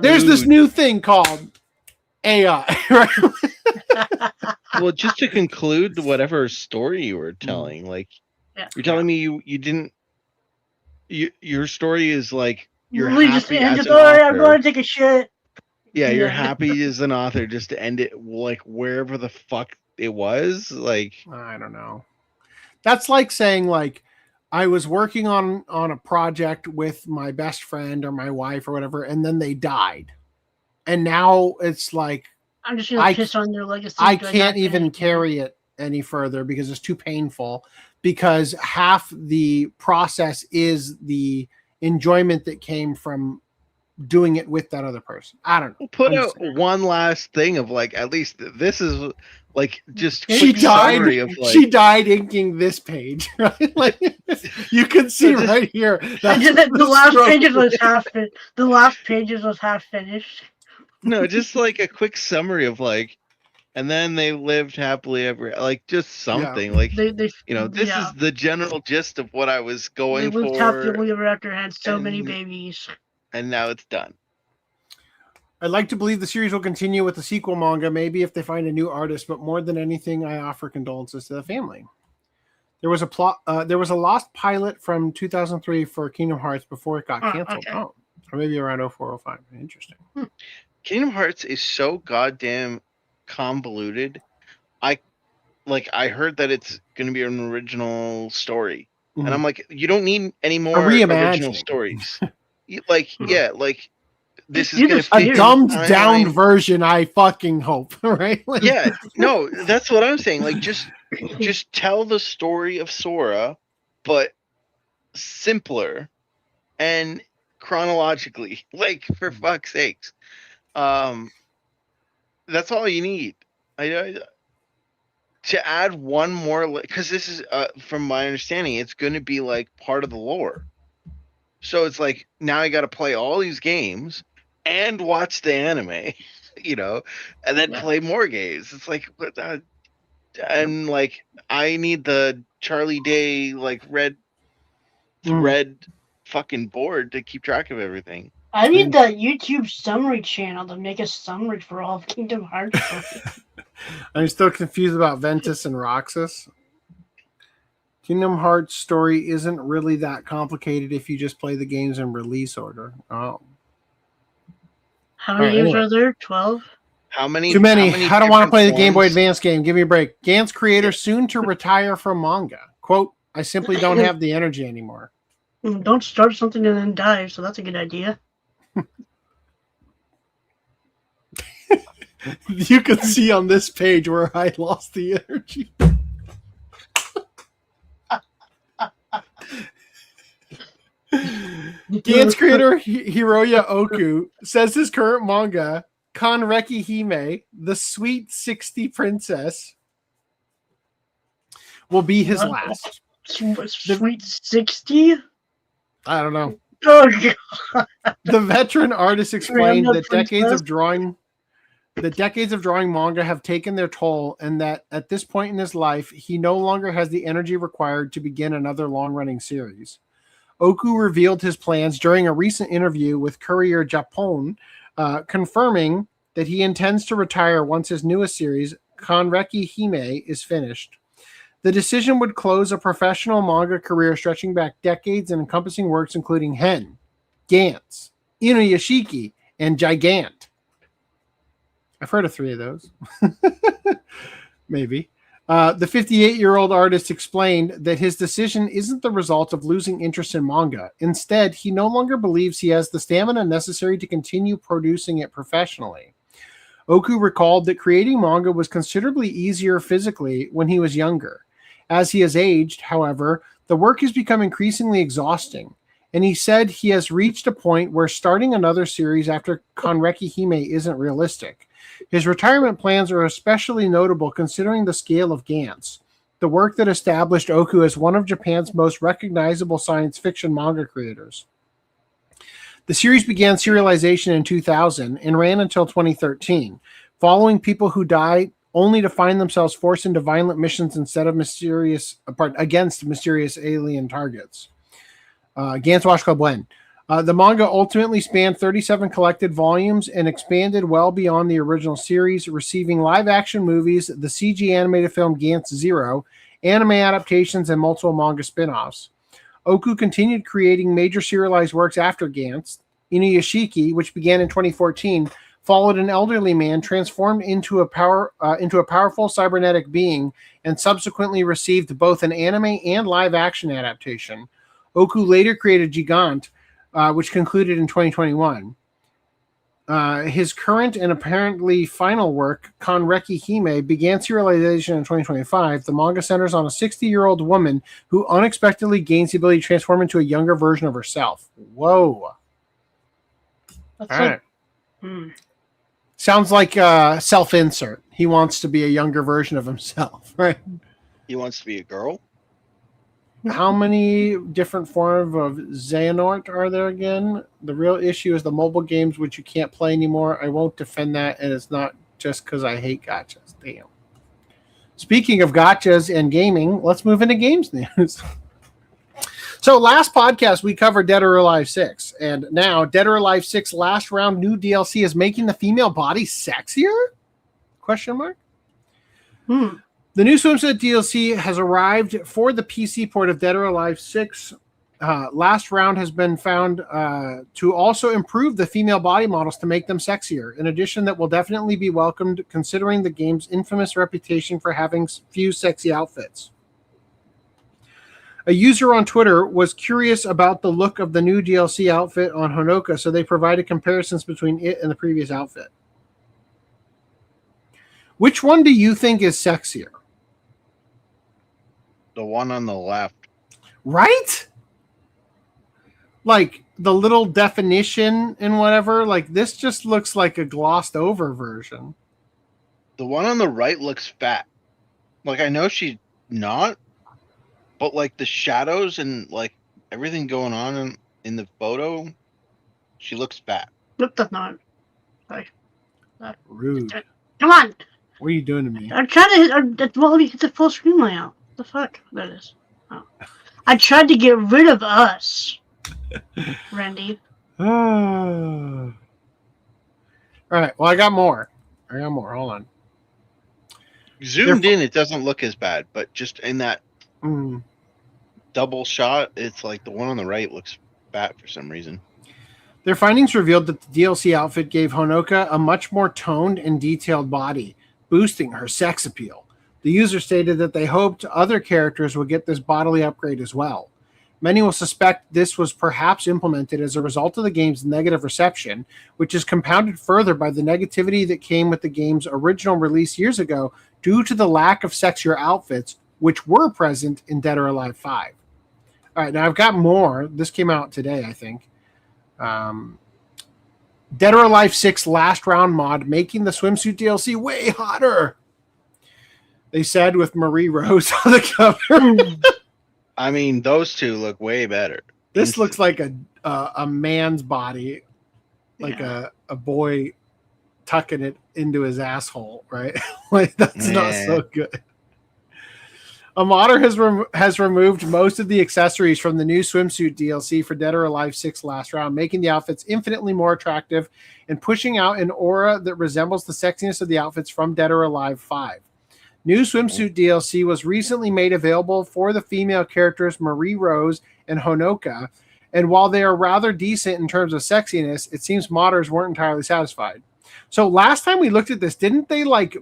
there's this new thing called AI, right? Well, just to conclude whatever story you were telling, like you're telling me you didn't your story is like you're happy as an author. I'm going to take a shit. Yeah, you're happy as an author just to end it like wherever the fuck it was. Like I don't know. That's like saying like I was working on a project with my best friend or my wife or whatever, and then they died. And now it's like I'm just gonna piss on their legacy. I can't even carry it any further because it's too painful, because half the process is the enjoyment that came from doing it with that other person. I don't know. Put out one last thing of like, at least this is like just she died. Of like, she died inking this page, right? Like you can see right here. The last pages was half. The last pages was half finished. No, just like a quick summary of like, and then they lived happily ever. Like just something like they this is the general gist of what I was going they lived for. happily ever after, had so many babies, and now it's done. I'd like to believe the series will continue with the sequel manga, maybe if they find a new artist, but more than anything, I offer condolences to the family. There was a lost pilot from 2003 for Kingdom Hearts before it got canceled. Okay. Oh, or maybe around 0405. Interesting. Kingdom Hearts is so goddamn convoluted. I heard that it's going to be an original story, and I'm like, you don't need any more original stories. This is going to a dumbed down version. I fucking hope, right? Like, yeah, no, that's what I'm saying. Like, just tell the story of Sora, but simpler and chronologically. Like, for fuck's sakes, that's all you need. To add one more, because this is, from my understanding, it's going to be like part of the lore. So it's like now I got to play all these games and watch the anime, and then play more games. It's like, and like I need the Charlie Day like red fucking board to keep track of everything. I need the YouTube summary channel to make a summary for all of Kingdom Hearts. I'm still confused about Ventus and Roxas. Kingdom Hearts story isn't really that complicated if you just play the games in release order. Oh. How many games are there? 12? How many? Too many. I don't want to play the Game Boy Advance game. Give me a break. Gantz creator soon to retire from manga. Quote, I simply don't have the energy anymore. Don't start something and then die, so that's a good idea. You can see on this page where I lost the energy. Gantz creator Hiroya Oku says his current manga, Kanreki Hime, the Sweet 60 Princess, will be his last. Sweet 60? I don't know. Oh, God. The veteran artist explained that decades of drawing manga have taken their toll, and that at this point in his life, he no longer has the energy required to begin another long-running series. Oku revealed his plans during a recent interview with Courier Japon, confirming that he intends to retire once his newest series, Kanreki Hime, is finished. The decision would close a professional manga career stretching back decades and encompassing works including Hen, Gantz, Inuyashiki, and Gigant. I've heard of 3 of those. Maybe. The 58-year-old artist explained that his decision isn't the result of losing interest in manga. Instead, he no longer believes he has the stamina necessary to continue producing it professionally. Oku recalled that creating manga was considerably easier physically when he was younger. As he has aged, however, the work has become increasingly exhausting, and he said he has reached a point where starting another series after Kanreki Hime isn't realistic. His retirement plans are especially notable considering the scale of Gantz, the work that established Oku as one of Japan's most recognizable science fiction manga creators. The series began serialization in 2000 and ran until 2013, following people who died only to find themselves forced into violent missions against mysterious alien targets. Gantz Washko Buen. The manga ultimately spanned 37 collected volumes and expanded well beyond the original series, receiving live-action movies, the CG animated film Gantz Zero, anime adaptations, and multiple manga spin-offs. Oku continued creating major serialized works after Gantz. Inuyashiki, which began in 2014, followed an elderly man transformed into a powerful cybernetic being and subsequently received both an anime and live-action adaptation. Oku later created Gigant, which concluded in 2021. His current and apparently final work, Kanreki Hime, began serialization in 2025. The manga centers on a 60-year-old woman who unexpectedly gains the ability to transform into a younger version of herself. Whoa. That's All right. Sounds like self-insert. He wants to be a younger version of himself, right? He wants to be a girl? How many different forms of Xehanort are there again? The real issue is the mobile games, which you can't play anymore. I won't defend that, and it's not just because I hate gachas. Damn. Speaking of gachas and gaming, let's move into games news. So last podcast, we covered Dead or Alive 6, and now Dead or Alive 6 last round new DLC is making the female body sexier? Question mark? The new swimsuit DLC has arrived for the PC port of Dead or Alive 6. Last round has been found to also improve the female body models to make them sexier. An addition that will definitely be welcomed considering the game's infamous reputation for having few sexy outfits. A user on Twitter was curious about the look of the new DLC outfit on Honoka, so they provided comparisons between it and the previous outfit. Which one do you think is sexier? The one on the left. Right? Like the little definition and whatever, like this just looks like a glossed over version. The one on the right looks fat. Like I know she's not, but like the shadows and like everything going on in the photo, she looks fat. Look, that's not. Sorry. Rude. Come on. What are you doing to me? I'm trying to hit the full screen layout. The fuck? That is. Oh. I tried to get rid of us, Randy. All right. Well, I got more. Hold on. Zoomed in, it doesn't look as bad, but just in that double shot, it's like the one on the right looks fat for some reason. Their findings revealed that the DLC outfit gave Honoka a much more toned and detailed body, boosting her sex appeal. The user stated that they hoped other characters would get this bodily upgrade as well. Many will suspect this was perhaps implemented as a result of the game's negative reception, which is compounded further by the negativity that came with the game's original release years ago due to the lack of sexier outfits, which were present in Dead or Alive 5. All right, now I've got more. This came out today, I think. Dead or Alive 6 Last Round mod, making the swimsuit DLC way hotter. They said with Marie Rose on the cover. I mean, those two look way better. This looks like a man's body, like a boy tucking it into his asshole, right? Like that's not so good. A modder has removed most of the accessories from the new swimsuit DLC for Dead or Alive 6 Last Round, making the outfits infinitely more attractive and pushing out an aura that resembles the sexiness of the outfits from Dead or Alive 5. New swimsuit DLC was recently made available for the female characters Marie Rose and Honoka, and while they are rather decent in terms of sexiness, it seems modders weren't entirely satisfied. So last time we looked at this, didn't they like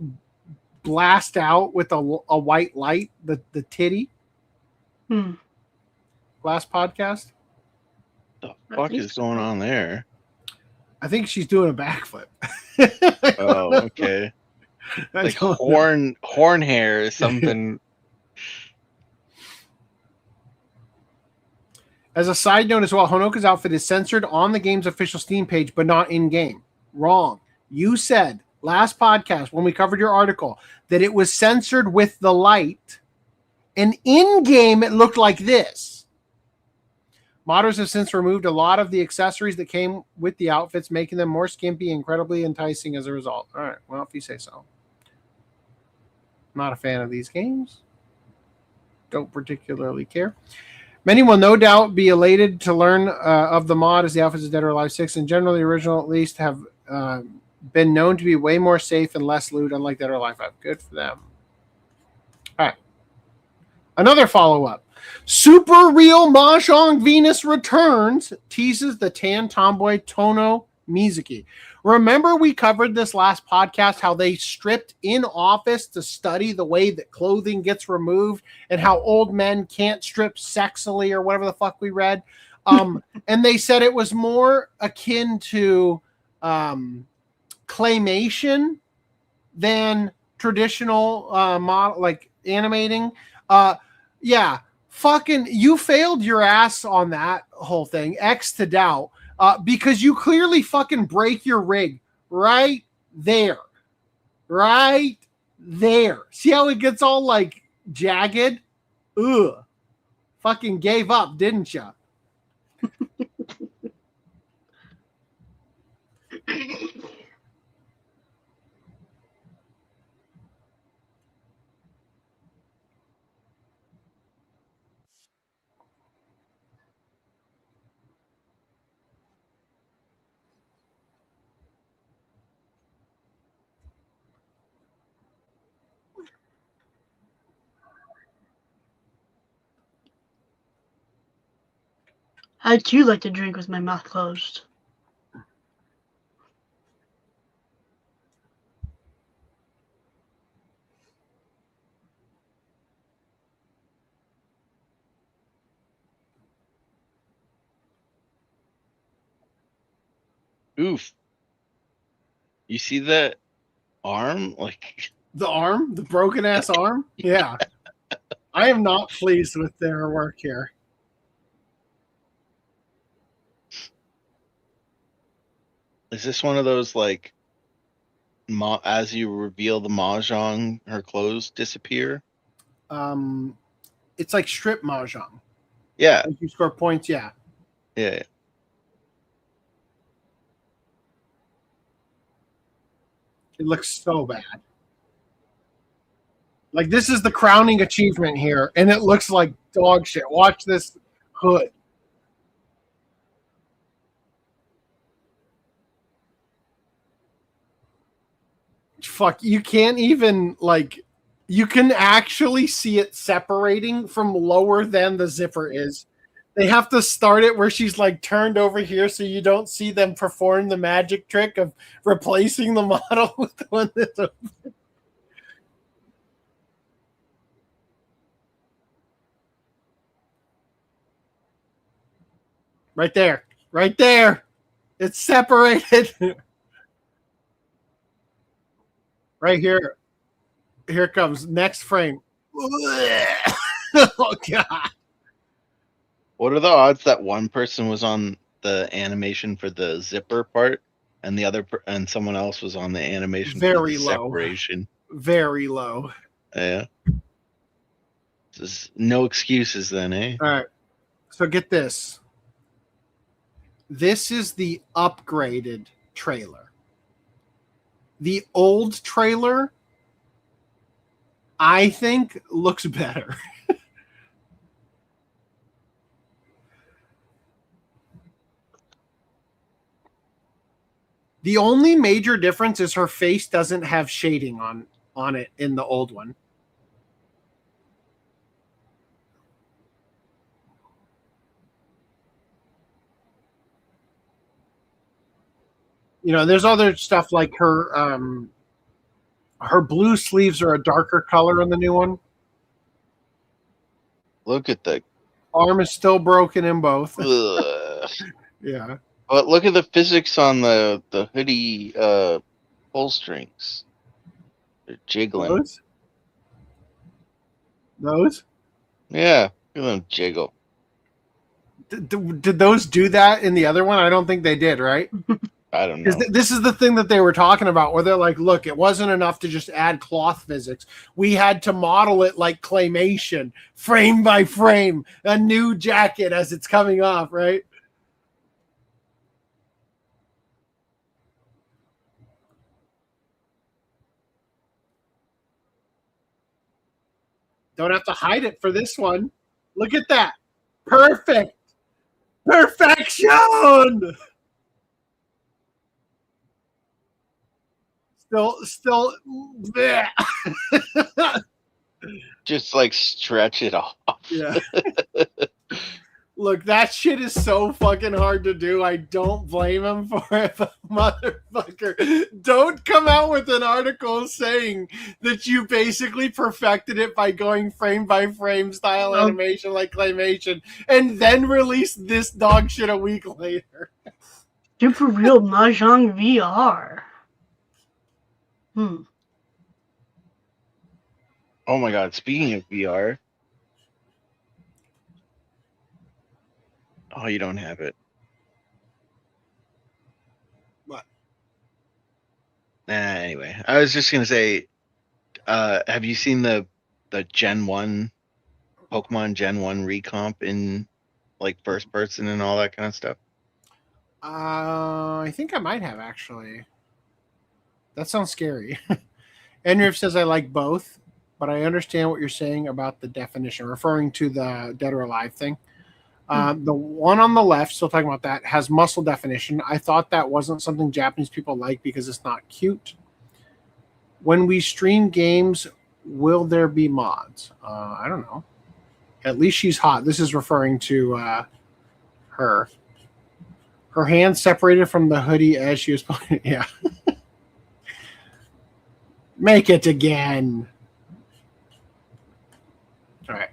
blast out with a white light, the titty? Last podcast? The fuck is going on there? I think she's doing a backflip. Oh, okay. Like horn hair or something. As a side note as well, Honoka's outfit is censored on the game's official Steam page, but not in-game. Wrong. You said last podcast when we covered your article that it was censored with the light, and in-game it looked like this. Modders have since removed a lot of the accessories that came with the outfits, making them more skimpy and incredibly enticing as a result. All right, well, if you say so. Not a fan of these games. Don't particularly care. Many will no doubt be elated to learn of the mod as the outfits of Dead or Alive 6 and generally the original at least have been known to be way more safe and less loot, unlike Dead or Alive 5. Good for them. All right. Another follow-up. Super Real Mahjong Venus returns, teases the tan tomboy Tono Mizuki. Remember we covered this last podcast, how they stripped in office to study the way that clothing gets removed and how old men can't strip sexily or whatever the fuck we read. And they said it was more akin to claymation than traditional model, like animating. Yeah, fucking you failed your ass on that whole thing. X to doubt. Because you clearly fucking break your rig right there. Right there. See how it gets all like jagged? Ugh. Fucking gave up, didn't ya? I too like to drink with my mouth closed. Oof. You see that arm? Like the arm? The broken ass arm? Yeah. I am not pleased with their work here. Is this one of those like as you reveal the mahjong, her clothes disappear? It's like strip mahjong. Yeah. If you score points, yeah. Yeah. It looks so bad. Like this is the crowning achievement here, and it looks like dog shit. Watch this hood. Fuck, you can't even like, you can actually see it separating from lower than the zipper is. They have to start it where she's like turned over here so you don't see them perform the magic trick of replacing the model with the one that's open. Right there. Right there. It's separated. Right here. Here it comes. Next frame. Oh, God. What are the odds that one person was on the animation for the zipper part and the other and someone else was on the animation for the separation? Very low. Yeah. There's no excuses then, eh? All right. So get this. This is the upgraded trailer. The old trailer, I think, looks better. The only major difference is her face doesn't have shading on it in the old one. You know, there's other stuff like her blue sleeves are a darker color in the new one. Look at the arm is still broken in both. Yeah. But look at the physics on the hoodie pull strings. They're jiggling. Those? Yeah, look at them jiggle. Did those do that in the other one? I don't think they did, right? I don't know. This is the thing that they were talking about, where they're like, look, it wasn't enough to just add cloth physics. We had to model it like claymation, frame by frame, a new jacket as it's coming off, right? Don't have to hide it for this one. Look at that. Perfect. Perfection. Still. Bleh. Just like stretch it off. Yeah. Look, that shit is so fucking hard to do. I don't blame him for it, but motherfucker, don't come out with an article saying that you basically perfected it by going frame by frame style animation like claymation, and then release this dog shit a week later. Super Real Mahjong VR. Oh my god, speaking of VR. Oh, you don't have it. What? Anyway, I was just gonna say, have you seen the Gen 1 Pokemon Gen 1 recomp in like first person and all that kind of stuff? I think I might have, actually. That sounds scary. Enriv says I like both, but I understand what you're saying about the definition, referring to the Dead or Alive thing. The one on the left, still talking about that, has muscle definition. I thought that wasn't something Japanese people like because it's not cute. When we stream games, will there be mods? I don't know. At least she's hot. This is referring to her. Her hands separated from the hoodie as she was playing. Yeah. Make it again. All right.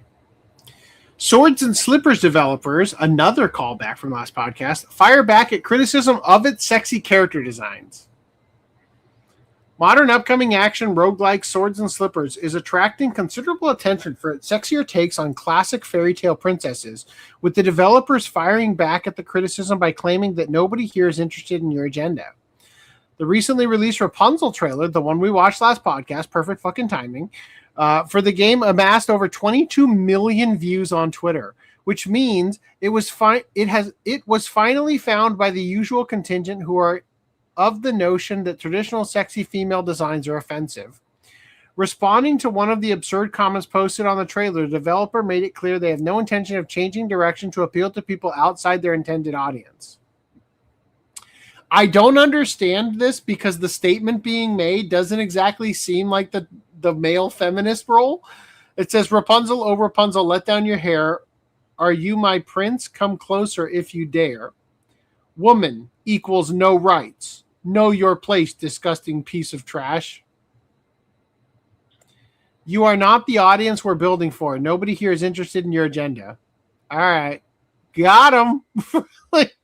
Swords and Slippers developers, another callback from last podcast, fire back at criticism of its sexy character designs. Modern upcoming action roguelike Swords and Slippers is attracting considerable attention for its sexier takes on classic fairy tale princesses, with the developers firing back at the criticism by claiming that nobody here is interested in your agenda. The recently released Rapunzel trailer, the one we watched last podcast, perfect fucking timing, for the game amassed over 22 million views on Twitter, which means it was finally found by the usual contingent who are of the notion that traditional sexy female designs are offensive. Responding to one of the absurd comments posted on the trailer, the developer made it clear they have no intention of changing direction to appeal to people outside their intended audience. I don't understand this because the statement being made doesn't exactly seem like the male feminist role. It says, Rapunzel, oh Rapunzel, let down your hair. Are you my prince? Come closer if you dare. Woman equals no rights. Know your place, disgusting piece of trash. You are not the audience we're building for. Nobody here is interested in your agenda. All right. Got him. Like,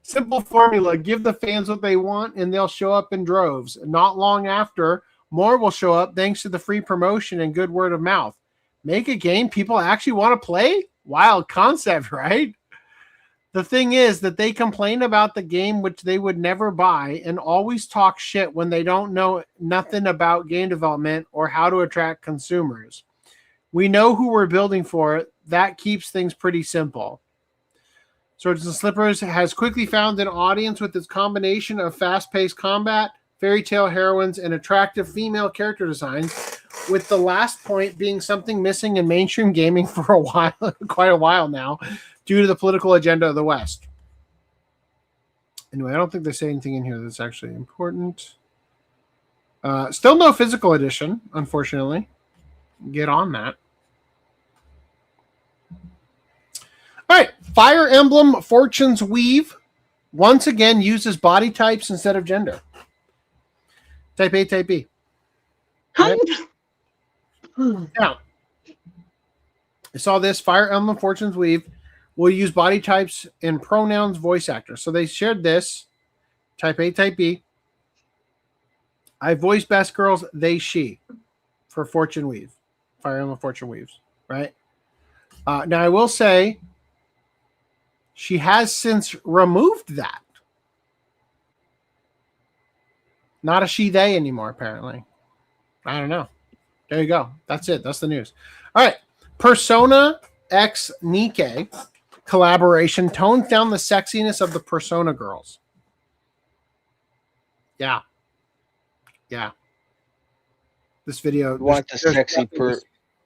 simple formula. Give the fans what they want, and they'll show up in droves. Not long after, more will show up thanks to the free promotion and good word of mouth. Make a game people actually want to play? Wild concept, right? The thing is that they complain about the game which they would never buy and always talk shit when they don't know nothing about game development or how to attract consumers. We know who we're building for. That keeps things pretty simple. Swords and Slippers has quickly found an audience with its combination of fast-paced combat, fairy tale heroines, and attractive female character designs, with the last point being something missing in mainstream gaming for a while, quite a while now, due to the political agenda of the West. Anyway, I don't think they say anything in here that's actually important. Still no physical edition, unfortunately. Get on that. All right, Fire Emblem Fortune's Weave once again uses body types instead of gender. Type A, type B. Okay. Now, I saw this. Fire Emblem Fortune's Weave will use body types and pronouns voice actors. So they shared this. Type A, type B. I voice best girls, they, she, for Fortune Weave. Fire Emblem Fortune Weaves, right? Now, I will say she has since removed that. Not a she, they anymore, apparently. I don't know. There you go. That's it. That's the news. All right. Persona X Nikkei collaboration tones down the sexiness of the Persona girls. Yeah. Yeah. This video.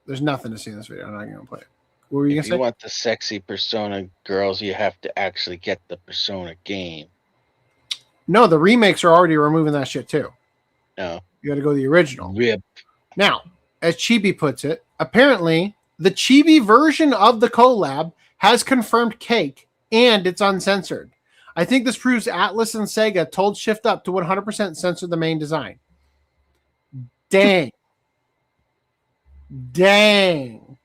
There's nothing to see in this video. I'm not going to play it. What were you going to say? If you want the sexy Persona girls, you have to actually get the Persona game. No, the remakes are already removing that shit too. No. You got to go to the original. Rip. Now, as Chibi puts it, apparently the Chibi version of the collab has confirmed cake and it's uncensored. I think this proves Atlas and Sega told Shift Up to 100% censor the main design. Dang. Dang.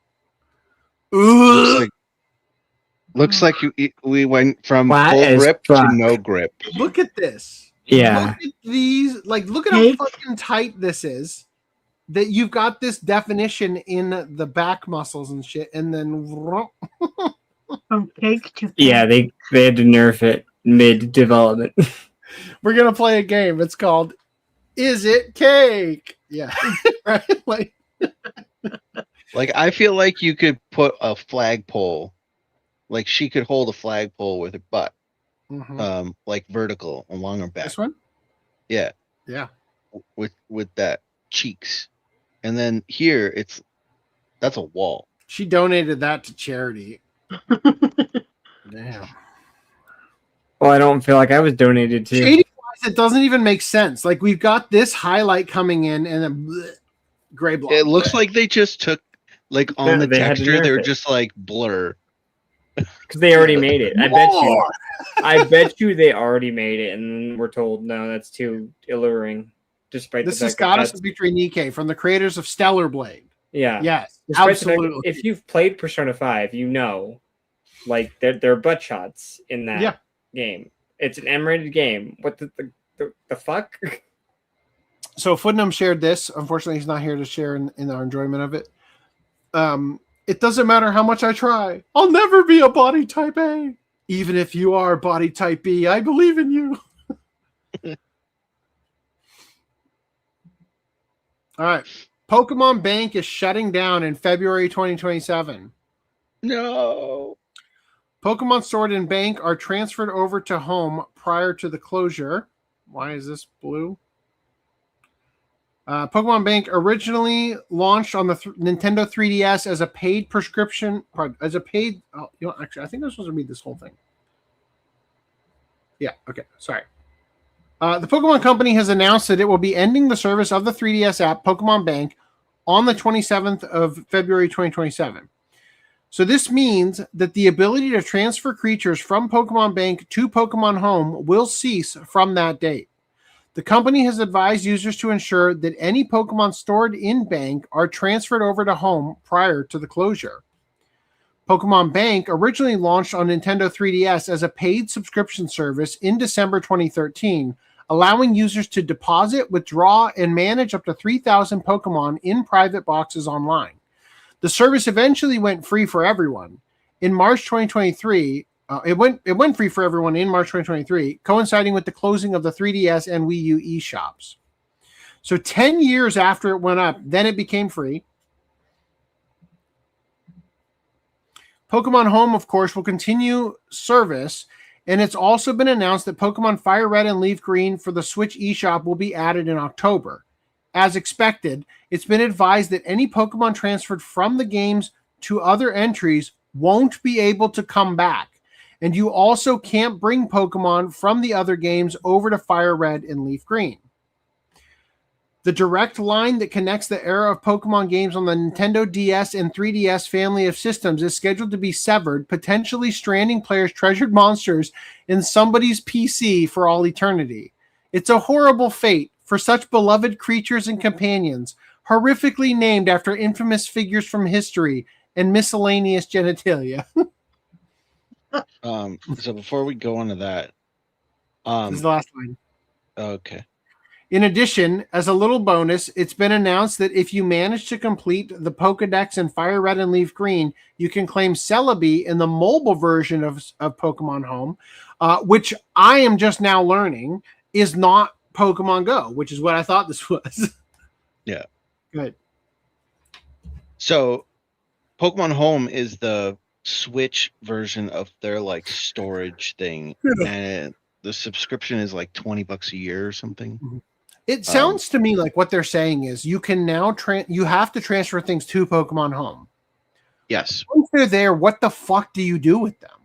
Looks like we went from full grip to no grip. Look at this. Yeah. Look at these. Like, look at how fucking tight this is. That you've got this definition in the back muscles and shit, and then from cake to cake. Yeah, they had to nerf it mid development. We're gonna play a game. It's called "Is It Cake?" Yeah, right. Like I feel like you could put a flagpole. Like she could hold a flagpole with her butt, like vertical along her back. This one? Yeah. Yeah. With that cheeks, and then here that's a wall. She donated that to charity. Damn. Well, I don't feel like I was donated to. Shady-wise, it doesn't even make sense. Like we've got this highlight coming in, and then gray block. It looks like they just took like on the texture. They were just like blur. Because they already made it. I bet you they already made it, and we're told no, that's too alluring. Despite this the is fact Goddess of Victory Nikkei from the creators of Stellar Blade. Yeah. Yes. Despite Absolutely. If you've played Persona 5, you know, like there are butt shots in that game. It's an M-rated game. What the fuck? So Footnum shared this. Unfortunately, he's not here to share in our enjoyment of it. It doesn't matter how much I try. I'll never be a body type A. Even if you are body type B, I believe in you. All right. Pokemon Bank is shutting down in February 2027. No. Pokemon stored in Bank are transferred over to Home prior to the closure. Why is this blue? Pokemon Bank originally launched on the Nintendo 3DS as a paid prescription, as a paid. Oh, actually, I think I'm supposed to read this whole thing. Yeah. Okay. Sorry. The Pokemon Company has announced that it will be ending the service of the 3DS app Pokemon Bank on the 27th of February 2027. So this means that the ability to transfer creatures from Pokemon Bank to Pokemon Home will cease from that date. The company has advised users to ensure that any Pokemon stored in Bank are transferred over to Home prior to the closure. Pokemon Bank originally launched on Nintendo 3DS as a paid subscription service in December 2013, allowing users to deposit, withdraw, and manage up to 3,000 Pokemon in private boxes online. The service eventually went free for everyone. In March 2023, it went free for everyone in March 2023, coinciding with the closing of the 3DS and Wii U eShops. So 10 years after it went up, then it became free. Pokemon Home, of course, will continue service, and it's also been announced that Pokemon Fire Red and Leaf Green for the Switch eShop will be added in October. As expected, it's been advised that any Pokemon transferred from the games to other entries won't be able to come back. And you also can't bring Pokemon from the other games over to Fire Red and Leaf Green. The direct line that connects the era of Pokemon games on the Nintendo DS and 3DS family of systems is scheduled to be severed, potentially stranding players' treasured monsters in somebody's PC for all eternity. It's a horrible fate for such beloved creatures and companions, horrifically named after infamous figures from history and miscellaneous genitalia. So before we go on to that, This is the last line. Okay. In addition, as a little bonus, it's been announced that if you manage to complete the Pokedex in Fire Red and Leaf Green, you can claim Celebi in the mobile version of Pokemon Home, which I am just now learning is not Pokemon Go, which is what I thought this was. Yeah. Good. So Pokemon Home is the Switch version of their like storage thing, and the subscription is like $20 a year or something. It sounds to me like what they're saying is you can now you have to transfer things to Pokemon Home. Yes. Once they're there, what the fuck do you do with them?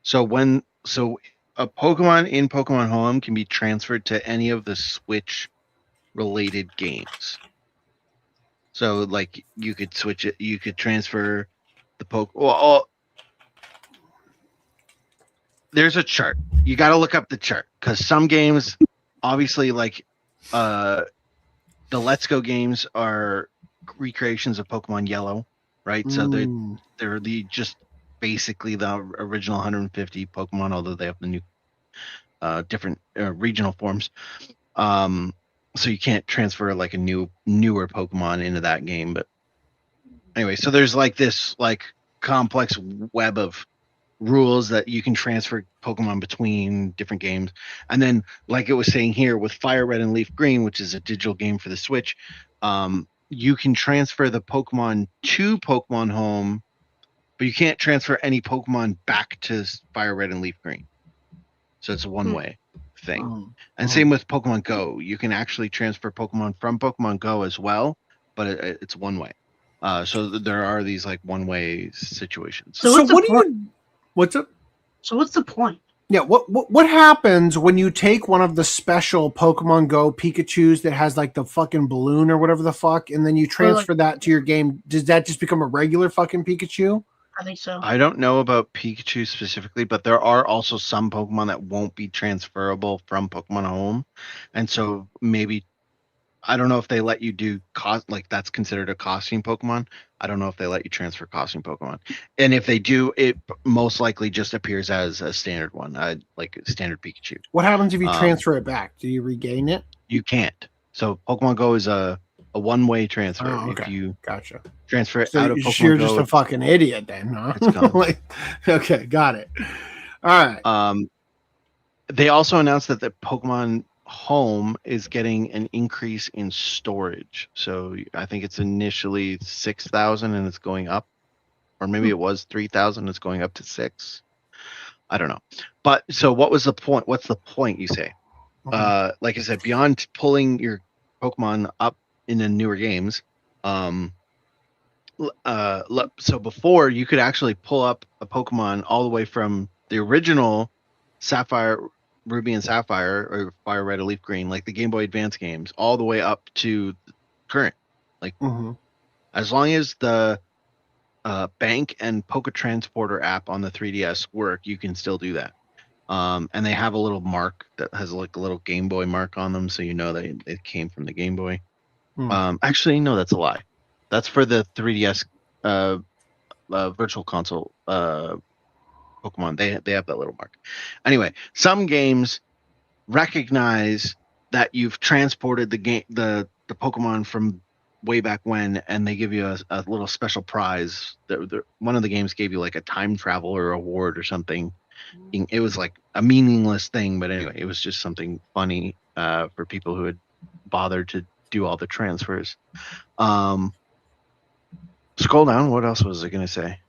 So a Pokemon in Pokemon Home can be transferred to any of the Switch related games. So like you could switch it, you could transfer the there's a chart. You got to look up the chart because some games, obviously, like the Let's Go games are recreations of Pokemon Yellow, right? So they're just basically the original 150 Pokemon, although they have the new different regional forms. So you can't transfer like a newer Pokemon into that game. But anyway, so there's like this like complex web of rules that you can transfer Pokemon between different games. And then like it was saying here with Fire Red and Leaf Green, which is a digital game for the Switch, you can transfer the Pokemon to Pokemon Home, but you can't transfer any Pokemon back to Fire Red and Leaf Green. So it's a one-way thing. And same with Pokemon Go. You can actually transfer Pokemon from Pokemon Go as well, but it's one way. So there are these like one-way situations. So what's up? So what's the point? Yeah, what happens when you take one of the special Pokemon Go Pikachus that has like the fucking balloon or whatever the fuck, and then you transfer that to your game? Does that just become a regular fucking Pikachu? I think so. I don't know about Pikachu specifically, but there are also some Pokemon that won't be transferable from Pokemon Home. And so maybe, I don't know if they let you do like that's considered a costume Pokemon. I don't know if they let you transfer costume Pokemon. And if they do, it most likely just appears as a standard one, like a standard Pikachu. What happens if you transfer it back? Do you regain it? You can't. So Pokemon Go is a one-way transfer. Oh, okay. If you gotcha. transfer it So out of Pokemon you're Go, just a fucking idiot then, huh? it's gone. Okay, got it. All right. They also announced that the Pokemon Home is getting an increase in storage. So I think it's initially 6,000 and it's going up, or maybe it was 3,000. It's going up to 6. I don't know. But so what was the point? What's the point, you say? Like I said, beyond pulling your Pokemon up in the newer games, so before you could actually pull up a Pokemon all the way from the original Ruby and Sapphire, or Fire Red or Leaf Green, like the Game Boy Advance games, all the way up to current. Like as long as the Bank and Poke Transporter app on the 3DS work, you can still do that. And they have a little mark that has like a little Game Boy mark on them, so you know that it came from the Game Boy. Actually, no, that's a lie. That's for the 3DS Virtual Console Pokemon. They have that little mark. Anyway, some games recognize that you've transported the Pokemon from way back when, and they give you a little special prize. One of the games gave you like a time traveler award or something. It was like a meaningless thing, but anyway, it was just something funny for people who had bothered to do all the transfers. Scroll down. What else was I going to say?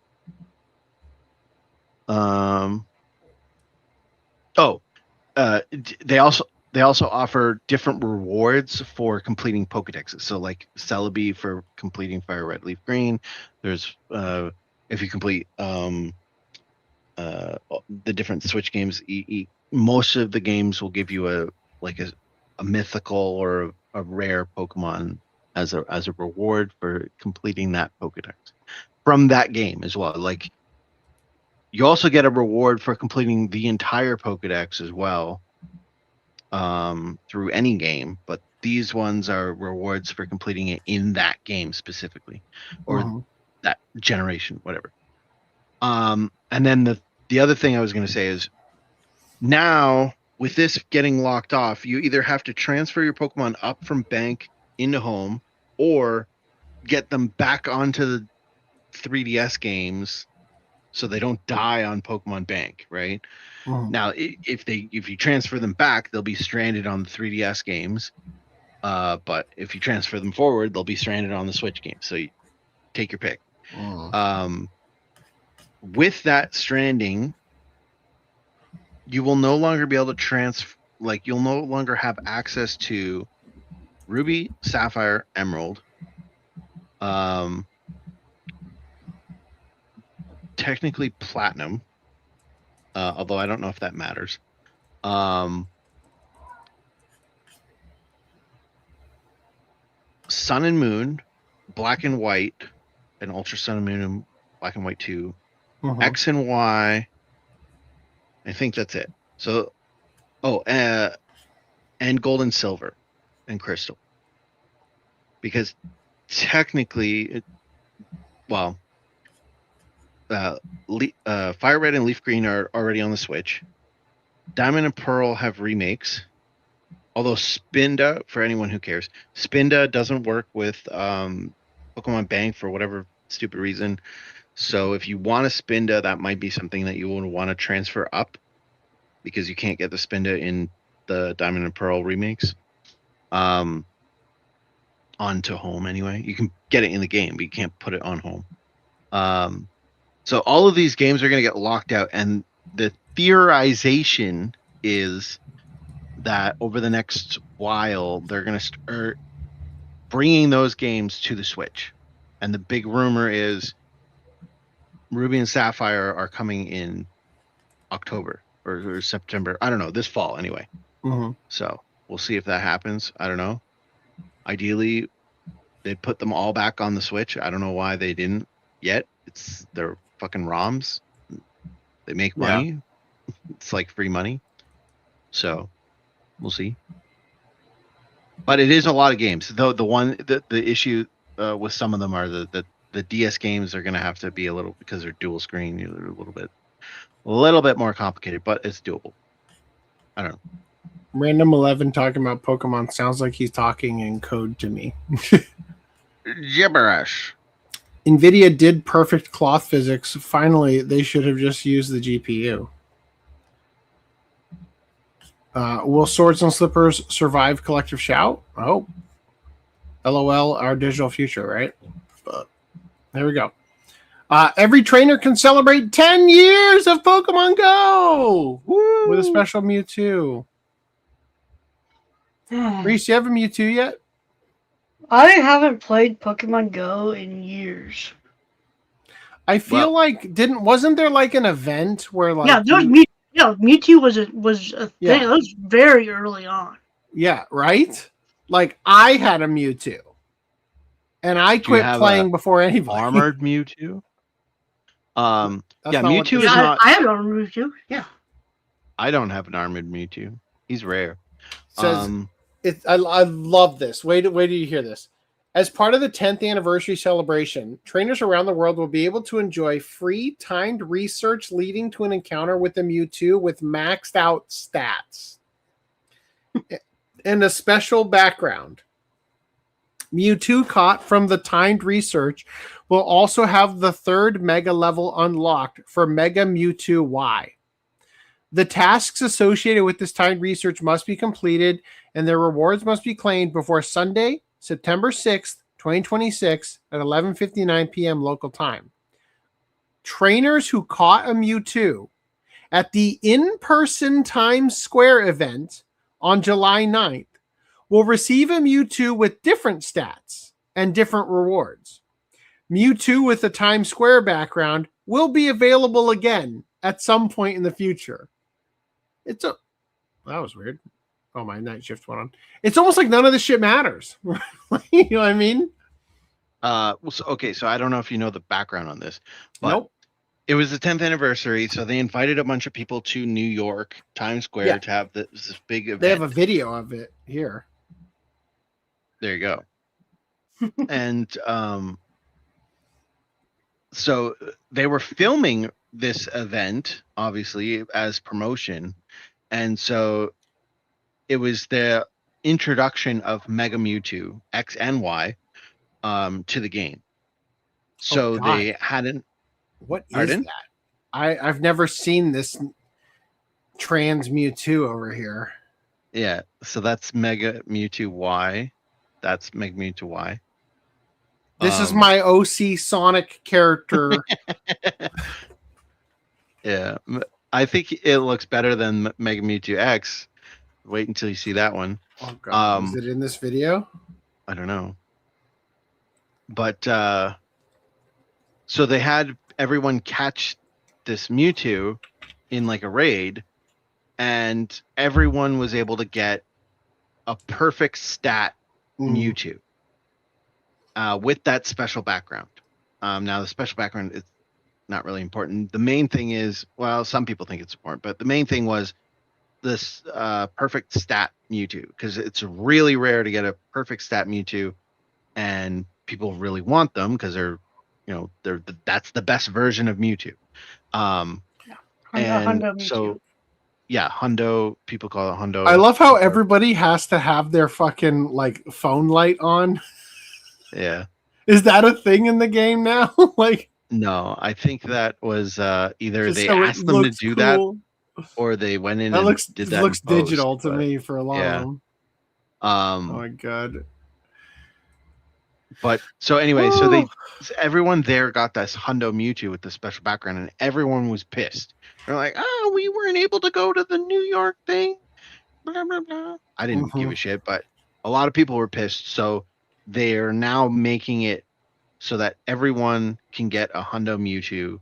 They also offer different rewards for completing Pokedexes. So like Celebi for completing Fire Red Leaf Green. There's if you complete the different Switch games, most of the games will give you a mythical or a rare Pokemon as a reward for completing that Pokedex from that game as well. Like you also get a reward for completing the entire Pokedex as well through any game, but these ones are rewards for completing it in that game specifically, or that generation, whatever. And then the other thing I was going to say is now with this getting locked off, you either have to transfer your Pokemon up from bank into home or get them back onto the 3DS games so they don't die on Pokemon Bank, right? Now, if you transfer them back, they'll be stranded on the 3DS games. But if you transfer them forward, they'll be stranded on the Switch games. So you take your pick. With that stranding, you will no longer be able to you'll no longer have access to Ruby, Sapphire, Emerald. Technically Platinum, although I don't know if that matters. Sun and Moon, Black and White, and Ultra Sun and Moon and Black and White 2, X and Y. I think that's it. So, and Gold and Silver and Crystal. Because technically, Fire Red and Leaf Green are already on the Switch. Diamond and Pearl have remakes. Although Spinda, for anyone who cares, Spinda doesn't work with Pokemon Bank for whatever stupid reason. So if you want a Spinda, that might be something that you would want to transfer up because you can't get the Spinda in the Diamond and Pearl remakes. Onto home anyway. You can get it in the game, but you can't put it on home. So all of these games are going to get locked out, and the theorization is that over the next while, they're going to start bringing those games to the Switch. And the big rumor is Ruby and Sapphire are coming in October or September. I don't know, this fall anyway. So we'll see if that happens. I don't know. Ideally, they'd put them all back on the Switch. I don't know why they didn't yet. It's their fucking ROMs. They make money. Yeah. It's like free money. So we'll see. But it is a lot of games. Though the issue with some of them are the DS games are going to have to be a little, because they're dual screen, they're a little bit more complicated, but it's doable. I don't know. Random 11 talking about Pokemon sounds like he's talking in code to me. Gibberish. NVIDIA did perfect cloth physics. Finally, they should have just used the GPU. Will Swords and Slippers survive Collective Shout? I hope. LOL, our digital future, right? But there we go. Every trainer can celebrate 10 years of Pokemon Go! Woo! With a special Mewtwo. Reese, you have a Mewtwo yet? I haven't played Pokemon Go in years. I feel like wasn't there like an event where like Mewtwo was a thing. That was very early on. Yeah, right? Like I had a Mewtwo. And I quit playing before anybody. Armored Mewtwo? Mewtwo is not. I have an armored Mewtwo. Yeah. I don't have an armored Mewtwo. He's rare. Says I love this. Wait till you hear this. As part of the 10th anniversary celebration, trainers around the world will be able to enjoy free timed research leading to an encounter with the Mewtwo with maxed out stats and a special background. Mewtwo caught from the timed research will also have the 3rd Mega level unlocked for Mega Mewtwo Y. The tasks associated with this timed research must be completed, and their rewards must be claimed before Sunday, September 6th, 2026 at 11:59 p.m. local time. Trainers who caught a Mewtwo at the in-person Times Square event on July 9th will receive a Mewtwo with different stats and different rewards. Mewtwo with a Times Square background will be available again at some point in the future. That was weird. Oh, my night shift went on. It's almost like none of this shit matters. You know what I mean? So I don't know if you know the background on this, but nope. It was the 10th anniversary, so they invited a bunch of people to New York, Times Square, to have this big event. They have a video of it here. There you go. And so they were filming this event, obviously, as promotion. And so it was the introduction of Mega Mewtwo X and Y to the game. So they hadn't. What is that? I've never seen this trans Mewtwo over here. Yeah, so that's Mega Mewtwo Y. That's Mega Mewtwo Y. This is my OC Sonic character. Yeah, I think it looks better than Mega Mewtwo X. Wait until you see that one. Oh god, is it in this video? I don't know. But so they had everyone catch this Mewtwo in like a raid, and everyone was able to get a perfect stat Mewtwo with that special background. Now the special background is not really important. The main thing is, well, some people think it's important, but the main thing was this perfect stat Mewtwo, because it's really rare to get a perfect stat Mewtwo, and people really want them because that's the best version of Mewtwo. And so, yeah, Hundo. People call it Hundo. I love how everybody has to have their fucking like phone light on. Yeah. Is that a thing in the game now? Like, no, I think that was either just they so asked them to do that, cool. or they went in That and looks did that. looks in post, digital to but, me for a lot yeah. of them. Oh my god. But so anyway, everyone there got this Hundo Mewtwo with the special background, and everyone was pissed. They're like, "Oh, we weren't able to go to the New York thing." Blah blah blah. I didn't give a shit, but a lot of people were pissed. So they're now making it so that everyone can get a Hundo Mewtwo,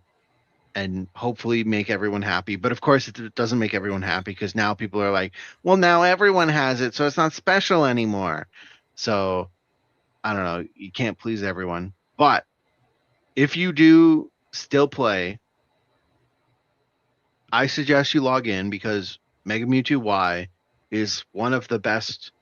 and hopefully make everyone happy. But of course, it doesn't make everyone happy, because now people are like, "Well, now everyone has it, so it's not special anymore." So I don't know. You can't please everyone. But if you do still play, I suggest you log in, because Mega Mewtwo Y is one of the best,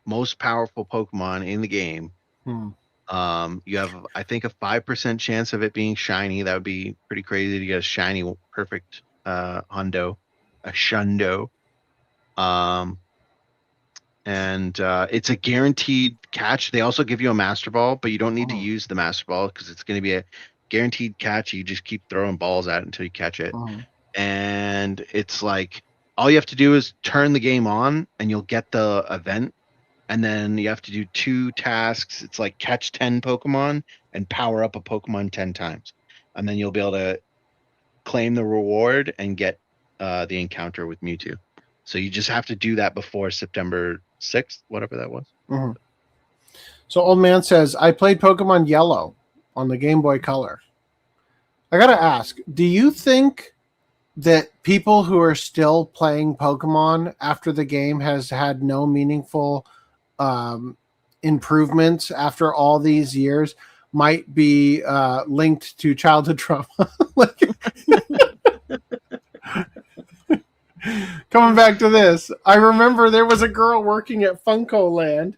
most powerful Pokemon in the game. You have, I think, a 5% chance of it being shiny. That would be pretty crazy to get a shiny, perfect Hundo, a Shundo. And it's a guaranteed catch. They also give you a Master Ball, but you don't need to use the Master Ball, because it's going to be a guaranteed catch. You just keep throwing balls at it until you catch it. And it's like, all you have to do is turn the game on, and you'll get the event. And then you have to do 2 tasks. It's like catch 10 Pokemon and power up a Pokemon 10 times. And then you'll be able to claim the reward and get the encounter with Mewtwo. So you just have to do that before September 6th, whatever that was. So Old Man says, I played Pokemon Yellow on the Game Boy Color. I gotta ask, do you think that people who are still playing Pokemon after the game has had no meaningful improvements after all these years might be linked to childhood trauma? Coming back to this, I remember there was a girl working at Funko Land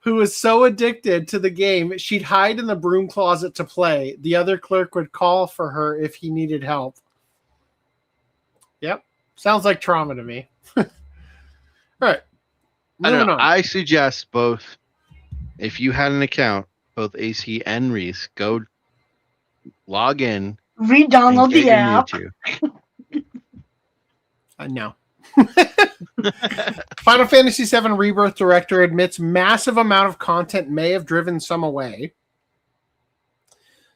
who was so addicted to the game, she'd hide in the broom closet to play. The other clerk would call for her if he needed help. Yep. Sounds like trauma to me. All right. I don't know. On. I suggest both, if you had an account, both AC and Reese, go log in. Re-download the app. No. Final Fantasy VII Rebirth director admits massive amount of content may have driven some away.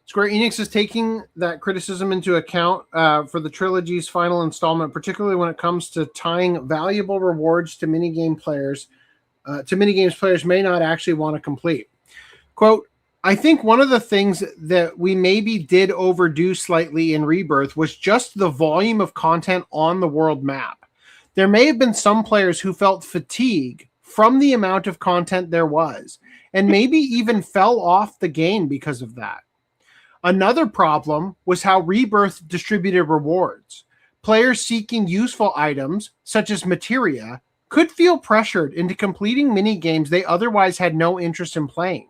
Square Enix is taking that criticism into account for the trilogy's final installment, particularly when it comes to tying valuable rewards to minigames players may not actually want to complete. Quote, I think one of the things that we maybe did overdo slightly in Rebirth was just the volume of content on the world map. There may have been some players who felt fatigue from the amount of content there was, and maybe even fell off the game because of that. Another problem was how Rebirth distributed rewards. Players seeking useful items, such as materia, could feel pressured into completing mini-games they otherwise had no interest in playing.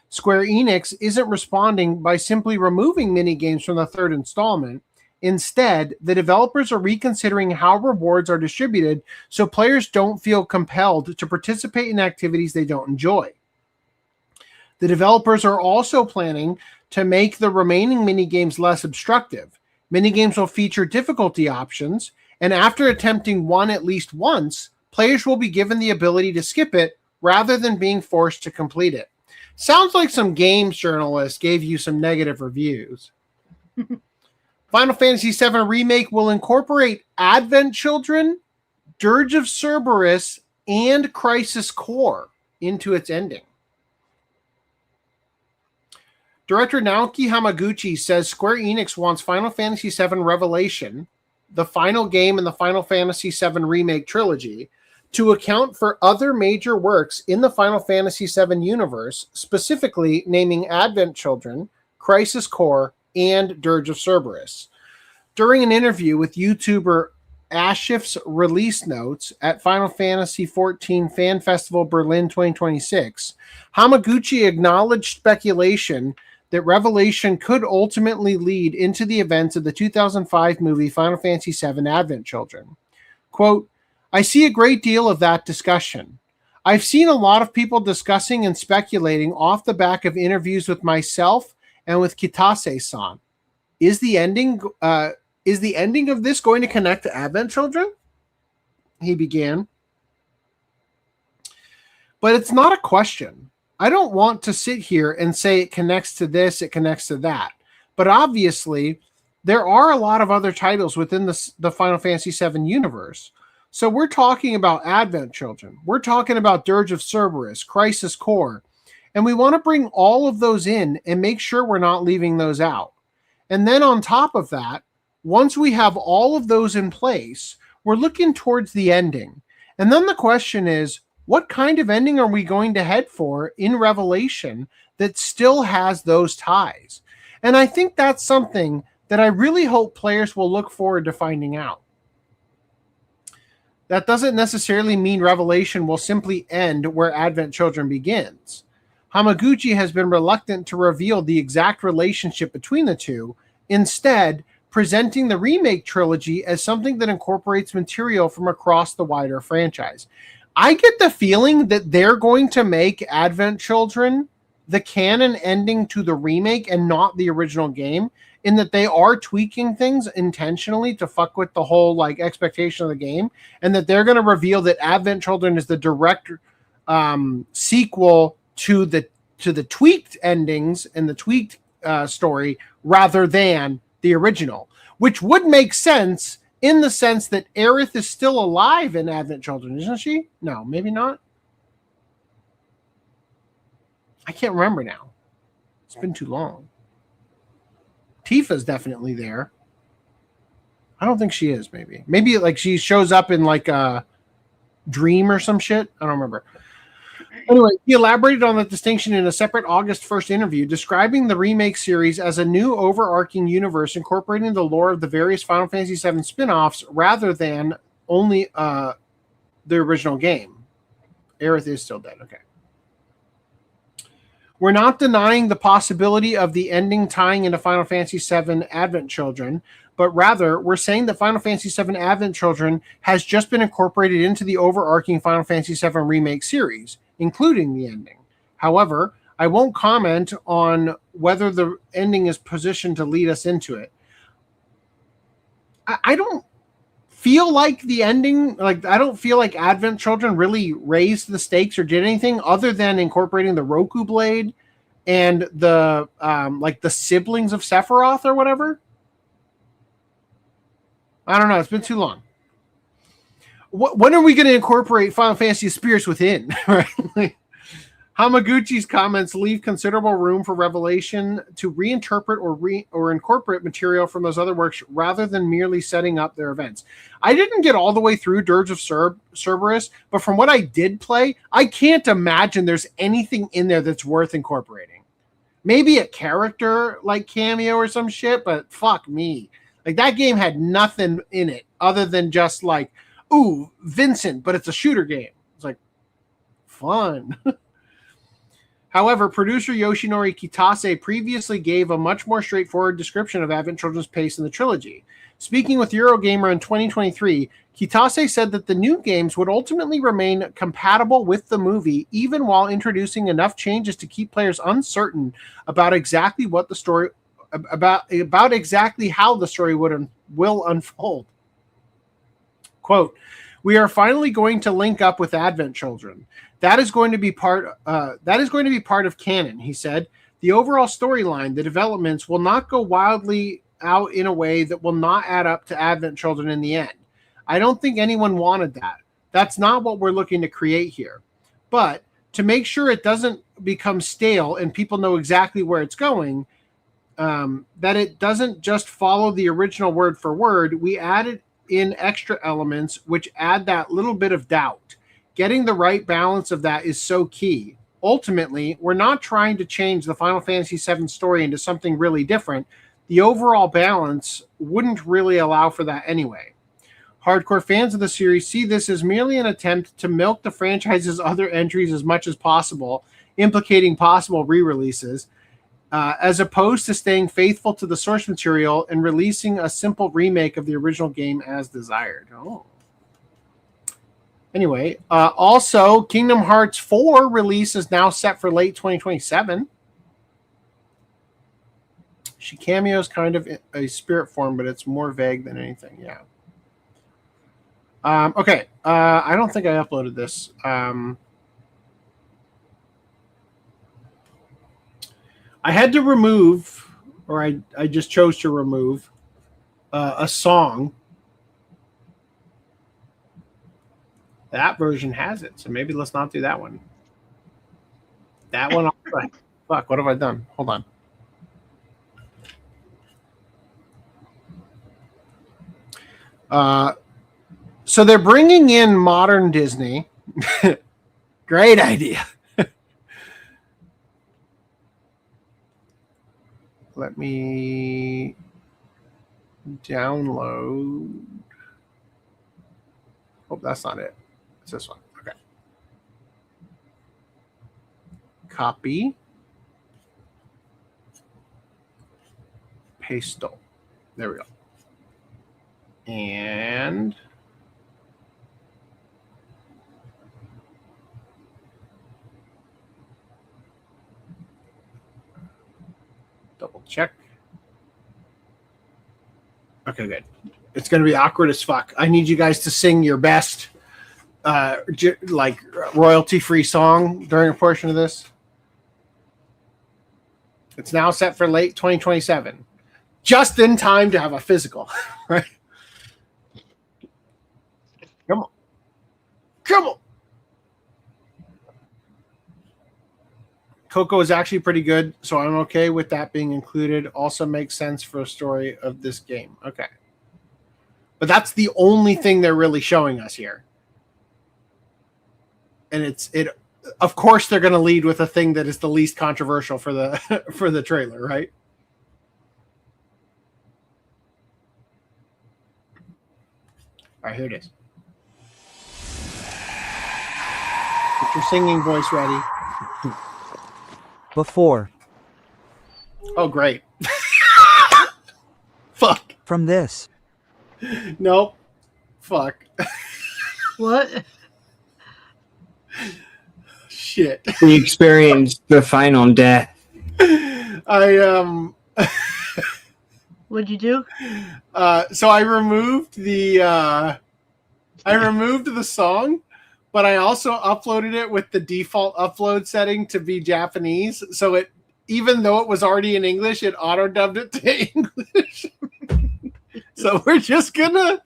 Square Enix isn't responding by simply removing mini-games from the third installment. Instead, the developers are reconsidering how rewards are distributed so players don't feel compelled to participate in activities they don't enjoy. The developers are also planning to make the remaining minigames less obstructive. Minigames will feature difficulty options, and after attempting one at least once, players will be given the ability to skip it rather than being forced to complete it. Sounds like some games journalists gave you some negative reviews. Final Fantasy VII Remake will incorporate Advent Children, Dirge of Cerberus, and Crisis Core into its ending. Director Naoki Hamaguchi says Square Enix wants Final Fantasy VII Revelation, the final game in the Final Fantasy VII Remake trilogy, to account for other major works in the Final Fantasy VII universe, specifically naming Advent Children, Crisis Core, and Dirge of Cerberus. During an interview with YouTuber Ashif's release notes at Final Fantasy XIV Fan Festival Berlin 2026, Hamaguchi acknowledged speculation that Revelation could ultimately lead into the events of the 2005 movie Final Fantasy VII Advent Children. Quote, I see a great deal of that discussion. I've seen a lot of people discussing and speculating off the back of interviews with myself and with Kitase-san. Is the ending of this going to connect to Advent Children? He began. But it's not a question. I don't want to sit here and say it connects to this, it connects to that. But obviously, there are a lot of other titles within the Final Fantasy VII universe. So we're talking about Advent Children. We're talking about Dirge of Cerberus, Crisis Core. And we want to bring all of those in and make sure we're not leaving those out. And then on top of that, once we have all of those in place, we're looking towards the ending. And then the question is, what kind of ending are we going to head for in Revelation that still has those ties? And I think that's something that I really hope players will look forward to finding out. That doesn't necessarily mean Revelation will simply end where Advent Children begins. Hamaguchi has been reluctant to reveal the exact relationship between the two, instead presenting the remake trilogy as something that incorporates material from across the wider franchise. I get the feeling that they're going to make Advent Children the canon ending to the remake and not the original game, in that they are tweaking things intentionally to fuck with the whole like expectation of the game, and that they're going to reveal that Advent Children is the direct sequel to the tweaked endings and the tweaked story rather than the original, which would make sense in the sense that Aerith is still alive in Advent Children, isn't she? No, maybe not. I can't remember now. It's been too long. Tifa's definitely there. I don't think she is, maybe. Maybe like she shows up in like a dream or some shit. I don't remember. Anyway, he elaborated on the distinction in a separate August 1st interview, describing the remake series as a new overarching universe incorporating the lore of the various Final Fantasy VII spin-offs rather than only the original game. Aerith is still dead. Okay. We're not denying the possibility of the ending tying into Final Fantasy VII Advent Children, but rather we're saying that Final Fantasy VII Advent Children has just been incorporated into the overarching Final Fantasy VII Remake series, including the ending. However, I won't comment on whether the ending is positioned to lead us into it. I don't feel like the ending, like I don't feel like Advent Children really raised the stakes or did anything other than incorporating the Roku blade and the like the siblings of Sephiroth or whatever. I don't know. It's been too long. When are we going to incorporate Final Fantasy Spirits Within? Right? Hamaguchi's comments leave considerable room for revelation to reinterpret or incorporate material from those other works rather than merely setting up their events. I didn't get all the way through Dirge of Cerberus, but from what I did play, I can't imagine there's anything in there that's worth incorporating. Maybe a character like cameo or some shit, but fuck me. Like that game had nothing in it other than just like, ooh, Vincent, but it's a shooter game. It's like, fun. However, producer Yoshinori Kitase previously gave a much more straightforward description of Advent Children's pace in the trilogy. Speaking with Eurogamer in 2023, Kitase said that the new games would ultimately remain compatible with the movie, even while introducing enough changes to keep players uncertain about exactly what the story about exactly how the story will unfold. Quote, "We are finally going to link up with Advent Children. That is going to be part of canon," he said. "The overall storyline, the developments will not go wildly out in a way that will not add up to Advent Children in the end. I don't think anyone wanted that. That's not what we're looking to create here. But to make sure it doesn't become stale and people know exactly where it's going, that it doesn't just follow the original word for word, we added in extra elements which add that little bit of doubt. Getting the right balance of that is so key. Ultimately, we're not trying to change the Final Fantasy VII story into something really different. The overall balance wouldn't really allow for that anyway. Hardcore fans of the series see this as merely an attempt to milk the franchise's other entries as much as possible, implicating possible re-releases, as opposed to staying faithful to the source material and releasing a simple remake of the original game as desired." Oh. Anyway, also, Kingdom Hearts 4 release is now set for late 2027. She cameos kind of a spirit form, but it's more vague than anything. Yeah. Okay. I don't think I uploaded this. I had to remove, or I just chose to remove a song. That version has it, so maybe let's not do that one. That one, fuck, what have I done? Hold on. So they're bringing in modern Disney. Great idea. Let me download. Oh, that's not it. It's this one. Okay. Copy. Paste. There we go. And double check. Okay, good. It's going to be awkward as fuck. I need you guys to sing your best, like royalty-free song during a portion of this. It's now set for late 2027, just in time to have a physical. Right? Come on, come on. Coco is actually pretty good, so I'm okay with that being included. Also makes sense for a story of this game. Okay. But that's the only thing they're really showing us here. And it of course they're going to lead with a thing that is the least controversial for the for the trailer, right? All right, here it is. Get your singing voice ready. Before. Oh, great. Fuck. From this. Nope. Fuck. What? Shit. We experienced the final death. What'd you do? So I removed the song, but I also uploaded it with the default upload setting to be Japanese. So it, even though it was already in English, it auto dubbed it to English. So we're just gonna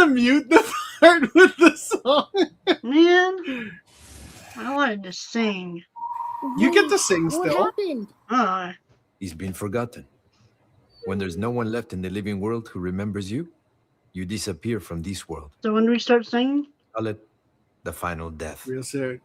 mute the part with the song. Man, I wanted to sing. You get to sing What still. happened? He's been forgotten. When there's no one left in the living world who remembers you, you disappear from this world. So when do we start singing? Call it the final death. Real soon.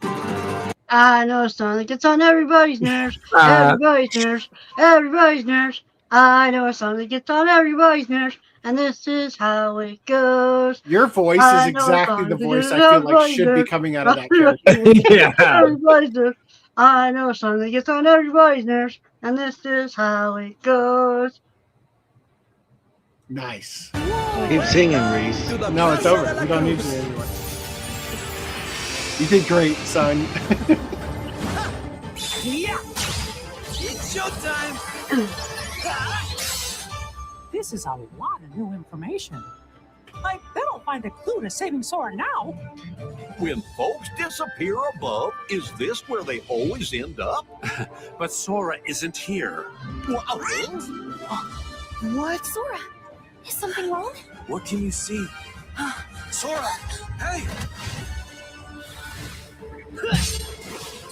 I know a song that gets on everybody's nerves. Everybody's nerves. Everybody's nerves. I know a song that gets on everybody's nerves. And this is how it goes. Your voice I is know a exactly song the that voice gets I on feel like everybody's should be nerves. coming out of that character. Yeah. Everybody's nerves. I know a song that gets on everybody's nerves. And this is how it goes. Nice. Keep singing, Reese. No, it's over. We don't need you anymore. You did great, son. Yeah. It's showtime. This is a lot of new information. I bet I'll find a clue to saving Sora now. When folks disappear above, is this where they always end up? But Sora isn't here. What? Sora, is something wrong? What can you see? Sora, hey!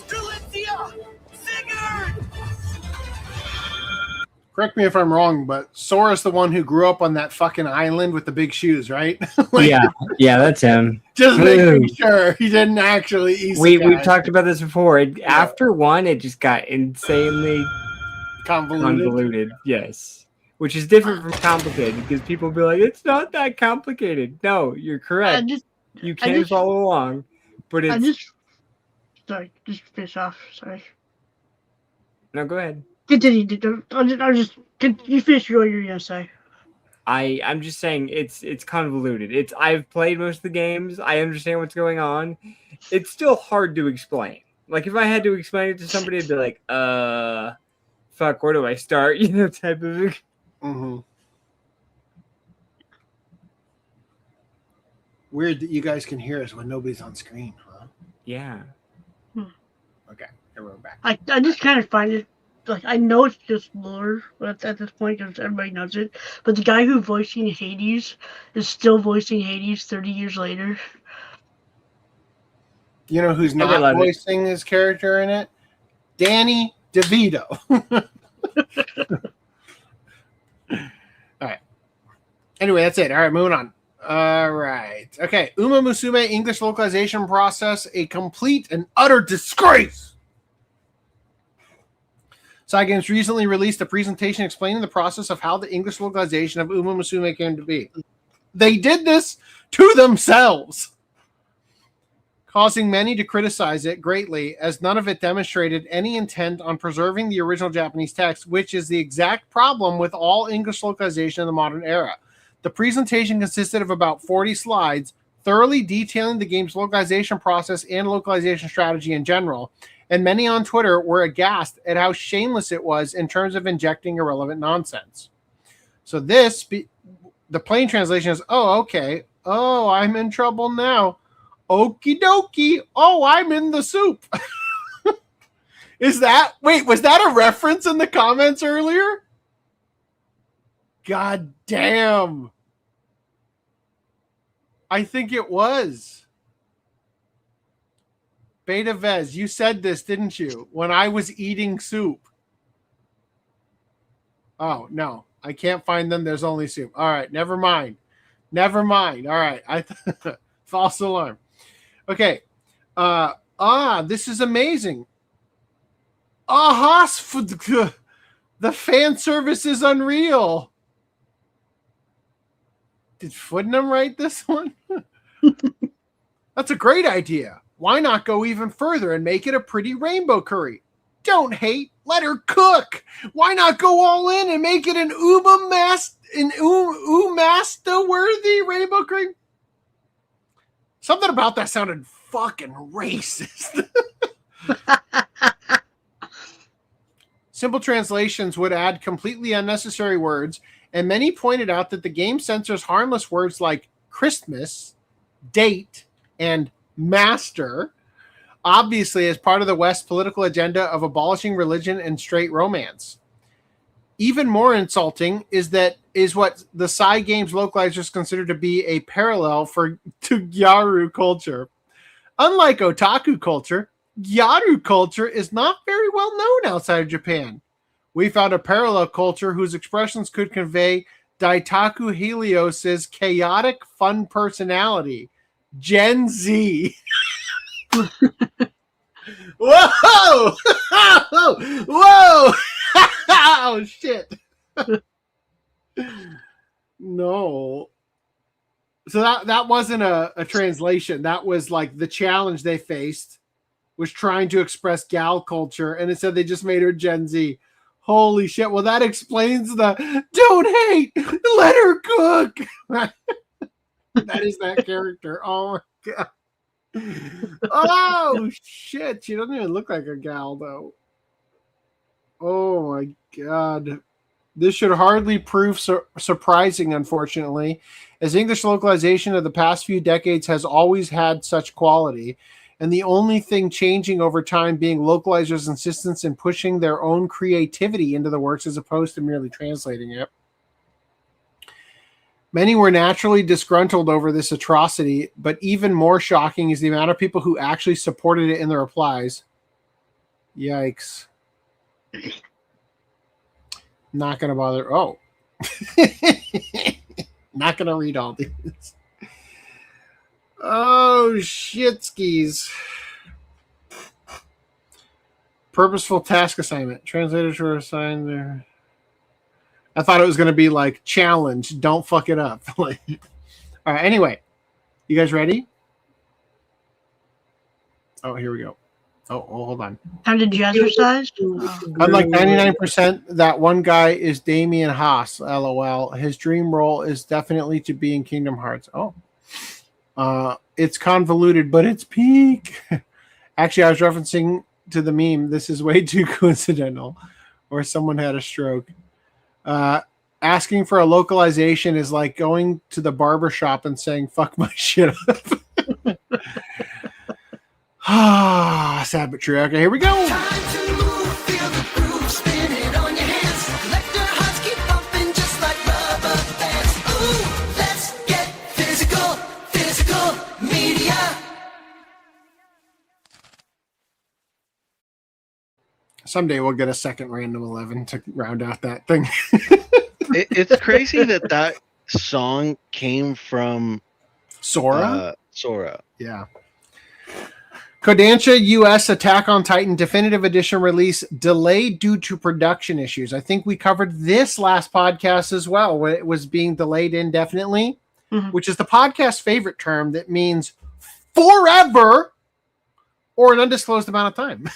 Delicia! Singer! Correct me if I'm wrong, but Sora's the one who grew up on that fucking island with the big shoes, right? Yeah, that's him. Just making sure he didn't actually eat. We've talked about this before. After one, it just got insanely convoluted. Yes, which is different from complicated because people be like, "It's not that complicated." No, you're correct. You can follow along, but it's. Sorry, just finish off. Sorry. No, go ahead. Continue. You finish what you're gonna say. I'm just saying it's convoluted. I've played most of the games. I understand what's going on. It's still hard to explain. Like if I had to explain it to somebody, I'd be like, fuck, where do I start? You know, type of. Mm-hmm. Weird that you guys can hear us when nobody's on screen, huh? Yeah. Okay, here we're back. I just kind of find it. Like I know it's just lore at this point because everybody knows it, but the guy who voicing Hades is still voicing Hades 30 years later. You know who's not voicing his character in it? Danny DeVito. All right. Anyway, that's it. All right, moving on. All right. Okay. Uma Musume English localization process, a complete and utter disgrace. Cygames recently released a presentation explaining the process of how the English localization of Uma Musume came to be. They did this to themselves, causing many to criticize it greatly, as none of it demonstrated any intent on preserving the original Japanese text, which is the exact problem with all English localization in the modern era. The presentation consisted of about 40 slides, thoroughly detailing the game's localization process and localization strategy in general, and many on Twitter were aghast at how shameless it was in terms of injecting irrelevant nonsense. So the plain translation is, oh, okay. Oh, I'm in trouble now. Okie dokie. Oh, I'm in the soup. Was that a reference in the comments earlier? God damn. I think it was. Beta Vez, you said this, didn't you? When I was eating soup. Oh, no. I can't find them. There's only soup. All right. Never mind. All right. False alarm. Okay. This is amazing. The fan service is unreal. Did Footnum write this one? That's a great idea. Why not go even further and make it a pretty rainbow curry? Don't hate. Let her cook. Why not go all in and make it an Umasta worthy Rainbow Cream? Something about that sounded fucking racist. Simple translations would add completely unnecessary words, and many pointed out that the game censors harmless words like Christmas, date, and master, obviously as part of the West's political agenda of abolishing religion and straight romance. Even more insulting is what the Psy Games localizers consider to be a parallel to Gyaru culture. Unlike otaku culture, Gyaru culture is not very well known outside of Japan. We found a parallel culture whose expressions could convey Daitaku Helios's chaotic, fun personality, Gen Z. Whoa! Whoa! Oh, shit. No. So that wasn't a translation. That was like the challenge they faced was trying to express gal culture, and it said they just made her Gen Z. Holy shit. Well, that explains the don't hate, let her cook. That is that character. Oh my god. Oh shit. She doesn't even look like a gal though. Oh my god. This should hardly prove surprising, unfortunately, as English localization of the past few decades has always had such quality, and the only thing changing over time being localizers' insistence in pushing their own creativity into the works as opposed to merely translating it. Many were naturally disgruntled over this atrocity, but even more shocking is the amount of people who actually supported it in the replies. Yikes. Not going to bother. Oh. Not going to read all these. Oh, shit skis. Purposeful task assignment. Translators were assigned there. I thought it was going to be like challenge. Don't fuck it up. All right. Anyway, you guys ready? Oh, here we go. Oh, hold on. How did you exercise? I'm like 99% that one guy is Damien Haas. LOL. His dream role is definitely to be in Kingdom Hearts. Oh. It's convoluted, but it's peak. Actually, I was referencing to the meme. This is way too coincidental. Or someone had a stroke. Asking for a localization is like going to the barber shop and saying, fuck my shit up. Sad but true. Okay, here we go. Someday we'll get a second random 11 to round out that thing. It's crazy that song came from Sora. Sora. Yeah. Kodansha US Attack on Titan Definitive Edition release delayed due to production issues. I think we covered this last podcast as well, where it was being delayed indefinitely, which is the podcast favorite term that means forever or an undisclosed amount of time.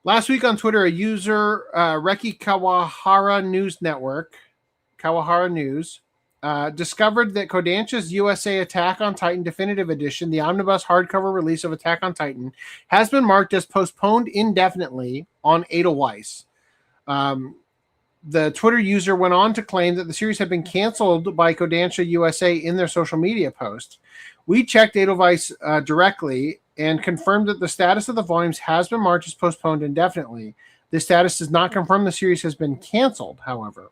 Last week on Twitter, a user, Reki Kawahara News Network, Kawahara News, discovered that Kodansha's USA Attack on Titan Definitive Edition, the omnibus hardcover release of Attack on Titan, has been marked as postponed indefinitely on Edelweiss. The Twitter user went on to claim that the series had been canceled by Kodansha USA in their social media post. We checked Edelweiss directly and confirmed that the status of the volumes has been marked as postponed indefinitely. This status does not confirm the series has been canceled, however.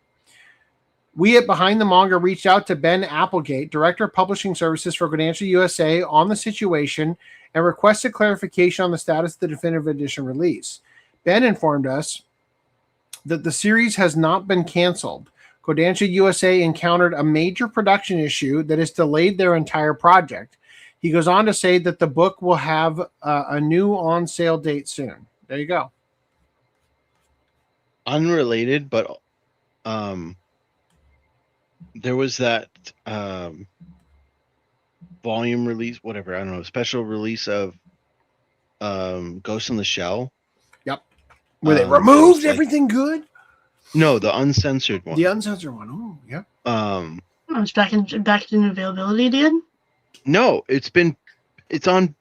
We at Behind the Manga reached out to Ben Applegate, Director of Publishing Services for Kodansha USA, on the situation and requested clarification on the status of the definitive edition release. Ben informed us that the series has not been canceled. Kodansha USA encountered a major production issue that has delayed their entire project. He goes on to say that the book will have a new on-sale date soon. There you go. Unrelated, but there was that volume release, whatever, I don't know, special release of Ghost in the Shell. Yep. Where they removed everything good? No, the uncensored one. The uncensored one. Oh, yep. It's back in availability again. No, it's on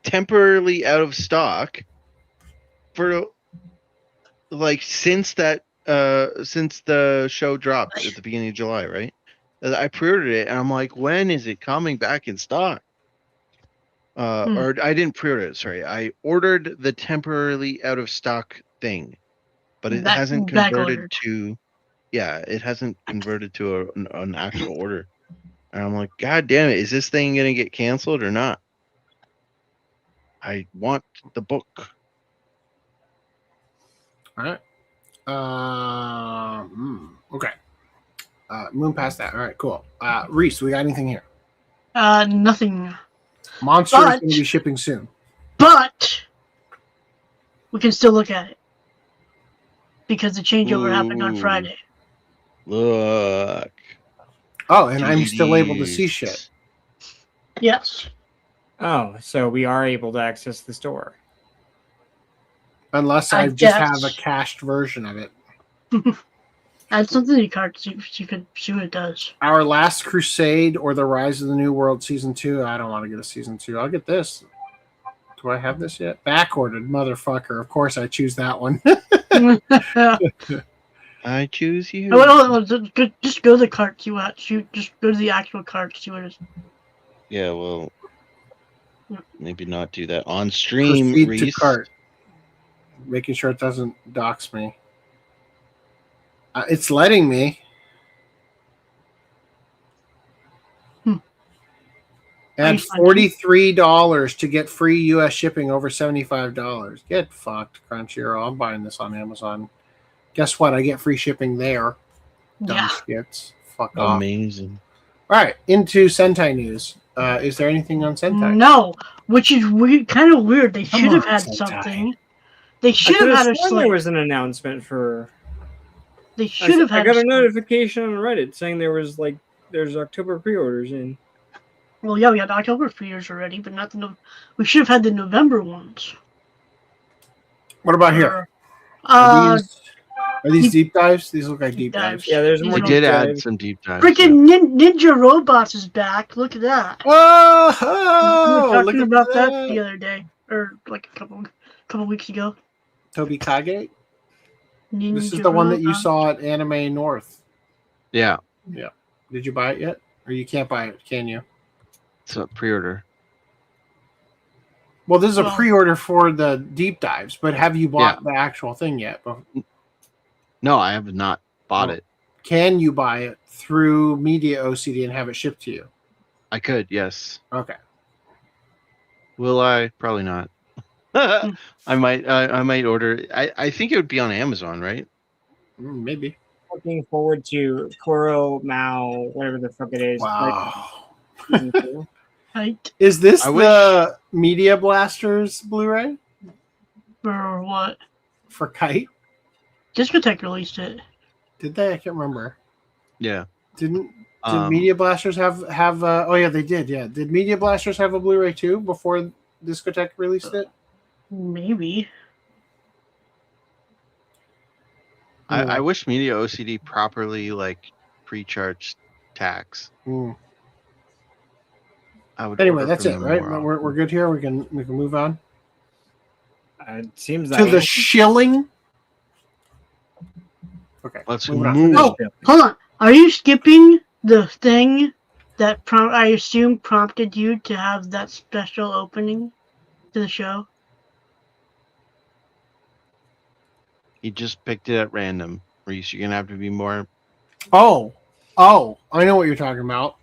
temporarily out of stock for like since the show dropped at the beginning of July, right? I pre-ordered it and I'm like, when is it coming back in stock? Or I didn't pre-order it, sorry. I ordered the temporarily out of stock thing, but it hasn't converted to it hasn't converted to an actual order. And I'm like, God damn it, is this thing gonna get canceled or not? I want the book. All right. Okay. Moving past that. All right, cool. Reese, we got anything here? Nothing. Monster is going to be shipping soon. But we can still look at it. Because the changeover happened on Friday. Look. Oh, and I'm still able to see shit. Yes. Oh, so we are able to access the store. Unless I just have a cached version of it. Add something to your cart so you could see what it does. Our Last Crusade or The Rise of the New World Season 2. I don't want to get a Season 2. I'll get this. Do I have this yet? Backordered, motherfucker. Of course I choose that one. I choose you. Oh, just go to the cart, see what just go to the actual cart, see what it is. Yeah, well, maybe not do that on stream. Proceed Reese. to cart. Making sure it doesn't dox me. It's letting me. And $43 to get free U.S. shipping over $75. Get fucked, Crunchyroll. I'm buying this on Amazon. Guess what? I get free shipping there. Dumb shits. Fuck off. Amazing. All right, into Sentai news. Is there anything on Sentai? No, which is weird, kind of weird. They should have had something. They should have had a There was an announcement for. They should have had. I got a notification on Reddit saying there's October pre-orders in. Well, yeah, we had October pre-orders already, but not the. We should have had the November ones. What about here? Are these deep dives? These look like deep dives. Yeah, there's more. We did add some deep dives. Freaking Ninja Robots is back. Look at that. Whoa! We were talking about that that. the other day, or like a couple weeks ago. Toby Kage? Ninja This is the one that you Robots. saw at Anime North. Yeah. Yeah. Did you buy it yet? Or you can't buy it, can you? It's a pre-order. Well, this is a pre-order for the deep dives, but have you bought the actual thing yet? No, I have not bought it. Can you buy it through Media OCD and have it shipped to you? I could, yes. Okay. Will I? Probably not. I might order. I think it would be on Amazon, right? Maybe. Looking forward to Koro Mao, whatever the fuck it is. Wow. Right. Is this the Media Blasters Blu-ray? For what? For Kite? Discotech released it. Did they? I can't remember. Yeah. Did Media Blasters have oh yeah, they did. Yeah. Did Media Blasters have a Blu-ray too before Discotech released it? Maybe. I wish Media OCD properly pre-charged tax. I would Anyway, order that's from it, them right? more We're good here. We can move on. It seems To the shilling. Okay. Let's moving on. move. Oh, hold on. Are you skipping the thing that I assume prompted you to have that special opening to the show? He just picked it at random. Reese, you're gonna have to be more. Oh, I know what you're talking about.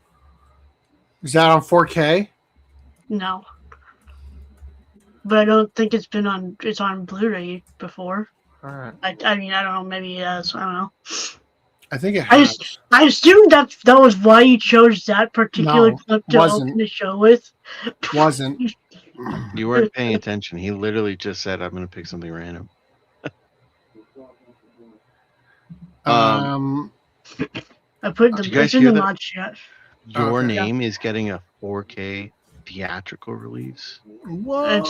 Is that on 4K? No. But I don't think it's on Blu-ray before. All right. I mean, I don't know. Maybe it has. I don't know. I think it has. I assumed that was why you chose that particular No, clip to wasn't. open the show with. Wasn't. You weren't paying attention. He literally just said, "I'm gonna pick something random." I put Did you guys in hear the that? mod chat. Your name is getting a 4K theatrical release. Whoa. It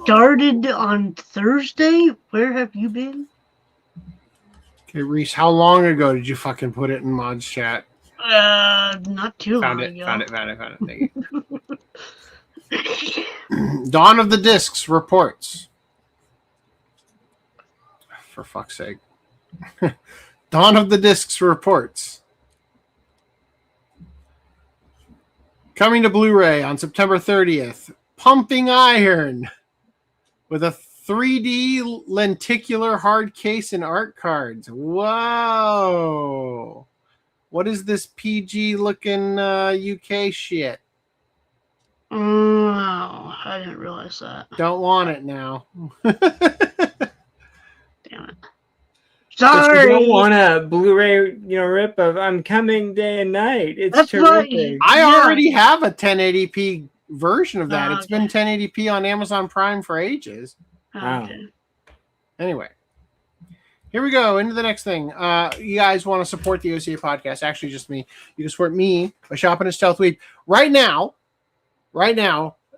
started on Thursday. Where have you been? Okay, Reese, how long ago did you fucking put it in Mod's chat? Not too Found long it. ago. Found it. Thank you. Dawn of the Discs reports. For fuck's sake. Dawn of the Discs reports. Coming to Blu-ray on September 30th. Pumping Iron. With a 3D lenticular hard case and art cards. Whoa. What is this PG looking UK shit? Oh, I didn't realize that. Don't want it now. Damn it. But you Sorry. don't want a Blu-ray, rip of "I'm Coming Day and Night." It's That's terrific. I already have a 1080p version of that. Oh, It's been 1080p on Amazon Prime for ages. Okay. Anyway, here we go into the next thing. You guys want to support the OCA podcast? Actually, just me. You can support me by shopping at Stealth Week right now,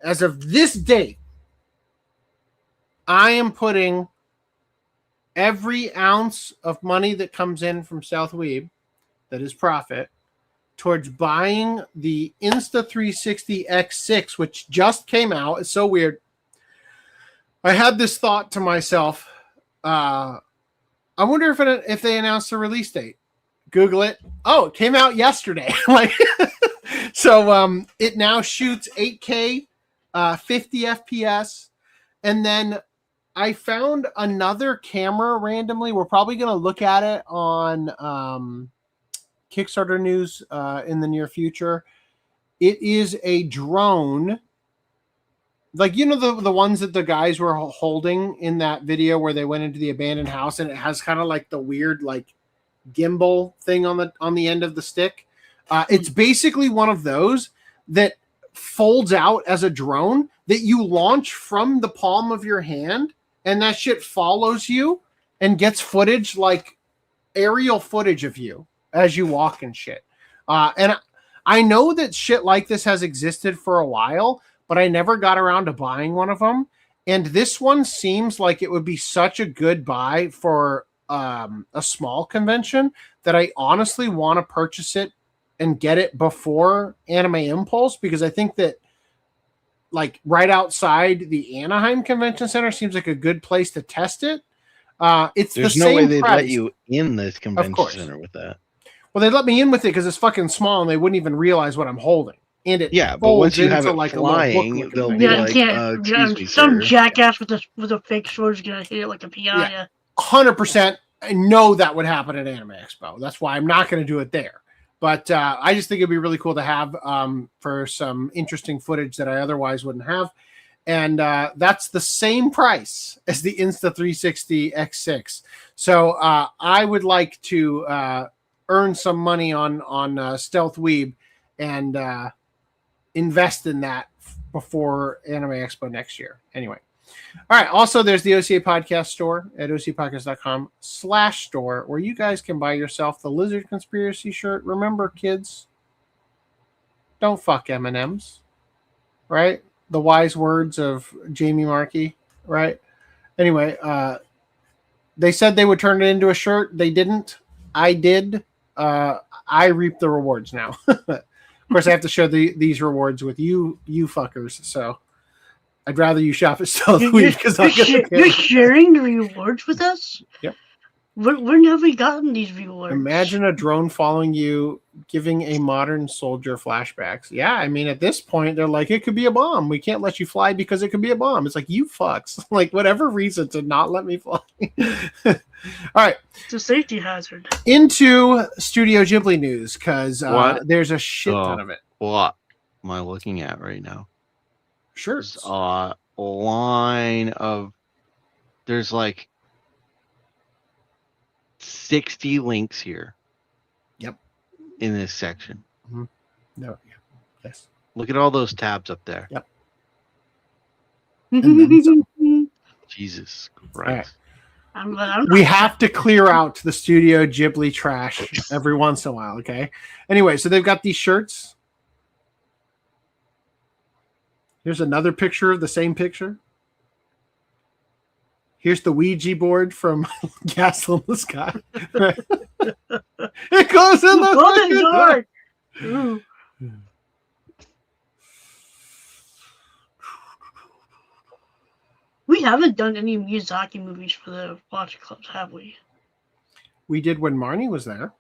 as of this date. I am putting every ounce of money that comes in from South Weeb, that is profit, towards buying the Insta360 X6, which just came out. It's so weird. I had this thought to myself. I wonder if they announced the release date. Google it. Oh, it came out yesterday. So it now shoots 8K, 50 FPS, and then I found another camera randomly. We're probably going to look at it on Kickstarter news in the near future. It is a drone. Like, the ones that the guys were holding in that video where they went into the abandoned house, and it has kind of like the weird like gimbal thing on the end of the stick. It's basically one of those that folds out as a drone that you launch from the palm of your hand, and that shit follows you and gets footage, like aerial footage of you as you walk and shit. And I know that shit like this has existed for a while, but I never got around to buying one of them. And this one seems like it would be such a good buy for a small convention that I honestly want to purchase it and get it before Anime Impulse, because I think that like right outside the Anaheim Convention Center seems like a good place to test it. It's There's the no same way they'd price. let you in this convention course. center with that. Well, they let me in with it because it's fucking small and they wouldn't even realize what I'm holding. And it but once you have into it like flying, a little book they'll looking be thing. like, excuse me, some sir. jackass with a fake sword is gonna hit it like a piranha. Yeah. 100%. I know that would happen at Anime Expo. That's why I'm not going to do it there. But I just think it'd be really cool to have for some interesting footage that I otherwise wouldn't have. And that's the same price as the Insta360 X6. So I would like to earn some money on Stealth Weeb and invest in that before Anime Expo next year. Anyway. All right. Also, there's the OCA Podcast store at ocapodcast.com/store, where you guys can buy yourself the Lizard Conspiracy shirt. Remember, kids, don't fuck M&Ms, right? The wise words of Jamie Markey, right? Anyway, they said they would turn it into a shirt. They didn't. I did. I reap the rewards now. Of course, I have to share these rewards with you fuckers, so I'd rather you shop at Stealth Week because you're sharing the rewards with us. Yep. When have we gotten these rewards? Imagine a drone following you, giving a modern soldier flashbacks. Yeah, I mean, at this point, they're like, it could be a bomb. We can't let you fly because it could be a bomb. It's like, you fucks. Like, whatever reason to not let me fly. All right. It's a safety hazard. Into Studio Ghibli news, because there's a shit ton of it. What am I looking at right now? Sure. A line of, there's like 60 links here. Yep. In this section. Mm-hmm. No. Yeah. Yes. Look at all those tabs up there. Yep. Jesus Christ. Right. We have to clear out the Studio Ghibli trash every once in a while, okay? Anyway, so they've got these shirts. Here's another picture of the same picture. Here's the Ouija board from Castle in the Sky. It goes in the fucking door. Ooh. We haven't done any Miyazaki movies for the Watch Clubs, have we? We did when Marnie was there.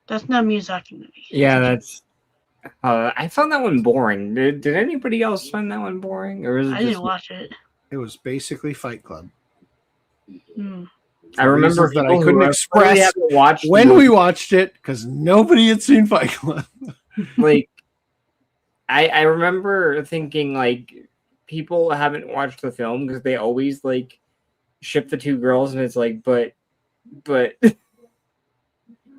That's not a Miyazaki movie. Yeah, that's. I found that one boring. Did anybody else find that one boring, or was it I just didn't watch it. It was basically Fight Club. I remember that I couldn't really express haven't watched when we watched it because nobody had seen Fight Club. Like, I remember thinking like people haven't watched the film because they always like ship the two girls, and it's like, but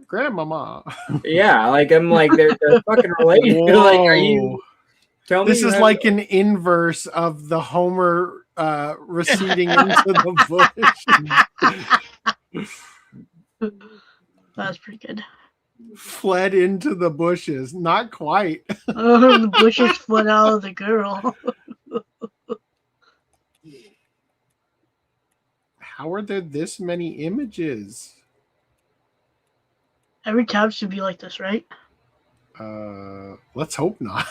Grandmama. yeah, like I'm like they're fucking related. Like, are you? Tell me This is like an inverse of the Homer receding into the bush. That's pretty good. Fled into the bushes. Not quite. Oh, the bushes fled out of the girl. How are there this many images? Every tab should be like this, right? Let's hope not.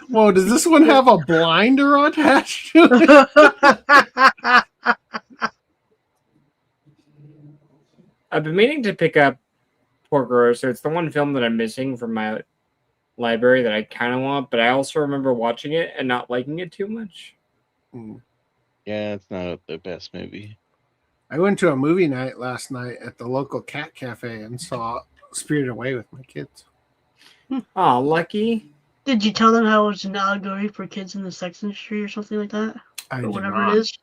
Whoa, does this one have a blinder attached to it? I've been meaning to pick up Porco Rosso. It's the one film that I'm missing from my library that I kind of want, but I also remember watching it and not liking it too much. Yeah, it's not the best movie. I went to a movie night last night at the local cat cafe and saw Spirited Away with my kids. Oh, lucky. Did you tell them how it was an allegory for kids in the sex industry or something like that? I or did whatever not. it is?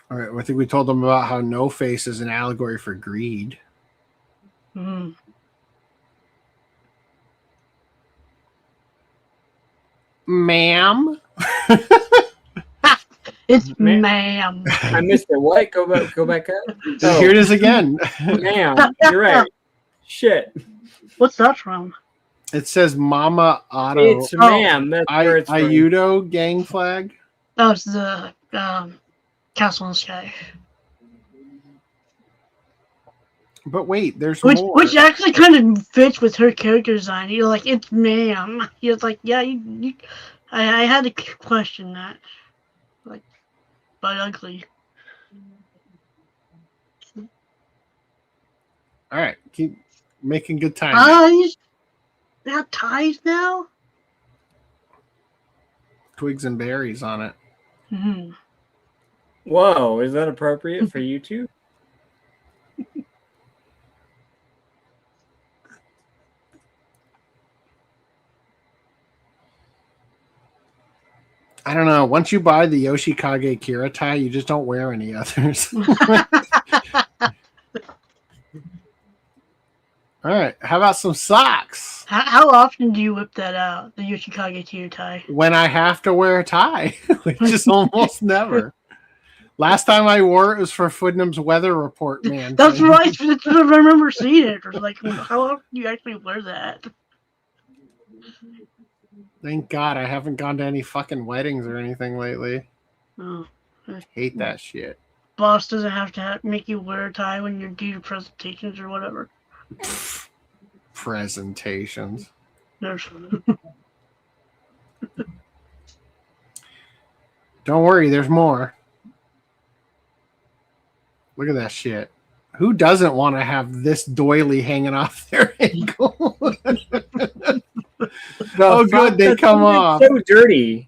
All right, I think we told them about how No Face is an allegory for greed. Mm. Ma'am? It's ma'am. I missed it. What? Go back up. Oh. Here it is again. Ma'am, you're right. Shit. What's that from? It says Mama Otto. It's ma'am. That's where it's from. Ayudo gang flag. That was the Castle in the Sky. But wait, there's Which more. which actually kind of fits with her character design. You're like, it's ma'am. You're like, yeah, I had to question that. Like, but ugly. All right, keep making good time. Ties? They have ties now? Twigs and berries on it. Mm-hmm. Whoa, is that appropriate for YouTube? I don't know. Once you buy the Yoshikage Kira tie, you just don't wear any others. All right. How about some socks? How often do you whip that out, the Yoshikage to your tie? When I have to wear a tie, which is almost never. Last time I wore it was for Foodnum's weather report, man. That's right. I remember seeing it. I was like, how often do you actually wear that? Thank God I haven't gone to any fucking weddings or anything lately. Oh. Hate that shit. Boss doesn't have to make you wear a tie when you're due to presentations or whatever. Presentations. There's... Don't worry, there's more. Look at that shit. Who doesn't want to have this doily hanging off their ankle? Oh, good, they come off. So dirty.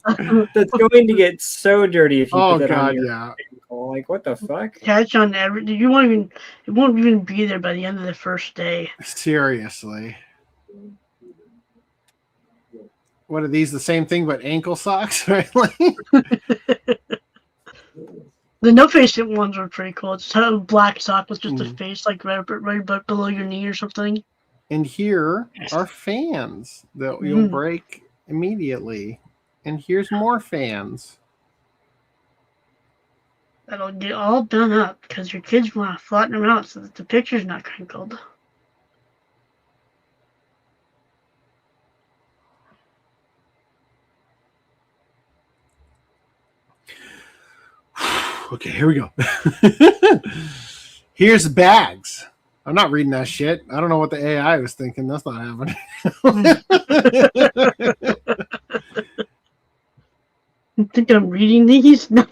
That's going to get so dirty if you Oh, put that God, on your yeah. ankle. Like, what the fuck? Catch on every. It won't even be there by the end of the first day. Seriously. What are these? The same thing, but ankle socks, right? The no-face ones are pretty cool. It's a black sock with just a face, like right below your knee or something. And here are fans that you'll break immediately. And here's more fans. That'll get all done up because your kids want to flatten them out so that the picture's not crinkled. Okay, here we go. Here's bags. I'm not reading that shit. I don't know what the AI was thinking. That's not happening. You think I'm reading these? No.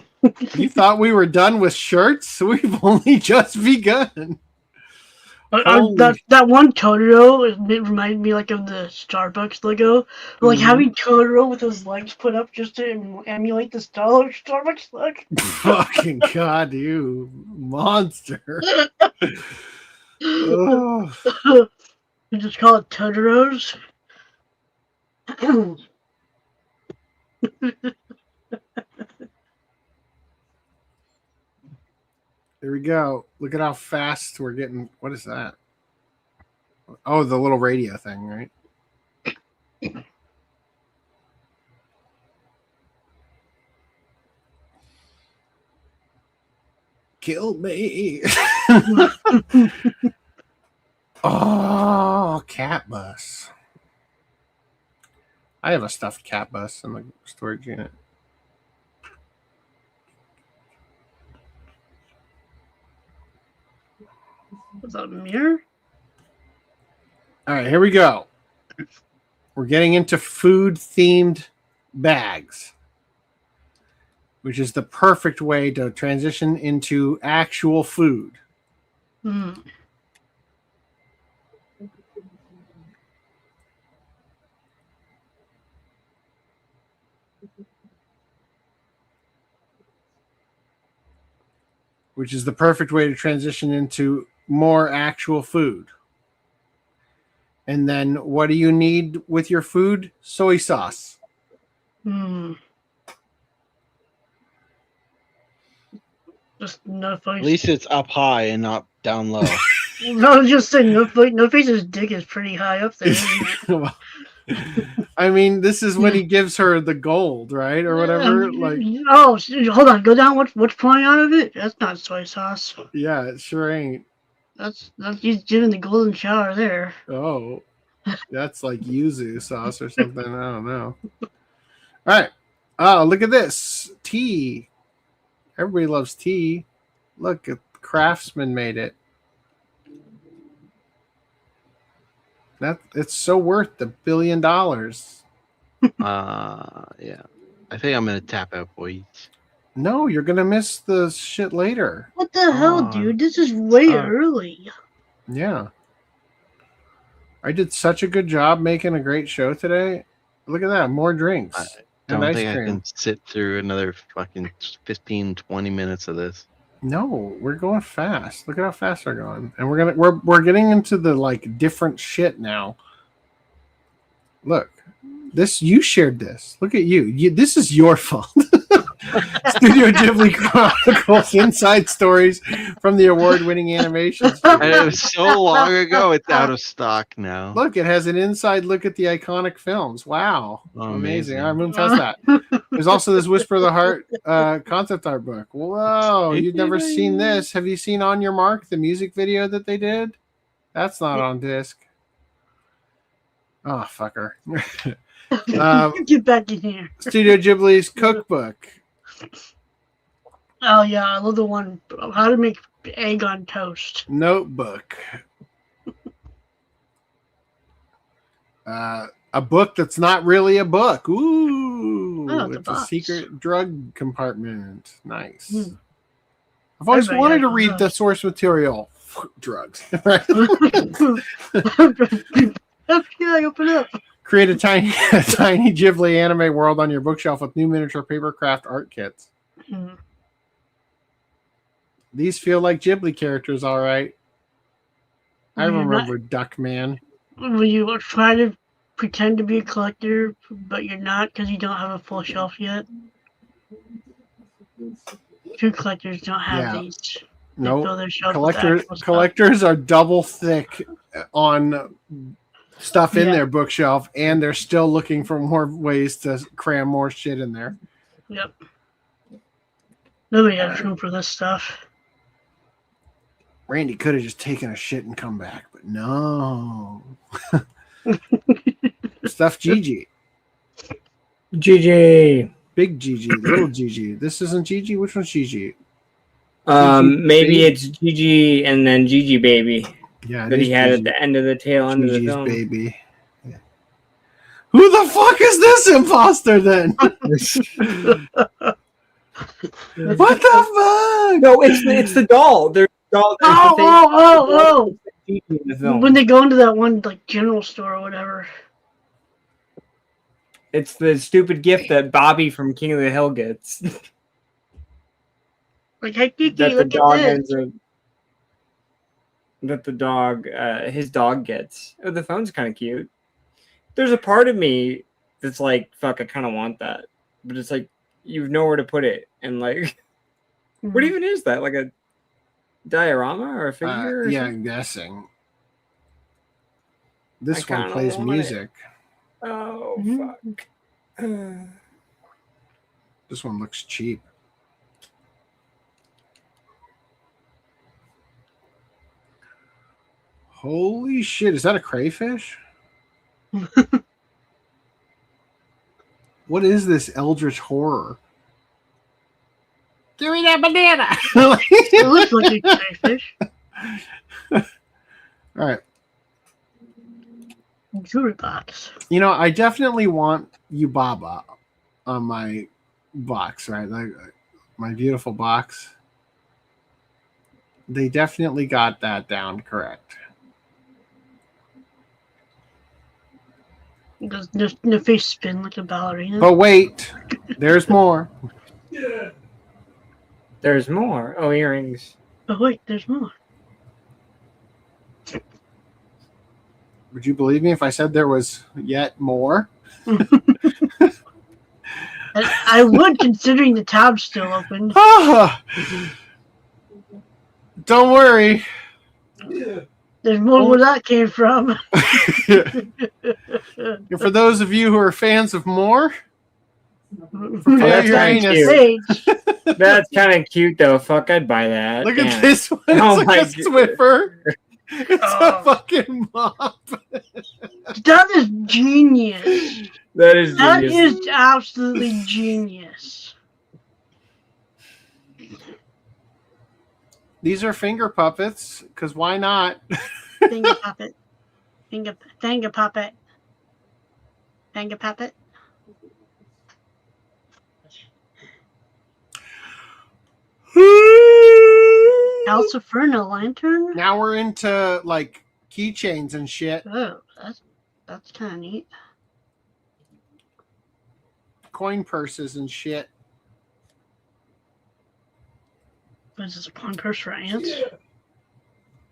You thought we were done with shirts? We've only just begun. That one Totoro, it reminded me like of the Starbucks logo. Like having Totoro with his legs put up just to emulate the Starbucks look. Fucking God, you monster. Oh. You just call it Totoro's. Here we go. Look at how fast we're getting. What is that? Oh, the little radio thing, right? Kill me. Oh, cat bus. I have a stuffed cat bus in the storage unit. Was that a mirror? All right, here we go. We're getting into food-themed bags, which is the perfect way to transition into actual food. Which is the perfect way to transition into more actual food. And then what do you need with your food? Soy sauce. Just no face. At least it's up high and not down low. No, I was just saying, no face's dick is pretty high up there. Isn't it? I mean, this is when he gives her the gold, right, or whatever. Like, oh, hold on, go down. What's pouring out of it? That's not soy sauce. Yeah, it sure ain't. That's he's giving the golden shower there. Oh, that's like yuzu sauce or something. I don't know. All right. Oh, look at this tea. Everybody loves tea. Look, a craftsman made it. It's so worth $1 billion. Yeah. I think I'm gonna tap out, boys. No, you're gonna miss the shit later. What the hell, dude? This is way early. Yeah. I did such a good job making a great show today. Look at that, more drinks. I don't think I can sit through another fucking 15, 20 minutes of this. No, we're going fast. Look at how fast we're going, and we're getting into the like different shit now. Look, this you shared this. Look at you. This is your fault. Studio Ghibli Chronicles Inside Stories from the award-winning animation studio. And it was so long ago, it's out of stock now. Look, it has an inside look at the iconic films. Wow. Amazing. All right, moving past that. There's also this Whisper of the Heart concept art book. Whoa, you've never seen this. Have you seen On Your Mark, the music video that they did? That's not on disc. Oh, fucker. Get back in here. Studio Ghibli's cookbook. Oh yeah, I love the one how to make egg on toast. Notebook. A book that's not really a book. Ooh, it's a secret drug compartment. Nice. I've always wanted to read the source material. Drugs. Right? Yeah, open up. Create a tiny Ghibli anime world on your bookshelf with new miniature papercraft art kits. These feel like Ghibli characters, all right. I remember Duckman. Will you try to pretend to be a collector, but you're not because you don't have a full shelf yet? True collectors don't have these. No, collectors are double thick on stuff in their bookshelf, and they're still looking for more ways to cram more shit in there. Yep. Nobody has room for this stuff. Randy could have just taken a shit and come back, but no. Stuff Gigi. Gigi. Big Gigi. Little Gigi. This isn't Gigi? Which one's Gigi? Maybe it's Gigi and then Gigi Baby. Yeah, that he had at the end of the tail end of the film. Baby. Yeah. Who the fuck is this imposter then? What the fuck? No, it's the doll. There's the doll. Oh! When they go into that one like general store or whatever. It's the stupid gift that Bobby from King of the Hill gets. Like, hey, Kiki, that the look dog at this. ends up. That the dog, his dog gets. Oh, the phone's kind of cute. There's a part of me that's like, fuck, I kind of want that, but it's like you've nowhere to put it, and like, what even is that? Like a diorama or a figure? Or yeah, something? I'm guessing. This one plays music. Oh fuck! This one looks cheap. Holy shit! Is that a crayfish? What is this eldritch horror? Give me that banana. It looks like a crayfish. All right. Jewelry box. You know, I definitely want Yubaba on my box, right? Like my beautiful box. They definitely got that down correct. Does the face spin like a ballerina? But wait, there's more. There's more. Oh, earrings. Oh wait, there's more. Would you believe me if I said there was yet more? I would, considering the tab's still open. Don't worry. There's more where that came from. And for those of you who are fans of more, That's kind of cute. That's kind of cute, though. Fuck, I'd buy that. Look Yeah. at this one. Oh It's my like a Swiffer. It's a fucking mop. That is genius. That is That genius. is absolutely genius. These are finger puppets, because why not? Finger puppet. Finger puppet. Finger puppet. Alciferna lantern? Now we're into like keychains and shit. Oh, that's kind of neat. Coin purses and shit. What is this, a pawn purse for ants?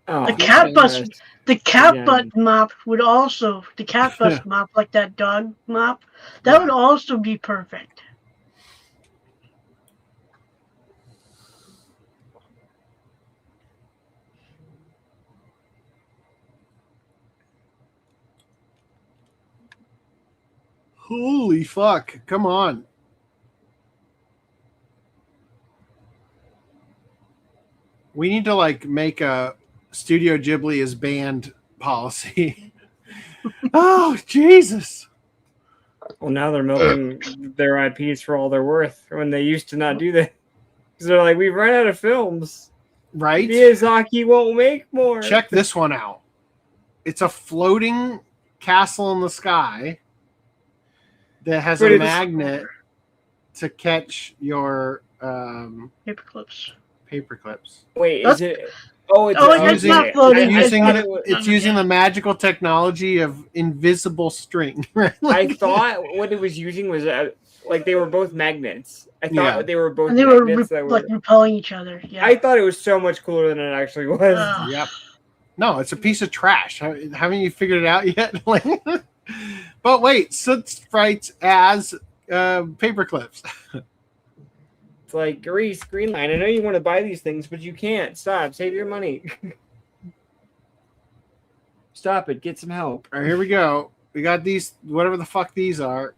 Oh, The cat bus, the cat Yeah. butt mop would also, the cat bus mop, like that dog mop, that would also be perfect. Holy fuck. Come on. We need to like make a Studio Ghibli as banned policy. Oh, Jesus. Well, now they're milking their IPs for all they're worth when they used to not do that. Because they're like, we've run out of films. Right? Miyazaki won't make more. Check this one out. It's a floating castle in the sky that has But a it's- magnet to catch your Paper clips. paper clips. Wait, That's- is it? Oh, it's Oh, it's not floating. It's using the magical technology of invisible string. Right? I thought what it was using was like they were both magnets. I thought Yeah. they were both And they were magnets that were. like repelling each other. Yeah. I thought it was so much cooler than it actually was. Yep. No, it's a piece of trash. Haven't you figured it out yet? But wait, soot sprites as paper clips. It's like Grease, Green Line. I know you want to buy these things, but you can't. Stop. Save your money. Stop it. Get some help. All right, here we go. We got these, whatever the fuck these are.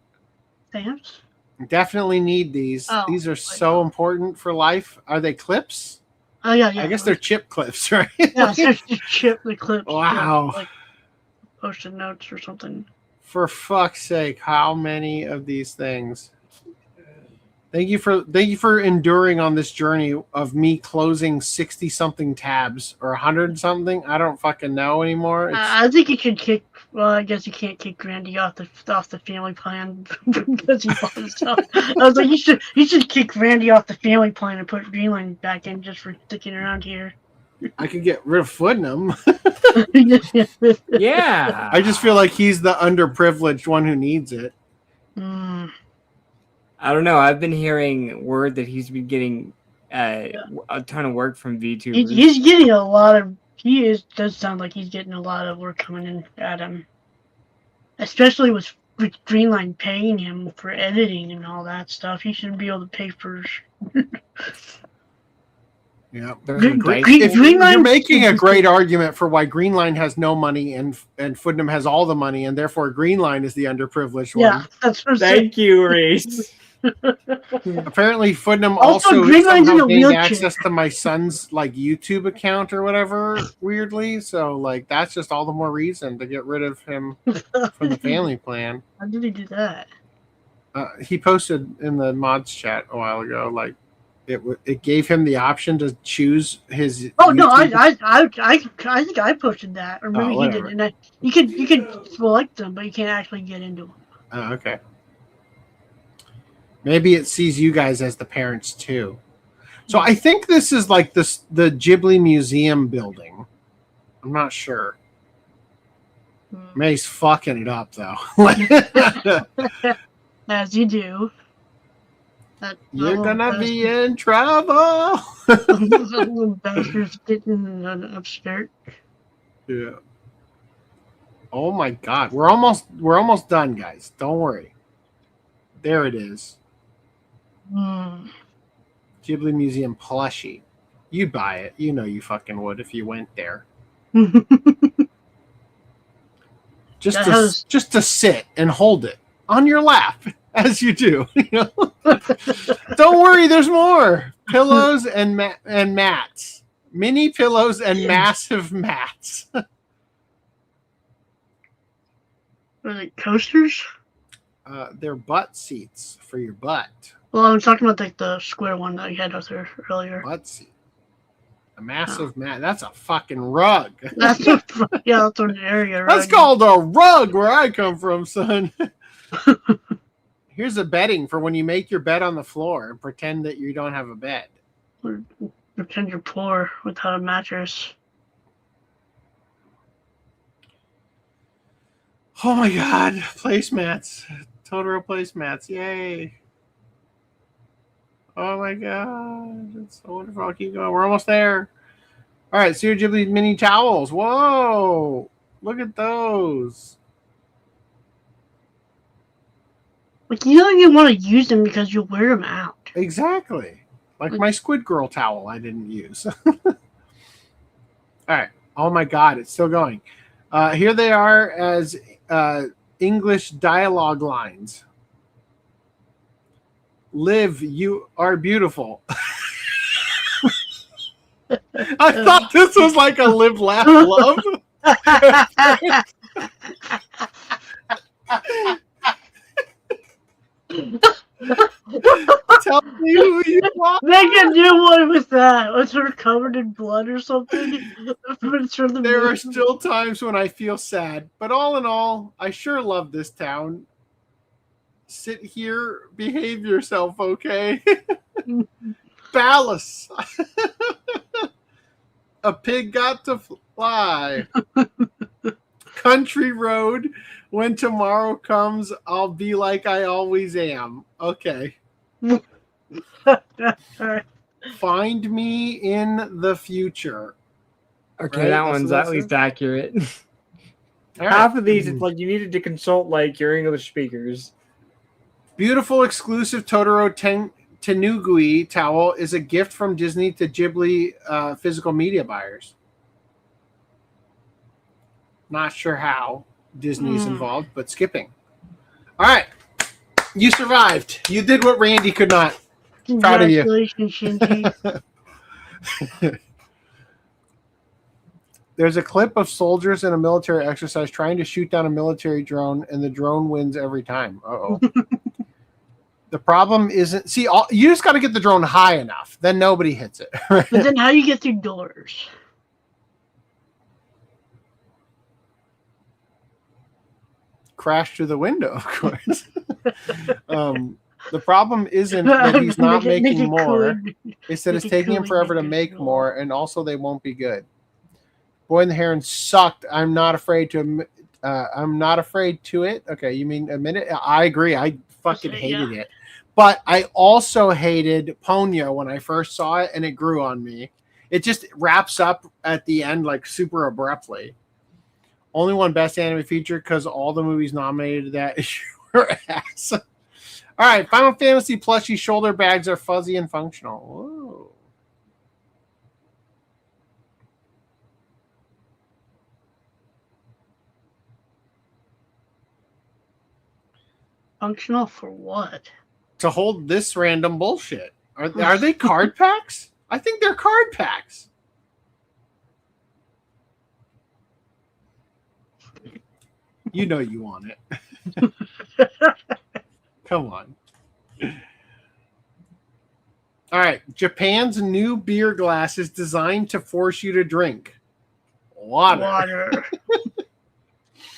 Stamps? Definitely need these. Oh, These are so important for life. Are they clips? Oh, yeah. I guess they're chip clips, right? Yeah, it's just chip the clips. Wow. Yeah, like post-it notes or something. For fuck's sake, how many of these things? Thank you for enduring on this journey of me closing 60 something tabs or 100 something. I don't fucking know anymore. I think you should kick. Well, I guess you can't kick Randy off the family plan because he bought his stuff. I was like, you should kick Randy off the family plan and put Greenland back in just for sticking around here. I could get rid of Footnum. Yeah. I just feel like he's the underprivileged one who needs it. I don't know. I've been hearing word that he's been getting a ton of work from VTubers. He's getting a lot of. Does sound like he's getting a lot of work coming in at him, especially with Greenline paying him for editing and all that stuff. He shouldn't be able to pay for. Yeah, you're making a great argument for why Greenline has no money and Footnum has all the money, and therefore Greenline is the underprivileged one. Yeah, that's what I'm saying. Thank you, Reese. Apparently, Footnum Also, also Greenline's in somehow a gained wheelchair. access to my son's like YouTube account or whatever. Weirdly, so like that's just all the more reason to get rid of him from the family plan. How did he do that? He posted in the mods chat a while ago, like it gave him the option to choose his. Oh no, YouTube. I think I posted that, or maybe he whatever. didn't. And you can select them, but you can't actually get into them. Oh, okay. Maybe it sees you guys as the parents too. So I think this is like the Ghibli Museum building. I'm not sure. May's fucking it up though. As you do. You're gonna be in trouble. Little bastards getting upstairs. Yeah. Oh my god, we're almost done, guys. Don't worry. There it is. Ghibli Museum plushie. You'd buy it. You know you fucking would if you went there. Just to sit and hold it on your lap as you do. You know? Don't worry, there's more. Pillows and mats. Mini pillows and massive mats. Are they coasters? They're butt seats for your butt. Well, I'm talking about like the square one that you had out there earlier. Butt seat. A massive mat. That's a fucking rug. That's that's an area. That's called a rug where I come from, son. Here's a bedding for when you make your bed on the floor and pretend that you don't have a bed. Or pretend you're poor without a mattress. Oh my god, placemats. Totoro placemats. Yay. Oh my god. It's so wonderful. I'll keep going. We're almost there. All right, Studio Ghibli mini towels. Whoa. Look at those. Like, you don't even want to use them because you'll wear them out. Exactly. Like my Squid Girl towel I didn't use. All right. Oh my god, it's still going. Here they are as English dialogue lines. Liv, you are beautiful. I thought this was like a live, laugh, love. Tell me who you are. Make a new one with that. Was her covered in blood or something? There are still times when I feel sad, but all in all, I sure love this town. Sit here, behave yourself, okay? Ballast. A pig got to fly. Country road. When tomorrow comes, I'll be like I always am. Okay. Find me in the future. Okay, Right? that That's one's what at it least says? accurate. All Half right. of these, it's like you needed to consult like your English speakers. Beautiful exclusive Totoro Tenugui towel is a gift from Disney to Ghibli physical media buyers. Not sure how Disney's involved, but skipping. All right. You survived. You did what Randy could not. Proud of you. Congratulations, Shinkai. There's a clip of soldiers in a military exercise trying to shoot down a military drone, and the drone wins every time. Uh-oh. The problem isn't you just got to get the drone high enough, then nobody hits it. But then how do you get through doors? Crash through the window, of course. The problem isn't that he's not making more. It's that it's taking him forever to make more, and also they won't be good. Boy in the Heron sucked. I'm not afraid to it. Okay, you mean admit it? I agree. I fucking hated it. But I also hated Ponyo when I first saw it, and it grew on me. It just wraps up at the end like super abruptly. Only one best anime feature because all the movies nominated that is your ass. All right, Final Fantasy plushie shoulder bags are fuzzy and functional. Whoa. Functional for what? To hold this random bullshit. Are they card packs? I think they're card packs. You know you want it. Come on. All right. Japan's new beer glass is designed to force you to drink water.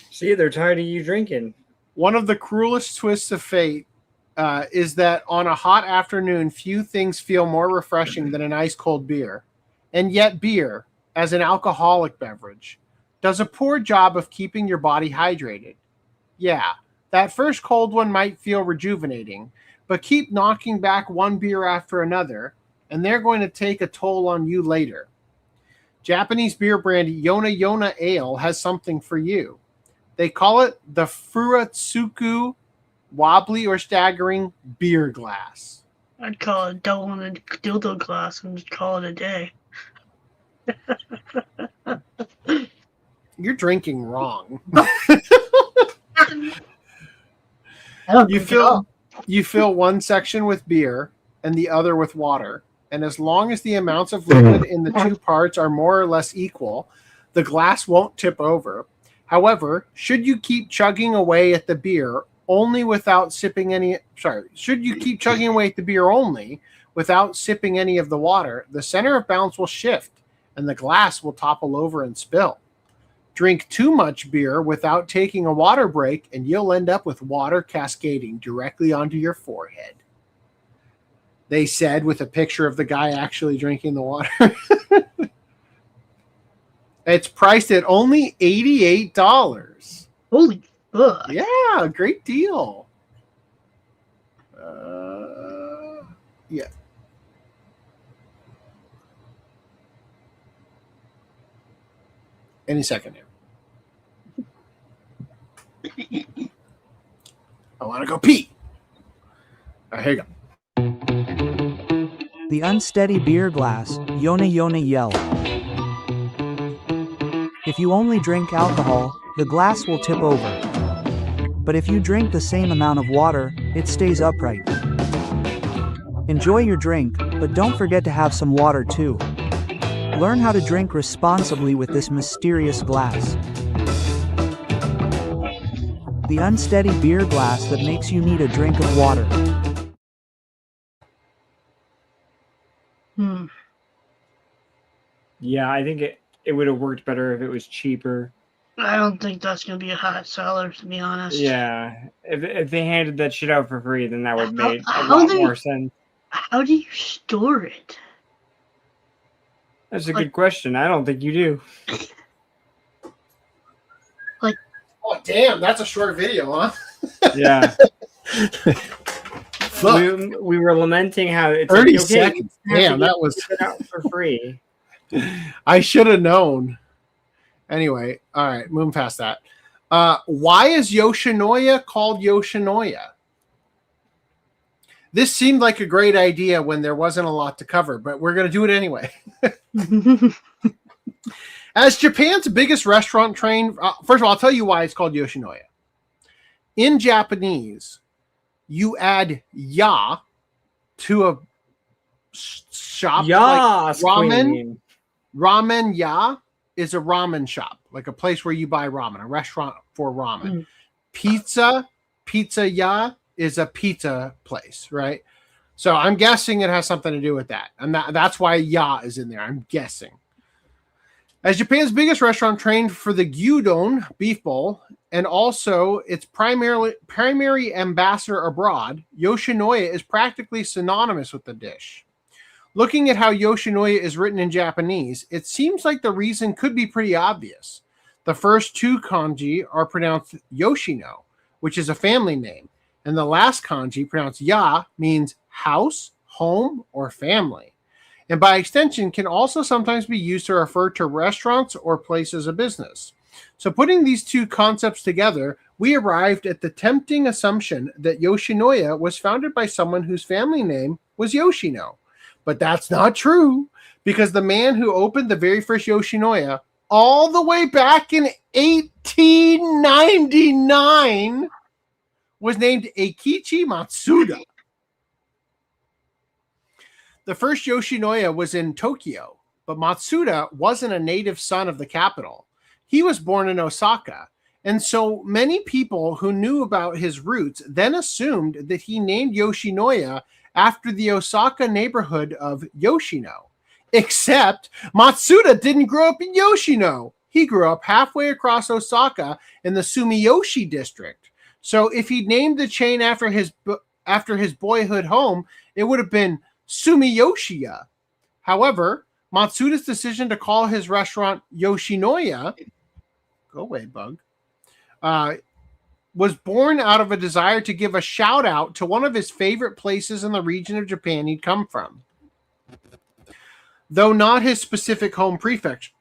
See, they're tired of you drinking. One of the cruelest twists of fate is that on a hot afternoon, few things feel more refreshing than an ice cold beer. And yet beer, as an alcoholic beverage, does a poor job of keeping your body hydrated. Yeah, that first cold one might feel rejuvenating, but keep knocking back one beer after another, and they're going to take a toll on you later. Japanese beer brand Yona Yona Ale has something for you. They call it the Furatsuku Wobbly or Staggering Beer Glass. I'd call it double in a dildo glass and just call it a day. You're drinking wrong. You fill one section with beer and the other with water, and as long as the amounts of liquid in the two parts are more or less equal, the glass won't tip over. However, should you keep chugging away at the beer only without sipping any of the water, the center of balance will shift and the glass will topple over and spill. Drink too much beer without taking a water break, and you'll end up with water cascading directly onto your forehead. They said with a picture of the guy actually drinking the water. It's priced at only $88. Holy fuck. Yeah, great deal. Yeah. Any second here. I want to go pee. All right, here you go. The unsteady beer glass, Yona Yona Yell. If you only drink alcohol, the glass will tip over. But if you drink the same amount of water, it stays upright. Enjoy your drink, but don't forget to have some water too. Learn how to drink responsibly with this mysterious glass. The unsteady beer glass that makes you need a drink of water. Yeah, I think it would have worked better if it was cheaper. I don't think that's going to be a hot seller, to be honest. Yeah, if they handed that shit out for free, then that would make a lot more sense. How do you store it? That's a good question. I don't think you do. Oh, damn, that's a short video, huh? Yeah. we were lamenting how it's 30 like, okay, seconds. Damn, that was it out for free. I should have known. Anyway, all right, moving past that. Why is Yoshinoya called Yoshinoya? This seemed like a great idea when there wasn't a lot to cover, but we're going to do it anyway. As Japan's biggest restaurant chain, first of all, I'll tell you why it's called Yoshinoya. In Japanese, you add ya to a shop like ramen. Queen. Ramen ya is a ramen shop, like a place where you buy ramen, a restaurant for ramen. Pizza ya is a pizza place, right? So I'm guessing it has something to do with that. And that's why Ya is in there. I'm guessing. As Japan's biggest restaurant trained for the gyudon beef bowl, and also its primary ambassador abroad, Yoshinoya is practically synonymous with the dish. Looking at how Yoshinoya is written in Japanese, it seems like the reason could be pretty obvious. The first two kanji are pronounced Yoshino, which is a family name, and the last kanji, pronounced Ya, means house, home, or family. And by extension can also sometimes be used to refer to restaurants or places of business. So putting these two concepts together, we arrived at the tempting assumption that Yoshinoya was founded by someone whose family name was Yoshino. But that's not true, because the man who opened the very first Yoshinoya all the way back in 1899 was named Eikichi Matsuda. The first Yoshinoya was in Tokyo, but Matsuda wasn't a native son of the capital. He was born in Osaka, and so many people who knew about his roots then assumed that he named Yoshinoya after the Osaka neighborhood of Yoshino. Except Matsuda didn't grow up in Yoshino. He grew up halfway across Osaka in the Sumiyoshi district. So if he named the chain after his boyhood home, it would have been Sumiyoshiya. However, Matsuda's decision to call his restaurant Yoshinoya, go away, bug, was born out of a desire to give a shout out to one of his favorite places in the region of Japan he'd come from, though not his specific home prefecture.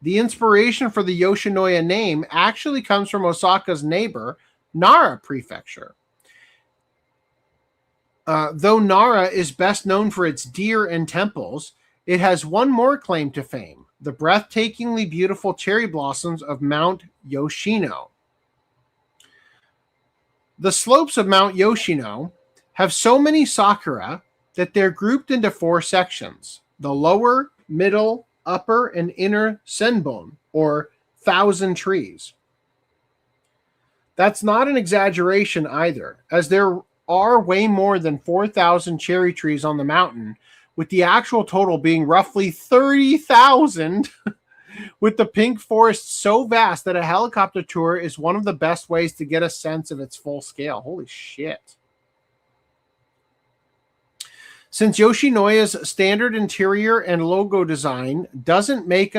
The inspiration for the Yoshinoya name actually comes from Osaka's neighbor, Nara Prefecture. Though Nara is best known for its deer and temples, it has one more claim to fame: the breathtakingly beautiful cherry blossoms of Mount Yoshino. The slopes of Mount Yoshino have so many sakura that they're grouped into 4 sections: the lower, middle, upper, and inner senbon, or 1,000 trees. That's not an exaggeration either, as there are way more than 4,000 cherry trees on the mountain, with the actual total being roughly 30,000, with the pink forest so vast that a helicopter tour is one of the best ways to get a sense of its full scale. Holy shit. Since Yoshinoya's standard interior and logo design doesn't make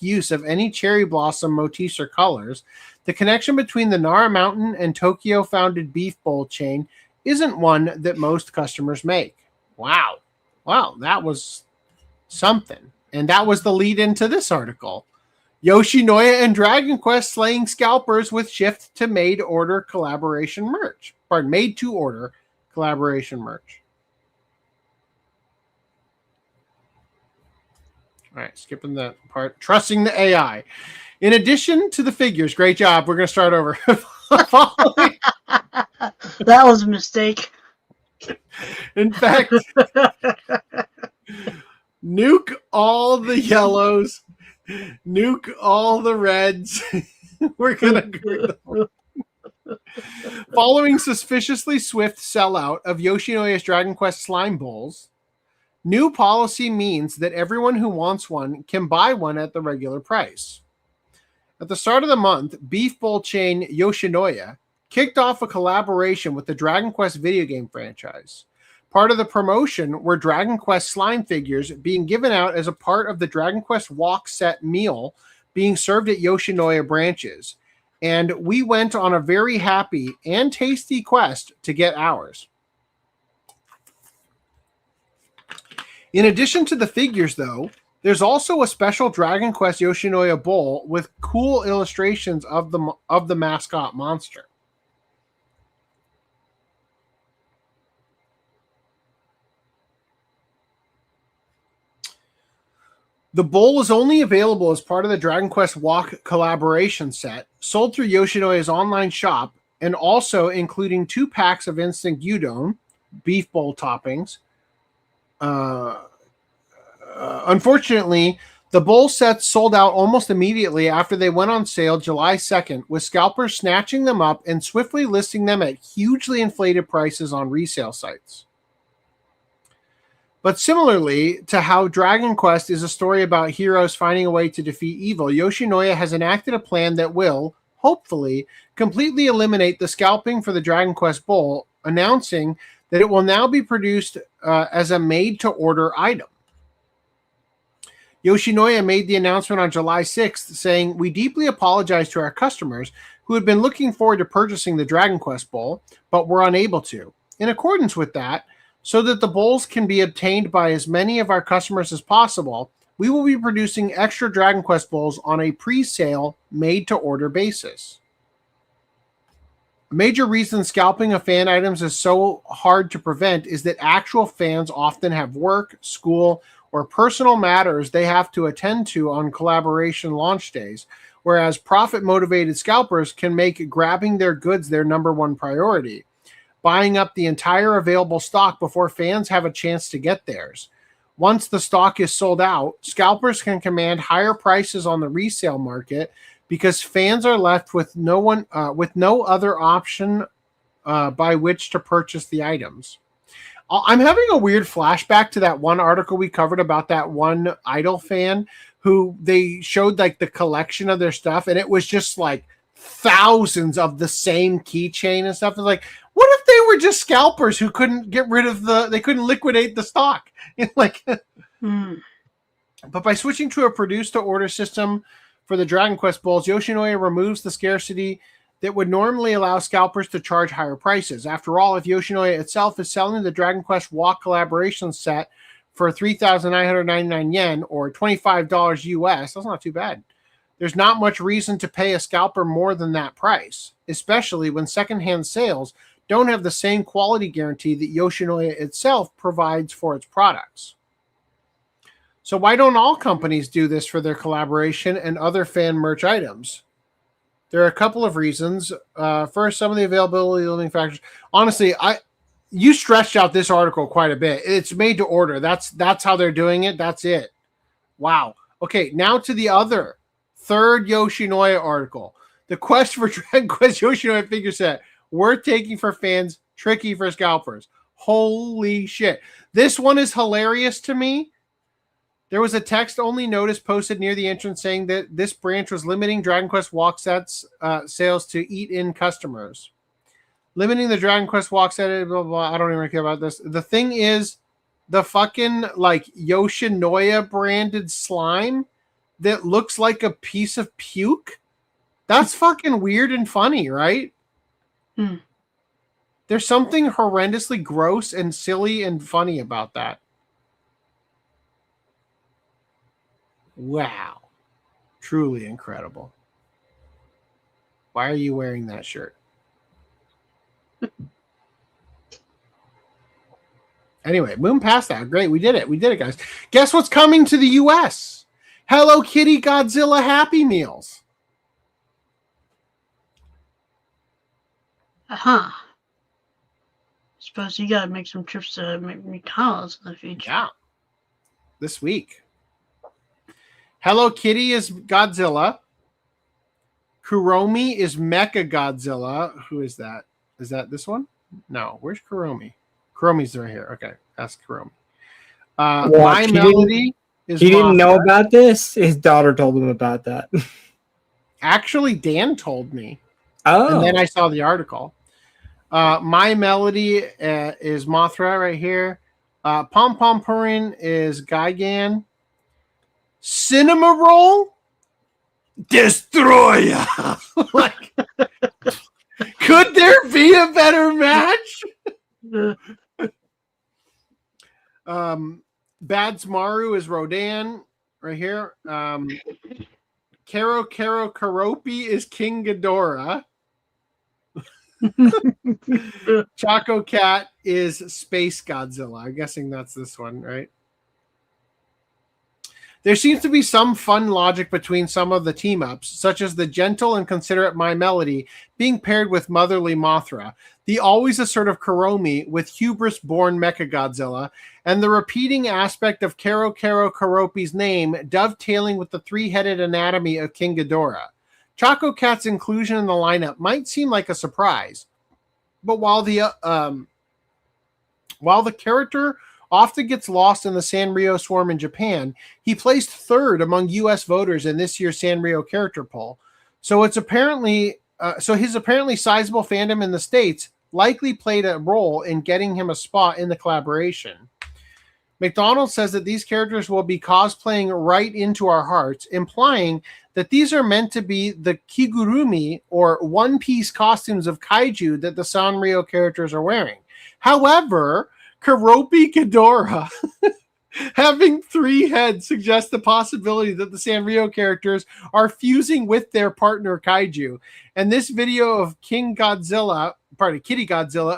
use of any cherry blossom motifs or colors, the connection between the Nara Mountain and Tokyo-founded beef bowl chain isn't one that most customers make. Wow. Wow, that was something. And that was the lead into this article. Yoshinoya and Dragon Quest slaying scalpers with shift to made-to-order collaboration merch. Made-to-order collaboration merch. All right, skipping that part. Trusting the AI. In addition to the figures, great job. We're going to start over. That was a mistake. In fact, nuke all the yellows, nuke all the reds. We're going to following suspiciously swift sellout of Yoshinoya's Dragon Quest slime bowls, new policy means that everyone who wants one can buy one at the regular price. At the start of the month, beef bowl chain Yoshinoya kicked off a collaboration with the Dragon Quest video game franchise. Part of the promotion were Dragon Quest slime figures being given out as a part of the Dragon Quest walk set meal being served at Yoshinoya branches. And we went on a very happy and tasty quest to get ours. In addition to the figures, though, there's also a special Dragon Quest Yoshinoya bowl with cool illustrations of the mascot monster. The bowl is only available as part of the Dragon Quest Walk collaboration set, sold through Yoshinoya's online shop, and also including 2 packs of instant gyudon, beef bowl toppings. Unfortunately, The bowl sets sold out almost immediately after they went on sale July 2nd, with scalpers snatching them up and swiftly listing them at hugely inflated prices on resale sites. But similarly to how Dragon Quest is a story about heroes finding a way to defeat evil, Yoshinoya has enacted a plan that will, hopefully, completely eliminate the scalping for the Dragon Quest Bowl, announcing that it will now be produced as a made-to-order item. Yoshinoya made the announcement on July 6th, saying, "We deeply apologize to our customers who had been looking forward to purchasing the Dragon Quest Bowl, but were unable to. In accordance with that, so that the bowls can be obtained by as many of our customers as possible, we will be producing extra Dragon Quest bowls on a pre-sale, made-to-order basis." A major reason scalping of fan items is so hard to prevent is that actual fans often have work, school, or personal matters they have to attend to on collaboration launch days, whereas profit-motivated scalpers can make grabbing their goods their number one priority, buying up the entire available stock before fans have a chance to get theirs. Once the stock is sold out, scalpers can command higher prices on the resale market because fans are left with no other option by which to purchase the items. I'm having a weird flashback to that one article we covered about that one Idol fan who they showed like the collection of their stuff, and it was just like thousands of the same keychain and stuff. It's like, what if they were just scalpers who couldn't get rid of they couldn't liquidate the stock? Like, But by switching to a produce-to-order system for the Dragon Quest Bowls, Yoshinoya removes the scarcity that would normally allow scalpers to charge higher prices. After all, if Yoshinoya itself is selling the Dragon Quest Walk collaboration set for 3,999 yen or $25 US, that's not too bad. There's not much reason to pay a scalper more than that price, especially when secondhand sales don't have the same quality guarantee that Yoshinoya itself provides for its products. So why don't all companies do this for their collaboration and other fan merch items? There are a couple of reasons. First, some of the availability limiting factors. Honestly, you stretched out this article quite a bit. It's made to order. That's how they're doing it. That's it. Wow. Okay, now to the other third Yoshinoya article. The quest for Dragon Quest Yoshinoya figure set. Worth taking for fans, tricky for scalpers. Holy shit. This one is hilarious to me. There was a text-only notice posted near the entrance saying that this branch was limiting Dragon Quest Walk sets sales to eat-in customers. Limiting the Dragon Quest Walk set, blah, blah, blah. I don't even care about this. The thing is, the fucking like Yoshinoya branded slime that looks like a piece of puke. That's fucking weird and funny, right? There's something horrendously gross and silly and funny about that. Wow. Truly incredible. Why are you wearing that shirt? Anyway, moving past that. Great. We did it. We did it, guys. Guess what's coming to the U.S.? Hello Kitty Godzilla Happy Meals. Suppose you gotta make some trips to McDonald's in the future. Yeah. This week. Hello Kitty is Godzilla. Kuromi is Mecha Godzilla. Who is that? Is that this one? No. Where's Kuromi? Kuromi's right here. Okay. That's Kuromi. My Melody is He didn't know about this? His daughter told him about that. Actually, Dan told me. Oh. And then I saw the article. My Melody is Mothra right here. Pom Pom Purin is Gigan. Cinema Roll? Destroyer! Like, could there be a better match? Badsmaru is Rodan right here. Karo Karopi is King Ghidorah. Choco Cat is Space Godzilla. I'm guessing that's this one, right? There seems to be some fun logic between some of the team-ups, such as the gentle and considerate My Melody being paired with motherly Mothra, the always assertive Kuromi with hubris-born Mechagodzilla, and the repeating aspect of Kero Karopi's name dovetailing with the three-headed anatomy of King Ghidorah. Choco Cat's inclusion in the lineup might seem like a surprise, but while the character often gets lost in the Sanrio swarm in Japan, he placed third among U.S. voters in this year's Sanrio character poll. So his apparently sizable fandom in the States likely played a role in getting him a spot in the collaboration. McDonald says that these characters will be cosplaying right into our hearts, implying that these are meant to be the kigurumi or one-piece costumes of kaiju that the Sanrio characters are wearing. However, Karopi Ghidorah having 3 heads suggests the possibility that the Sanrio characters are fusing with their partner kaiju. And this video of Kitty Godzilla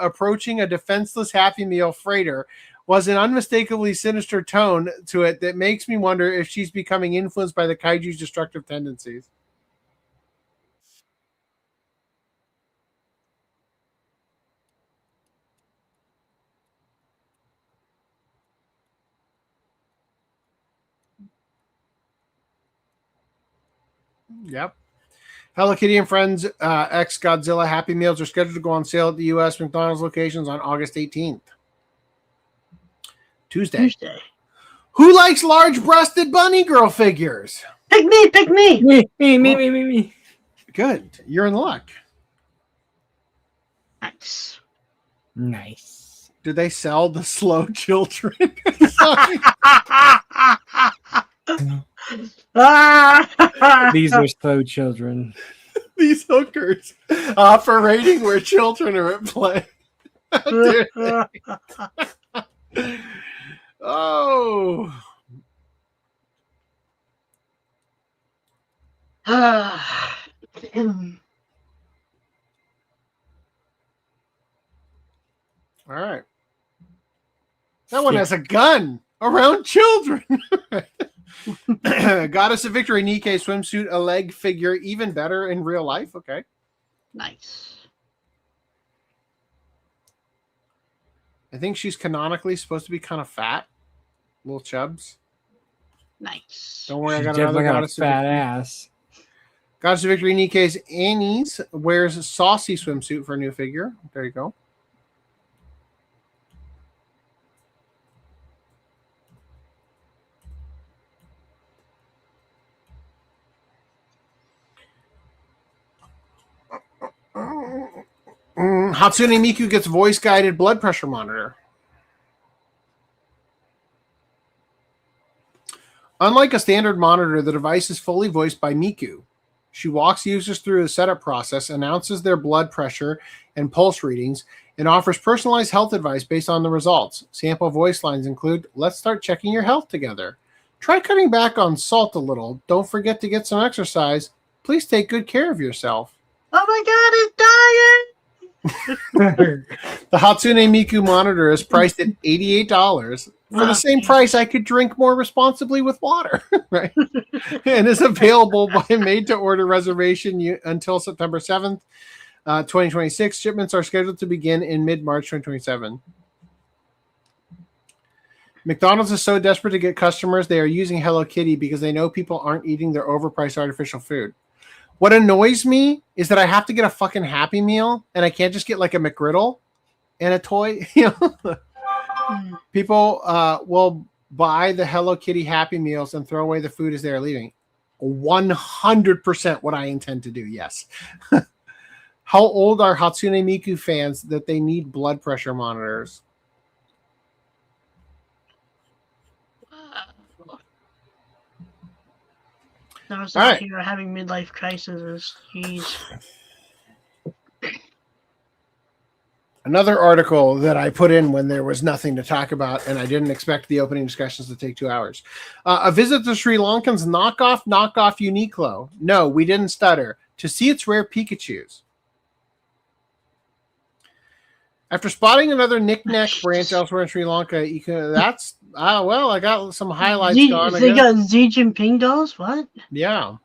approaching a defenseless Happy Meal freighter was an unmistakably sinister tone to it that makes me wonder if she's becoming influenced by the kaiju's destructive tendencies. Yep. Hello Kitty and Friends X Godzilla Happy Meals are scheduled to go on sale at the U.S. McDonald's locations on August 18th. Tuesday. Who likes large-breasted bunny girl figures? Pick me! Me. Good. You're in luck. Nice. Did they sell the slow children? These are slow children. These hookers operating where children are at play. Oh. All right. That one has a gun around children. Goddess of Victory Nikkei swimsuit, a leg figure, even better in real life. Okay. Nice. I think she's canonically supposed to be kind of fat. Little chubs. Nice. Don't worry, I got Definitely another got a Goddess of fat Victory. ass. Goddess of Victory Nikkei's Annie's wears a saucy swimsuit for a new figure. There you go. Hatsune Miku gets voice-guided blood pressure monitor. Unlike a standard monitor, the device is fully voiced by Miku. She walks users through the setup process, announces their blood pressure and pulse readings, and offers personalized health advice based on the results. Sample voice lines include, "Let's start checking your health together. Try cutting back on salt a little. Don't forget to get some exercise. Please take good care of yourself." Oh my god, it's dying! The Hatsune Miku monitor is priced at $88. For the same price, I could drink more responsibly with water, right? And is available by made-to-order reservation until September 7th, 2026. Shipments are scheduled to begin in mid-March 2027. McDonald's is so desperate to get customers, they are using Hello Kitty because they know people aren't eating their overpriced artificial food. What annoys me is that I have to get a fucking Happy Meal, and I can't just get like a McGriddle and a toy. You know, people will buy the Hello Kitty Happy Meals and throw away the food as they are leaving. 100% what I intend to do. Yes. How old are Hatsune Miku fans that they need blood pressure monitors? Now it's All like right. you're having midlife crises. Jeez. Another article that I put in when there was nothing to talk about, and I didn't expect the opening discussions to take 2 hours. A visit to Sri Lankan's knockoff Uniqlo. No, we didn't stutter. To see its rare Pikachus. After spotting another knick-knack branch elsewhere in Sri Lanka, you can, that's well, I got some highlights going. They got Xi Jinping dolls. What? Yeah.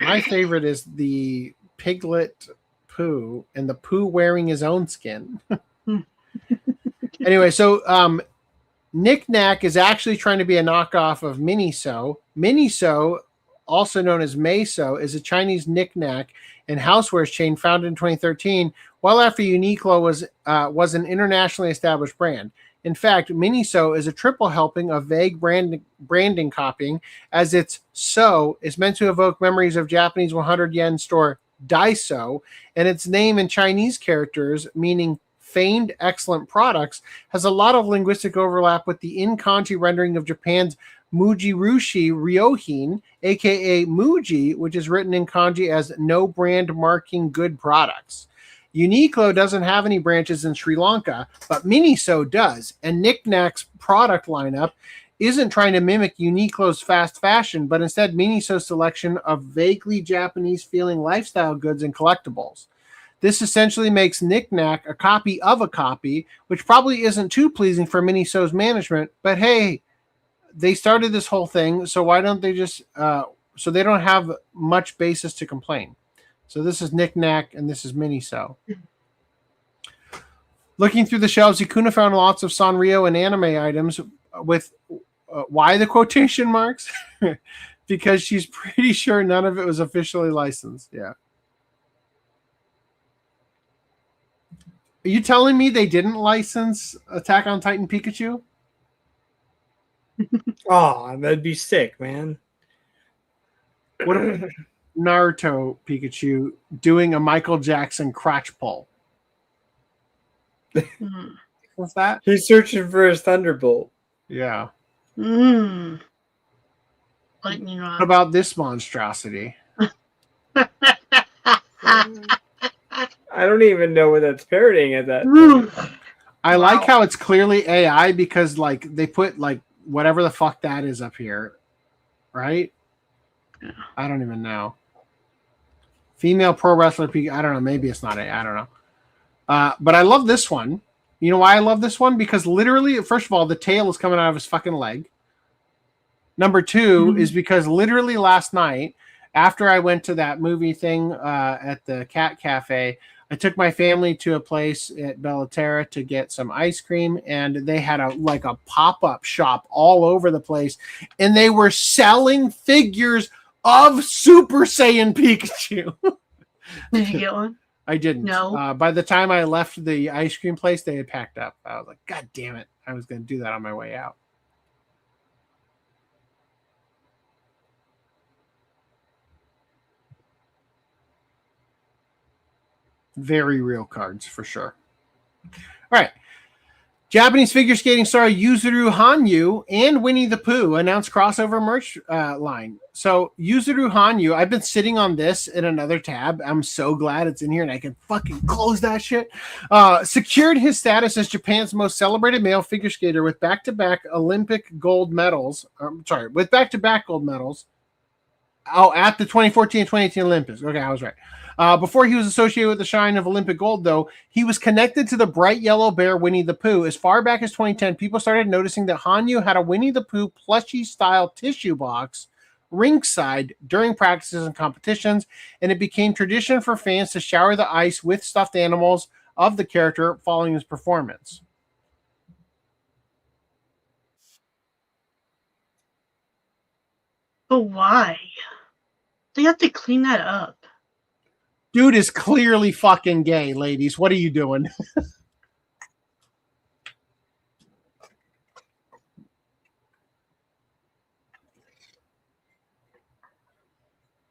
My favorite is the piglet Pooh and the Pooh wearing his own skin. Anyway, so Knick-Knack is actually trying to be a knockoff of Miniso. Miniso, also known as Meiso, is a Chinese knick-knack and housewares chain founded in 2013, well after Uniqlo was an internationally established brand. In fact, Miniso is a triple helping of vague branding copying, as its so is meant to evoke memories of Japanese 100 yen store Daiso, and its name in Chinese characters, meaning feigned excellent products, has a lot of linguistic overlap with the in-kanji rendering of Japan's Mujirushi Ryohin, aka Muji, which is written in kanji as no brand marking good products. Uniqlo doesn't have any branches in Sri Lanka, but Miniso does, and Knick-Knack's product lineup isn't trying to mimic Uniqlo's fast fashion, but instead Miniso's selection of vaguely Japanese-feeling lifestyle goods and collectibles. This essentially makes Knick-Knack a copy of a copy, which probably isn't too pleasing for Miniso's management, but hey, they started this whole thing, so why don't they just... so they don't have much basis to complain. So this is Knick-Knack, and this is Miniso. Looking through the shelves, Ikuna found lots of Sanrio and anime items with... why the quotation marks? Because she's pretty sure none of it was officially licensed. Yeah. Are you telling me they didn't license Attack on Titan Pikachu? Oh, that'd be sick, man. What about Naruto Pikachu doing a Michael Jackson crotch pull? What's that? He's searching for his Thunderbolt. Yeah. Lightning What about this monstrosity? I don't even know what that's parodying at that point. I like how it's clearly AI because like they put like whatever the fuck that is up here, right? Yeah. I don't even know. Female pro wrestler. I don't know. Maybe it's not AI. I don't know. But I love this one. You know why I love this one? Because literally, first of all, the tail is coming out of his fucking leg. Number two is because literally last night, after I went to that movie thing at the Cat Cafe, I took my family to a place at Bellaterra to get some ice cream, and they had a pop-up shop all over the place, and they were selling figures of Super Saiyan Pikachu. Did you get one? I didn't. No. By the time I left the ice cream place, they had packed up. I was like, God damn it. I was going to do that on my way out. Very real cards for sure. All right. Japanese figure skating star Yuzuru Hanyu and Winnie the Pooh announced crossover merch line. So Yuzuru Hanyu, I've been sitting on this in another tab. I'm so glad it's in here and I can fucking close that shit. Secured his status as Japan's most celebrated male figure skater with back-to-back Olympic gold medals. With back-to-back gold medals. At the 2014 and 2018 Olympics. Okay, I was right. Before he was associated with the shine of Olympic gold, though, he was connected to the bright yellow bear Winnie the Pooh. As far back as 2010, people started noticing that Hanyu had a Winnie the Pooh plushie-style tissue box ringside during practices and competitions, and it became tradition for fans to shower the ice with stuffed animals of the character following his performance. But why? They have to clean that up. Dude is clearly fucking gay, ladies. What are you doing?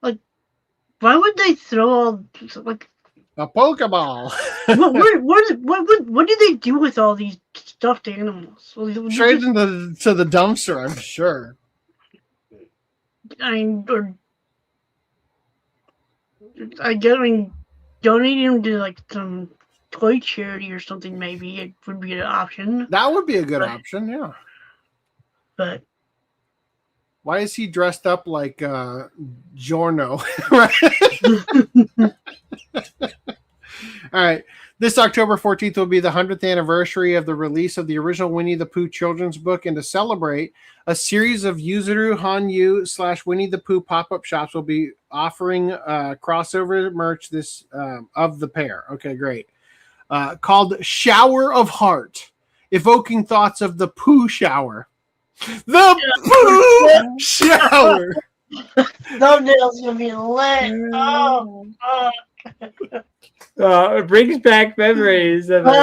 Like, why would they throw all like a Pokeball? what do they do with all these stuffed animals? Straight to the dumpster, I'm sure. I mean, donating them to like some toy charity or something, maybe it would be an option. That would be a good option, yeah. But why is he dressed up like Giorno? All right. This October 14th will be the 100th anniversary of the release of the original Winnie the Pooh children's book, and to celebrate, a series of Yuzuru Hanyu / Winnie the Pooh pop-up shops will be offering crossover merch this of the pair. Okay, great. Called Shower of Heart, evoking thoughts of the Pooh shower. The Pooh shower. Thumbnail's gonna be lit. Oh, it brings back memories of a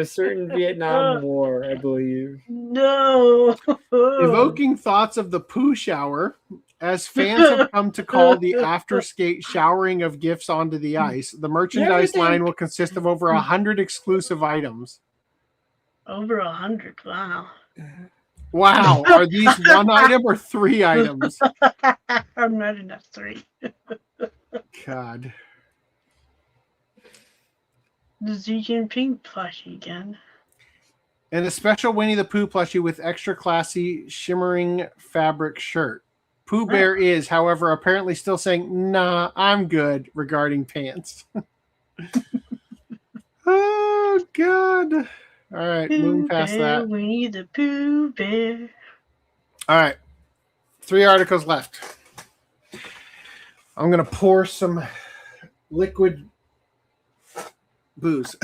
certain Vietnam War, I believe. No. Evoking thoughts of the Pooh shower, as fans have come to call the after-skate showering of gifts onto the ice. The merchandise line will consist of over 100 exclusive items. Over 100. Wow. Wow. Are these one item or 3 items? I'm not enough 3. God. The Xi Jinping plushie again. And a special Winnie the Pooh plushie with extra classy shimmering fabric shirt. Pooh Bear is, however, apparently still saying, nah, I'm good regarding pants. Oh, God. All right, moving past that. Winnie the Pooh Bear. All right, 3 articles left. I'm going to pour some liquid booze.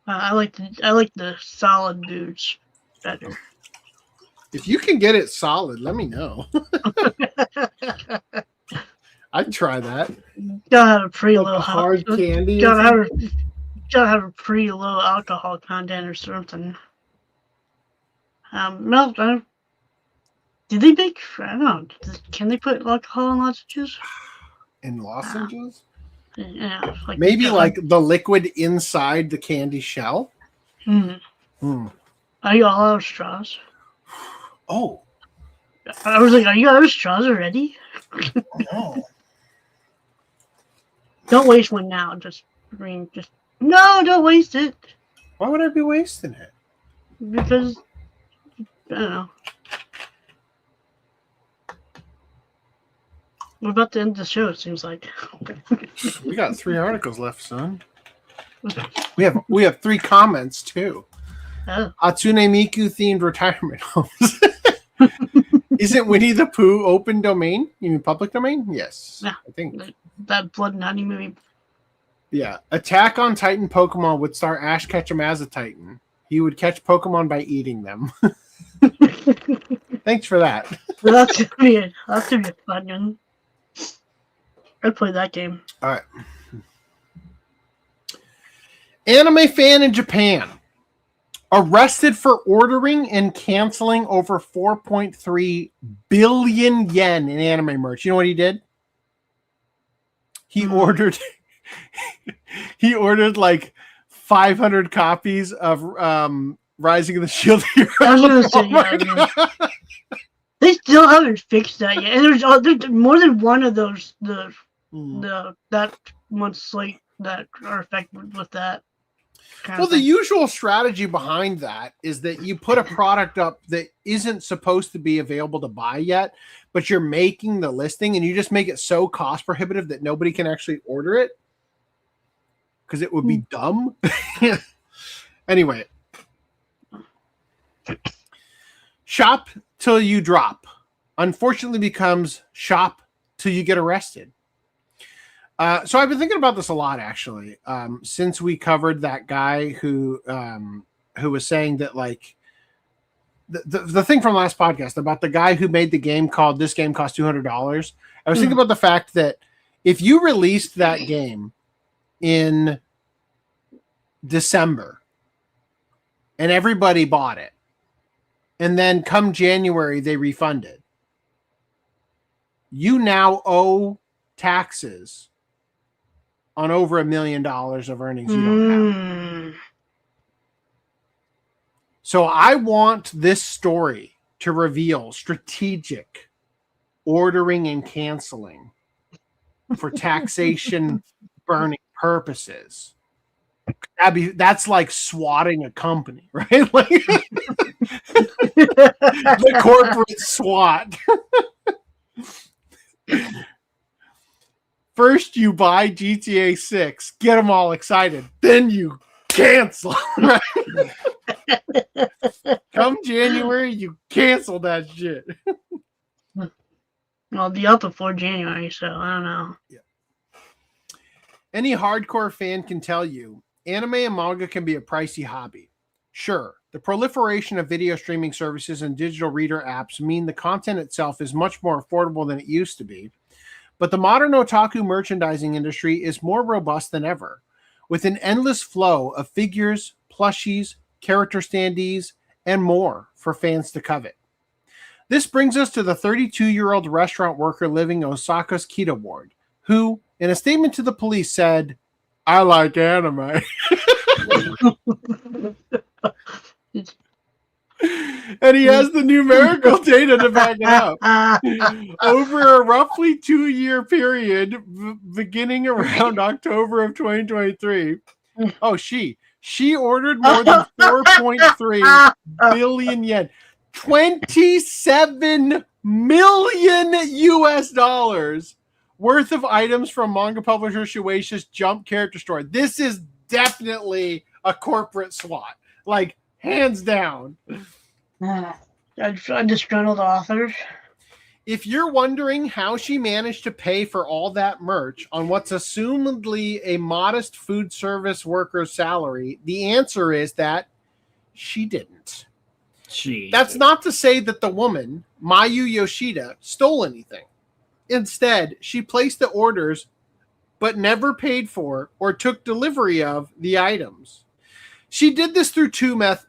I like the solid booze better. If you can get it solid, let me know. I'd try that. Gotta have a pretty low hard candy. Gotta have a pretty low alcohol content or something. Did they make? I don't know. Can they put alcohol in lozenges? In lozenges? Yeah. Maybe like the liquid inside the candy shell. Are you all out of straws? Oh. I was like, are you out of straws already? No. Don't waste one now. No, don't waste it. Why would I be wasting it? Because I don't know. We're about to end the show, it seems like. We got 3 articles left, son. We have 3 comments too. Oh. Hatsune Miku themed retirement homes. Isn't Winnie the Pooh open domain? You mean public domain? Yes. Yeah. I think. That Blood and Honey movie. Yeah. Attack on Titan Pokemon would star Ash Ketchum as a Titan. He would catch Pokemon by eating them. Thanks for that. Well, that's gonna be a fun one. I'd play that game. All right. Anime fan in Japan arrested for ordering and canceling over 4.3 billion yen in anime merch. You know what he did? He ordered like 500 copies of Rising of the Shield Hero. I was gonna say, they still haven't fixed that yet. And there's more than one of those that month slate that are affected with that. Well, the usual strategy behind that is that you put a product up that isn't supposed to be available to buy yet, but you're making the listing and you just make it so cost prohibitive that nobody can actually order it because it would be dumb. Anyway, shop till you drop unfortunately becomes shop till you get arrested. So I've been thinking about this a lot, actually, since we covered that guy who was saying that, like, the thing from last podcast about the guy who made the game called This Game Cost $200. I was thinking about the fact that if you released that game in December and everybody bought it, and then come January they refunded, you now owe taxes on over $1 million of earnings you don't have. So I want this story to reveal strategic ordering and canceling for taxation burning purposes. That's like swatting a company, right? Like the corporate SWAT. First, you buy GTA 6, get them all excited. Then you cancel. Right? Come January, you cancel that shit. I'll be up before January, so I don't know. Yeah. Any hardcore fan can tell you, anime and manga can be a pricey hobby. Sure, the proliferation of video streaming services and digital reader apps mean the content itself is much more affordable than it used to be. But the modern otaku merchandising industry is more robust than ever, with an endless flow of figures, plushies, character standees, and more for fans to covet. This brings us to the 32-year-old restaurant worker living in Osaka's Kita Ward, who, in a statement to the police, said, "I like anime." And he has the numerical data to back it up. Over a roughly 2-year period, beginning around October of 2023, she ordered more than 4.3 billion yen. 27 million US dollars worth of items from manga publisher Shueisha's Jump character store. This is definitely a corporate SWAT, like hands down. Disgruntled authors. If you're wondering how she managed to pay for all that merch on what's assumedly a modest food service worker's salary, the answer is that she didn't. That's not to say that the woman, Mayu Yoshida, stole anything. Instead, she placed the orders but never paid for or took delivery of the items. She did this through two methods.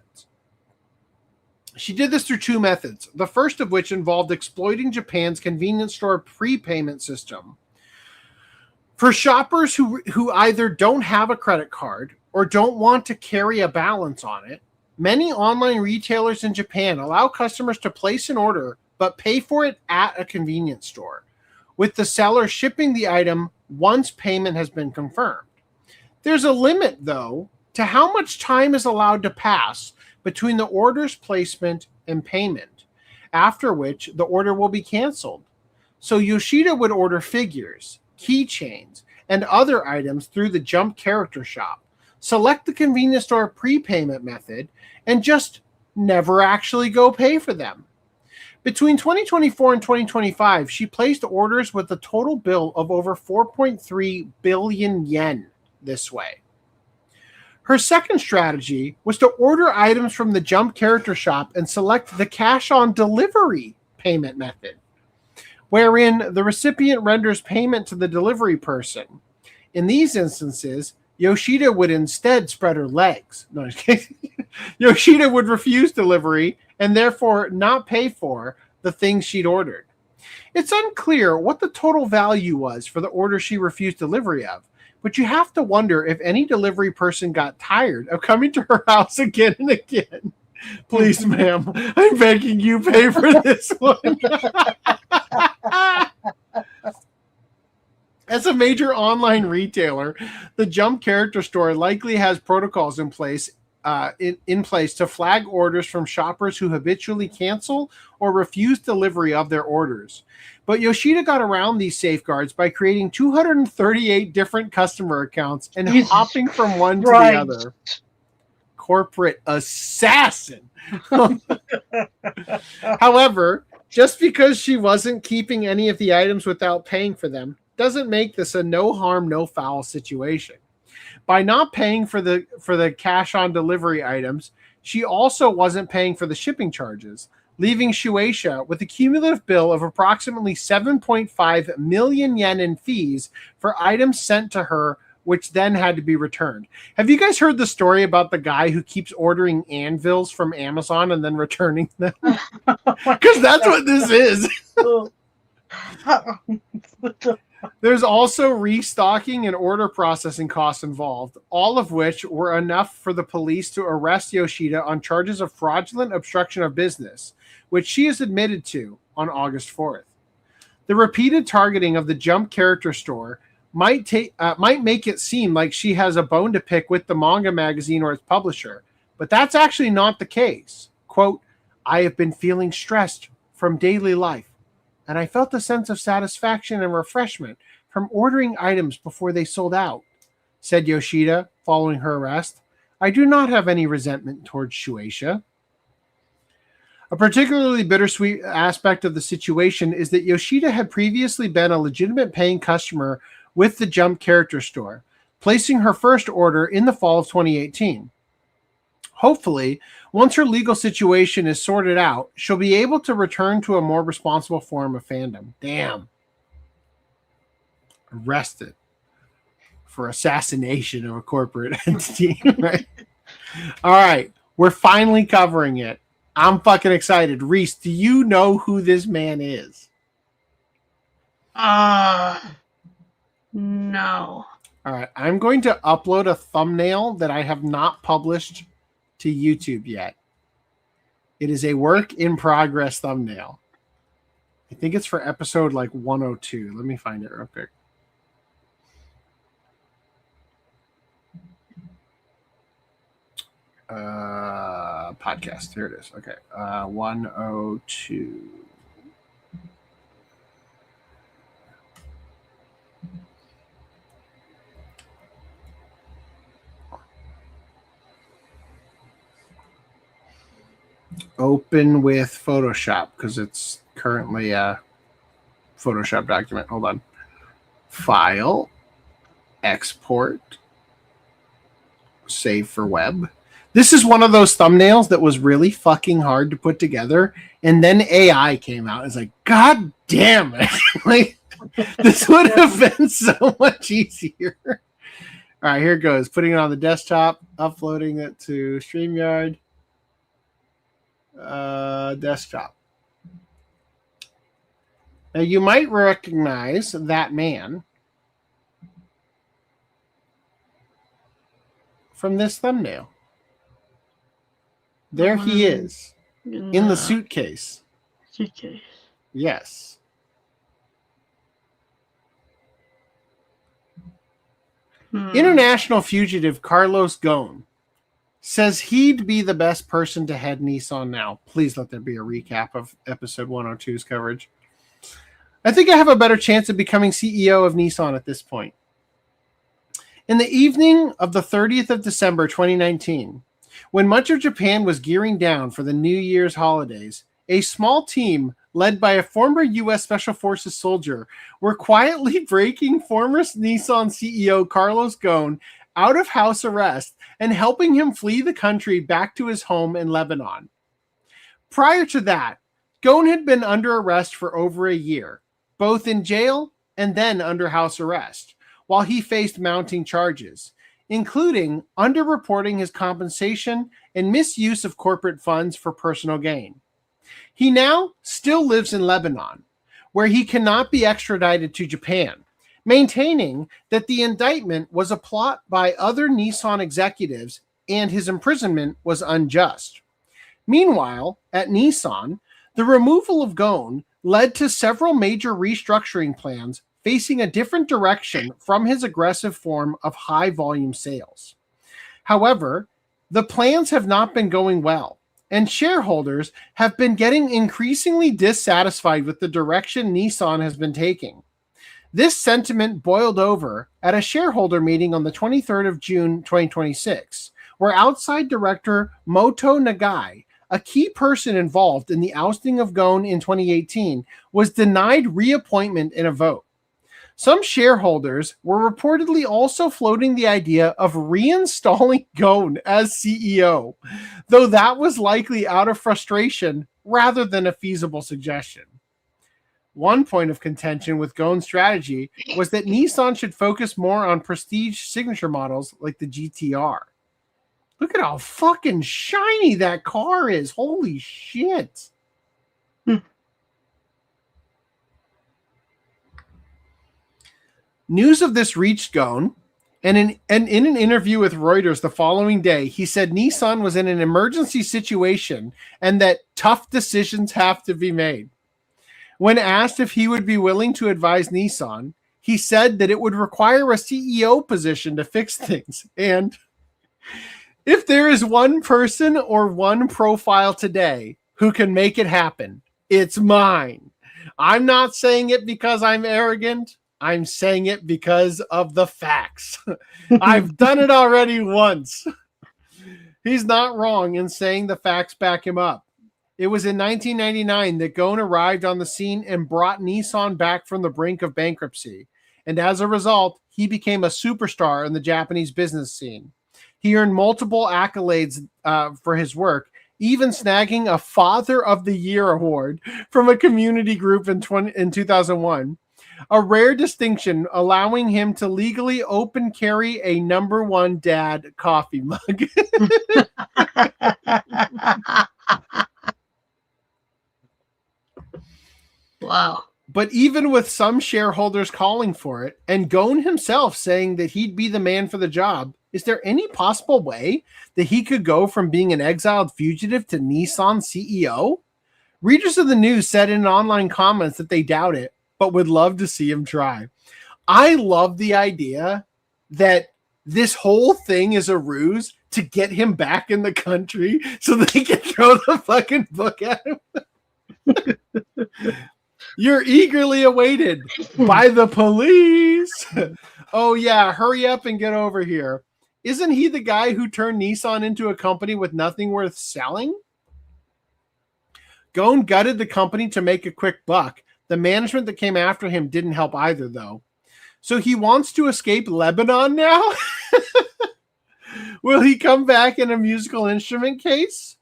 The first of which involved exploiting Japan's convenience store prepayment system. For shoppers who either don't have a credit card or don't want to carry a balance on it, many online retailers in Japan allow customers to place an order but pay for it at a convenience store, with the seller shipping the item once payment has been confirmed. There's a limit, though, to how much time is allowed to pass between the order's placement and payment, after which the order will be canceled. So Yoshida would order figures, keychains, and other items through the Jump character shop, select the convenience store prepayment method, and just never actually go pay for them. Between 2024 and 2025, she placed orders with a total bill of over 4.3 billion yen this way. Her second strategy was to order items from the Jump character shop and select the cash-on-delivery payment method, wherein the recipient renders payment to the delivery person. In these instances, Yoshida would instead spread her legs. No, Yoshida would refuse delivery and therefore not pay for the things she'd ordered. It's unclear what the total value was for the order she refused delivery of, but you have to wonder if any delivery person got tired of coming to her house again and again. Please, ma'am, I'm begging you, pay for this one. As a major online retailer, the Jump character store likely has protocols in place to flag orders from shoppers who habitually cancel or refuse delivery of their orders. But Yoshida got around these safeguards by creating 238 different customer accounts and hopping from one to the other. Corporate assassin. However, just because she wasn't keeping any of the items without paying for them doesn't make this a no harm, no foul situation. By not paying for the cash on delivery items, she also wasn't paying for the shipping charges, leaving Shueisha with a cumulative bill of approximately 7.5 million yen in fees for items sent to her, which then had to be returned. Have you guys heard the story about the guy who keeps ordering anvils from Amazon and then returning them? Because that's what this is. There's also restocking and order processing costs involved, all of which were enough for the police to arrest Yoshida on charges of fraudulent obstruction of business, which she has admitted to on August 4th. The repeated targeting of the Jump character store might make it seem like she has a bone to pick with the manga magazine or its publisher, but that's actually not the case. Quote, "I have been feeling stressed from daily life, and I felt a sense of satisfaction and refreshment from ordering items before they sold out, said Yoshida following her arrest. I do not have any resentment towards Shueisha. A particularly bittersweet aspect of the situation is that Yoshida had previously been a legitimate paying customer with the Jump character store, placing her first order in the fall of 2018. Hopefully, once her legal situation is sorted out, she'll be able to return to a more responsible form of fandom. Damn. Arrested for assassination of a corporate entity. Right? All right. We're finally covering it. I'm fucking excited. Reese, do you know who this man is? No. All right. I'm going to upload a thumbnail that I have not published to YouTube yet. It is a work in progress thumbnail. I think it's for episode like 102. Let me find it real quick. Podcast. Here it is. Okay. 102. Open with Photoshop because it's currently a Photoshop document. Hold on. File. Export. Save for web. This is one of those thumbnails that was really fucking hard to put together, and then AI came out. It's like, God damn it! Like, this would have been so much easier. All right, here it goes. Putting it on the desktop, uploading it to StreamYard. Desktop. Now you might recognize that man from this thumbnail. There he is in the suitcase. Suitcase. Yes. International fugitive Carlos Ghosn says he'd be the best person to head Nissan now. Please let there be a recap of episode 102's coverage. I think I have a better chance of becoming CEO of Nissan at this point. In the evening of the 30th of December 2019, when much of Japan was gearing down for the New Year's holidays, a small team led by a former U.S. Special Forces soldier were quietly breaking former Nissan CEO Carlos Ghosn out of house arrest and helping him flee the country back to his home in Lebanon. Prior to that, Ghosn had been under arrest for over a year, both in jail and then under house arrest, while he faced mounting charges, including underreporting his compensation and misuse of corporate funds for personal gain. He now still lives in Lebanon, where he cannot be extradited to Japan, maintaining that the indictment was a plot by other Nissan executives and his imprisonment was unjust. Meanwhile, at Nissan, the removal of Ghosn led to several major restructuring plans facing a different direction from his aggressive form of high-volume sales. However, the plans have not been going well, and shareholders have been getting increasingly dissatisfied with the direction Nissan has been taking. This sentiment boiled over at a shareholder meeting on the 23rd of June 2026, where outside director Moto Nagai, a key person involved in the ousting of Ghosn in 2018, was denied reappointment in a vote. Some shareholders were reportedly also floating the idea of reinstalling Ghosn as CEO, though that was likely out of frustration rather than a feasible suggestion. One point of contention with Ghosn's strategy was that Nissan should focus more on prestige signature models like the GTR. Look at how fucking shiny that car is. Holy shit. News of this reached Ghosn, and in an interview with Reuters the following day, he said Nissan was in an emergency situation and that tough decisions have to be made. When asked if he would be willing to advise Nissan, he said that it would require a CEO position to fix things. And if there is one person or one profile today who can make it happen, it's mine. I'm not saying it because I'm arrogant. I'm saying it because of the facts. I've done it already once. He's not wrong in saying the facts back him up. It was in 1999 that Ghosn arrived on the scene and brought Nissan back from the brink of bankruptcy. And as a result, he became a superstar in the Japanese business scene. He earned multiple accolades for his work, even snagging a Father of the Year award from a community group in 2001. A rare distinction, allowing him to legally open carry a #1 dad coffee mug. Wow. But even with some shareholders calling for it, and Ghosn himself saying that he'd be the man for the job, is there any possible way that he could go from being an exiled fugitive to Nissan CEO? Readers of the news said in online comments that they doubt it, but would love to see him try. I love the idea that this whole thing is a ruse to get him back in the country so they can throw the fucking book at him. You're eagerly awaited by the police. Oh, yeah, hurry up and get over here. Isn't he the guy who turned Nissan into a company with nothing worth selling? Ghosn gutted the company to make a quick buck. The management that came after him didn't help either, though. So he wants to escape Lebanon now? Will he come back in a musical instrument case?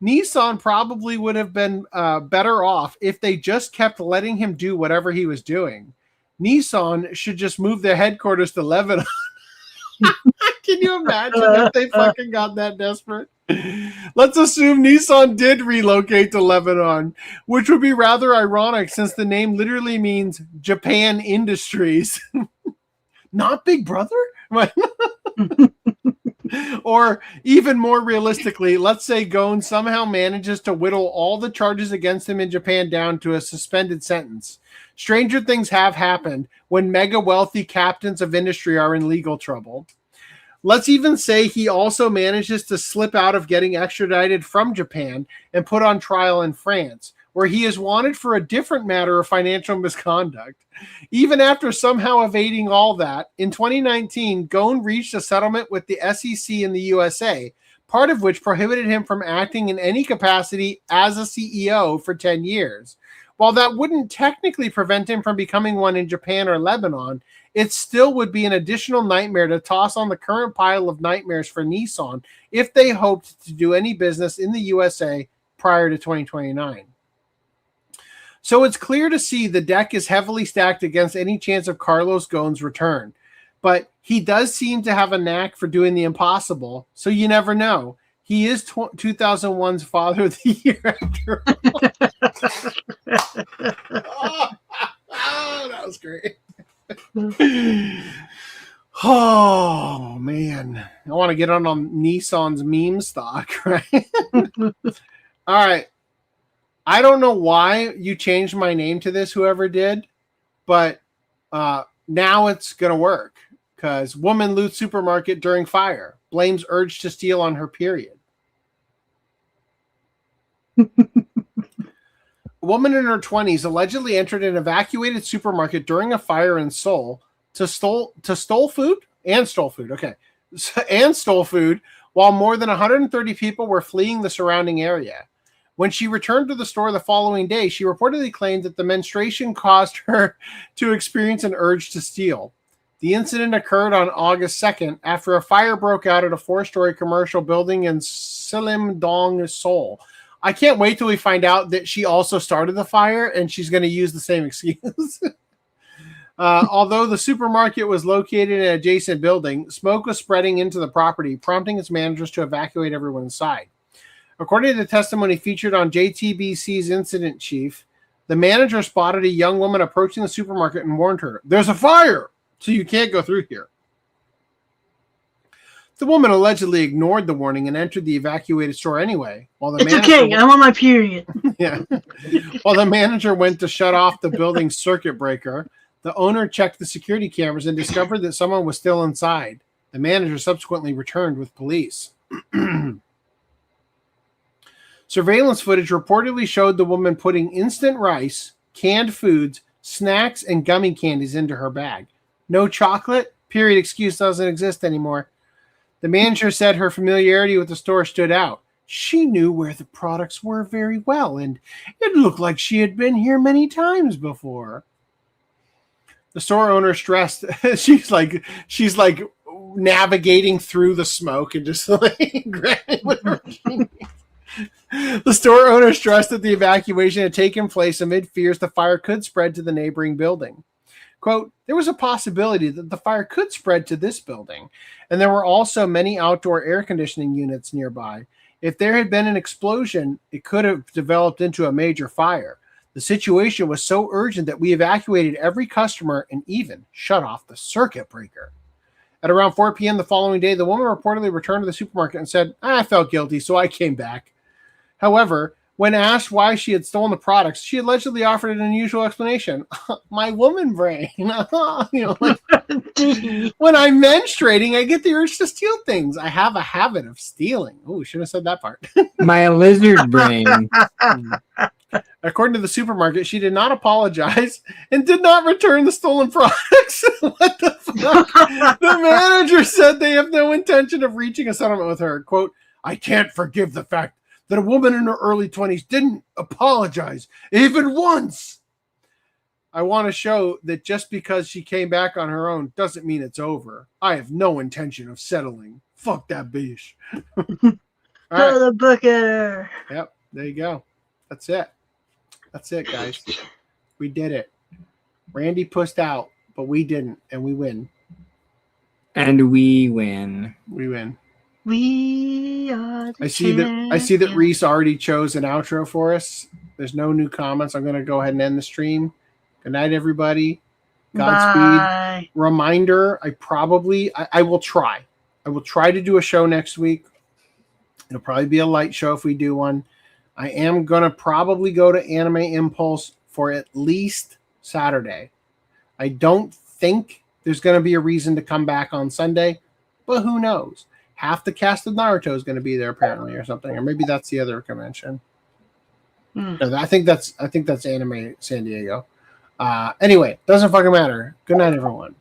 Nissan probably would have been better off if they just kept letting him do whatever he was doing. Nissan should just move their headquarters to Lebanon. Can you imagine if they fucking got that desperate? Let's assume Nissan did relocate to Lebanon, which would be rather ironic since the name literally means Japan Industries. Not Big Brother? Or even more realistically, let's say Ghosn somehow manages to whittle all the charges against him in Japan down to a suspended sentence. Stranger things have happened when mega wealthy captains of industry are in legal trouble. Let's even say he also manages to slip out of getting extradited from Japan and put on trial in France, where he is wanted for a different matter of financial misconduct. Even after somehow evading all that, in 2019, Ghosn reached a settlement with the SEC in the USA, part of which prohibited him from acting in any capacity as a CEO for 10 years. While that wouldn't technically prevent him from becoming one in Japan or Lebanon, it still would be an additional nightmare to toss on the current pile of nightmares for Nissan if they hoped to do any business in the USA prior to 2029. So it's clear to see the deck is heavily stacked against any chance of Carlos Ghosn's return. But he does seem to have a knack for doing the impossible, so you never know. He is 2001's Father of the Year after all. Oh, that was great. Oh, man. I want to get on Nissan's meme stock, right? All right. I don't know why you changed my name to this, whoever did, but now it's going to work because woman loots supermarket during fire, blames urge to steal on her period. A woman in her 20s allegedly entered an evacuated supermarket during a fire in Seoul stole food, while more than 130 people were fleeing the surrounding area. When she returned to the store the following day, she reportedly claimed that the menstruation caused her to experience an urge to steal. The incident occurred on August 2nd after a fire broke out at a 4-story commercial building in Sillim-dong, Seoul. I can't wait till we find out that she also started the fire and she's going to use the same excuse. Although the supermarket was located in an adjacent building, smoke was spreading into the property, prompting its managers to evacuate everyone inside. According to the testimony featured on JTBC's incident chief, the manager spotted a young woman approaching the supermarket and warned her, "There's a fire, so you can't go through here." The woman allegedly ignored the warning and entered the evacuated store anyway. It's okay, I'm on my period. Yeah. While the manager went to shut off the building's circuit breaker, the owner checked the security cameras and discovered that someone was still inside. The manager subsequently returned with police. Surveillance footage reportedly showed the woman putting instant rice, canned foods, snacks and gummy candies into her bag. No chocolate? Period excuse doesn't exist anymore. The manager said her familiarity with the store stood out. She knew where the products were very well, and it looked like she had been here many times before. The store owner stressed she's like navigating through the smoke and just like grabbing whatever she needs. The store owner stressed that the evacuation had taken place amid fears the fire could spread to the neighboring building. Quote, there was a possibility that the fire could spread to this building, and there were also many outdoor air conditioning units nearby. If there had been an explosion, it could have developed into a major fire. The situation was so urgent that we evacuated every customer and even shut off the circuit breaker. At around 4 p.m. the following day, the woman reportedly returned to the supermarket and said, I felt guilty, so I came back. However, when asked why she had stolen the products, she allegedly offered an unusual explanation. My woman brain. When I'm menstruating, I get the urge to steal things. I have a habit of stealing. Oh, should have said that part. My lizard brain. According to the supermarket, she did not apologize and did not return the stolen products. What the fuck? The manager said they have no intention of reaching a settlement with her. Quote, I can't forgive the fact that a woman in her early 20s didn't apologize even once. I want to show that just because she came back on her own doesn't mean it's over. I have no intention of settling. Fuck that bitch. Throw the book at her. Yep, there you go. That's it. That's it, guys. We did it. Randy pushed out, but we didn't, and we win. And we win. We win. We are the I see that Reese already chose an outro for us. There's no new comments. I'm going to go ahead and end the stream. Good night, everybody. Godspeed. Bye. Reminder, I will try. I will try to do a show next week. It'll probably be a light show if we do one. I am going to probably go to Anime Impulse for at least Saturday. I don't think there's going to be a reason to come back on Sunday, but who knows? Half the cast of Naruto is going to be there apparently, or something, or maybe that's the other convention. No, I think that's Anime San Diego. Anyway, doesn't fucking matter. Good night, everyone.